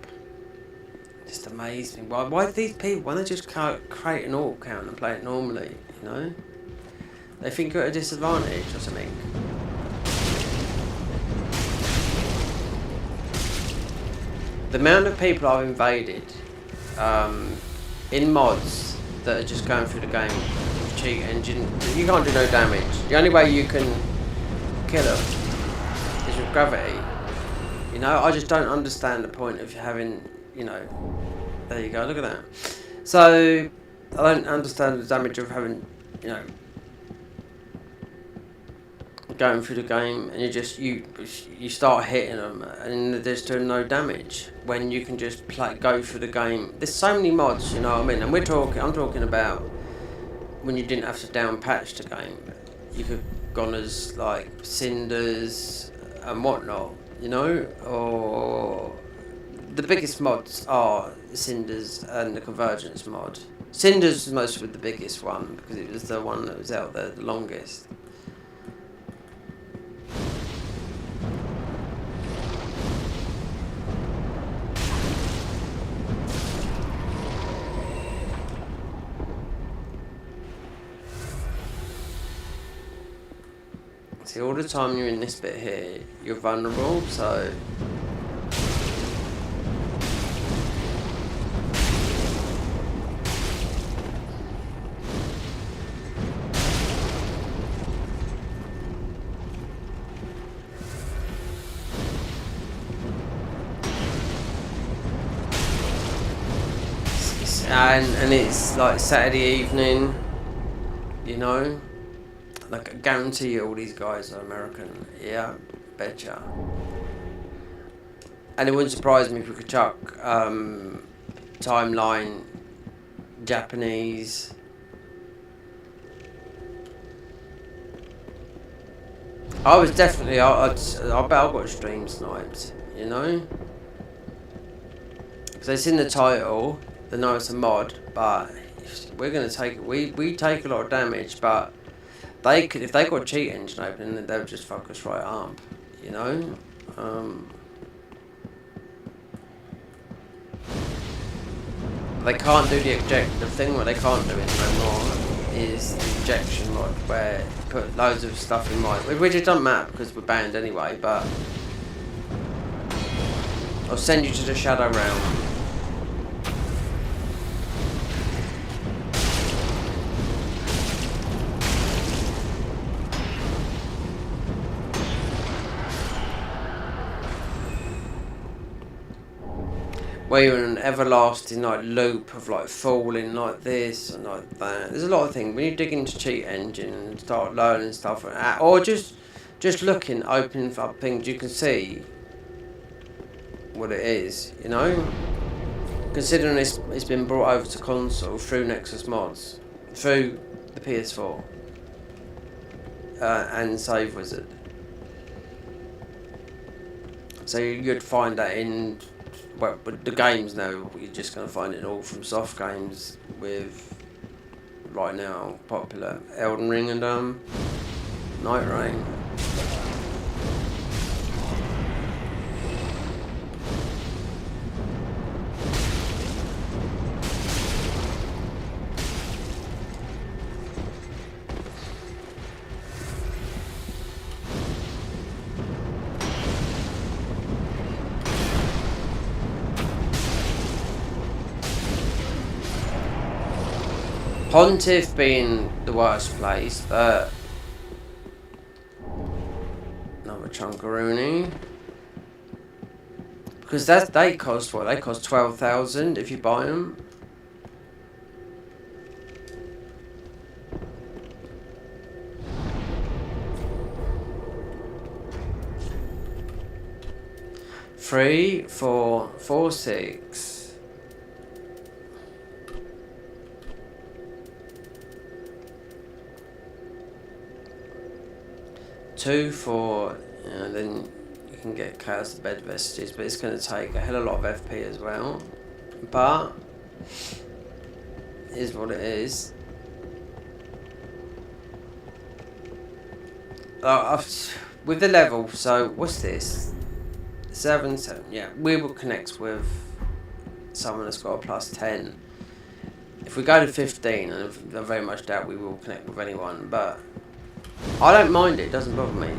Just amazes me. Why do these people, why don't they just create an alt count and play it normally, you know? They think you're at a disadvantage or something. The amount of people I've invaded in mods that are just going through the game with cheat engine, you can't do no damage. The only way you can kill them is with gravity. You know, I just don't understand the point of having, you know, there you go, look at that. So, I don't understand the damage of having, you know, going through the game and you start hitting them and they're just doing no damage when you can just go through the game. There's so many mods, you know what I mean, and I'm talking about when you didn't have to down patch the game. You could gone as like cinders and whatnot, you know, or the biggest mods are cinders and the convergence mod. Cinders was mostly the biggest one because it was the one that was out there the longest. See, all the time you're in this bit here, you're vulnerable, so... And it's like Saturday evening, you know? Like, I guarantee you all these guys are American. Yeah, betcha. And it wouldn't surprise me if we could chuck timeline Japanese. I was definitely, I bet I got stream sniped, you know? Because it's in the title, they know it's a mod, but we're going to take, we take a lot of damage, but they could, if they got cheat engine open, they would just fuck us right up, you know? They can't do the eject. The thing what they can't do it no more is the ejection mod, where you put loads of stuff in mod, which it doesn't matter because we're banned anyway. But I'll send you to the shadow realm. Where you're in an everlasting like loop of like falling like this and like that. There's a lot of things when you dig into cheat engine and start learning stuff, or just looking, opening up things, you can see what it is. You know, considering it's been brought over to console through Nexus mods, through the PS4 and Save Wizard. So you'd find that in. Well, but the games now, you're just going to find it all from soft games with, right now, popular Elden Ring and Night Rain. Pontiff being the worst place, but another chunkaroonie. Because they cost what? They cost 12,000 if you buy them. Three, 4, 4, 6. 2, 4, and then you can get Chaos the Bed Vestiges, but it's going to take a hell of a lot of FP as well. But it is what it is. With the level, so what's this? 7, 7. Yeah, we will connect with someone that's got a plus 10. If we go to 15, and I very much doubt we will connect with anyone, but I don't mind it, doesn't bother me.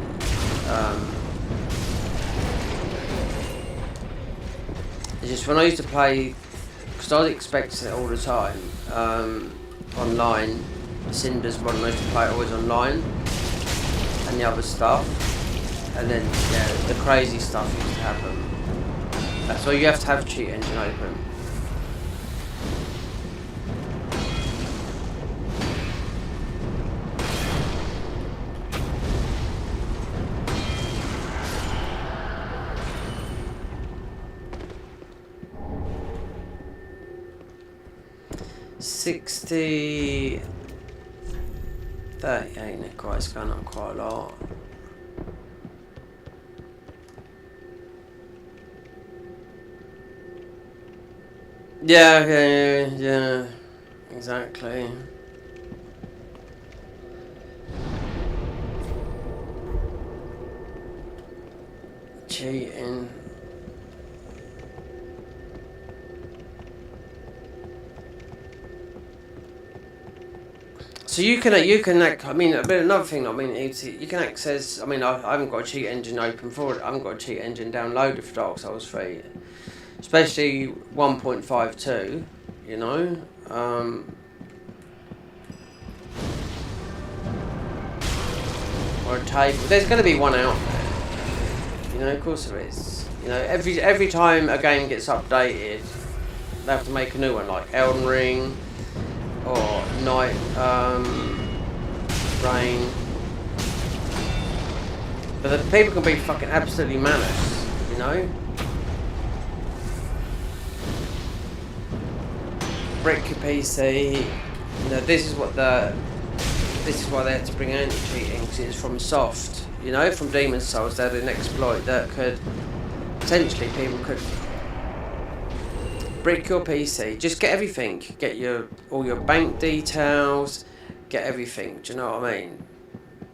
It's just when I used to play, because I was expecting it all the time, online, Cinder's one I used to play always online, and the other stuff, and then, yeah, the crazy stuff used to happen. That's why you have to have cheat engine open. $60, 38, ain't it? Quite, it's going up quite a lot. Yeah, exactly. Cheating. So you can I mean, but another thing, I mean, you can access, I mean, I haven't got a cheat engine open for it, I haven't got a cheat engine downloaded for Dark Souls 3, especially 1.52, you know, or a table, there's going to be one out there, you know, of course there is, you know, every time a game gets updated, they have to make a new one, like Elden Ring, or Night Rain. But the people can be fucking absolutely manners, you know? Brick your PC. You know, this is why they had to bring anti-cheating, because it's from soft, you know, from Demon's Souls. They had an exploit that could potentially people could brick your PC, just get everything, get all your bank details, get everything, do you know what I mean?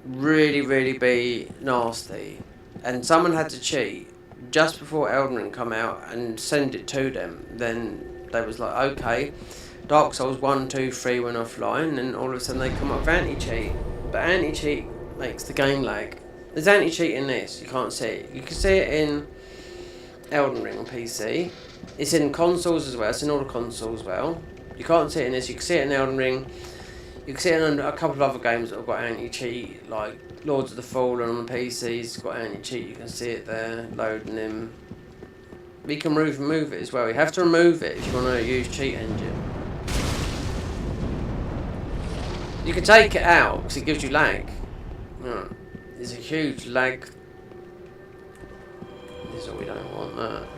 Really be nasty. And someone had to cheat just before Elden Ring come out and send it to them, then they was like, okay, Dark Souls 1, 2, 3 went offline, and all of a sudden they come up with anti-cheat. But anti-cheat makes the game lag. There's anti-cheat in this, you can't see it. You can see it in Elden Ring on PC. It's in consoles as well, it's in all the consoles as well. You can't see it in this, you can see it in Elden Ring. You can see it in a couple of other games that have got anti-cheat, like Lords of the Fallen on the PCs, it's got anti-cheat, you can see it there, loading them. We can remove it as well. You have to remove it if you want to use cheat engine. You can take it out because it gives you lag. There's a huge lag. This is what we don't want that.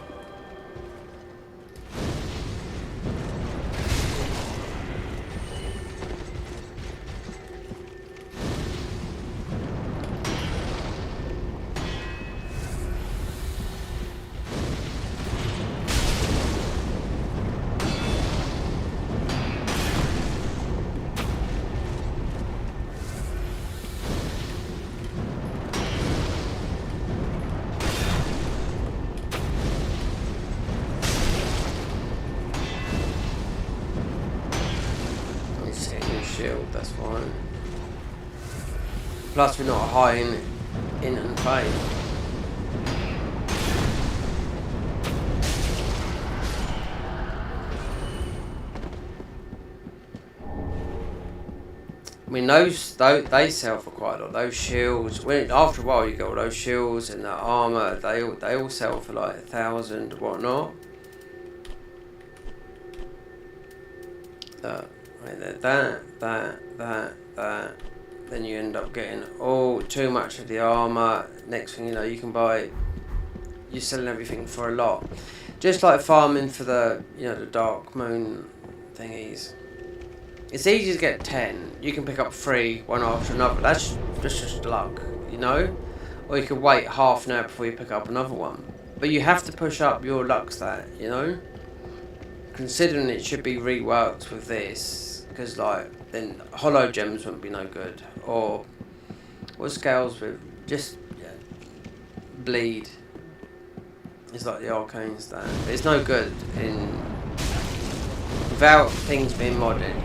That's fine. Plus we're not high in and faith. I mean, those they sell for quite a lot. Those shields, after a while you get all those shields and the armor. They all sell for like 1,000 and whatnot. That. Then you end up getting too much of the armor. Next thing you know, you can buy. You're selling everything for a lot, just like farming for the the DARKMOON thingies. It's easy to get 10. You can pick up 3 one after another. That's just luck, Or you could wait half an hour before you pick up another one. But you have to push up your luck stat, Considering it should be reworked with this, because then hollow gems wouldn't be no good. Or what scales with bleed. It's like the arcane stat. It's no good without things being modded.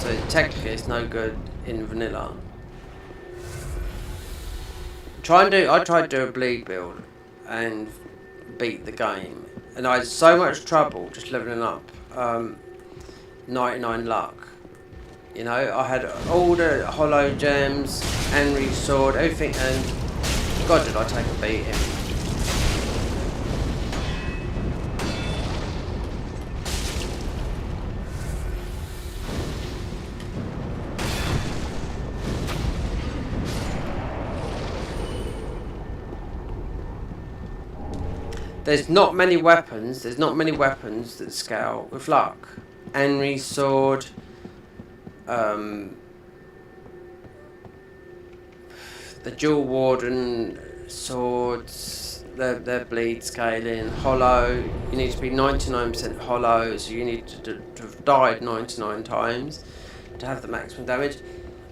So technically it's no good in vanilla. I tried to do a bleed build and beat the game, and I had so much trouble just leveling up 99 luck. I had all the hollow gems, Henry's sword, everything, and God did I take a beating. There's not many weapons that scale with luck. Henry's sword, the Jewel Warden swords, their bleed scaling, hollow, you need to be 99% hollow, so you need to have died 99 times to have the maximum damage.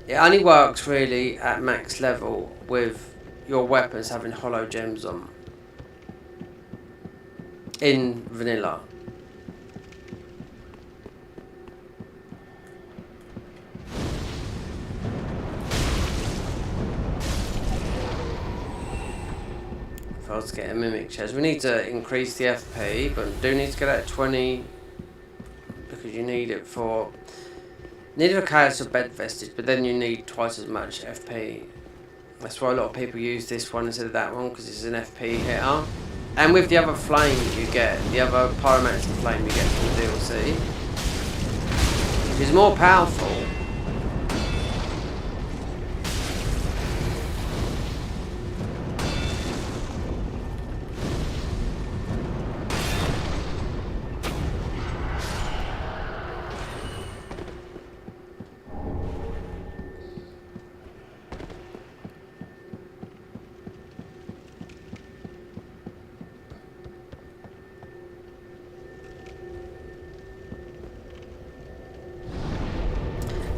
It only works really at max level with your weapons having hollow gems on. In vanilla. If I was to get a mimic chest, we need to increase the FP, but we do need to get at 20 because you need it for a chaos or bed vestige, but then you need twice as much FP. That's why a lot of people use this one instead of that one, because it's an FP hitter. And with the other flame you get, the other pyromancer flame you get from the DLC, is more powerful.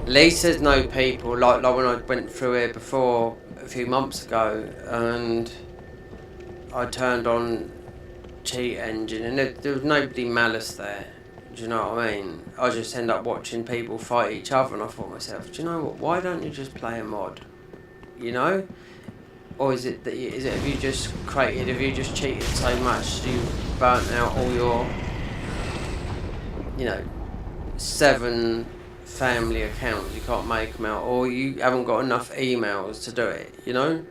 At least there's no people like when I went through here before a few months ago, and I turned on cheat engine and there was nobody malice there. Do you know what I mean? I just end up watching people fight each other, and I thought to myself, do you know what? Why don't you just play a mod? You know? Or is it that have you just created? Have you just cheated so much you burnt out all your, 7 family accounts? You can't make them out, or you haven't got enough emails to do it. You know?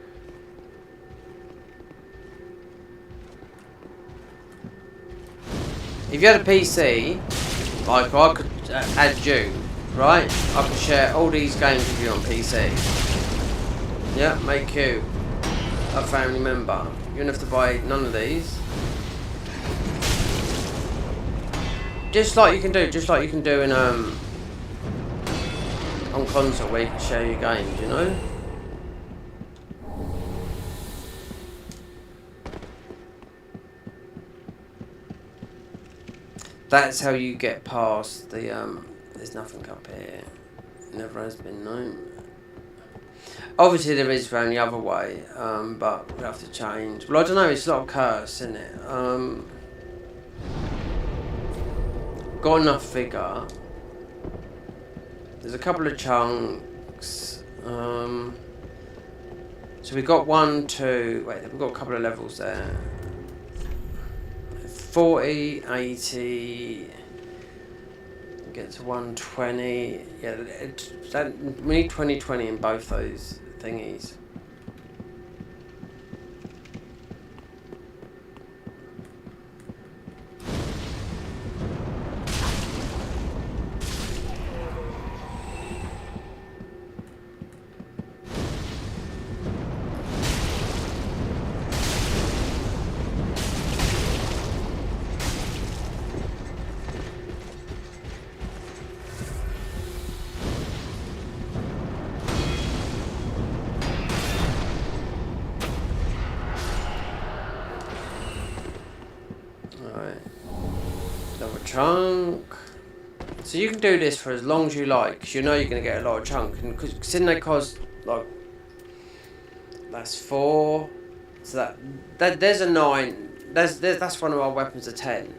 If you had a PC, like I could add you, right? I could share all these games with you on PC. Yeah, make you a family member. You don't have to buy none of these. Just like you can do in on console where you can share your games, you know? That's how you get past the there's nothing up here. Never has been known. Obviously there is around the other way, but we'll have to change. Well, I don't know, it's a lot of curse, isn't it? Got enough figure. There's a couple of chunks. So we've got 1, 2, wait, we've got a couple of levels there. 40, 80, get to 120. Yeah, we need 20 in both those thingies. Chunk. So you can do this for as long as you like, because you know you're going to get a lot of chunk. And considering they cost like, that's 4. So that there's a 9. That's one of our weapons, a 10.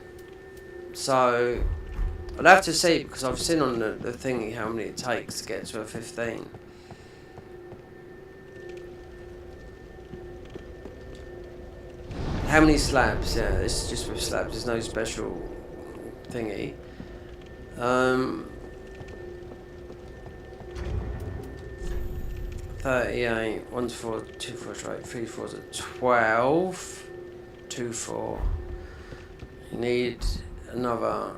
So I'll have to see, because I've seen on the thingy how many it takes to get to a 15. How many slabs? Yeah, it's just with slabs. There's no special thingy. 38, 1 to 4, 2 4 is right, 3 4 is a 12, 2 4. You need another.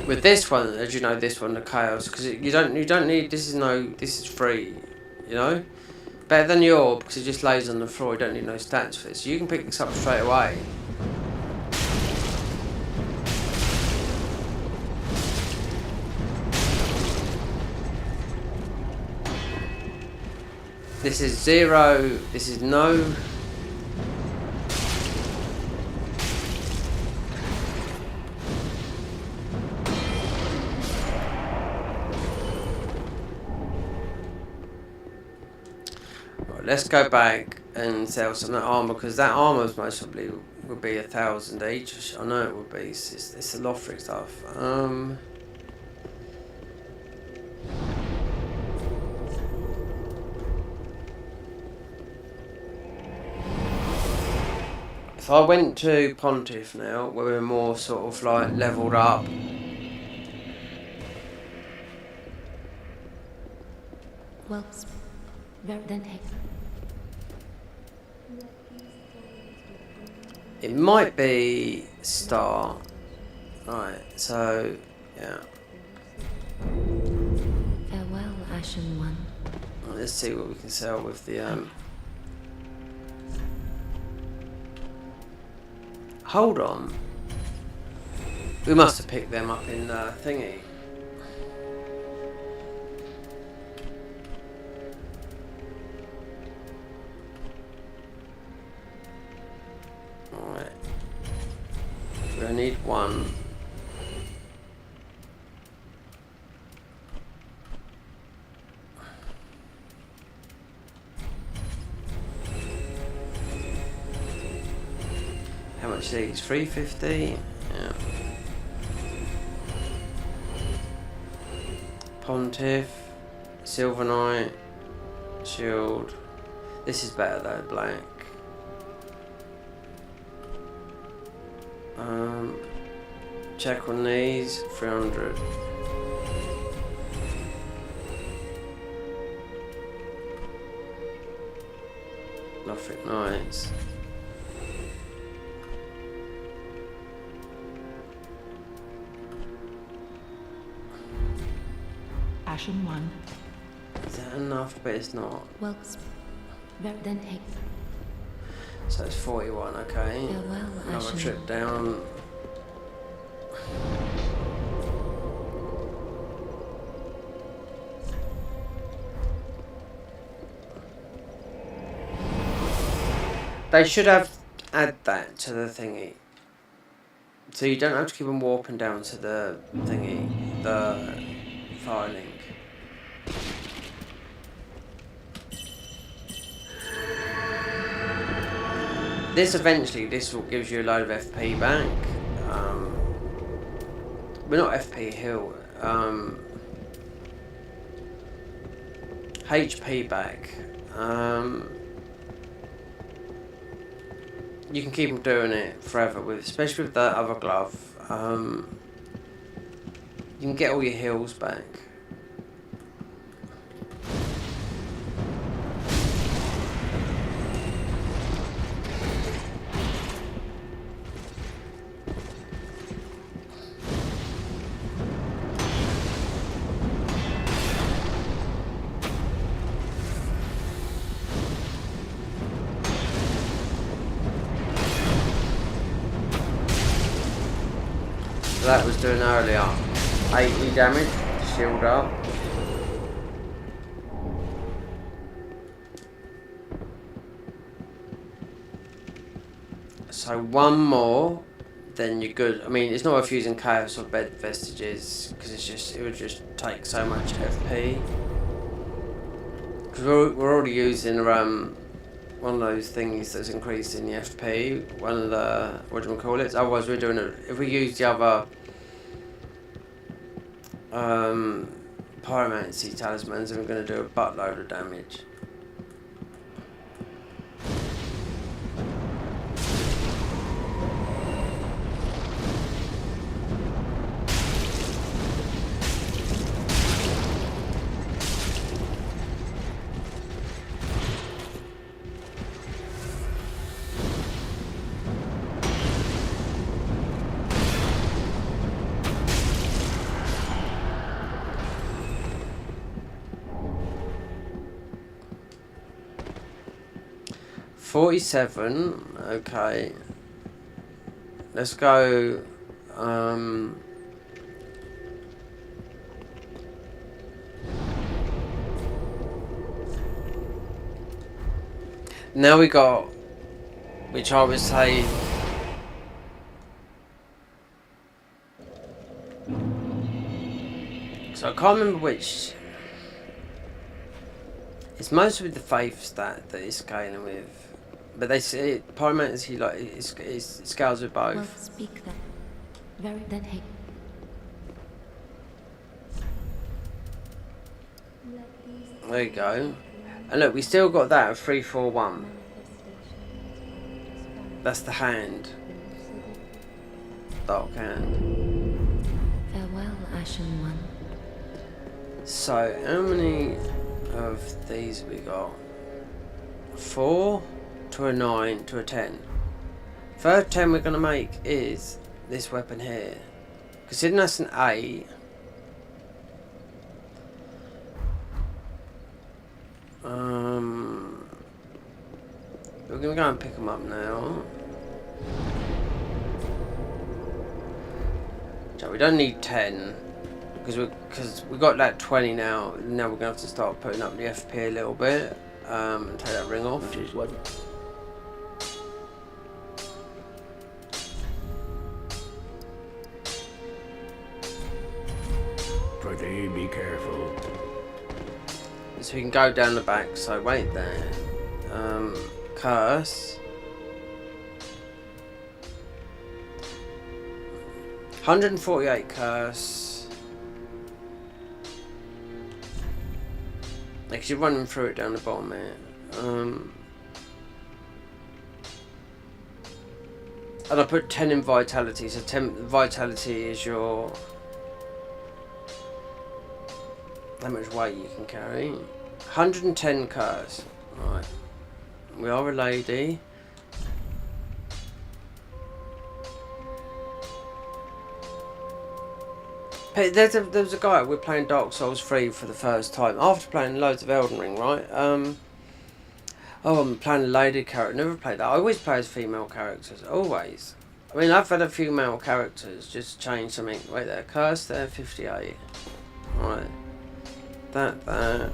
With this one, as you know, this one, the chaos, because you don't need. This is free, you know. Better than your, because it just lays on the floor. You don't need no stats for it, so you can pick this up straight away. This is 0. This is no. Let's go back and sell some of that armour, because that armour most probably would be 1,000 each. I know it would be. It's a lot for stuff. If I went to Pontiff now, where we're more sort of like levelled up. Well, then hey. It might be Star. Right, so, yeah. Farewell, Ashen One. Right, let's see what we can sell with the, Hold on. We must have picked them up in, thingy. Alright. We only need 1. much these? 350? Yeah. Pontiff, Silver Knight, Shield. This is better though, black. Check on these, 300. Nothing nice. Ashen 1. Is that enough? But it's not. Well, then hey. So it's 41, okay. Farewell, Another Ashen trip One. down. They should have add that to the thingy. So you don't have to keep on warping down to the thingy, the fire link. This will gives you a load of FP back. We're not FP heal. HP back. You can keep doing it forever with, especially with the other glove. You can get all your heals back. That was doing earlier 80 damage, shield up. So one more, then you're good. I mean, it's not worth using chaos or bed vestiges because it would just take so much FP. Because we're already using one of those things that's increasing the FP, one of the, what do we call it? Otherwise we're doing it, if we use the other pyromancy talismans, then we're going to do a buttload of damage. $47, okay. Let's go. Now we got, which I would say, so I can't remember which. It's mostly with the faith stat that he's scaling with. But they say pyromancy it scales with both. Well, speak then. Then hey. There you go. And look, we still got that at 341. That's the hand. Dark hand. Farewell, Ashen One. So, how many of these we got? 4 to a 9 to a 10. Third 10 we're going to make is this weapon here. Considering that's an 8. We're going to go and pick them up now. So we don't need 10. Because we got that 20 now. Now we're going to have to start putting up the FP a little bit. And take that ring off. Which is what? Pretty be careful. So we can go down the back. So wait there. Curse. 148 curse. Because you're running through it down the bottom here. And I put 10 in vitality, so 10 vitality is your how much weight you can carry. 110 curse. Right. We are a lady. Hey, there was a guy, we're playing Dark Souls 3 for the first time. After playing loads of Elden Ring, right? Oh, I'm playing a lady character. Never played that. I always play as female characters. Always. I mean, I've had a few male characters just change something. Wait there. Curse there, 58. Right. That.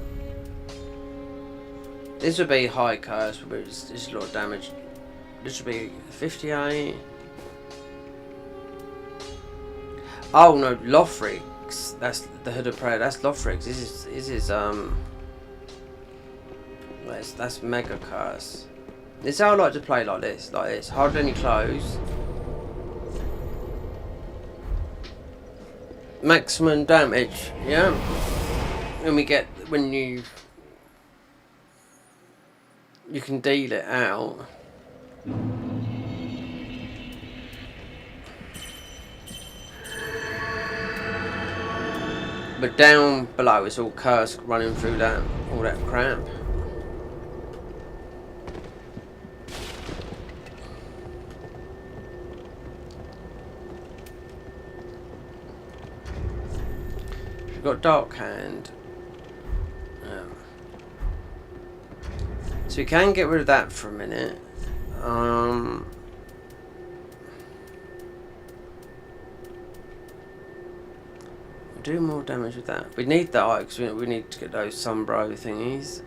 This would be high curse, but it's a lot of damage. This would be 58. Oh no, Lothrig's. That's the Hood of Prayer. That's Lothrig's. This is That's mega curse. This is how I like to play like this. Hardly any close. Maximum damage, yeah. And we get when you can deal it out. But down below it's all curse running through that all that crap. Got Dark Hand. So we can get rid of that for a minute. Do more damage with that. We need that because we need to get those Sombro thingies.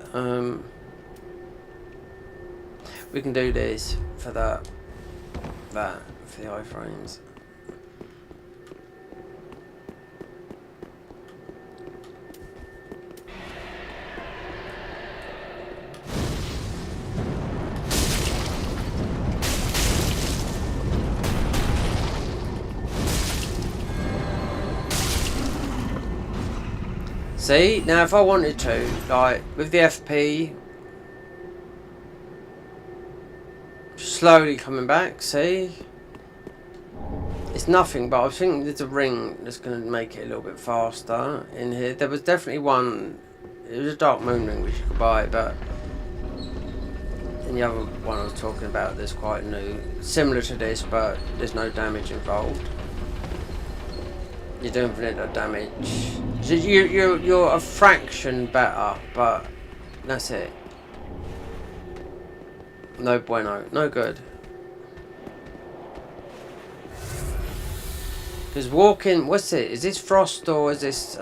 We can do this for that for the iframes. See, now if I wanted to, like, with the FP, slowly coming back, see? It's nothing, but I think there's a ring that's going to make it a little bit faster in here. There was definitely one, it was a DARKMOON ring which you could buy, but in the other one I was talking about, there's quite new, similar to this, but there's no damage involved. You're doing vanilla damage. So you're a fraction better, but that's it. No bueno, no good. Because walking, what's it? Is this frost or is this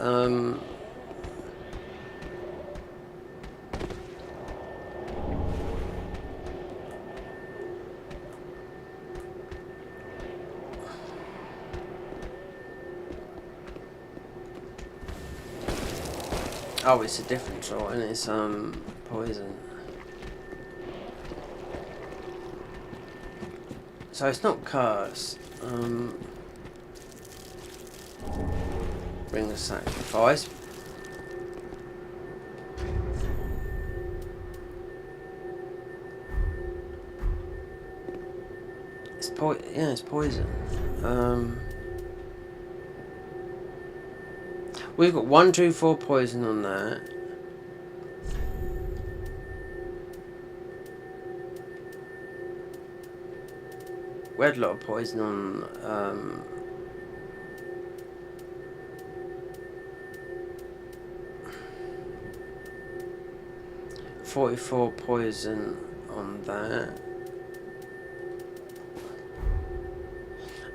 Oh, it's a different sort, and it's poison. So it's not curse. Ring of Sacrifice. It's it's poison. We've got 1, 2, 4 poison on that. We had a lot of poison on 44 poison on that.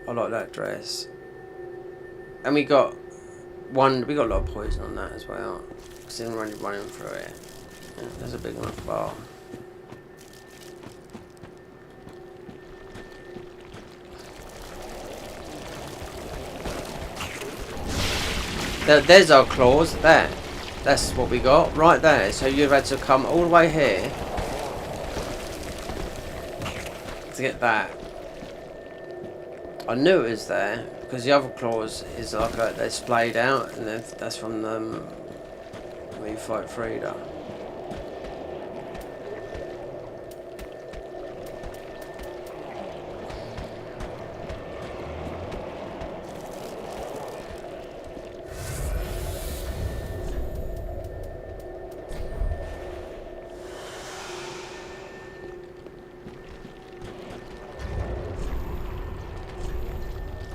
I like that dress. And we got a lot of poison on that as well. Because I'm really running through it. Yeah, there's a big enough bar. There's our claws, there. That's what we got, right there. So you've had to come all the way here to get that. I knew it was there. because the other claws is like they're splayed out, and that's from when you fight Frida.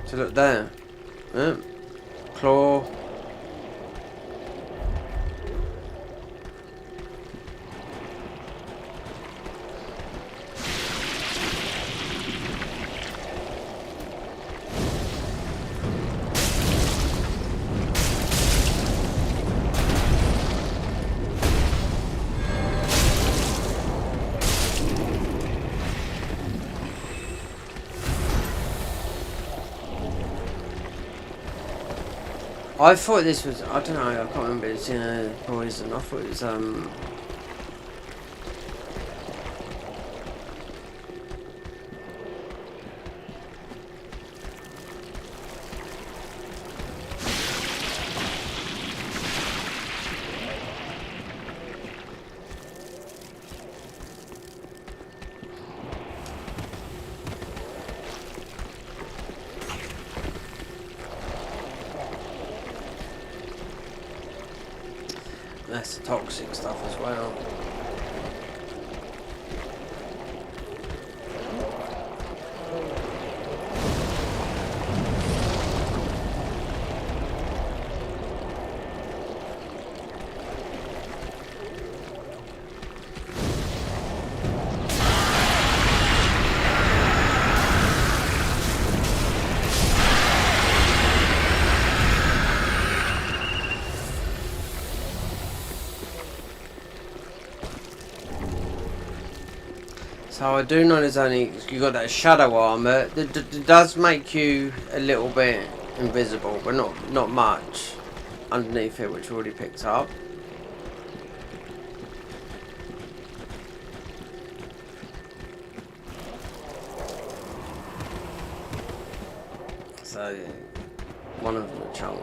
So look there, yeah. Claw. I thought this was, I don't know, I can't remember, it's poison. I thought it was that's the toxic stuff as well. So I do know there's only, you got that shadow armor that does make you a little bit invisible, but not much underneath it, which we already picked up. So one of them a chunk.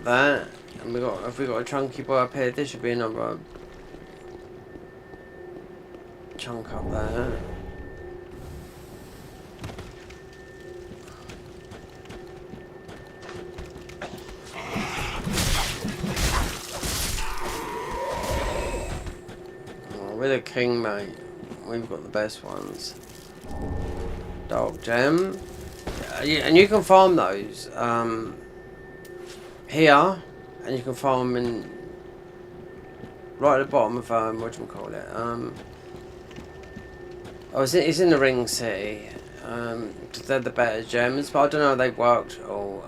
That, and have we got a chunky boy up here? There should be another chunk up there. Oh, we're the king, mate. We've got the best ones. Dark gem, yeah, and you can farm those. Here, and you can farm them in right at the bottom of whatchamacallit. Oh, it's in the ring city. They're the better gems, but I don't know if they worked at all.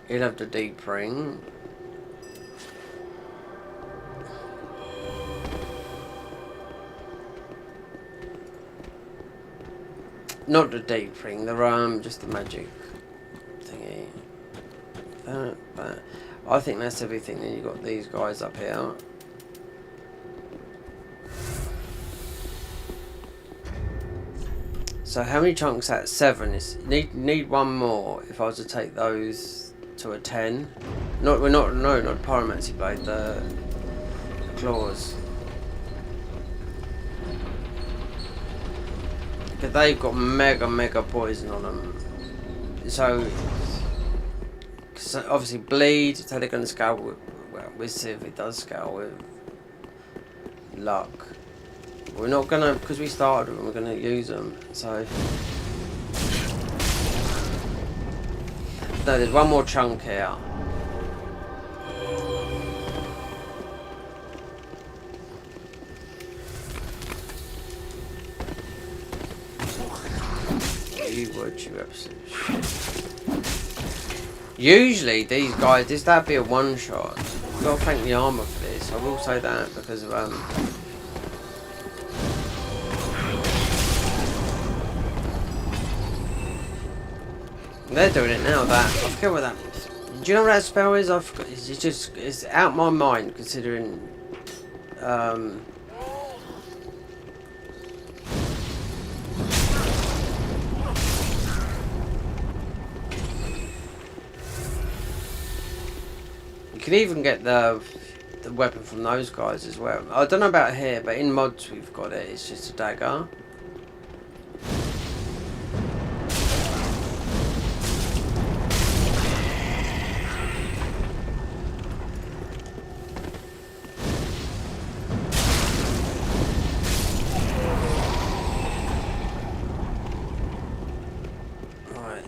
You'll have the deep ring. Not the deep ring, just the magic thingy. That. I think that's everything. Then you got these guys up here. So how many chunks at 7? Is need one more if I was to take those to a 10. Not the Pyromancy blade, the claws. But they've got mega poison on them. So obviously bleed, so they're going to scale with, well, we'll see if it does scale with luck. We're not going to, because we started with them, we're going to use them, so. No, there's one more chunk here. You would, you absolute shit. Usually these guys, that'd be a one shot. You've got to thank the armour for this, I will say that, because of they're doing it now, that. I forget what that is. Do you know what that spell is? I forgot. It's out my mind considering you can even get the weapon from those guys as well. I don't know about here, but in mods we've got it. It's just a dagger.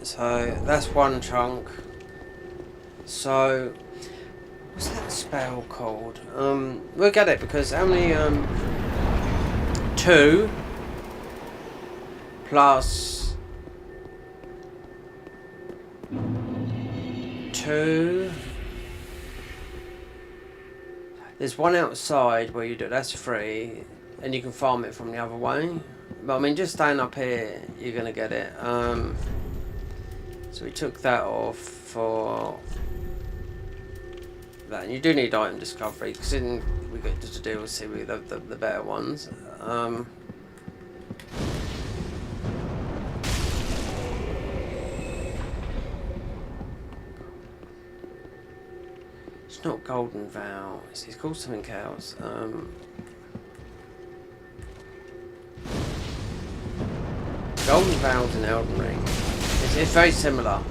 So that's one chunk. So what's that spell called? We'll get it because how many 2 plus 2. There's one outside where you do, that's free, and you can farm it from the other way. But I mean, just staying up here, you're gonna get it. So we took that off for that. And you do need item discovery because then we got to deal with the better ones. It's not Golden Vow. It's called something else. Golden Vow's in Elden Ring. It's very similar.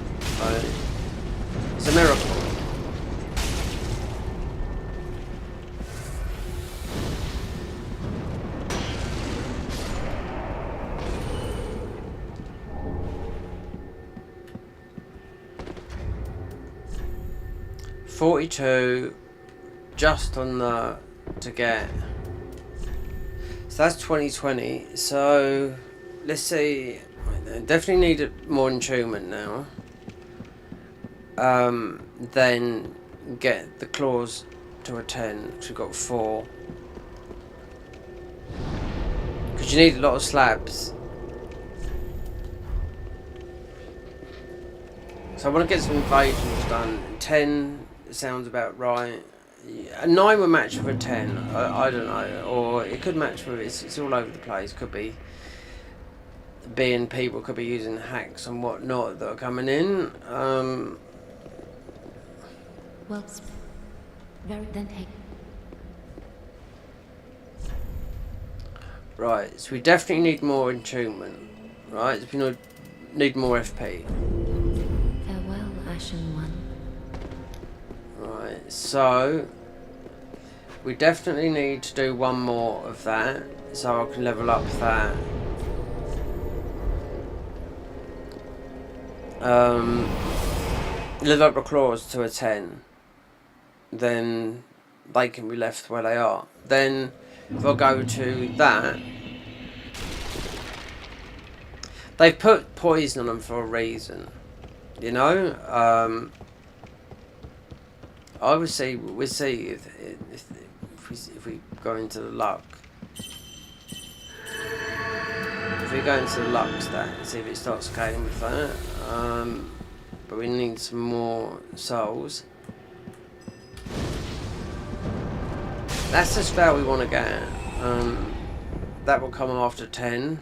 It's a miracle. $42 just on the to get. So that's 2020. So let's see. Definitely need more enchantment now. Then get the claws to a 10, which we've got 4. Because you need a lot of slabs. So I want to get some invasions done. 10 sounds about right. A 9 would match with a 10. I don't know. Or it could match with it's all over the place. Could be being people, could be using hacks and whatnot that are coming in. Well, then hey. Right, so we definitely need more enchantment. Right, so we need more FP. Farewell, Ashen One. Right, so we definitely need to do one more of that, so I can level up that. Level up the claws to a 10. Then they can be left where they are. Then if I go to that, they've put poison on them for a reason, you know. I would say we'll see if we go into the luck. If we go into the luck stat, see if it starts scaling with that. But we need some more souls. That's the spell we want to get. That will come after 10.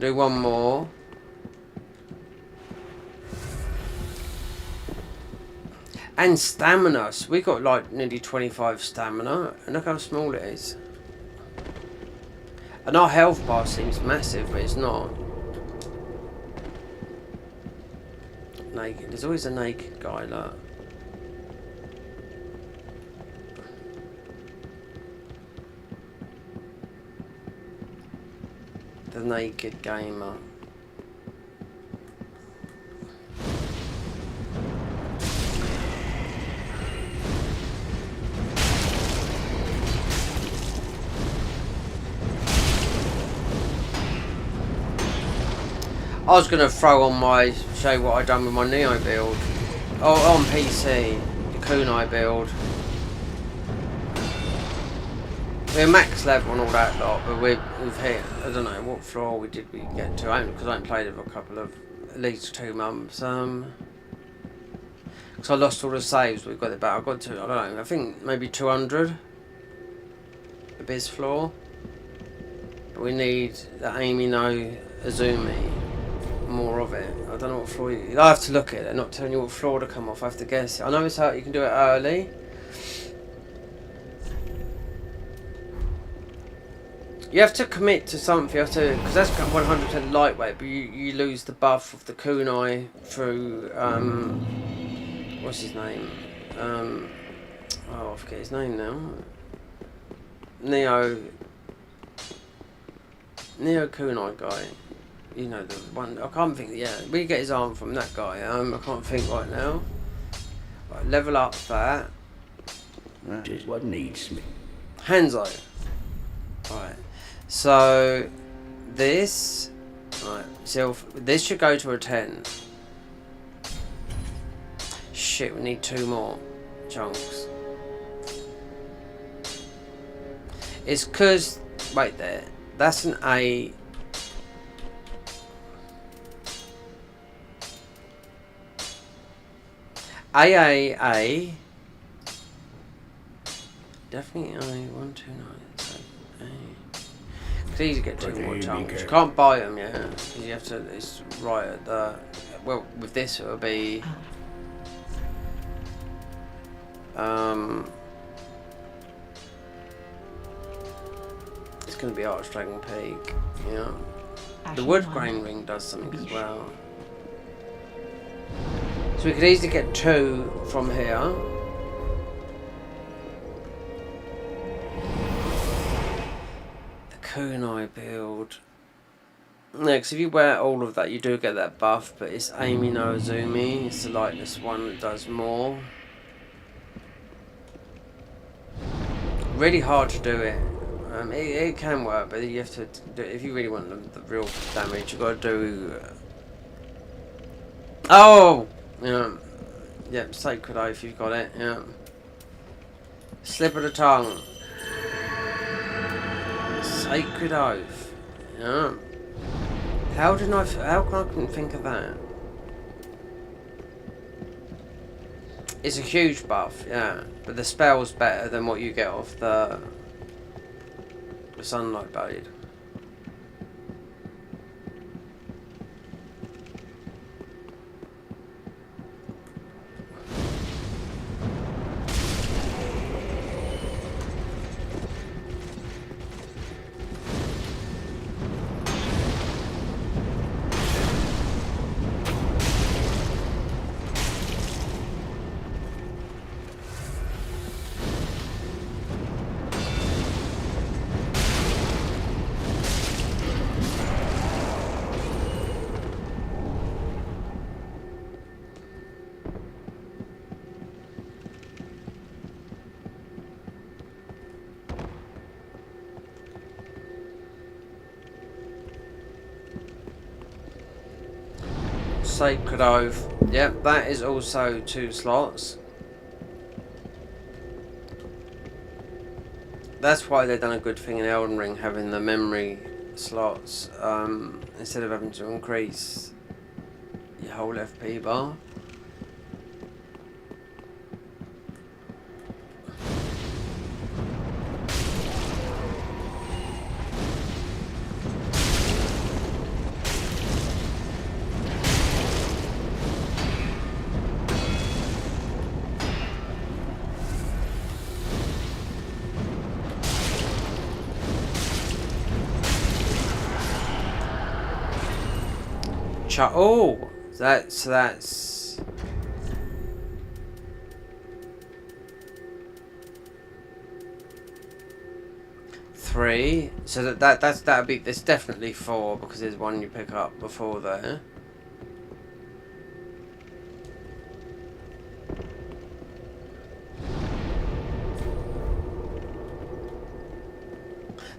do one more. And stamina. So we got like nearly 25 stamina. And look how small it is. And our health bar seems massive, but it's not. Naked. There's always a naked guy, look. The naked gamer. I was going to throw on show you what I've done with my Neo build. Oh, on PC, the Kunai build. We're max level and all that lot, but we've hit, I don't know, what floor we get to, because I haven't played it for a couple of, at least 2 months. Because I lost all the saves, we've got it back. I got to, I don't know, I think maybe 200. The biz floor. But we need the Amy no Azumi. More of it. I don't know what floor I have to look at it, not telling you what floor to come off, I have to guess it. I know it's how you can do it early. You have to commit to something, you have to, because that's 100% lightweight, but you lose the buff of the kunai through, what's his name? Oh, I forget his name now. Neo kunai guy. You know, the one, I can't think, yeah, we get his arm from that guy, I can't think right now. Right, level up that. That is what needs me. Hanzo. Right, so this, right, so this should go to a 10. Shit, we need 2 more chunks. It's because, wait there, that's an 8. A. Definitely A. 1, 2, 9. So A. Please get 2 more chunks. You can't buy them, yeah. Because you have to. It's right at the. Well, with this it'll be. It's going to be Archdragon Peak. Yeah. The wood grain ring does something as well. So we could easily get 2 from here. The kunai build. Next, if you wear all of that, you do get that buff, but it's Amy no Azumi. It's the lightness one that does more. Really hard to do it. It can work, but you have to do it. If you really want the real damage, you've got to do. Oh! Yeah. Yep, Sacred Oath, you've got it, yeah. Slip of the tongue. Sacred Oath. Yeah. How can I couldn't think of that? It's a huge buff, yeah. But the spell's better than what you get off the Sunlight Blade. Sacred Oath. Yep, that is also 2 slots. That's why they've done a good thing in Elden Ring, having the memory slots, instead of having to increase your whole FP bar. Oh, that's 3. So that'd be, there's definitely 4 because there's one you pick up before there.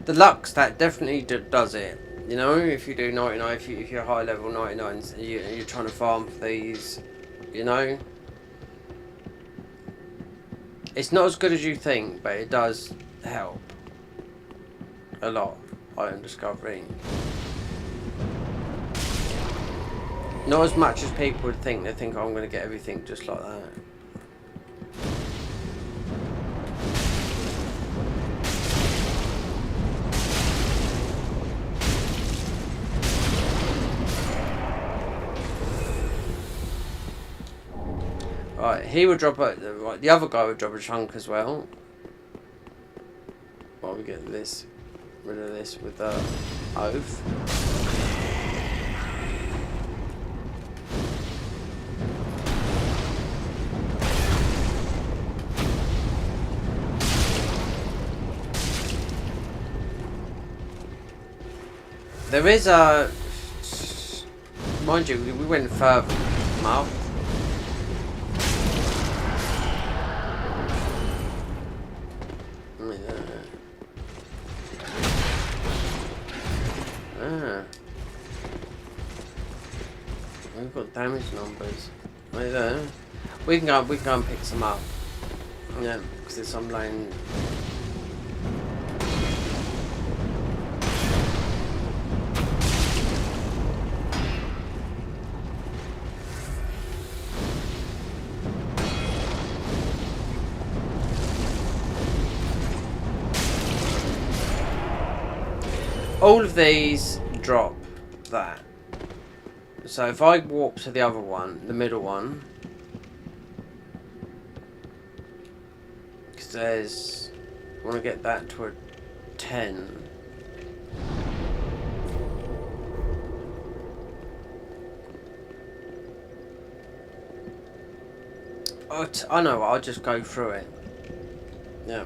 The Lux, that definitely does it. You know, if you do 99, if you're high level 99, you're trying to farm for these, you know. It's not as good as you think, but it does help a lot, I am discovering. Not as much as people would think. They think, oh, I'm going to get everything just like that. Right, he would drop a, right, the other guy would drop a chunk as well. While we get this, rid of this with the oath. There is a, mind you, we went further, Mark. We've got damage numbers right there. We can go and pick some up. Yeah, because there's some laying. All of these drop that. So if I warp to the other one, the middle one, because there's, I want to get that to a 10. Oh, I know, I'll just go through it. Yeah.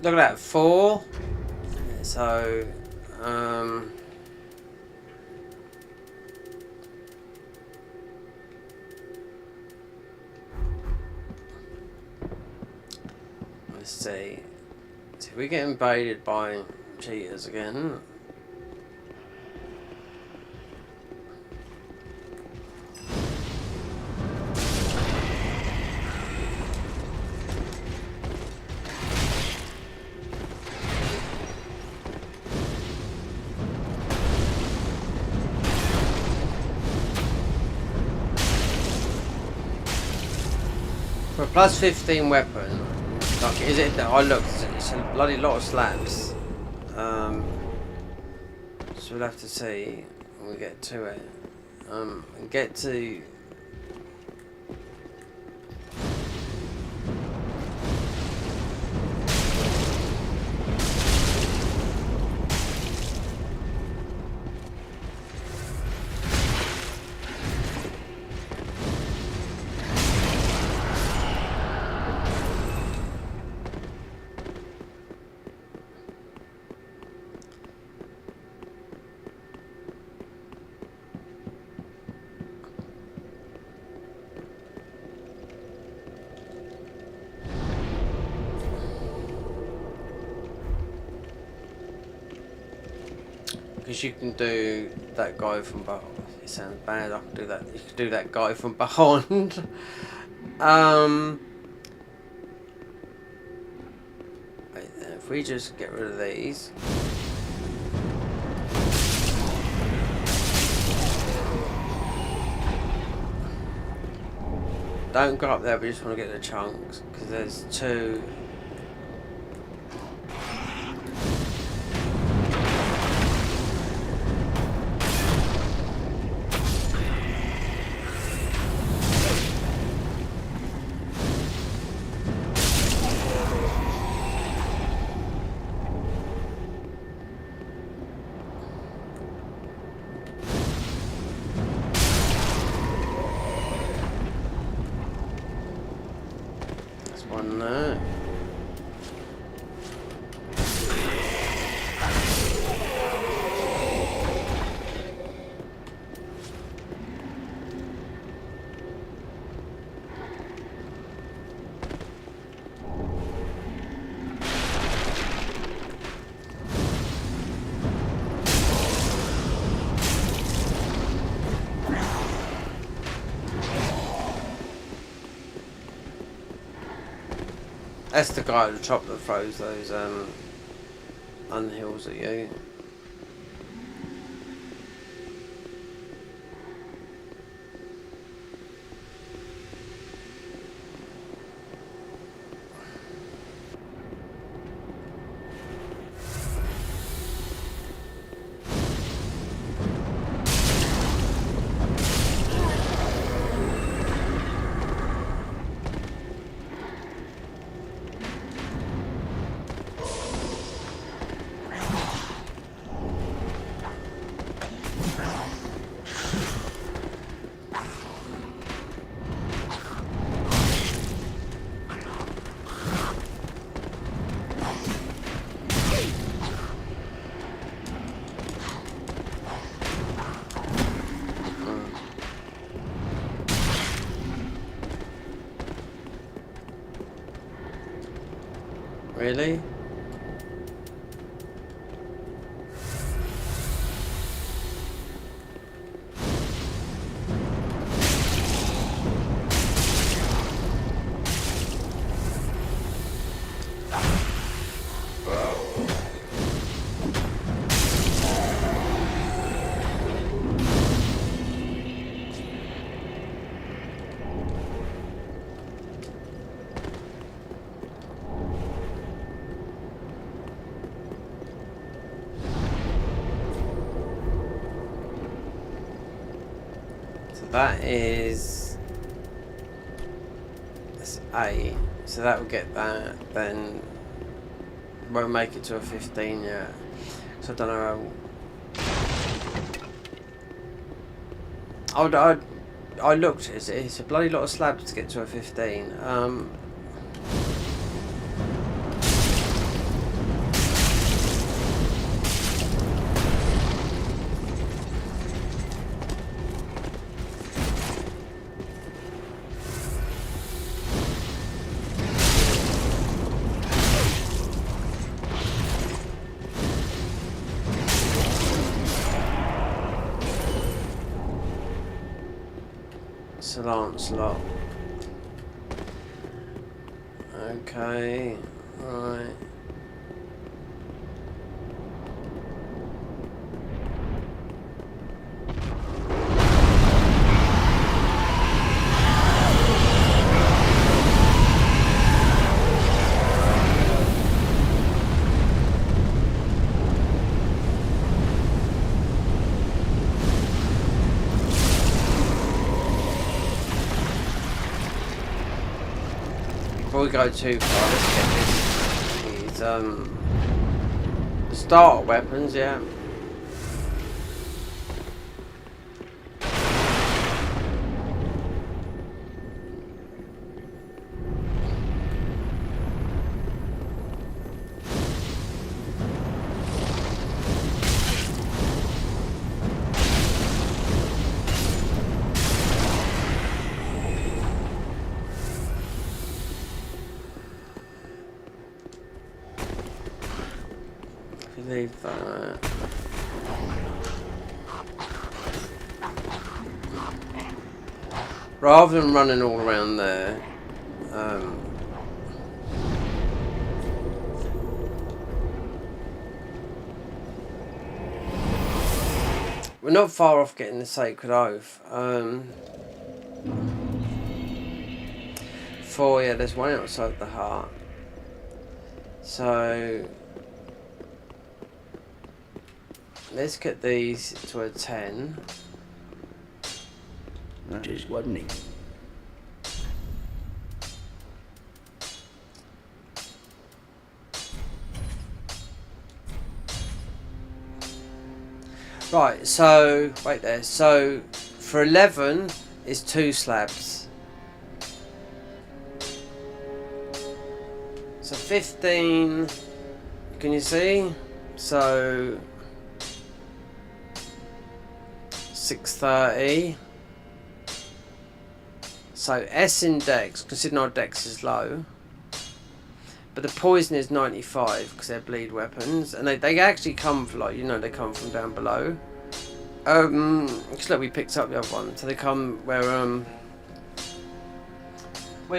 Look at that, 4. So, let's see. So we get invaded by cheaters again. For a plus 15 weapon, like, is it that I looked, it's a bloody lot of slaps. So we'll have to see when we get to it. And get to. Because you can do that guy from behind. It sounds bad. I can do that. You can do that guy from behind. Wait, then if we just get rid of these. Don't go up there. We just want to get the chunks because there's two. One there. That's the guy at the top that throws those unhills at you. Really? That is, that's 8, so that will get that, then won't make it to a 15 yet, so I don't know how, I looked, it's a bloody lot of slabs to get to a 15, Lancelot. Okay, right. Before we go too far, let's get this. The starter weapons, yeah. Leave that. rather than running all around there, we're not far off getting the Sacred Oath. 4, yeah, there's one outside the heart. So let's get these to a 10. Just wasn't it? Right, so wait there. So for 11 is 2 slabs. So 15, can you see? So 630. So S in Dex, considering our Dex is low. But the poison is 95 because they're bleed weapons. And they actually come from, like, you know, they come from down below. Because look, we picked up the other one. So they come where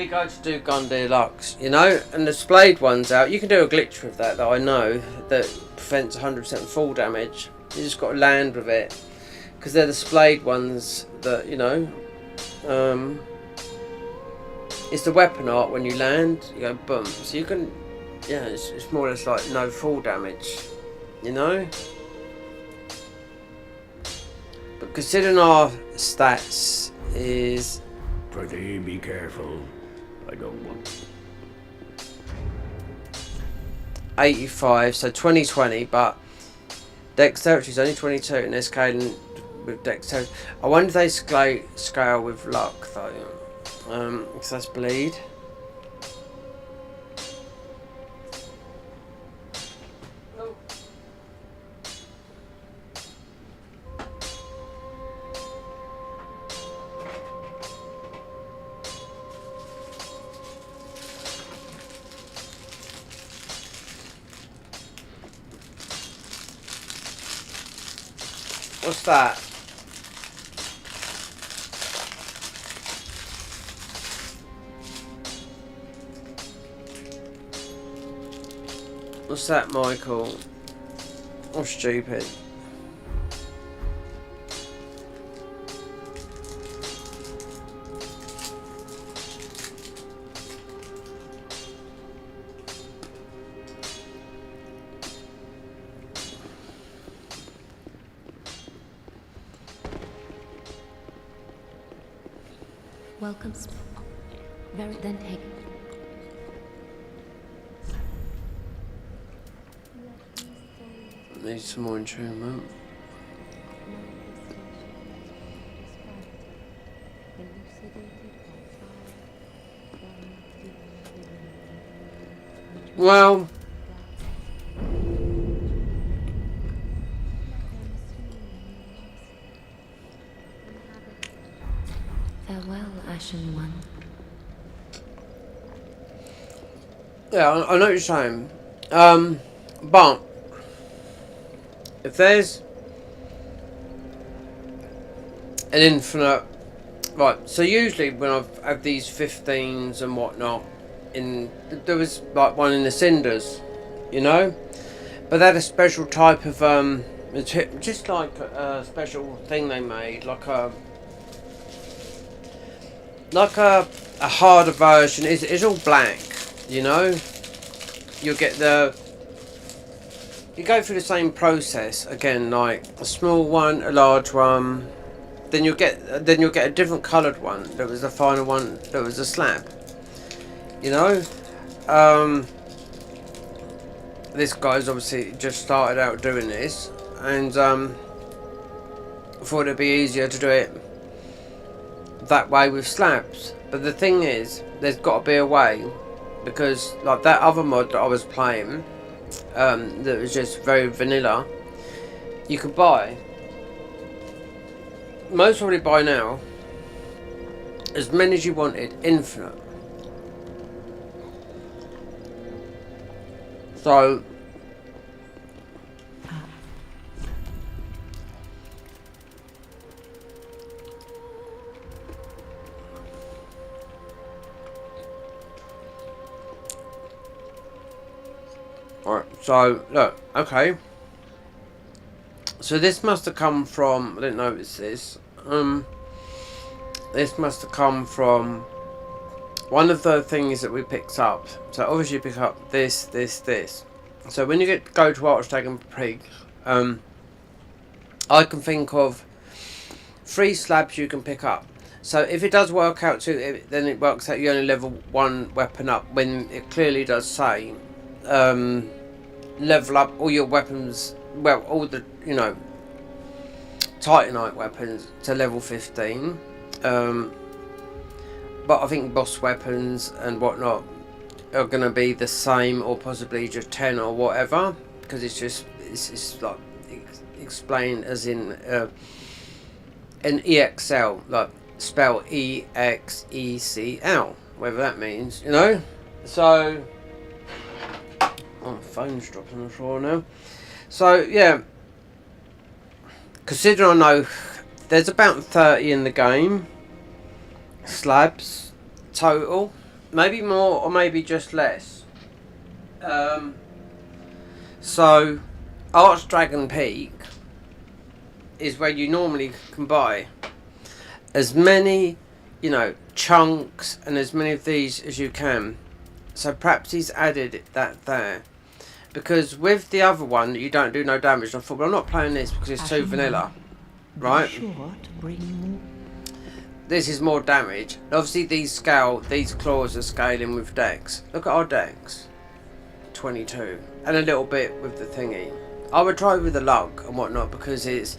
you go to do gun deluxe, you know, and the splayed one's out. You can do a glitch with that I know that prevents 100% fall damage. You just got to land with it because they're the splayed ones that, you know, it's the weapon art when you land, you go boom. So you can, yeah, it's more or less like no fall damage, you know. But considering our stats is, Pretty be careful. I don't want. 85, so 20, but dexterity is only 22, and they're scaling with dexterity. I wonder if they scale with luck though, because that's bleed. What's that? What's that, Michael? Oh, stupid. Welcome. Then take. Need some more enchantment. Well, Farewell, Ashen One. yeah, I know what you're saying. But if there's an infinite, right? So usually when I've had these 15s and whatnot, there was like one in the cinders, you know, but they had a special type of just like a special thing they made, like a harder version. It's all black, you know. You go through the same process again, like a small one, a large one, then you'll get a different coloured one. That was the final one. That was a slab. You know, this guy's obviously just started out doing this, and thought it'd be easier to do it that way with slabs. But the thing is, there's got to be a way, because like that other mod that I was playing, that was just very vanilla, you could buy, most probably buy now, as many as you wanted, infinite. So Alright, so look, okay. So this must have come from, I didn't notice this. This must have come from one of the things that we picked up. So obviously you pick up this, this, this. So when you go to Archdragon Peak, I can think of 3 slabs you can pick up. So if it does work out to, then it works out you only level 1 weapon up, when it clearly does say level up all your weapons, well, all the, you know, Titanite weapons to level 15. But I think boss weapons and whatnot are going to be the same, or possibly just 10 or whatever, because it's like explained as in an EXL, like spell EXECL, whatever that means, you know. So my phone's dropping on the floor now. So yeah, considering I know there's about 30 in the game, slabs total, maybe more or maybe just less. So Archdragon Peak is where you normally can buy as many, you know, chunks and as many of these as you can. So perhaps he's added that there, because with the other one you don't do no damage. I thought, well, I'm not playing this because it's too vanilla, right? Be sure to bring This is more damage. Obviously these claws are scaling with dex. Look at our dex, 22, and a little bit with the thingy. I would try with the lug and whatnot because it's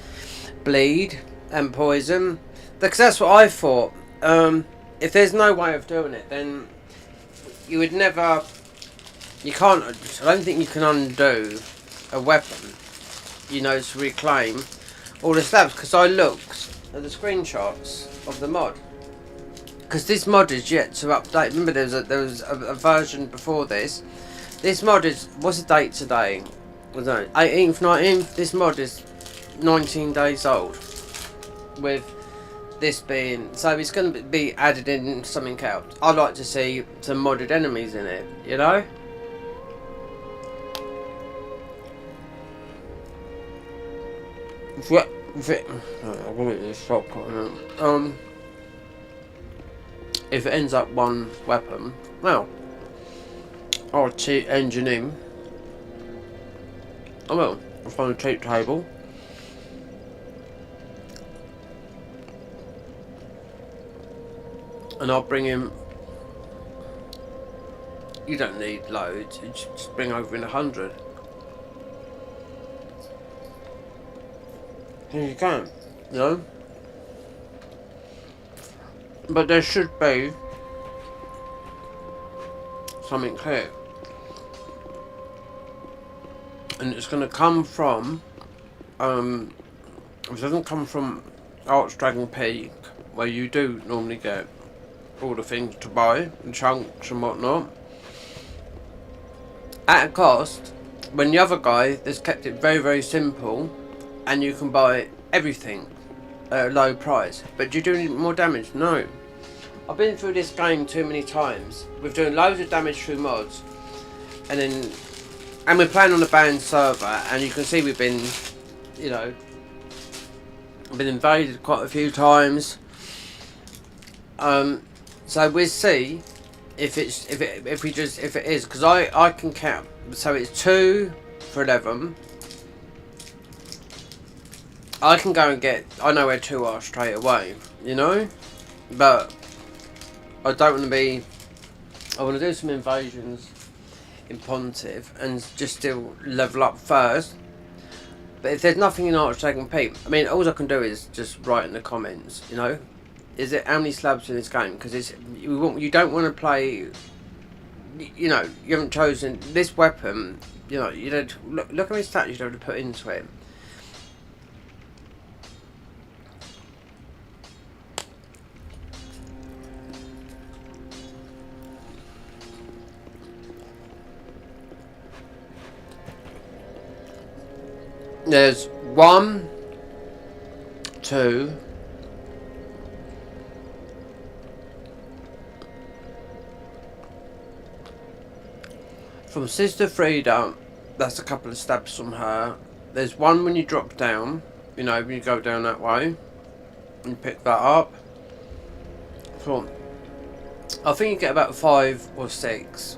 bleed and poison. Because that's what I thought. If there's no way of doing it, then you would never. You can't. I don't think you can undo a weapon, you know, to reclaim all the slabs. Because I looked at the screenshots of the mod. Because this mod is yet to update. Remember, there was a version before this. This mod is, what's the date today? I don't know, 18th, 19th. This mod is 19 days old. With this being, so it's going to be added in something else. I'd like to see some modded enemies in it, you know. If it ends up one weapon, well, I'll cheat engine in. I will. I'll find a cheat table. And I'll bring him. You don't need loads. You just bring over in 100. You can, you know. But there should be something here, and it's going to come from. It doesn't come from Archdragon Peak, where you do normally get all the things to buy, and chunks and whatnot, at a cost, when the other guy has kept it very, very simple, and you can buy everything at a low price. But do you do any more damage? No. I've been through this game too many times. We're doing loads of damage through mods, and we're playing on a banned server, and you can see we've been, you know, been invaded quite a few times. So we'll see if it is, because I can count. So it's 2 for 11. I can go and get. I know where 2 are straight away, you know, but I don't want to be. I want to do some invasions in Pontiff and just still level up first. But if there's nothing in Archdragon Peak, I mean, all I can do is just write in the comments, you know. Is it how many slabs in this game? Because it's you don't want to play. You know, you haven't chosen this weapon. You know, you don't look how many stats you'd have to put into it. There's 1, 2, from Sister Frida, That's a couple of stabs from her. There's one when you drop down, you know, when you go down that way, and you pick that up. From, I think you get about 5 or 6.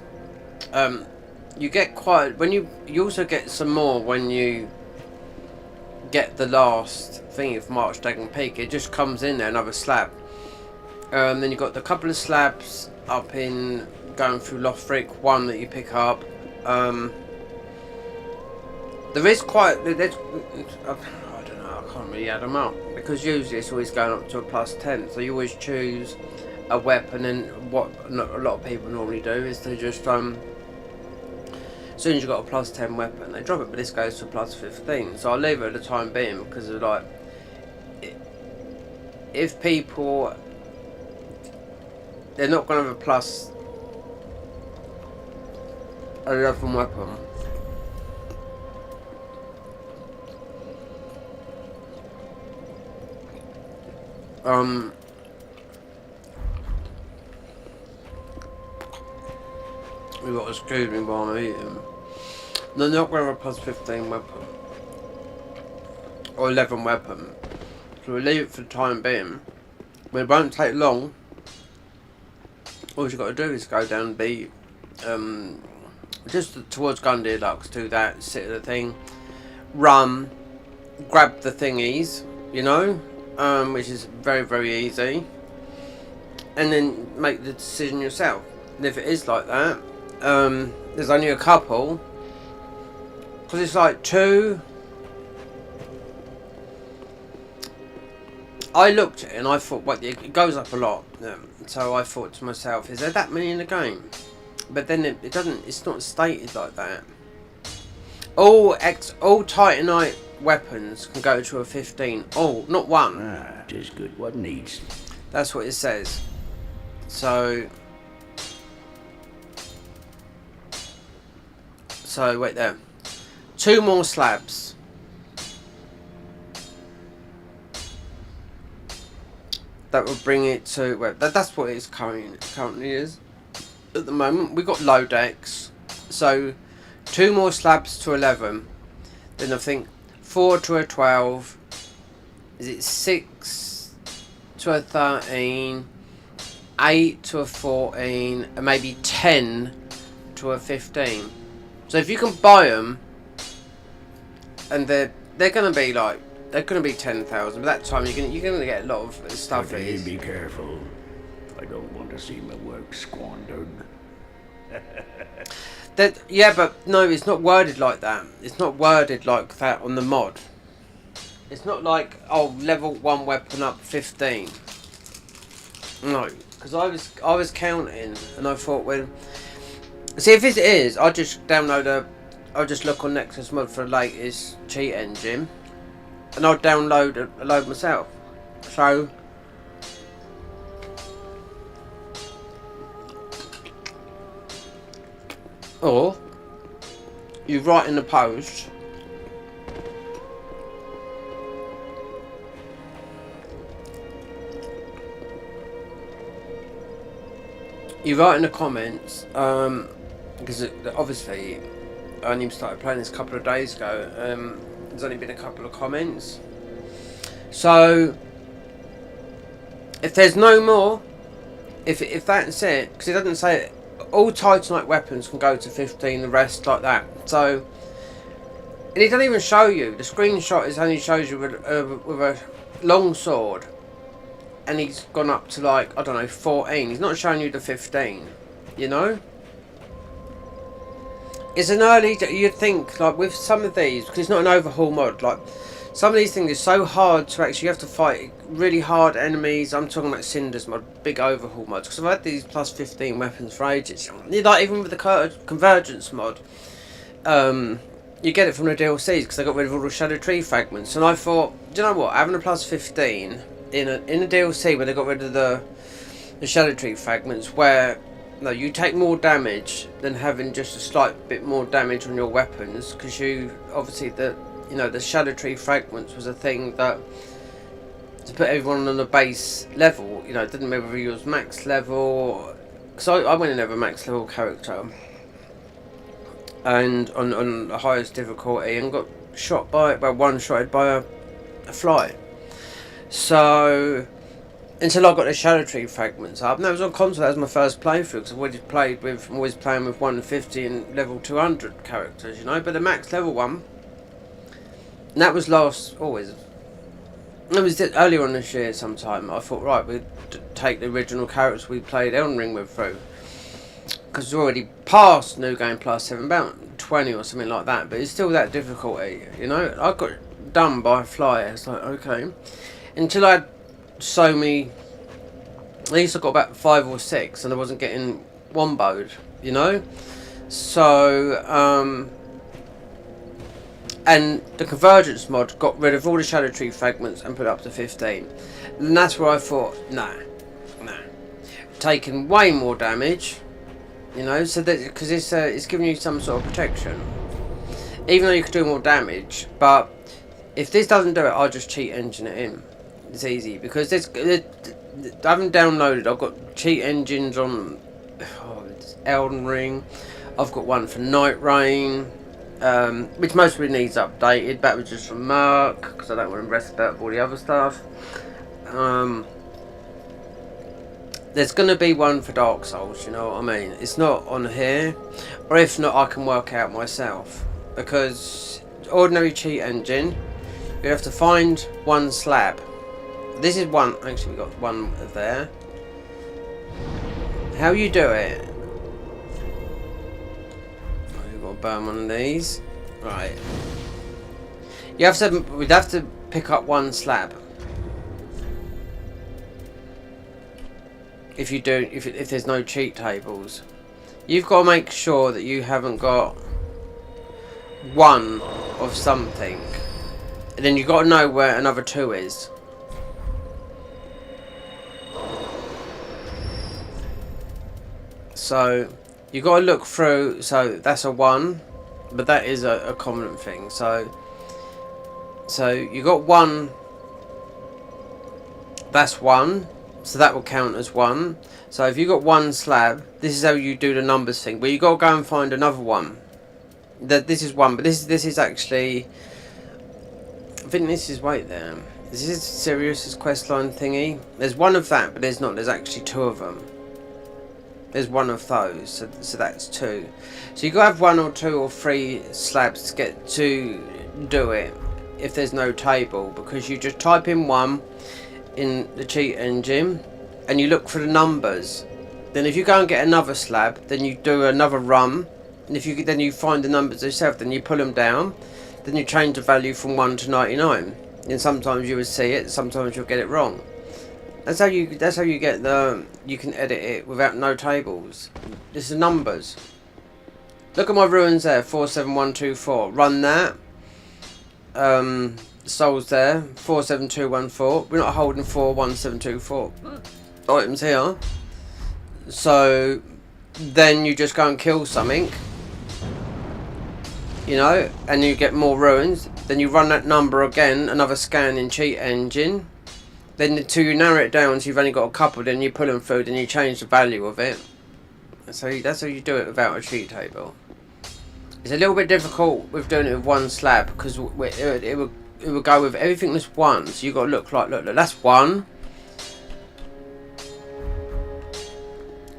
You get quite, when you also get some more when you get the last thing from Archdagon Peak. It just comes in there, another slab. Then you've got the couple of slabs up in going through Lothric, one that you pick up. There is quite, there's, I don't know, I can't really add them up, because usually it's always going up to a +10, so you always choose a weapon, and what a lot of people normally do is they just, as soon as you've got a +10 weapon, they drop it, but this goes to a +15, so I'll leave it at the time being, because of like, if people, they're not going to have a +11 weapon. We've got to excuse me while I'm eating. They're not going to have a +15 weapon. Or 11 weapon. So we'll leave it for the time being. But it won't take long. All you've got to do is go down the just towards Gun Deluxe, do that, sit at the thing, run, grab the thingies, you know, which is very, very easy, and then make the decision yourself. And if it is like that, there's only a couple, because it's like 2. I looked at it and I thought, well, it goes up a lot. So I thought to myself, is there that many in the game? But then it doesn't. It's not stated like that. All Titanite weapons can go to a 15. Oh, not one. Ah, just good. What needs? That's what it says. So wait there. 2 more slabs. That will bring it to, well, that's what it currently is at the moment. We've got low decks, so 2 more slabs to 11. Then I think 4 to a 12. Is it 6 to a 13? 8 to a 14, and maybe 10 to a 15. So if you can buy them, and they're going to be like, they're going to be 10,000. By that time, you're going to get a lot of stuff. Okay, be careful. I don't want to see my work squandered. Yeah, but no, it's not worded like that. It's not worded like that on the mod. It's not like, oh, level 1 weapon up 15. No, because I was counting, and I thought, well, see, if it is, I'll just download I'll just look on Nexus Mod for the latest cheat engine, and I'll download a load myself. So or you write in the post, you write in the comments, because obviously I only started playing this a couple of days ago. There's only been a couple of comments, so if there's no more, if that's it, because it doesn't say it, all Titanite weapons can go to 15, the rest like that. So, and it doesn't even show you. The screenshot is only shows you with a long sword, and he's gone up to like, I don't know, 14. He's not showing you the 15, you know. It's an early, you'd think, like with some of these, because it's not an overhaul mod, like some of these things are so hard to actually, you have to fight really hard enemies. I'm talking about Cinder's mod, big overhaul mods, because I've had these plus 15 weapons for ages. Like even with the Convergence mod, you get it from the DLCs, because they got rid of all the Shadow Tree fragments. And I thought, do you know what, having a plus 15 in a DLC where they got rid of the Shadow Tree fragments, where no, you take more damage than having just a slight bit more damage on your weapons, because you obviously the Shadow Tree fragments was a thing that to put everyone on the base level. You know, it didn't matter whether you was max level, because I went in over max level character, and on the highest difficulty, and got shot by, well, one-shotted by a fly. So until I got the Shadow Tree fragments up, and that was on console. That was my first playthrough, because I've always playing with 150 and level 200 characters, you know. But the max level one, and that was it was earlier on this year sometime. I thought, right, we'd take the original characters we played Elden Ring with through, because we're already past New Game Plus 7, about 20 or something like that, but it's still that difficulty, you know. I got done by a fly. It's like, okay, until I had so many, at least I got about 5 or 6, and I wasn't getting womboed, you know. So and the Convergence mod got rid of all the Shadow Tree fragments and put it up to 15, and that's where I thought, nah, taking way more damage, you know, so that, because it's giving you some sort of protection, even though you could do more damage. But if this doesn't do it, I'll just cheat engine it in. It's easy, because I haven't downloaded. I've got cheat engines on Elden Ring. I've got one for Night Rain, which mostly needs updated. That was just from Merc, because I don't want to rest about all the other stuff. There's going to be one for Dark Souls, you know what I mean? It's not on here, or if not, I can work out myself, because ordinary cheat engine, you have to find one slab. This is one. Actually, we got one there. How you do it? Oh, you've got to burn one of these, right? You have to. We'd have to pick up one slab. If you do, if there's no cheat tables, you've got to make sure that you haven't got one of something, and then you've got to know where another 2 is. So you got to look through. So that's a 1, but that is a common thing. So you got 1. That's 1. So that will count as 1. So if you got 1 slab, this is how you do the numbers thing. But you got to go and find another one. This is 1, but this is actually. I think this is, wait there. This is Sirius's questline thingy. There's one of that, but there's not. There's actually 2 of them. There's 1 of those, so that's 2. So you got to have 1 or 2 or 3 slabs to get to do it. If there's no table, because you just type in 1 in the cheat engine, and you look for the numbers. Then if you go and get another slab, then you do another run, and if you then you find the numbers yourself, then you pull them down, then you change the value from 1 to 99. And sometimes you will see it, sometimes you'll get it wrong. That's how you get the. You can edit it without no tables. This is numbers. Look at my ruins there, 47124. Run that. Souls there, 47214. We're not holding 41724 items here. So then you just go and kill something, you know, and you get more ruins. Then you run that number again, another scan in cheat engine. Then until you narrow it down, so you've only got a couple, then you pull them through, then you change the value of it. So that's how you do it without a cheat table. It's a little bit difficult with doing it with 1 slab, because it would go with everything that's 1. So you got to look, that's 1.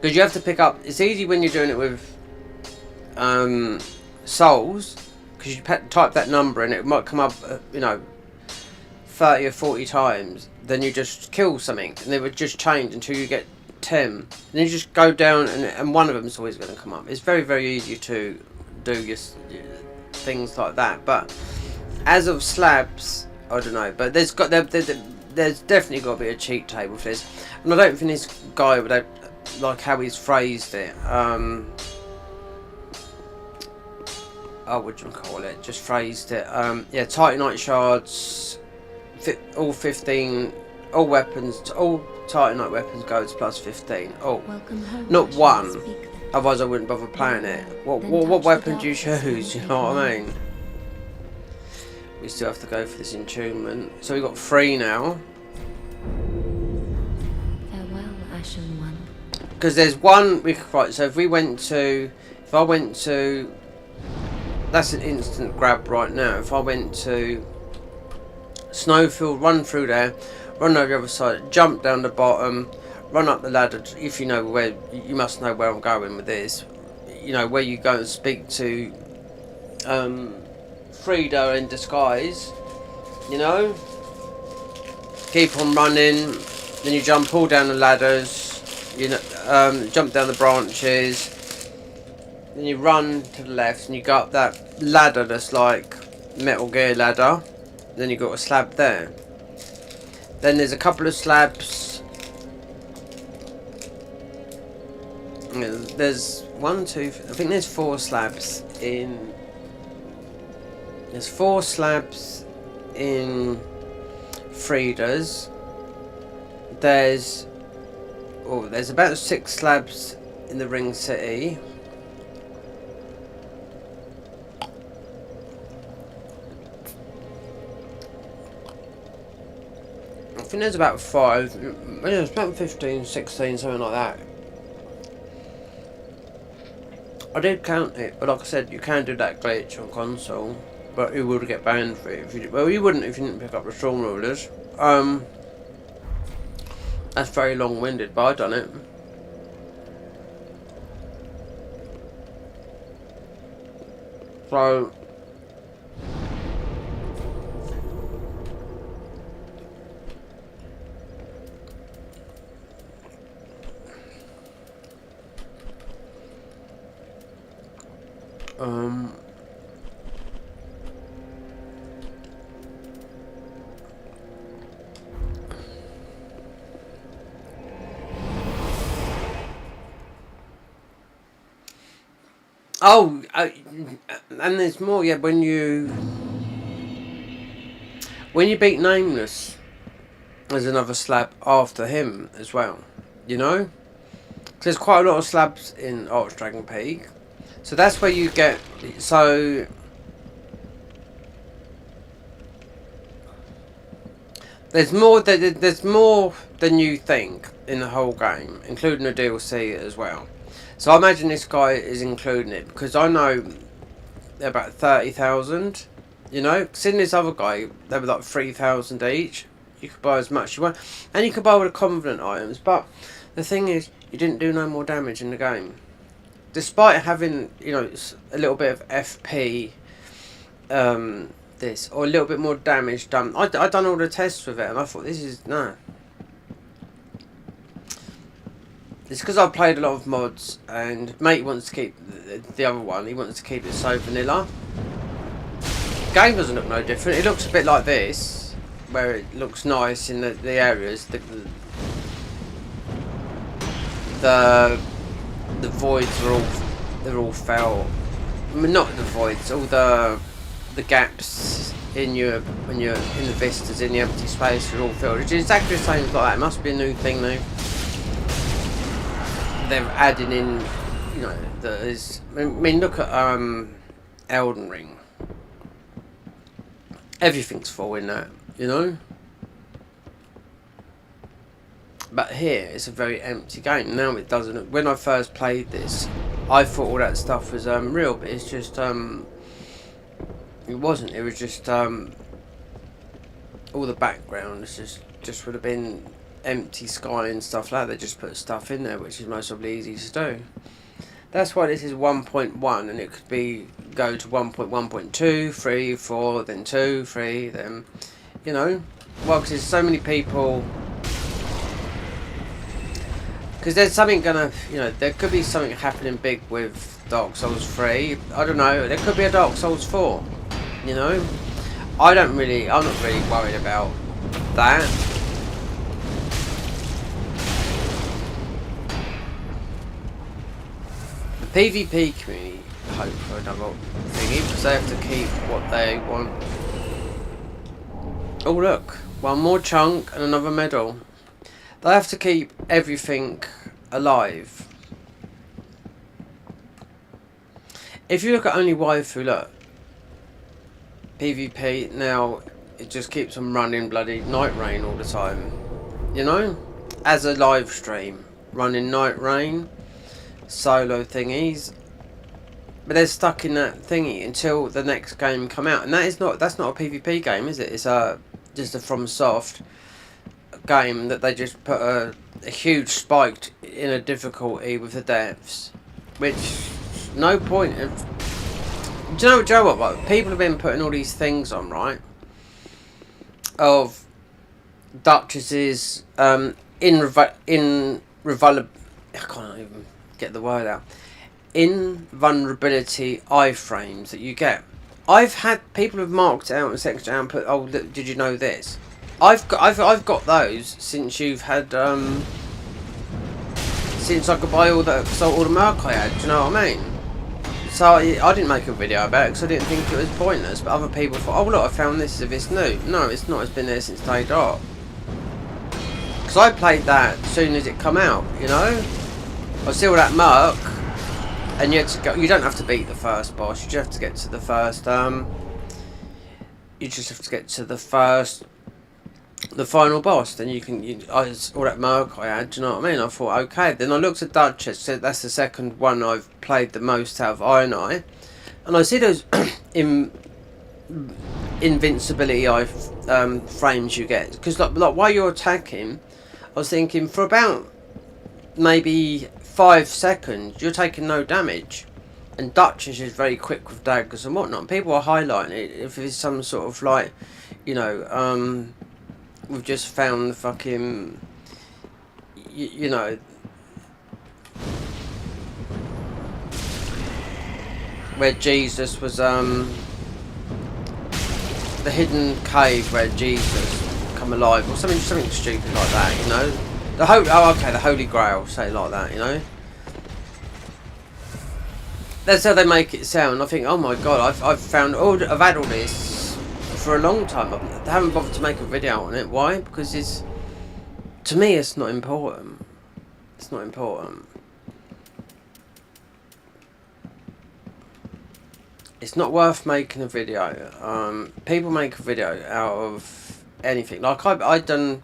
Because you have to pick up. It's easy when you're doing it with souls, because you type that number and it might come up, you know, 30 or 40 times. Then you just kill something, and they would just change until you get 10. And then you just go down, and one of them is always going to come up. It's very, very easy to do your things like that. But as of slabs, I don't know. But there's definitely got to be a cheat table for this. And I don't think this guy would like how he's phrased it. Oh, what do you call it? Just phrased it. Yeah, Titanite shards. All 15, all weapons, all Titanite weapons go to plus 15. Oh, not 1. Otherwise, I wouldn't bother playing it. What weapon do you choose? You know what I mean? We still have to go for this entombment. So we've got 3 now. Farewell, Ashen One. Because there's one. Right. So if I went to that's an instant grab right now. If I went to Snowfield, run through there, run over the other side, jump down the bottom, run up the ladder, if you know where, you must know where I'm going with this, you know, where you go and speak to Frida in disguise, you know, keep on running, then you jump all down the ladders, you know, jump down the branches, then you run to the left and you go up that ladder that's like Metal Gear ladder, then you got a slab there, then there's a couple of slabs, there's I think there's 4 slabs in, there's 4 slabs in Frida's, there's about 6 slabs in the Ring City, I think there's about 5, it's about 15, 16, something like that. I did count it, but like I said, you can do that glitch on console, but you would get banned for it. If you, well, you wouldn't if you didn't pick up the Storm Rulers. That's very long-winded, but I done it. So oh, and there's more. Yeah, when you beat Nameless, there's another slab after him as well. You know, there's quite a lot of slabs in Archdragon Peak, so that's where you get. So there's more. There's more than you think in the whole game, including the DLC as well. So I imagine this guy is including it, because I know they're about 30,000, you know. Because in this other guy, they were like 3,000 each. You could buy as much as you want. And you could buy all the Covenant items. But the thing is, you didn't do no more damage in the game. Despite having, you know, a little bit of FP, this, or a little bit more damage done. I done all the tests with it, and I thought, this is, no. It's because I've played a lot of mods, and mate wants to keep the other one. He wants to keep it so vanilla. The game doesn't look no different. It looks a bit like this, where it looks nice in the areas. The voids are all felt. I mean, not the voids. All the gaps in when you're in the vistas, in the empty space, are all filled. It's exactly the same as like that. It must be a new thing though. They're adding in, you know, I mean, look at Elden Ring. Everything's full in that, you know. But here, it's a very empty game. Now it doesn't. When I first played this, I thought all that stuff was real, but it's just it wasn't. It was just all the background. It's just would have been empty sky and stuff like that. They just put stuff in there, which is most probably easy to do. That's why this is 1.1, and it could be go to 1.1.2, 3, 4, then 2, 3, then, you know, well, because there's so many people. Because there's something gonna, you know, there could be something happening big with Dark Souls 3. I don't know. There could be a Dark Souls 4. You know, I'm not really worried about that. PvP community hope for another thingy, because they have to keep what they want. Oh look, one more chunk and another medal. They have to keep everything alive. If you look at only waifu, look, PvP now, it just keeps on running bloody Night Rain all the time. You know, as a live stream, running Night Rain. Solo thingies, But they're stuck in that thingy until the next game come out, and that's not a PvP game, is it? It's just a FromSoft game that they just put a huge spike in a difficulty with the devs, which no point of. Do you know what? Like, people have been putting all these things on, right? Of Duchess's I can't even get the word out. Invulnerability iframes that you get. I've had people have marked it out in section and put, oh, did you know this? I've got those since you've had since I could buy all the merc I had. Do you know what I mean? So I didn't make a video about it because I didn't think it was pointless. But other people thought, oh look, I found this if it's new. No, it's not. It's been there since day dot. Because I played that as soon as it come out. You know, I see all that merc. And you had to go. You don't have to beat the first boss. You just have to get to the first. You just have to get to the final boss. Then you can. All that merc I had. Do you know what I mean? I thought, okay. Then I looked at Duchess. So that's the second one I've played the most out of I, and I see those invincibility frames you get. Because like while you're attacking, I was thinking for about maybe 5 seconds you're taking no damage, and Duchess is very quick with daggers and whatnot. People are highlighting it if it's some sort of like, you know, we've just found the fucking, you know, where Jesus was, the hidden cave where Jesus come alive, or something stupid like that, you know. The Holy Grail, say it like that, you know. That's how they make it sound. I think, oh my god, I've had all this for a long time. I haven't bothered to make a video on it. Why? Because to me, it's not important. It's not important. It's not worth making a video. People make a video out of anything. Like I done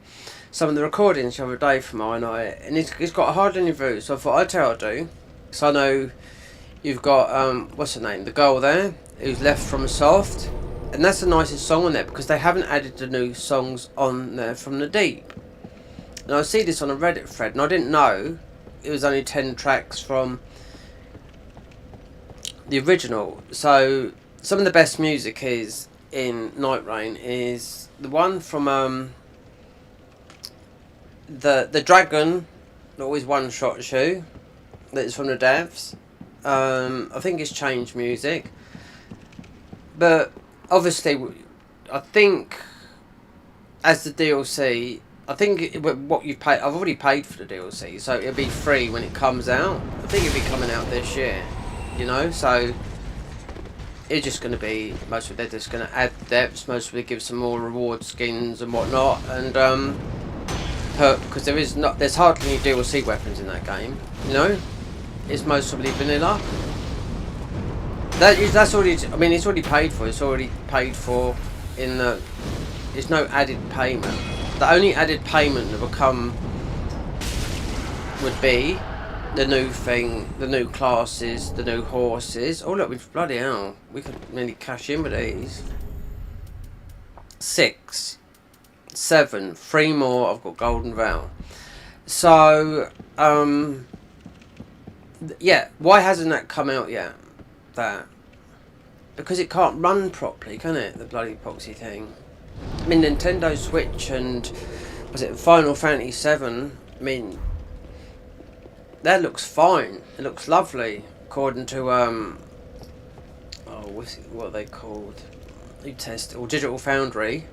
some of the recordings the other day from my night, and it's got hardly any views. So I thought I'd tell you what I'd do. So I know you've got what's her name, the girl there who's left from Soft, and that's the nicest song on there because they haven't added the new songs on there from the deep. And I see this on a Reddit thread, and I didn't know it was only 10 tracks from the original. So some of the best music is in Night Rain is the one from the dragon that always one shot you, that is from the devs. I think it's changed music, but obviously I think as the DLC, I think what you've paid, I've already paid for the DLC, so it'll be free when it comes out. I think it'll be coming out this year, you know, so it's just going to be, most of it, they're just going to add depths, most of it give some more reward skins and whatnot, and because there's hardly any DLC weapons in that game, you know. It's mostly vanilla. That's already, I mean, it's already paid for. It's already paid for in the. There's no added payment. The only added payment that would be the new thing, the new classes, the new horses. Oh look, we've bloody hell. We could really cash in with these. 6, 7, 3 more. I've got Golden Veil. So yeah, why hasn't that come out yet? That because it can't run properly, can it? The bloody epoxy thing. I mean, Nintendo Switch and was it Final Fantasy 7? I mean, that looks fine. It looks lovely, according to oh, what are they called? You test or Digital Foundry.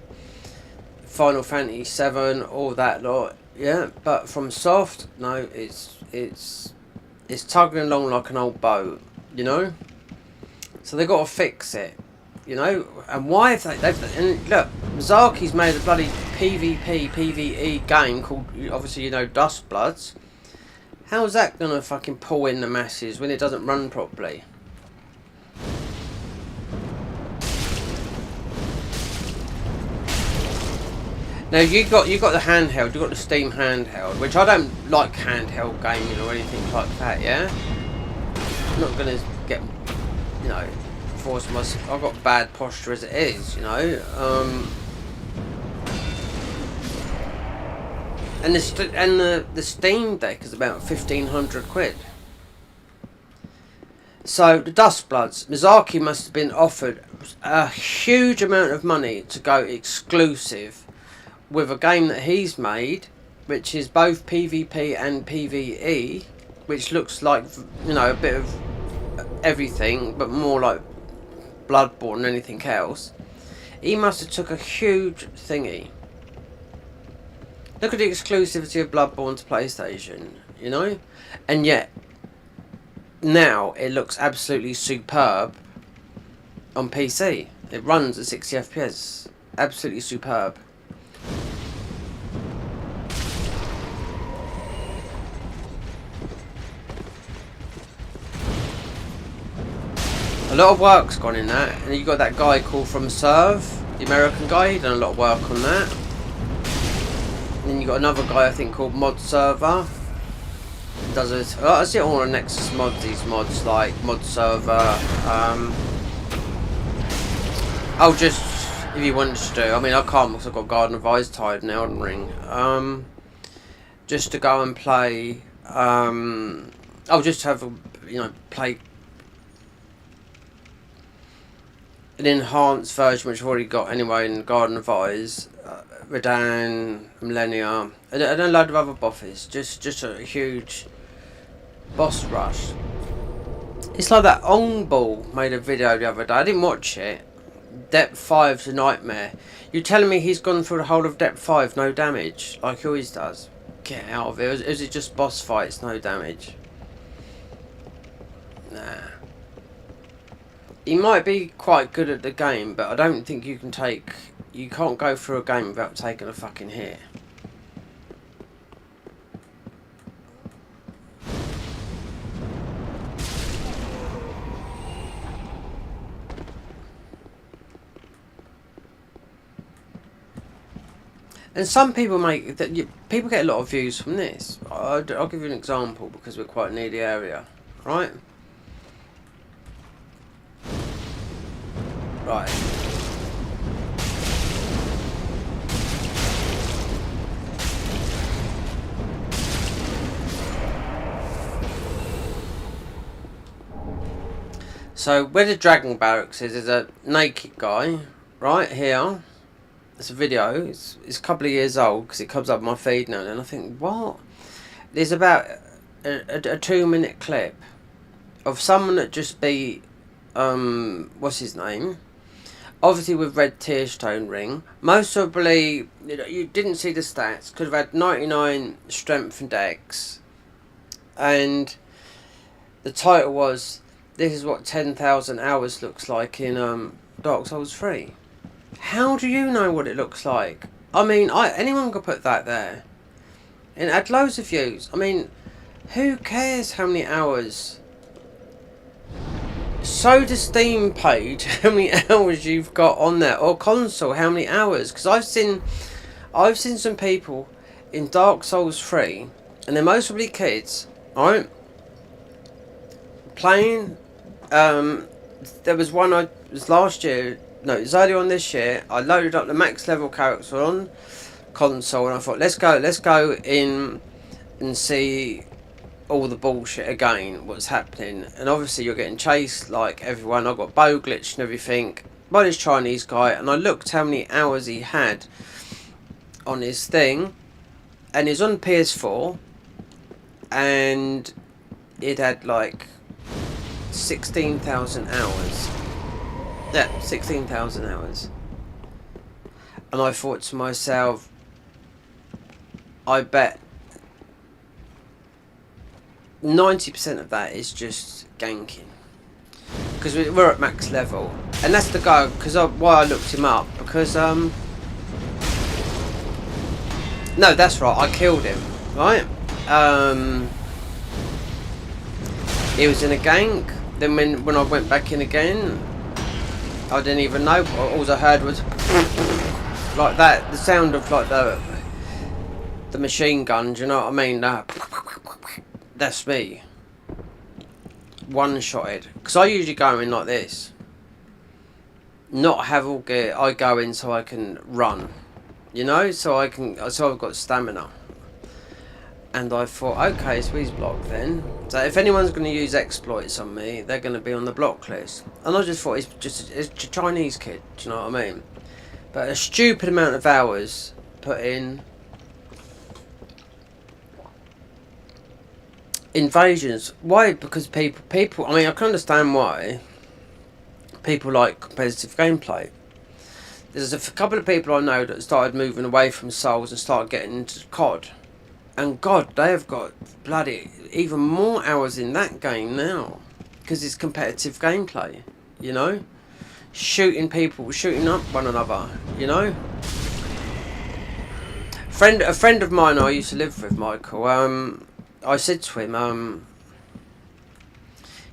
Final Fantasy 7, all that lot. Yeah, but from Soft, no, it's tugging along like an old boat, you know. So they've got to fix it, you know. And why have they've and look, Miyazaki's made a bloody PvE game called, obviously, you know, Dust Bloods. How's that gonna fucking pull in the masses when it doesn't run properly? Now you got the handheld, you got the Steam handheld, which I don't like handheld gaming or anything like that. Yeah, I'm not gonna get you know, force myself. I've got bad posture as it is, you know. And the Steam Deck is about 1,500 quid. So the Dustbloods, Miyazaki must have been offered a huge amount of money to go exclusive with a game that he's made, which is both PvP and PvE, which looks like, you know, a bit of everything, but more like Bloodborne than anything else. He must have took a huge thingy. Look at the exclusivity of Bloodborne to PlayStation, you know? And yet, now it looks absolutely superb on PC. It runs at 60 FPS. Absolutely superb. A lot of work's gone in that. And you got that guy called From Serve, the American guy, he done a lot of work on that. And then you got another guy I think called Mod Server. Does it? I see it all on Nexus mods. These mods like Mod Server. I'll just, if you wanted to do. I mean, I can't because I've got Garden of Eyes tied in Elden Ring. Just to go and play. I'll just have a, you know, play an enhanced version which I've already got anyway in Garden of Eyes. Redan, Millennia, and a load of other bosses. Just a huge boss rush. It's like that Ongball made a video the other day. I didn't watch it. Depth 5's a nightmare. You're telling me he's gone through the whole of Depth 5, no damage, like he always does? Get out of it. Is it just boss fights, no damage? Nah. He might be quite good at the game, but I don't think you can take... You can't go through a game without taking a fucking hit. And some people make that. People get a lot of views from this. I'll give you an example because we're quite near the area, right? Right. So where the Dragon Barracks is, there's a naked guy right here. It's a video. It's a couple of years old because it comes up on my feed now, and I think, what? There's about a 2-minute clip of someone that just beat what's his name? Obviously with red tearstone ring. Most probably, you didn't see the stats. Could have had 99 strength and dex, and the title was, "This is what 10,000 hours looks like in Dark Souls 3." How do you know what it looks like? I mean, anyone could put that there. And it had loads of views. I mean, who cares how many hours? So the Steam page, how many hours you've got on there, or console, how many hours? Because I've seen some people in Dark Souls 3, and they're mostly kids, alright? Playing. There was one it was last year. No, it was earlier on this year. I loaded up the max level character on console, and I thought, let's go in and see all the bullshit again, what's happening. And obviously you're getting chased like everyone. I got bow glitched and everything by this Chinese guy, and I looked how many hours he had on his thing, and he's on PS4, and it had like 16,000 hours. Yeah, 16,000 hours. And I thought to myself, I bet 90% of that is just ganking. Because we're at max level. And that's the guy, because why I looked him up, because, no, that's right, I killed him, right? He was in a gank. Then when I went back in again, I didn't even know. All I heard was like that, the sound of like the machine gun. Do you know what I mean? That's me. one-shotted. Because I usually go in like this. Not have all gear. I go in so I can run. You know? So I've got stamina. And I thought, okay, so he's blocked then. So if anyone's going to use exploits on me, they're going to be on the block list. And I just thought it's a Chinese kid. Do you know what I mean? But a stupid amount of hours put in. Invasions. Why? Because people. I mean, I can understand why people like competitive gameplay. There's a couple of people I know that started moving away from Souls and started getting into COD. And God, they have got bloody even more hours in that game now. Because it's competitive gameplay, you know? Shooting people, shooting up one another, you know? A friend of mine I used to live with, Michael, I said to him,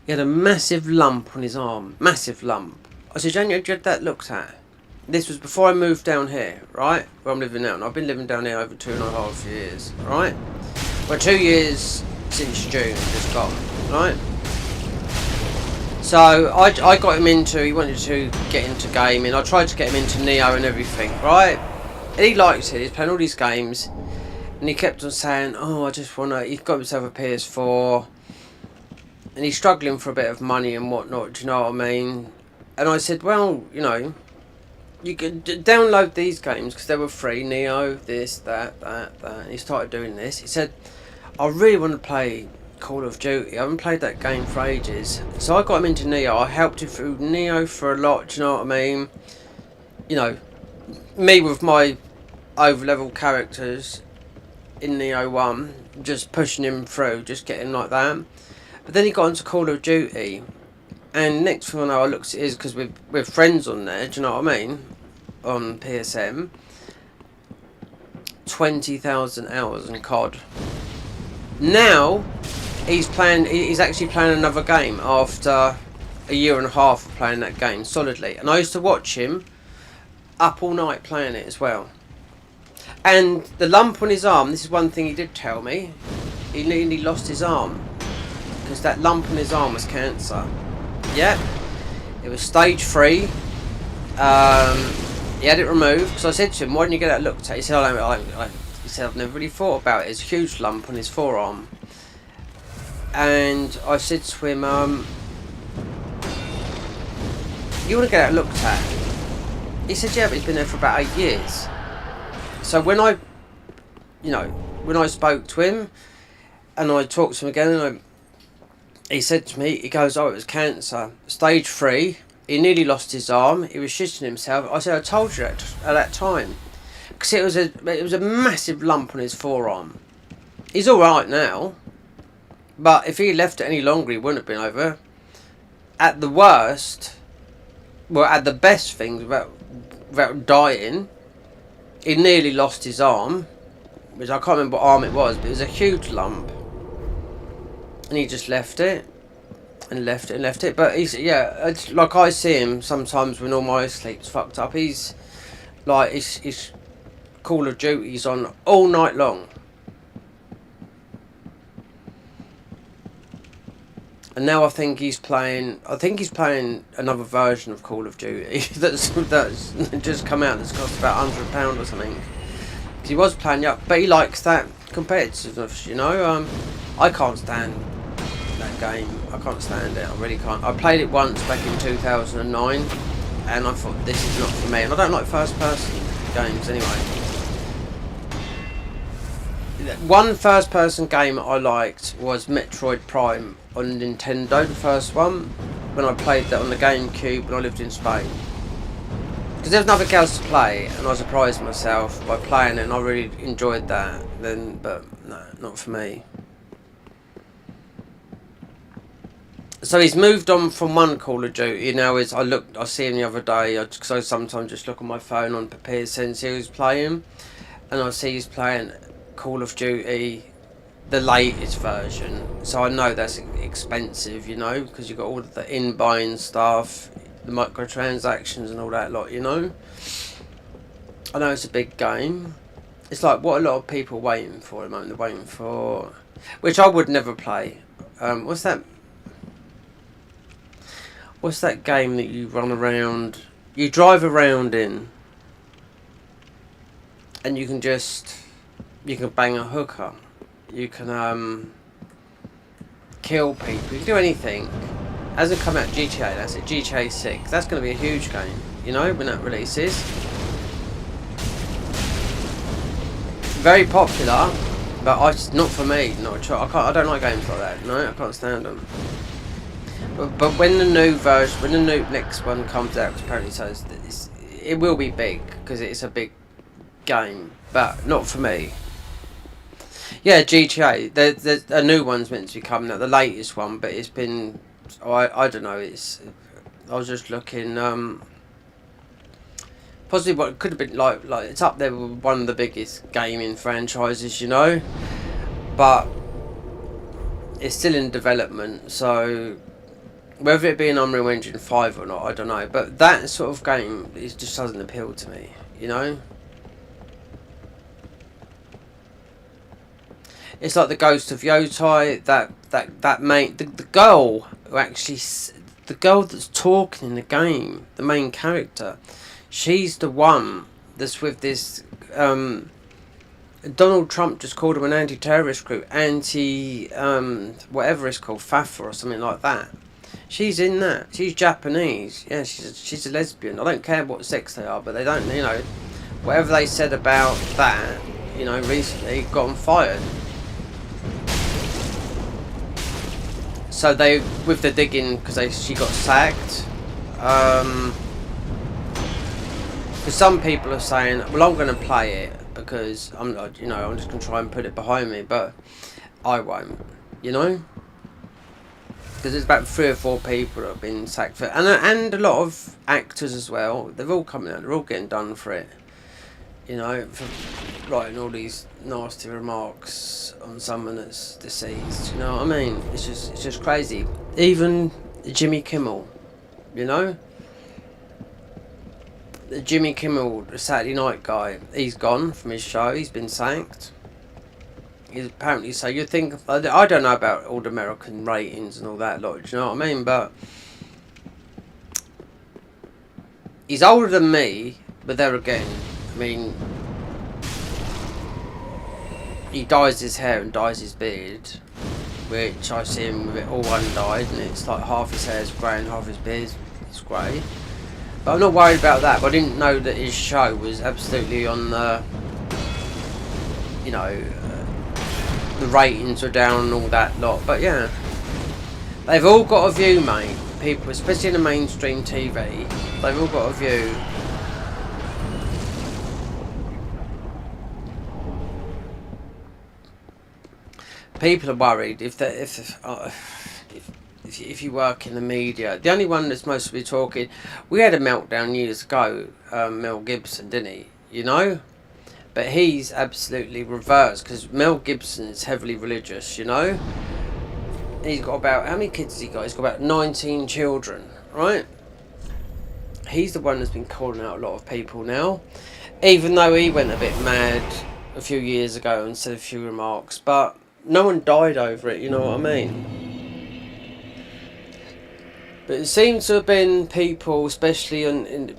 he had a massive lump on his arm. Massive lump. I said, Daniel, did you have that looked at? This was before I moved down here, right? Where I'm living now. And I've been living down here over 2.5 years, right? Well, 2 years since June, just gone, right? So, I got him into, he wanted to get into gaming. I tried to get him into Neo and everything, right? And he liked it. He's playing all these games. And he kept on saying, oh, I just want to, he's got himself a PS4. And he's struggling for a bit of money and whatnot, do you know what I mean? And I said, well, you know, you could download these games because they were free. Neo, this, that. And he started doing this. He said, I really want to play Call of Duty. I haven't played that game for ages. So I got him into Neo. I helped him through Neo for a lot, do you know what I mean? You know, me with my over-level characters in Neo 1, just pushing him through, just getting like that. But then he got into Call of Duty. And next thing I know, I looked at his, because we're friends on there, do you know what I mean? On PSM. 20,000 hours in COD. Now, he's actually playing another game after a year and a half of playing that game solidly. And I used to watch him up all night playing it as well. And the lump on his arm, this is one thing he did tell me. He nearly lost his arm. Because that lump on his arm was cancer. Yep, it was stage 3. He had it removed. Because I said to him, why didn't you get that looked at? He said, he said, I've never really thought about it. It's a huge lump on his forearm. And I said to him, you want to get that looked at? He said, yeah, but he's been there for about 8 years. So when I spoke to him, and I talked to him again, and he said to me, he goes, oh, it was cancer. Stage 3. He nearly lost his arm. He was shitting himself. I said, I told you that at that time. Because it was a massive lump on his forearm. He's alright now. But if he left it any longer, he wouldn't have been over. At the worst, well, at the best things, without dying, he nearly lost his arm. Which I can't remember what arm it was, but it was a huge lump. And he just left it. And left it and left it. But he's, yeah, it's like I see him sometimes when all my sleep's fucked up. He's like, he's Call of Duty's on all night long. And now I think he's playing another version of Call of Duty that's just come out that's cost about £100 or something. Because he was playing up, but he likes that competitiveness, you know. I can't stand that game. I can't stand it. I really can't. I played it once back in 2009, and I thought this is not for me. And I don't like first-person games anyway. One first-person game I liked was Metroid Prime on Nintendo, the first one, when I played that on the GameCube when I lived in Spain. Because there was nothing else to play, and I surprised myself by playing it, and I really enjoyed that. But no, not for me. So he's moved on from one Call of Duty. Now I see him the other day, because I sometimes just look on my phone on PSN and see who's playing, and I see he's playing Call of Duty, the latest version. So I know that's expensive, you know, because you've got all of the in-buying stuff, the microtransactions and all that lot, you know. I know it's a big game. It's like what a lot of people are waiting for at the moment. They're waiting for, which I would never play. What's that? what's that game that you run around, you drive around in, and you can bang a hooker, you can kill people, you can do anything. Hasn't come out GTA, that's it, GTA 6. That's going to be a huge game, you know, when that releases. Very popular, but not for me. I don't like games like that. No, I can't stand them. But when the new version, when the next one comes out, because apparently says it will be big because it's a big game, but not for me. Yeah, GTA. There's a new one's meant to be coming out, the latest one, but it's been. I don't know. I was just looking. Possibly what it could have been like it's up there with one of the biggest gaming franchises, you know. But it's still in development, so whether it be an Unreal Engine 5 or not, I don't know. But that sort of game just doesn't appeal to me, you know. It's like the Ghost of Yotai. That main the girl who actually the girl that's talking in the game, the main character. She's the one that's with this. Donald Trump just called them an anti-terrorist group, whatever it's called, FAFA or something like that. She's in that. She's Japanese. Yeah, she's a lesbian. I don't care what sex they are, but they don't. You know, whatever they said about that, you know, recently got them fired. So they, with the digging, because she got sacked. Because some people are saying, well, I'm going to play it because I'm just going to try and put it behind me, but I won't, you know. Because there's about 3 or 4 people that have been sacked for it, and a lot of actors as well. They're all coming out. They're all getting done for it, you know, for writing all these nasty remarks on someone that's deceased. You know what I mean? It's just crazy. Even Jimmy Kimmel, you know. Jimmy Kimmel, the Saturday Night guy, he's gone from his show. He's been sacked. He's apparently, so you think, I don't know about all the American ratings and all that lot, do you know what I mean? But he's older than me, but there again, I mean, he dyes his hair and dyes his beard, which I see him with it all undyed, and it's like half his hair's grey and half his beard is grey. But I'm not worried about that. But I didn't know that his show was absolutely on the, you know, the ratings were down and all that lot. But yeah, they've all got a view, mate. People, especially in the mainstream TV, they've all got a view. People are worried if you work in the media. The only one that's mostly talking, we had a meltdown years ago, Mel Gibson, didn't he? You know? But he's absolutely reversed, because Mel Gibson is heavily religious, you know? He's got about, how many kids has he got? He's got about 19 children, right? He's the one that's been calling out a lot of people now, even though he went a bit mad a few years ago and said a few remarks, but no one died over it, you know what I mean? But it seems to have been people, especially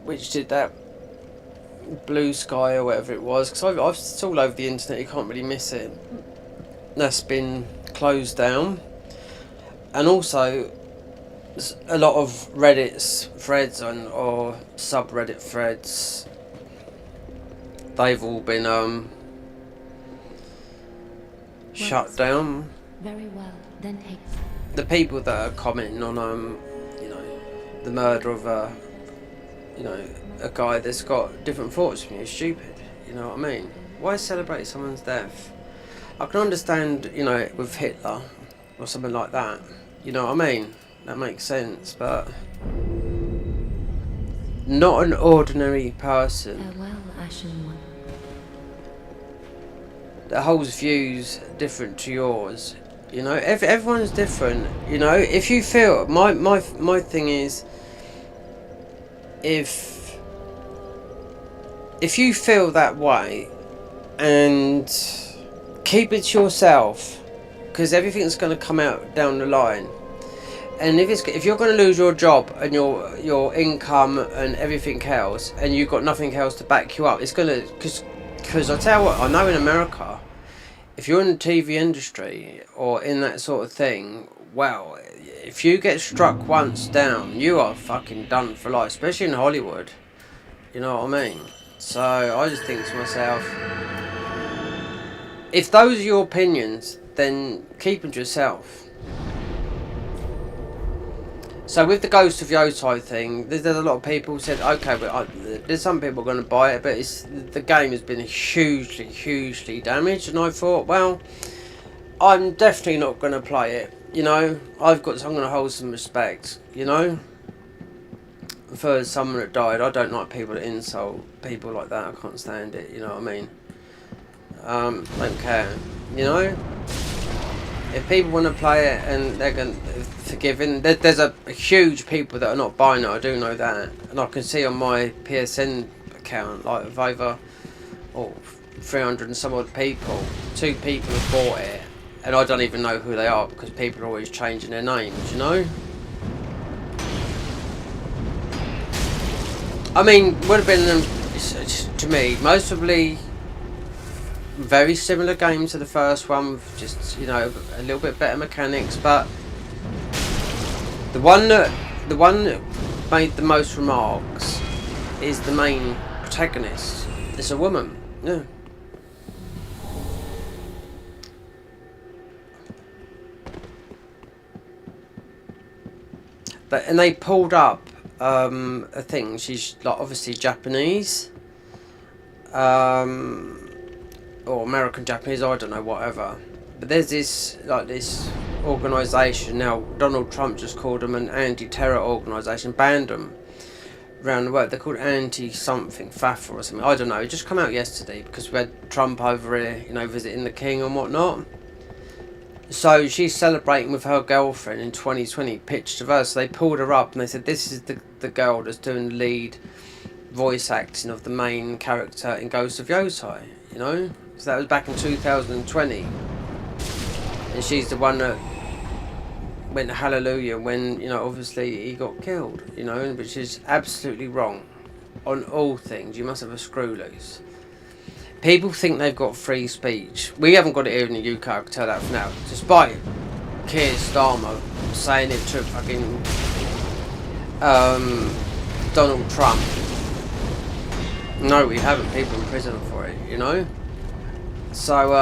which did that Blue Sky or whatever it was, because it's all over the internet, you can't really miss it. That's been closed down. And also, a lot of Reddit's threads or subreddit threads, they've all been shut down. Very well, then take. The people that are commenting on you know, the murder of a guy that's got different thoughts from you is stupid. You know what I mean? Why celebrate someone's death? I can understand, you know, with Hitler or something like that. You know what I mean? That makes sense, but not an ordinary person Farewell, Ashen One. that holds views different to yours. You know, everyone's different. You know, if you feel, my thing is, if you feel that way, and keep it to yourself, because everything's going to come out down the line. And if you're going to lose your job and your income and everything else, and you've got nothing else to back you up, it's going to, because I tell you what, I know in America, if you're in the TV industry or in that sort of thing, well, if you get struck once down, you are fucking done for life, especially in Hollywood. You know what I mean? So I just think to myself, if those are your opinions, then keep them to yourself. So with the Ghost of Yotei thing, there's a lot of people who said, okay, but there's some people going to buy it, but the game has been hugely damaged. And I thought, well, I'm definitely not going to play it. You know, I'm going to hold some respect. You know, for someone that died. I don't like people that insult people like that. I can't stand it. You know what I mean? Don't care. You know. If people want to play it and they're going to forgiving, there's a huge people that are not buying it, I do know that. And I can see on my PSN account, like of over 300 and some odd people, 2 people have bought it. And I don't even know who they are because people are always changing their names, you know? I mean, would have been, to me, most probably very similar game to the first one, with just, you know, a little bit better mechanics, but the one that made the most remarks is the main protagonist. It's a woman. Yeah. And they pulled up a thing. She's like obviously Japanese. Or American Japanese, I don't know, whatever. But there's this organisation now. Donald Trump just called them an anti-terror organisation, banned them around the world. They're called anti-something, FAFA or something. I don't know. It just come out yesterday because we had Trump over here, you know, visiting the King and whatnot. So she's celebrating with her girlfriend in 2020. Pitched of her, so they pulled her up and they said, "This is the girl that's doing the lead voice acting of the main character in Ghost of Yotei." You know. So that was back in 2020, and she's the one that went hallelujah when, you know, obviously he got killed, you know, which is absolutely wrong on all things. You must have a screw loose. People think they've got free speech. We haven't got it here in the UK, I can tell that for now. Despite Keir Starmer saying it to fucking Donald Trump. No, we haven't. People in prison for it, you know. So,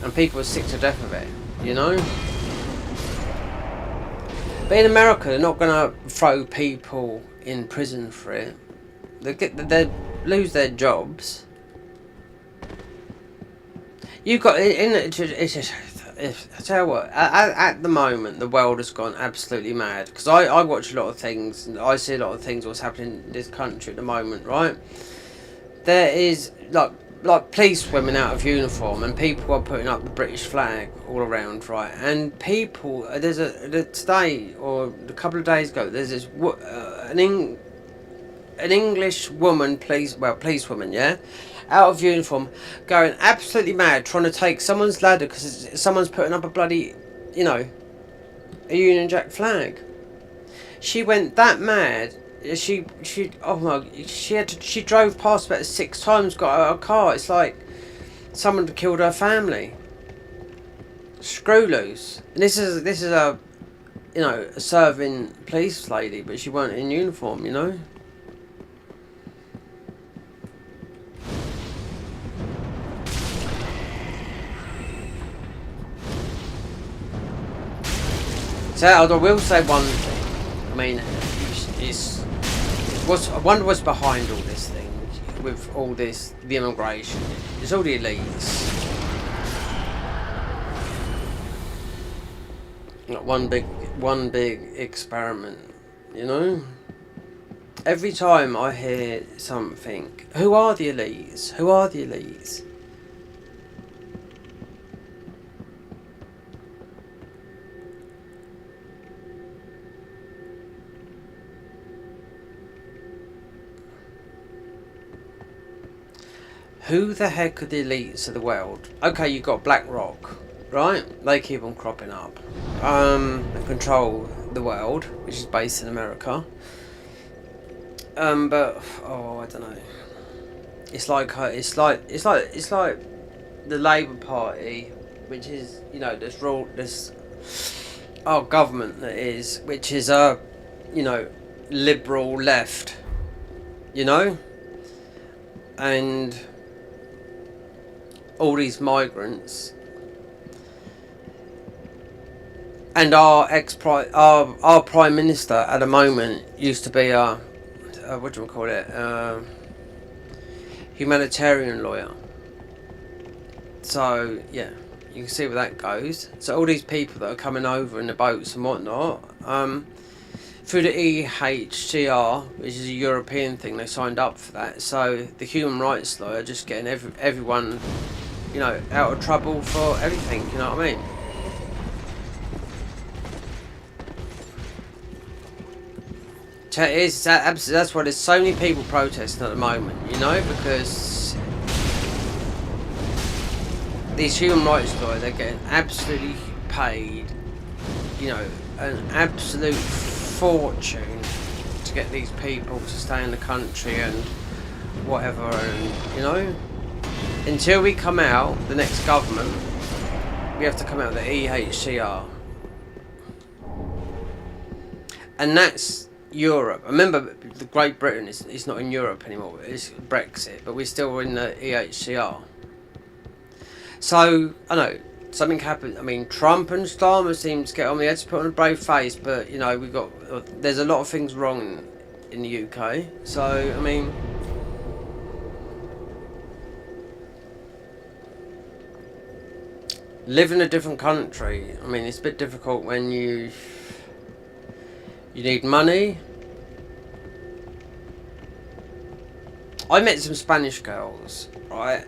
and people are sick to death of it, you know. But in America, they're not going to throw people in prison for it. They lose their jobs. You've got I tell you what, at the moment the world has gone absolutely mad, because I watch a lot of things and I see a lot of things what's happening in this country at the moment, right? There is like police women out of uniform, and people are putting up the British flag all around, right? And people, today or a couple of days ago, there's this an English woman, policewoman, yeah, out of uniform, going absolutely mad, trying to take someone's ladder because someone's putting up a bloody, you know, a Union Jack flag. She went that mad. She drove past about 6 times, got out of her car. It's like someone had killed her family. Screw loose. And this is a, you know, a serving police lady, but she weren't in uniform, you know. So I will say one thing. I mean, I wonder what's behind all this thing, with all this, the immigration. It's all the elites. Like one big experiment, you know. Every time I hear something, who are the elites? Who are the elites? Who the heck are the elites of the world? Okay, you've got BlackRock, right? They keep on cropping up. and control the world, which is based in America. But oh, I don't know. It's like the Labour Party, which is, you know, this our government that is, which is a, you know, liberal left, you know, and all these migrants, and our prime minister at the moment used to be a what do we call it, humanitarian lawyer. So yeah, you can see where that goes. So all these people that are coming over in the boats and whatnot, through the EHCR, which is a European thing, they signed up for that. So the human rights lawyer just getting everyone, you know, out of trouble for everything. You know what I mean? That's why there's so many people protesting at the moment. You know, because these human rights lawyers, they're getting absolutely paid, you know, an absolute fortune to get these people to stay in the country and whatever, and, you know, until we come out, the next government, we have to come out of the EHCR. And that's Europe. Remember, the Great Britain is not in Europe anymore, it's Brexit, but we're still in the EHCR. So, I know, something happened. I mean, Trump and Starmer seem to get on the edge to put on a brave face, but, you know, there's a lot of things wrong in the UK. So, I mean, live in a different country. I mean, it's a bit difficult when you need money. I met some Spanish girls, right?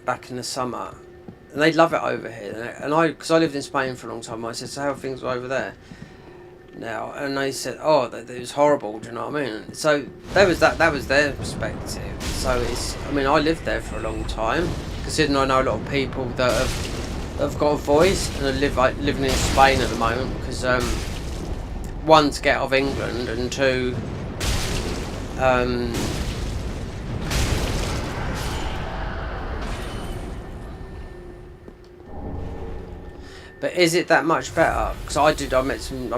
Back in the summer, and they love it over here. And because I lived in Spain for a long time, I said, so how are things over there now? And they said, oh, that it was horrible. Do you know what I mean? So that was their perspective. So I mean, I lived there for a long time, considering I know a lot of people that have got a voice and are living in Spain at the moment, because one, to get out of England, and two, but is it that much better? Because I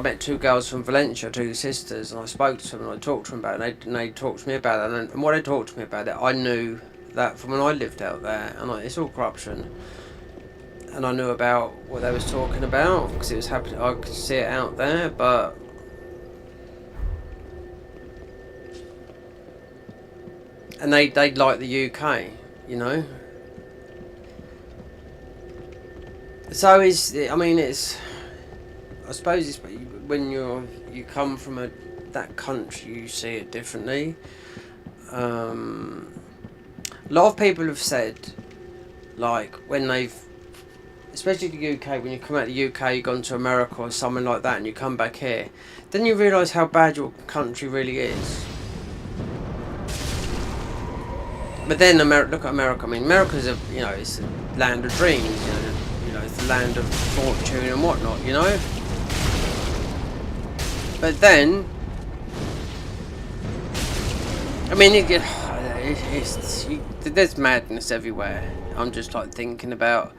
met two girls from Valencia, two sisters, and I spoke to them and I talked to them about it, and they talked to me about it, and what they talked to me about it, I knew that from when I lived out there, and it's all corruption, and I knew about what they was talking about, because it was happening, I could see it out there, but and they like the UK, you know. So I suppose it's when you come from that country, you see it differently. A lot of people have said, like, when especially the UK, when you come out of the UK, you've gone to America or something like that, and you come back here, then you realise how bad your country really is. But then look at America. I mean, America's it's a land of dreams, it's the land of fortune and whatnot, you know. But then, I mean, there's madness everywhere. I'm just like thinking about,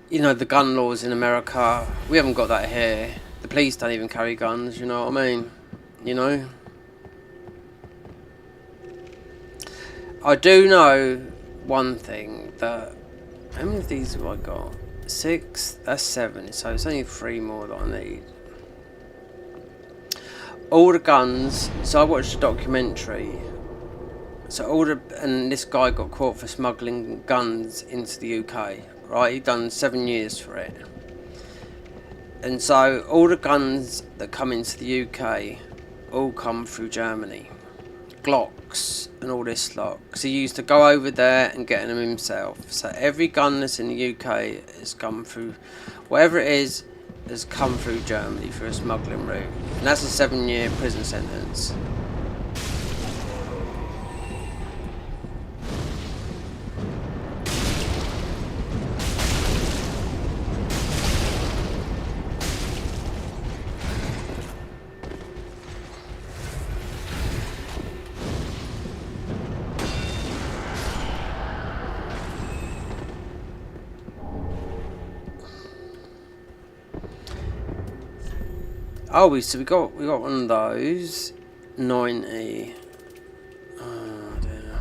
the gun laws in America. We haven't got that here. The police don't even carry guns. You know what I mean? You know. I do know one thing, that how many of these have I got? 6, that's 7, so it's only 3 more that I need. All the guns, so I watched a documentary, and this guy got caught for smuggling guns into the UK, right? He done 7 years for it. And so all the guns that come into the UK all come through Germany. Glocks and all this lot, because he used to go over there and get them himself. So every gun that's in the UK has come through, whatever it is, has come through Germany through a smuggling route, and that's a 7-year prison sentence. Oh, so we got one of those. 90. Oh dear.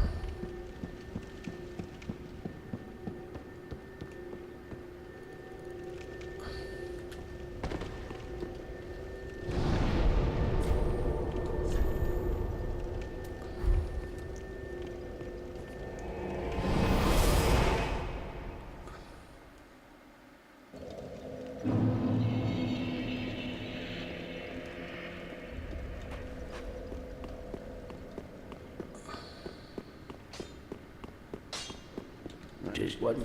Just one.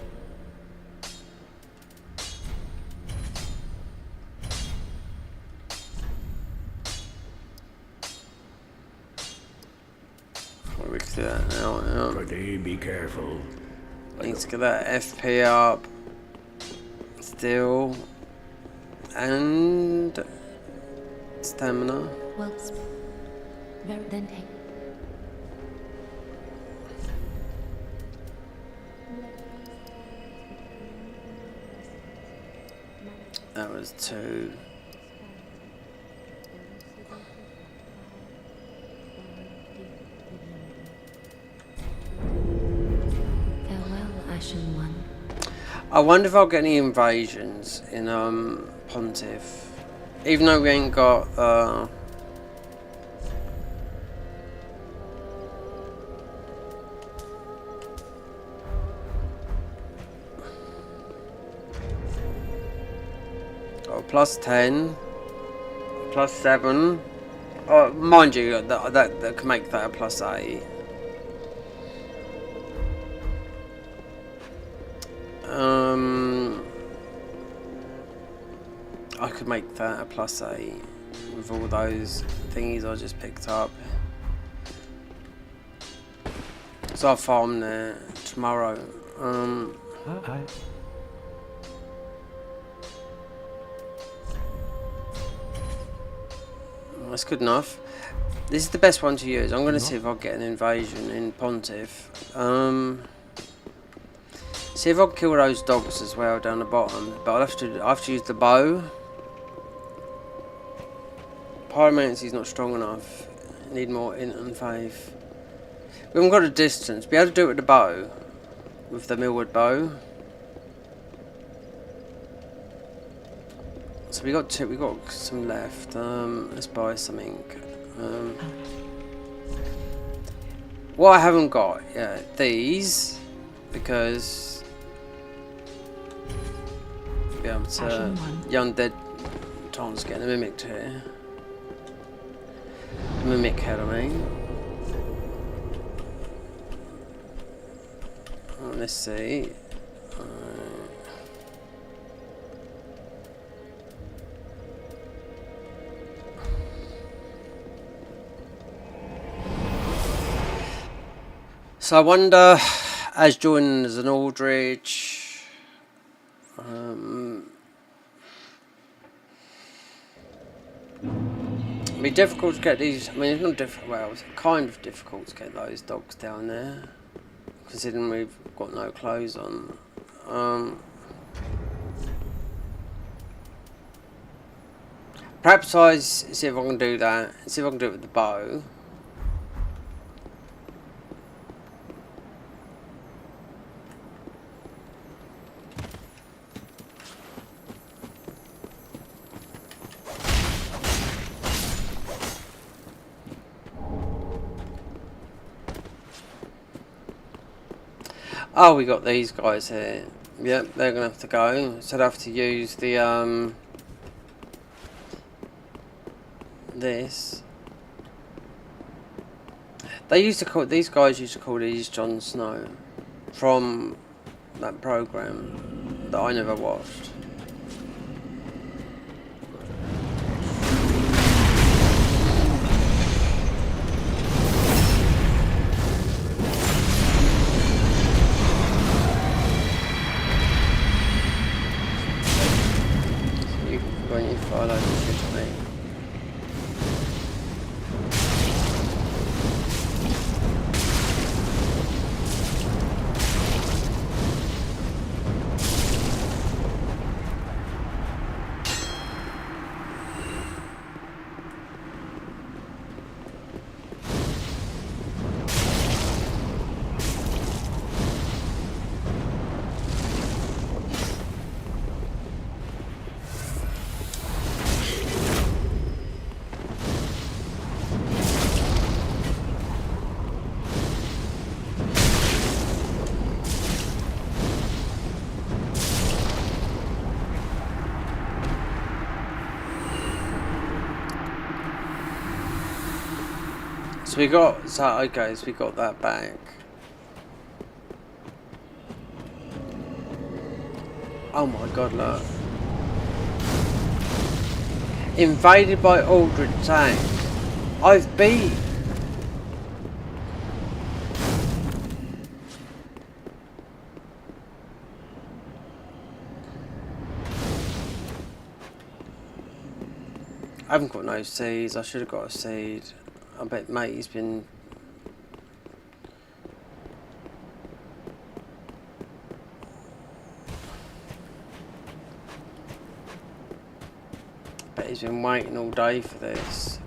We can do that now. Pretty be careful. Let's get that FP up. Still. And stamina. Well, then take. That was 2. Farewell, Ashen One. I wonder if I'll get any invasions in Pontiff. Even though we ain't got plus 10, plus 7. Oh, mind you, that can make that a plus 8. I could make that a plus 8 with all those thingies I just picked up. So I'll farm there tomorrow. That's good enough. This is the best one to use. I'm going to see if I get an invasion in Pontiff. See if I can kill those dogs as well down the bottom. But I have to use the bow. Pyromancer is not strong enough. Need more int and faith. We haven't got a distance. Be able to do it with the bow, with the millwood bow. So we got 2. We got some left. Let's buy something. What I haven't got, yeah, these, because be able to undead Tom's getting a mimicked here. Mimic head, I mean. Let's see. So I wonder, as joining as an Aldrich, it'd be difficult to get these. I mean, it's not difficult. Well, it's kind of difficult to get those dogs down there, considering we've got no clothes on. Perhaps I see if I can do that. See if I can do it with the bow. Oh, we got these guys here. Yep, they're gonna have to go. So I'd have to use the this. They used to call these guys used to call these Jon Snow from that program that I never watched. When you follow the shit me. So we got, so okay, so we got that back. Oh my god, look. Invaded by Aldred tank. I've beat. I haven't got no seeds. I should have got a seed. I bet mate's been. Bet he's been waiting all day for this.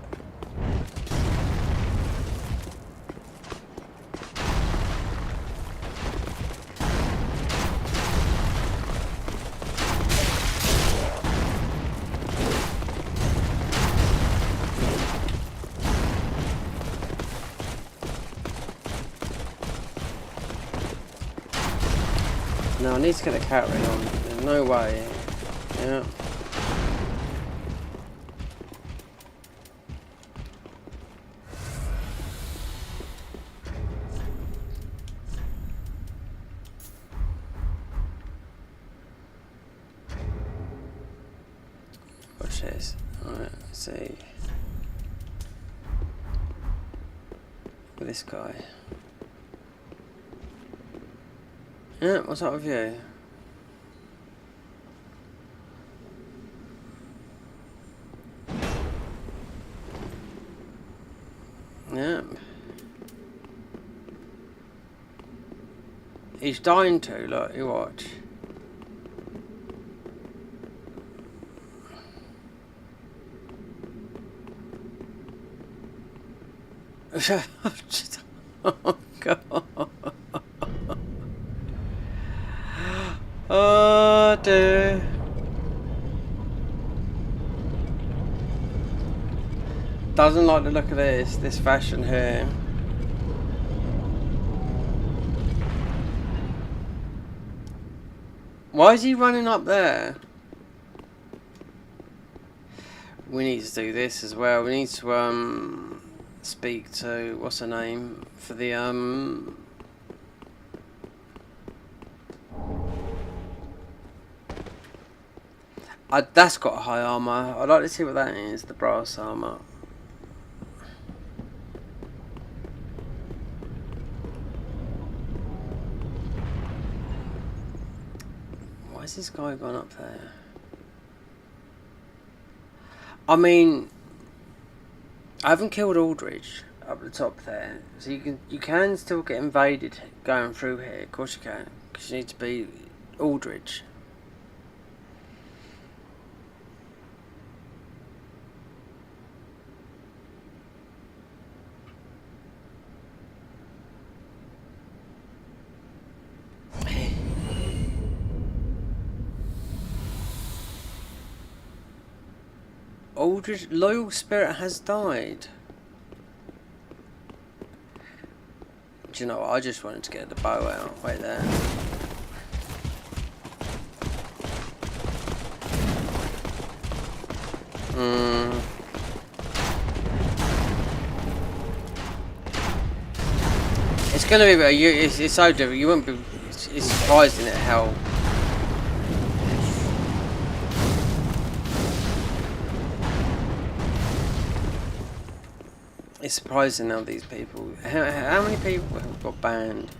No, I need to get the cat ring on. There's no way. Yeah. Watch this. Alright, let's see. With this guy. Yeah, what's up with you? Yeah. He's dying to, look, you watch. Oh god. Oh dear. Doesn't like the look of this fashion here. Why is he running up there? We need to do this as well. We need to speak to, what's her name, for the that's got a high armor. I'd like to see what that is, the brass armor. Why has this guy gone up there? I mean, I haven't killed Aldridge up the top there, so you can still get invaded going through here. Of course you can, because you need to be Aldridge. Aldridge, loyal spirit has died. Do you know what? I just wanted to get the bow out. Wait there. It's gonna be, it's so different. You won't be. It's surprising at how. It's surprising how these people. How many people have got banned?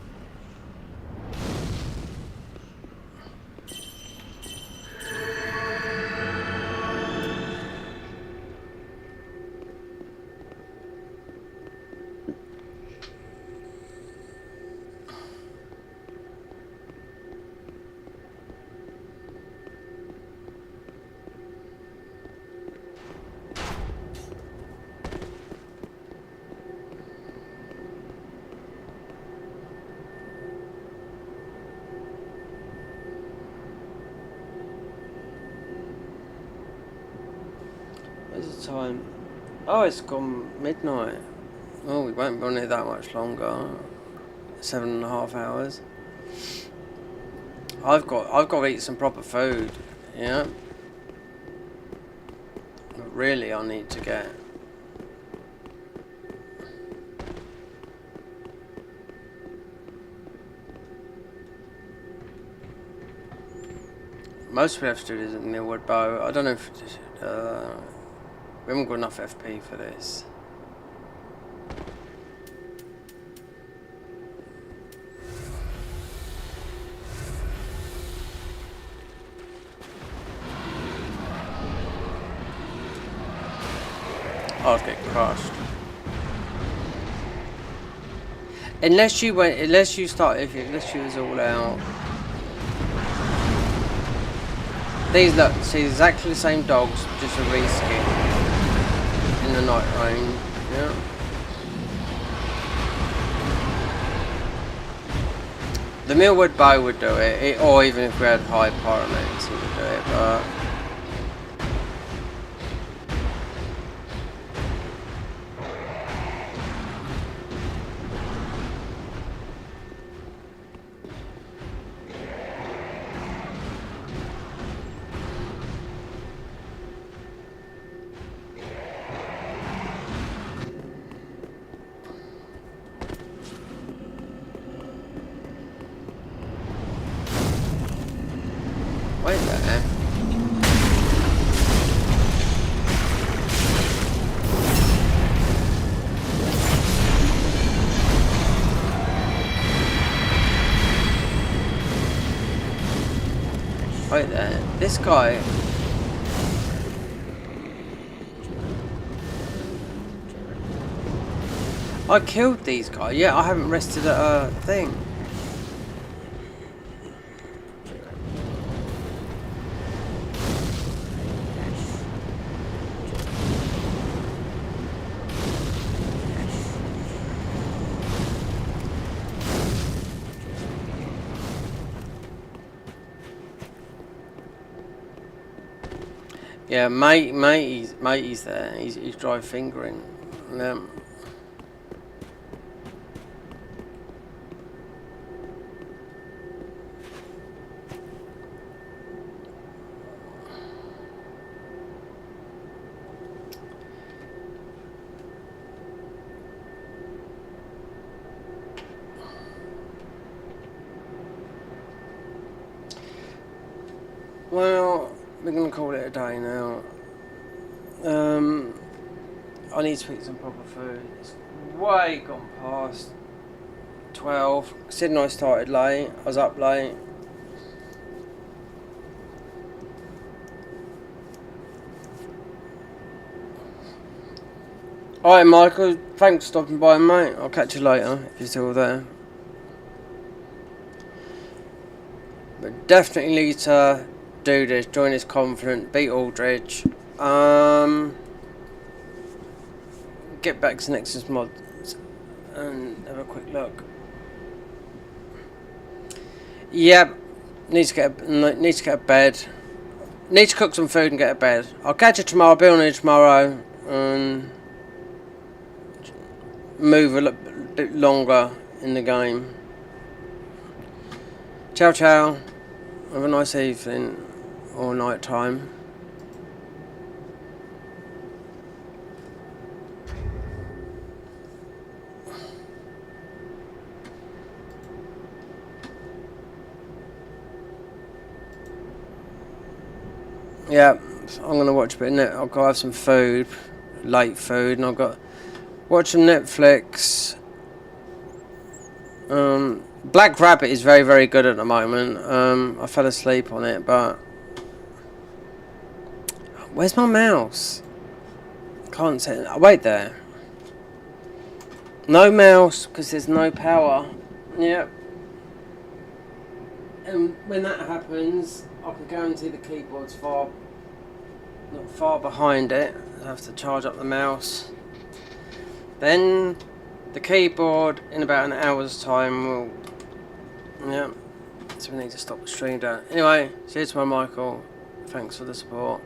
What's the time? Oh, it's gone midnight. Oh, we won't be on here that much longer. 7.5 hours. I've got to eat some proper food. Yeah. But really, I need to get. Most people have to do this in Millwood Bow. I don't know if we haven't got enough FP for this. I'll get crushed. Unless you went, unless you was all out. These look, see exactly the same dogs, just a reskin in the night rain. Yeah. The Millwood Bow would do it, or even if we had high pyromancer, it would do it, but. Wait there. Wait there. This guy. I killed these guys. Yeah, I haven't rested at a thing. Yeah, matey's there. He's dry fingering them. Well, we're gonna call it a day now. I need to eat some proper food. It's way gone past 12. Sid and I started late. I was up late. Alright, Michael. Thanks for stopping by, mate. I'll catch you later if you're still there. But definitely need to do this, join this confident, beat Aldridge, get back to Nexus mods and have a quick look. Yep, need to get a bed, need to cook some food and get a bed. I'll catch you tomorrow, be on it tomorrow and move a bit longer in the game. Ciao ciao, have a nice evening or night time. Yeah, I'm gonna watch a bit of Net. I'll go have some food, late food, and I've got watch some Netflix. Black Rabbit is very, very good at the moment. I fell asleep on it, but where's my mouse? Can't say. Wait there. No mouse because there's no power. Yep. And when that happens, I can guarantee the keyboard's not far behind it. I have to charge up the mouse. Then the keyboard in about an hour's time will. Yeah. So we need to stop the stream down. Anyway, see you tomorrow, Michael. Thanks for the support.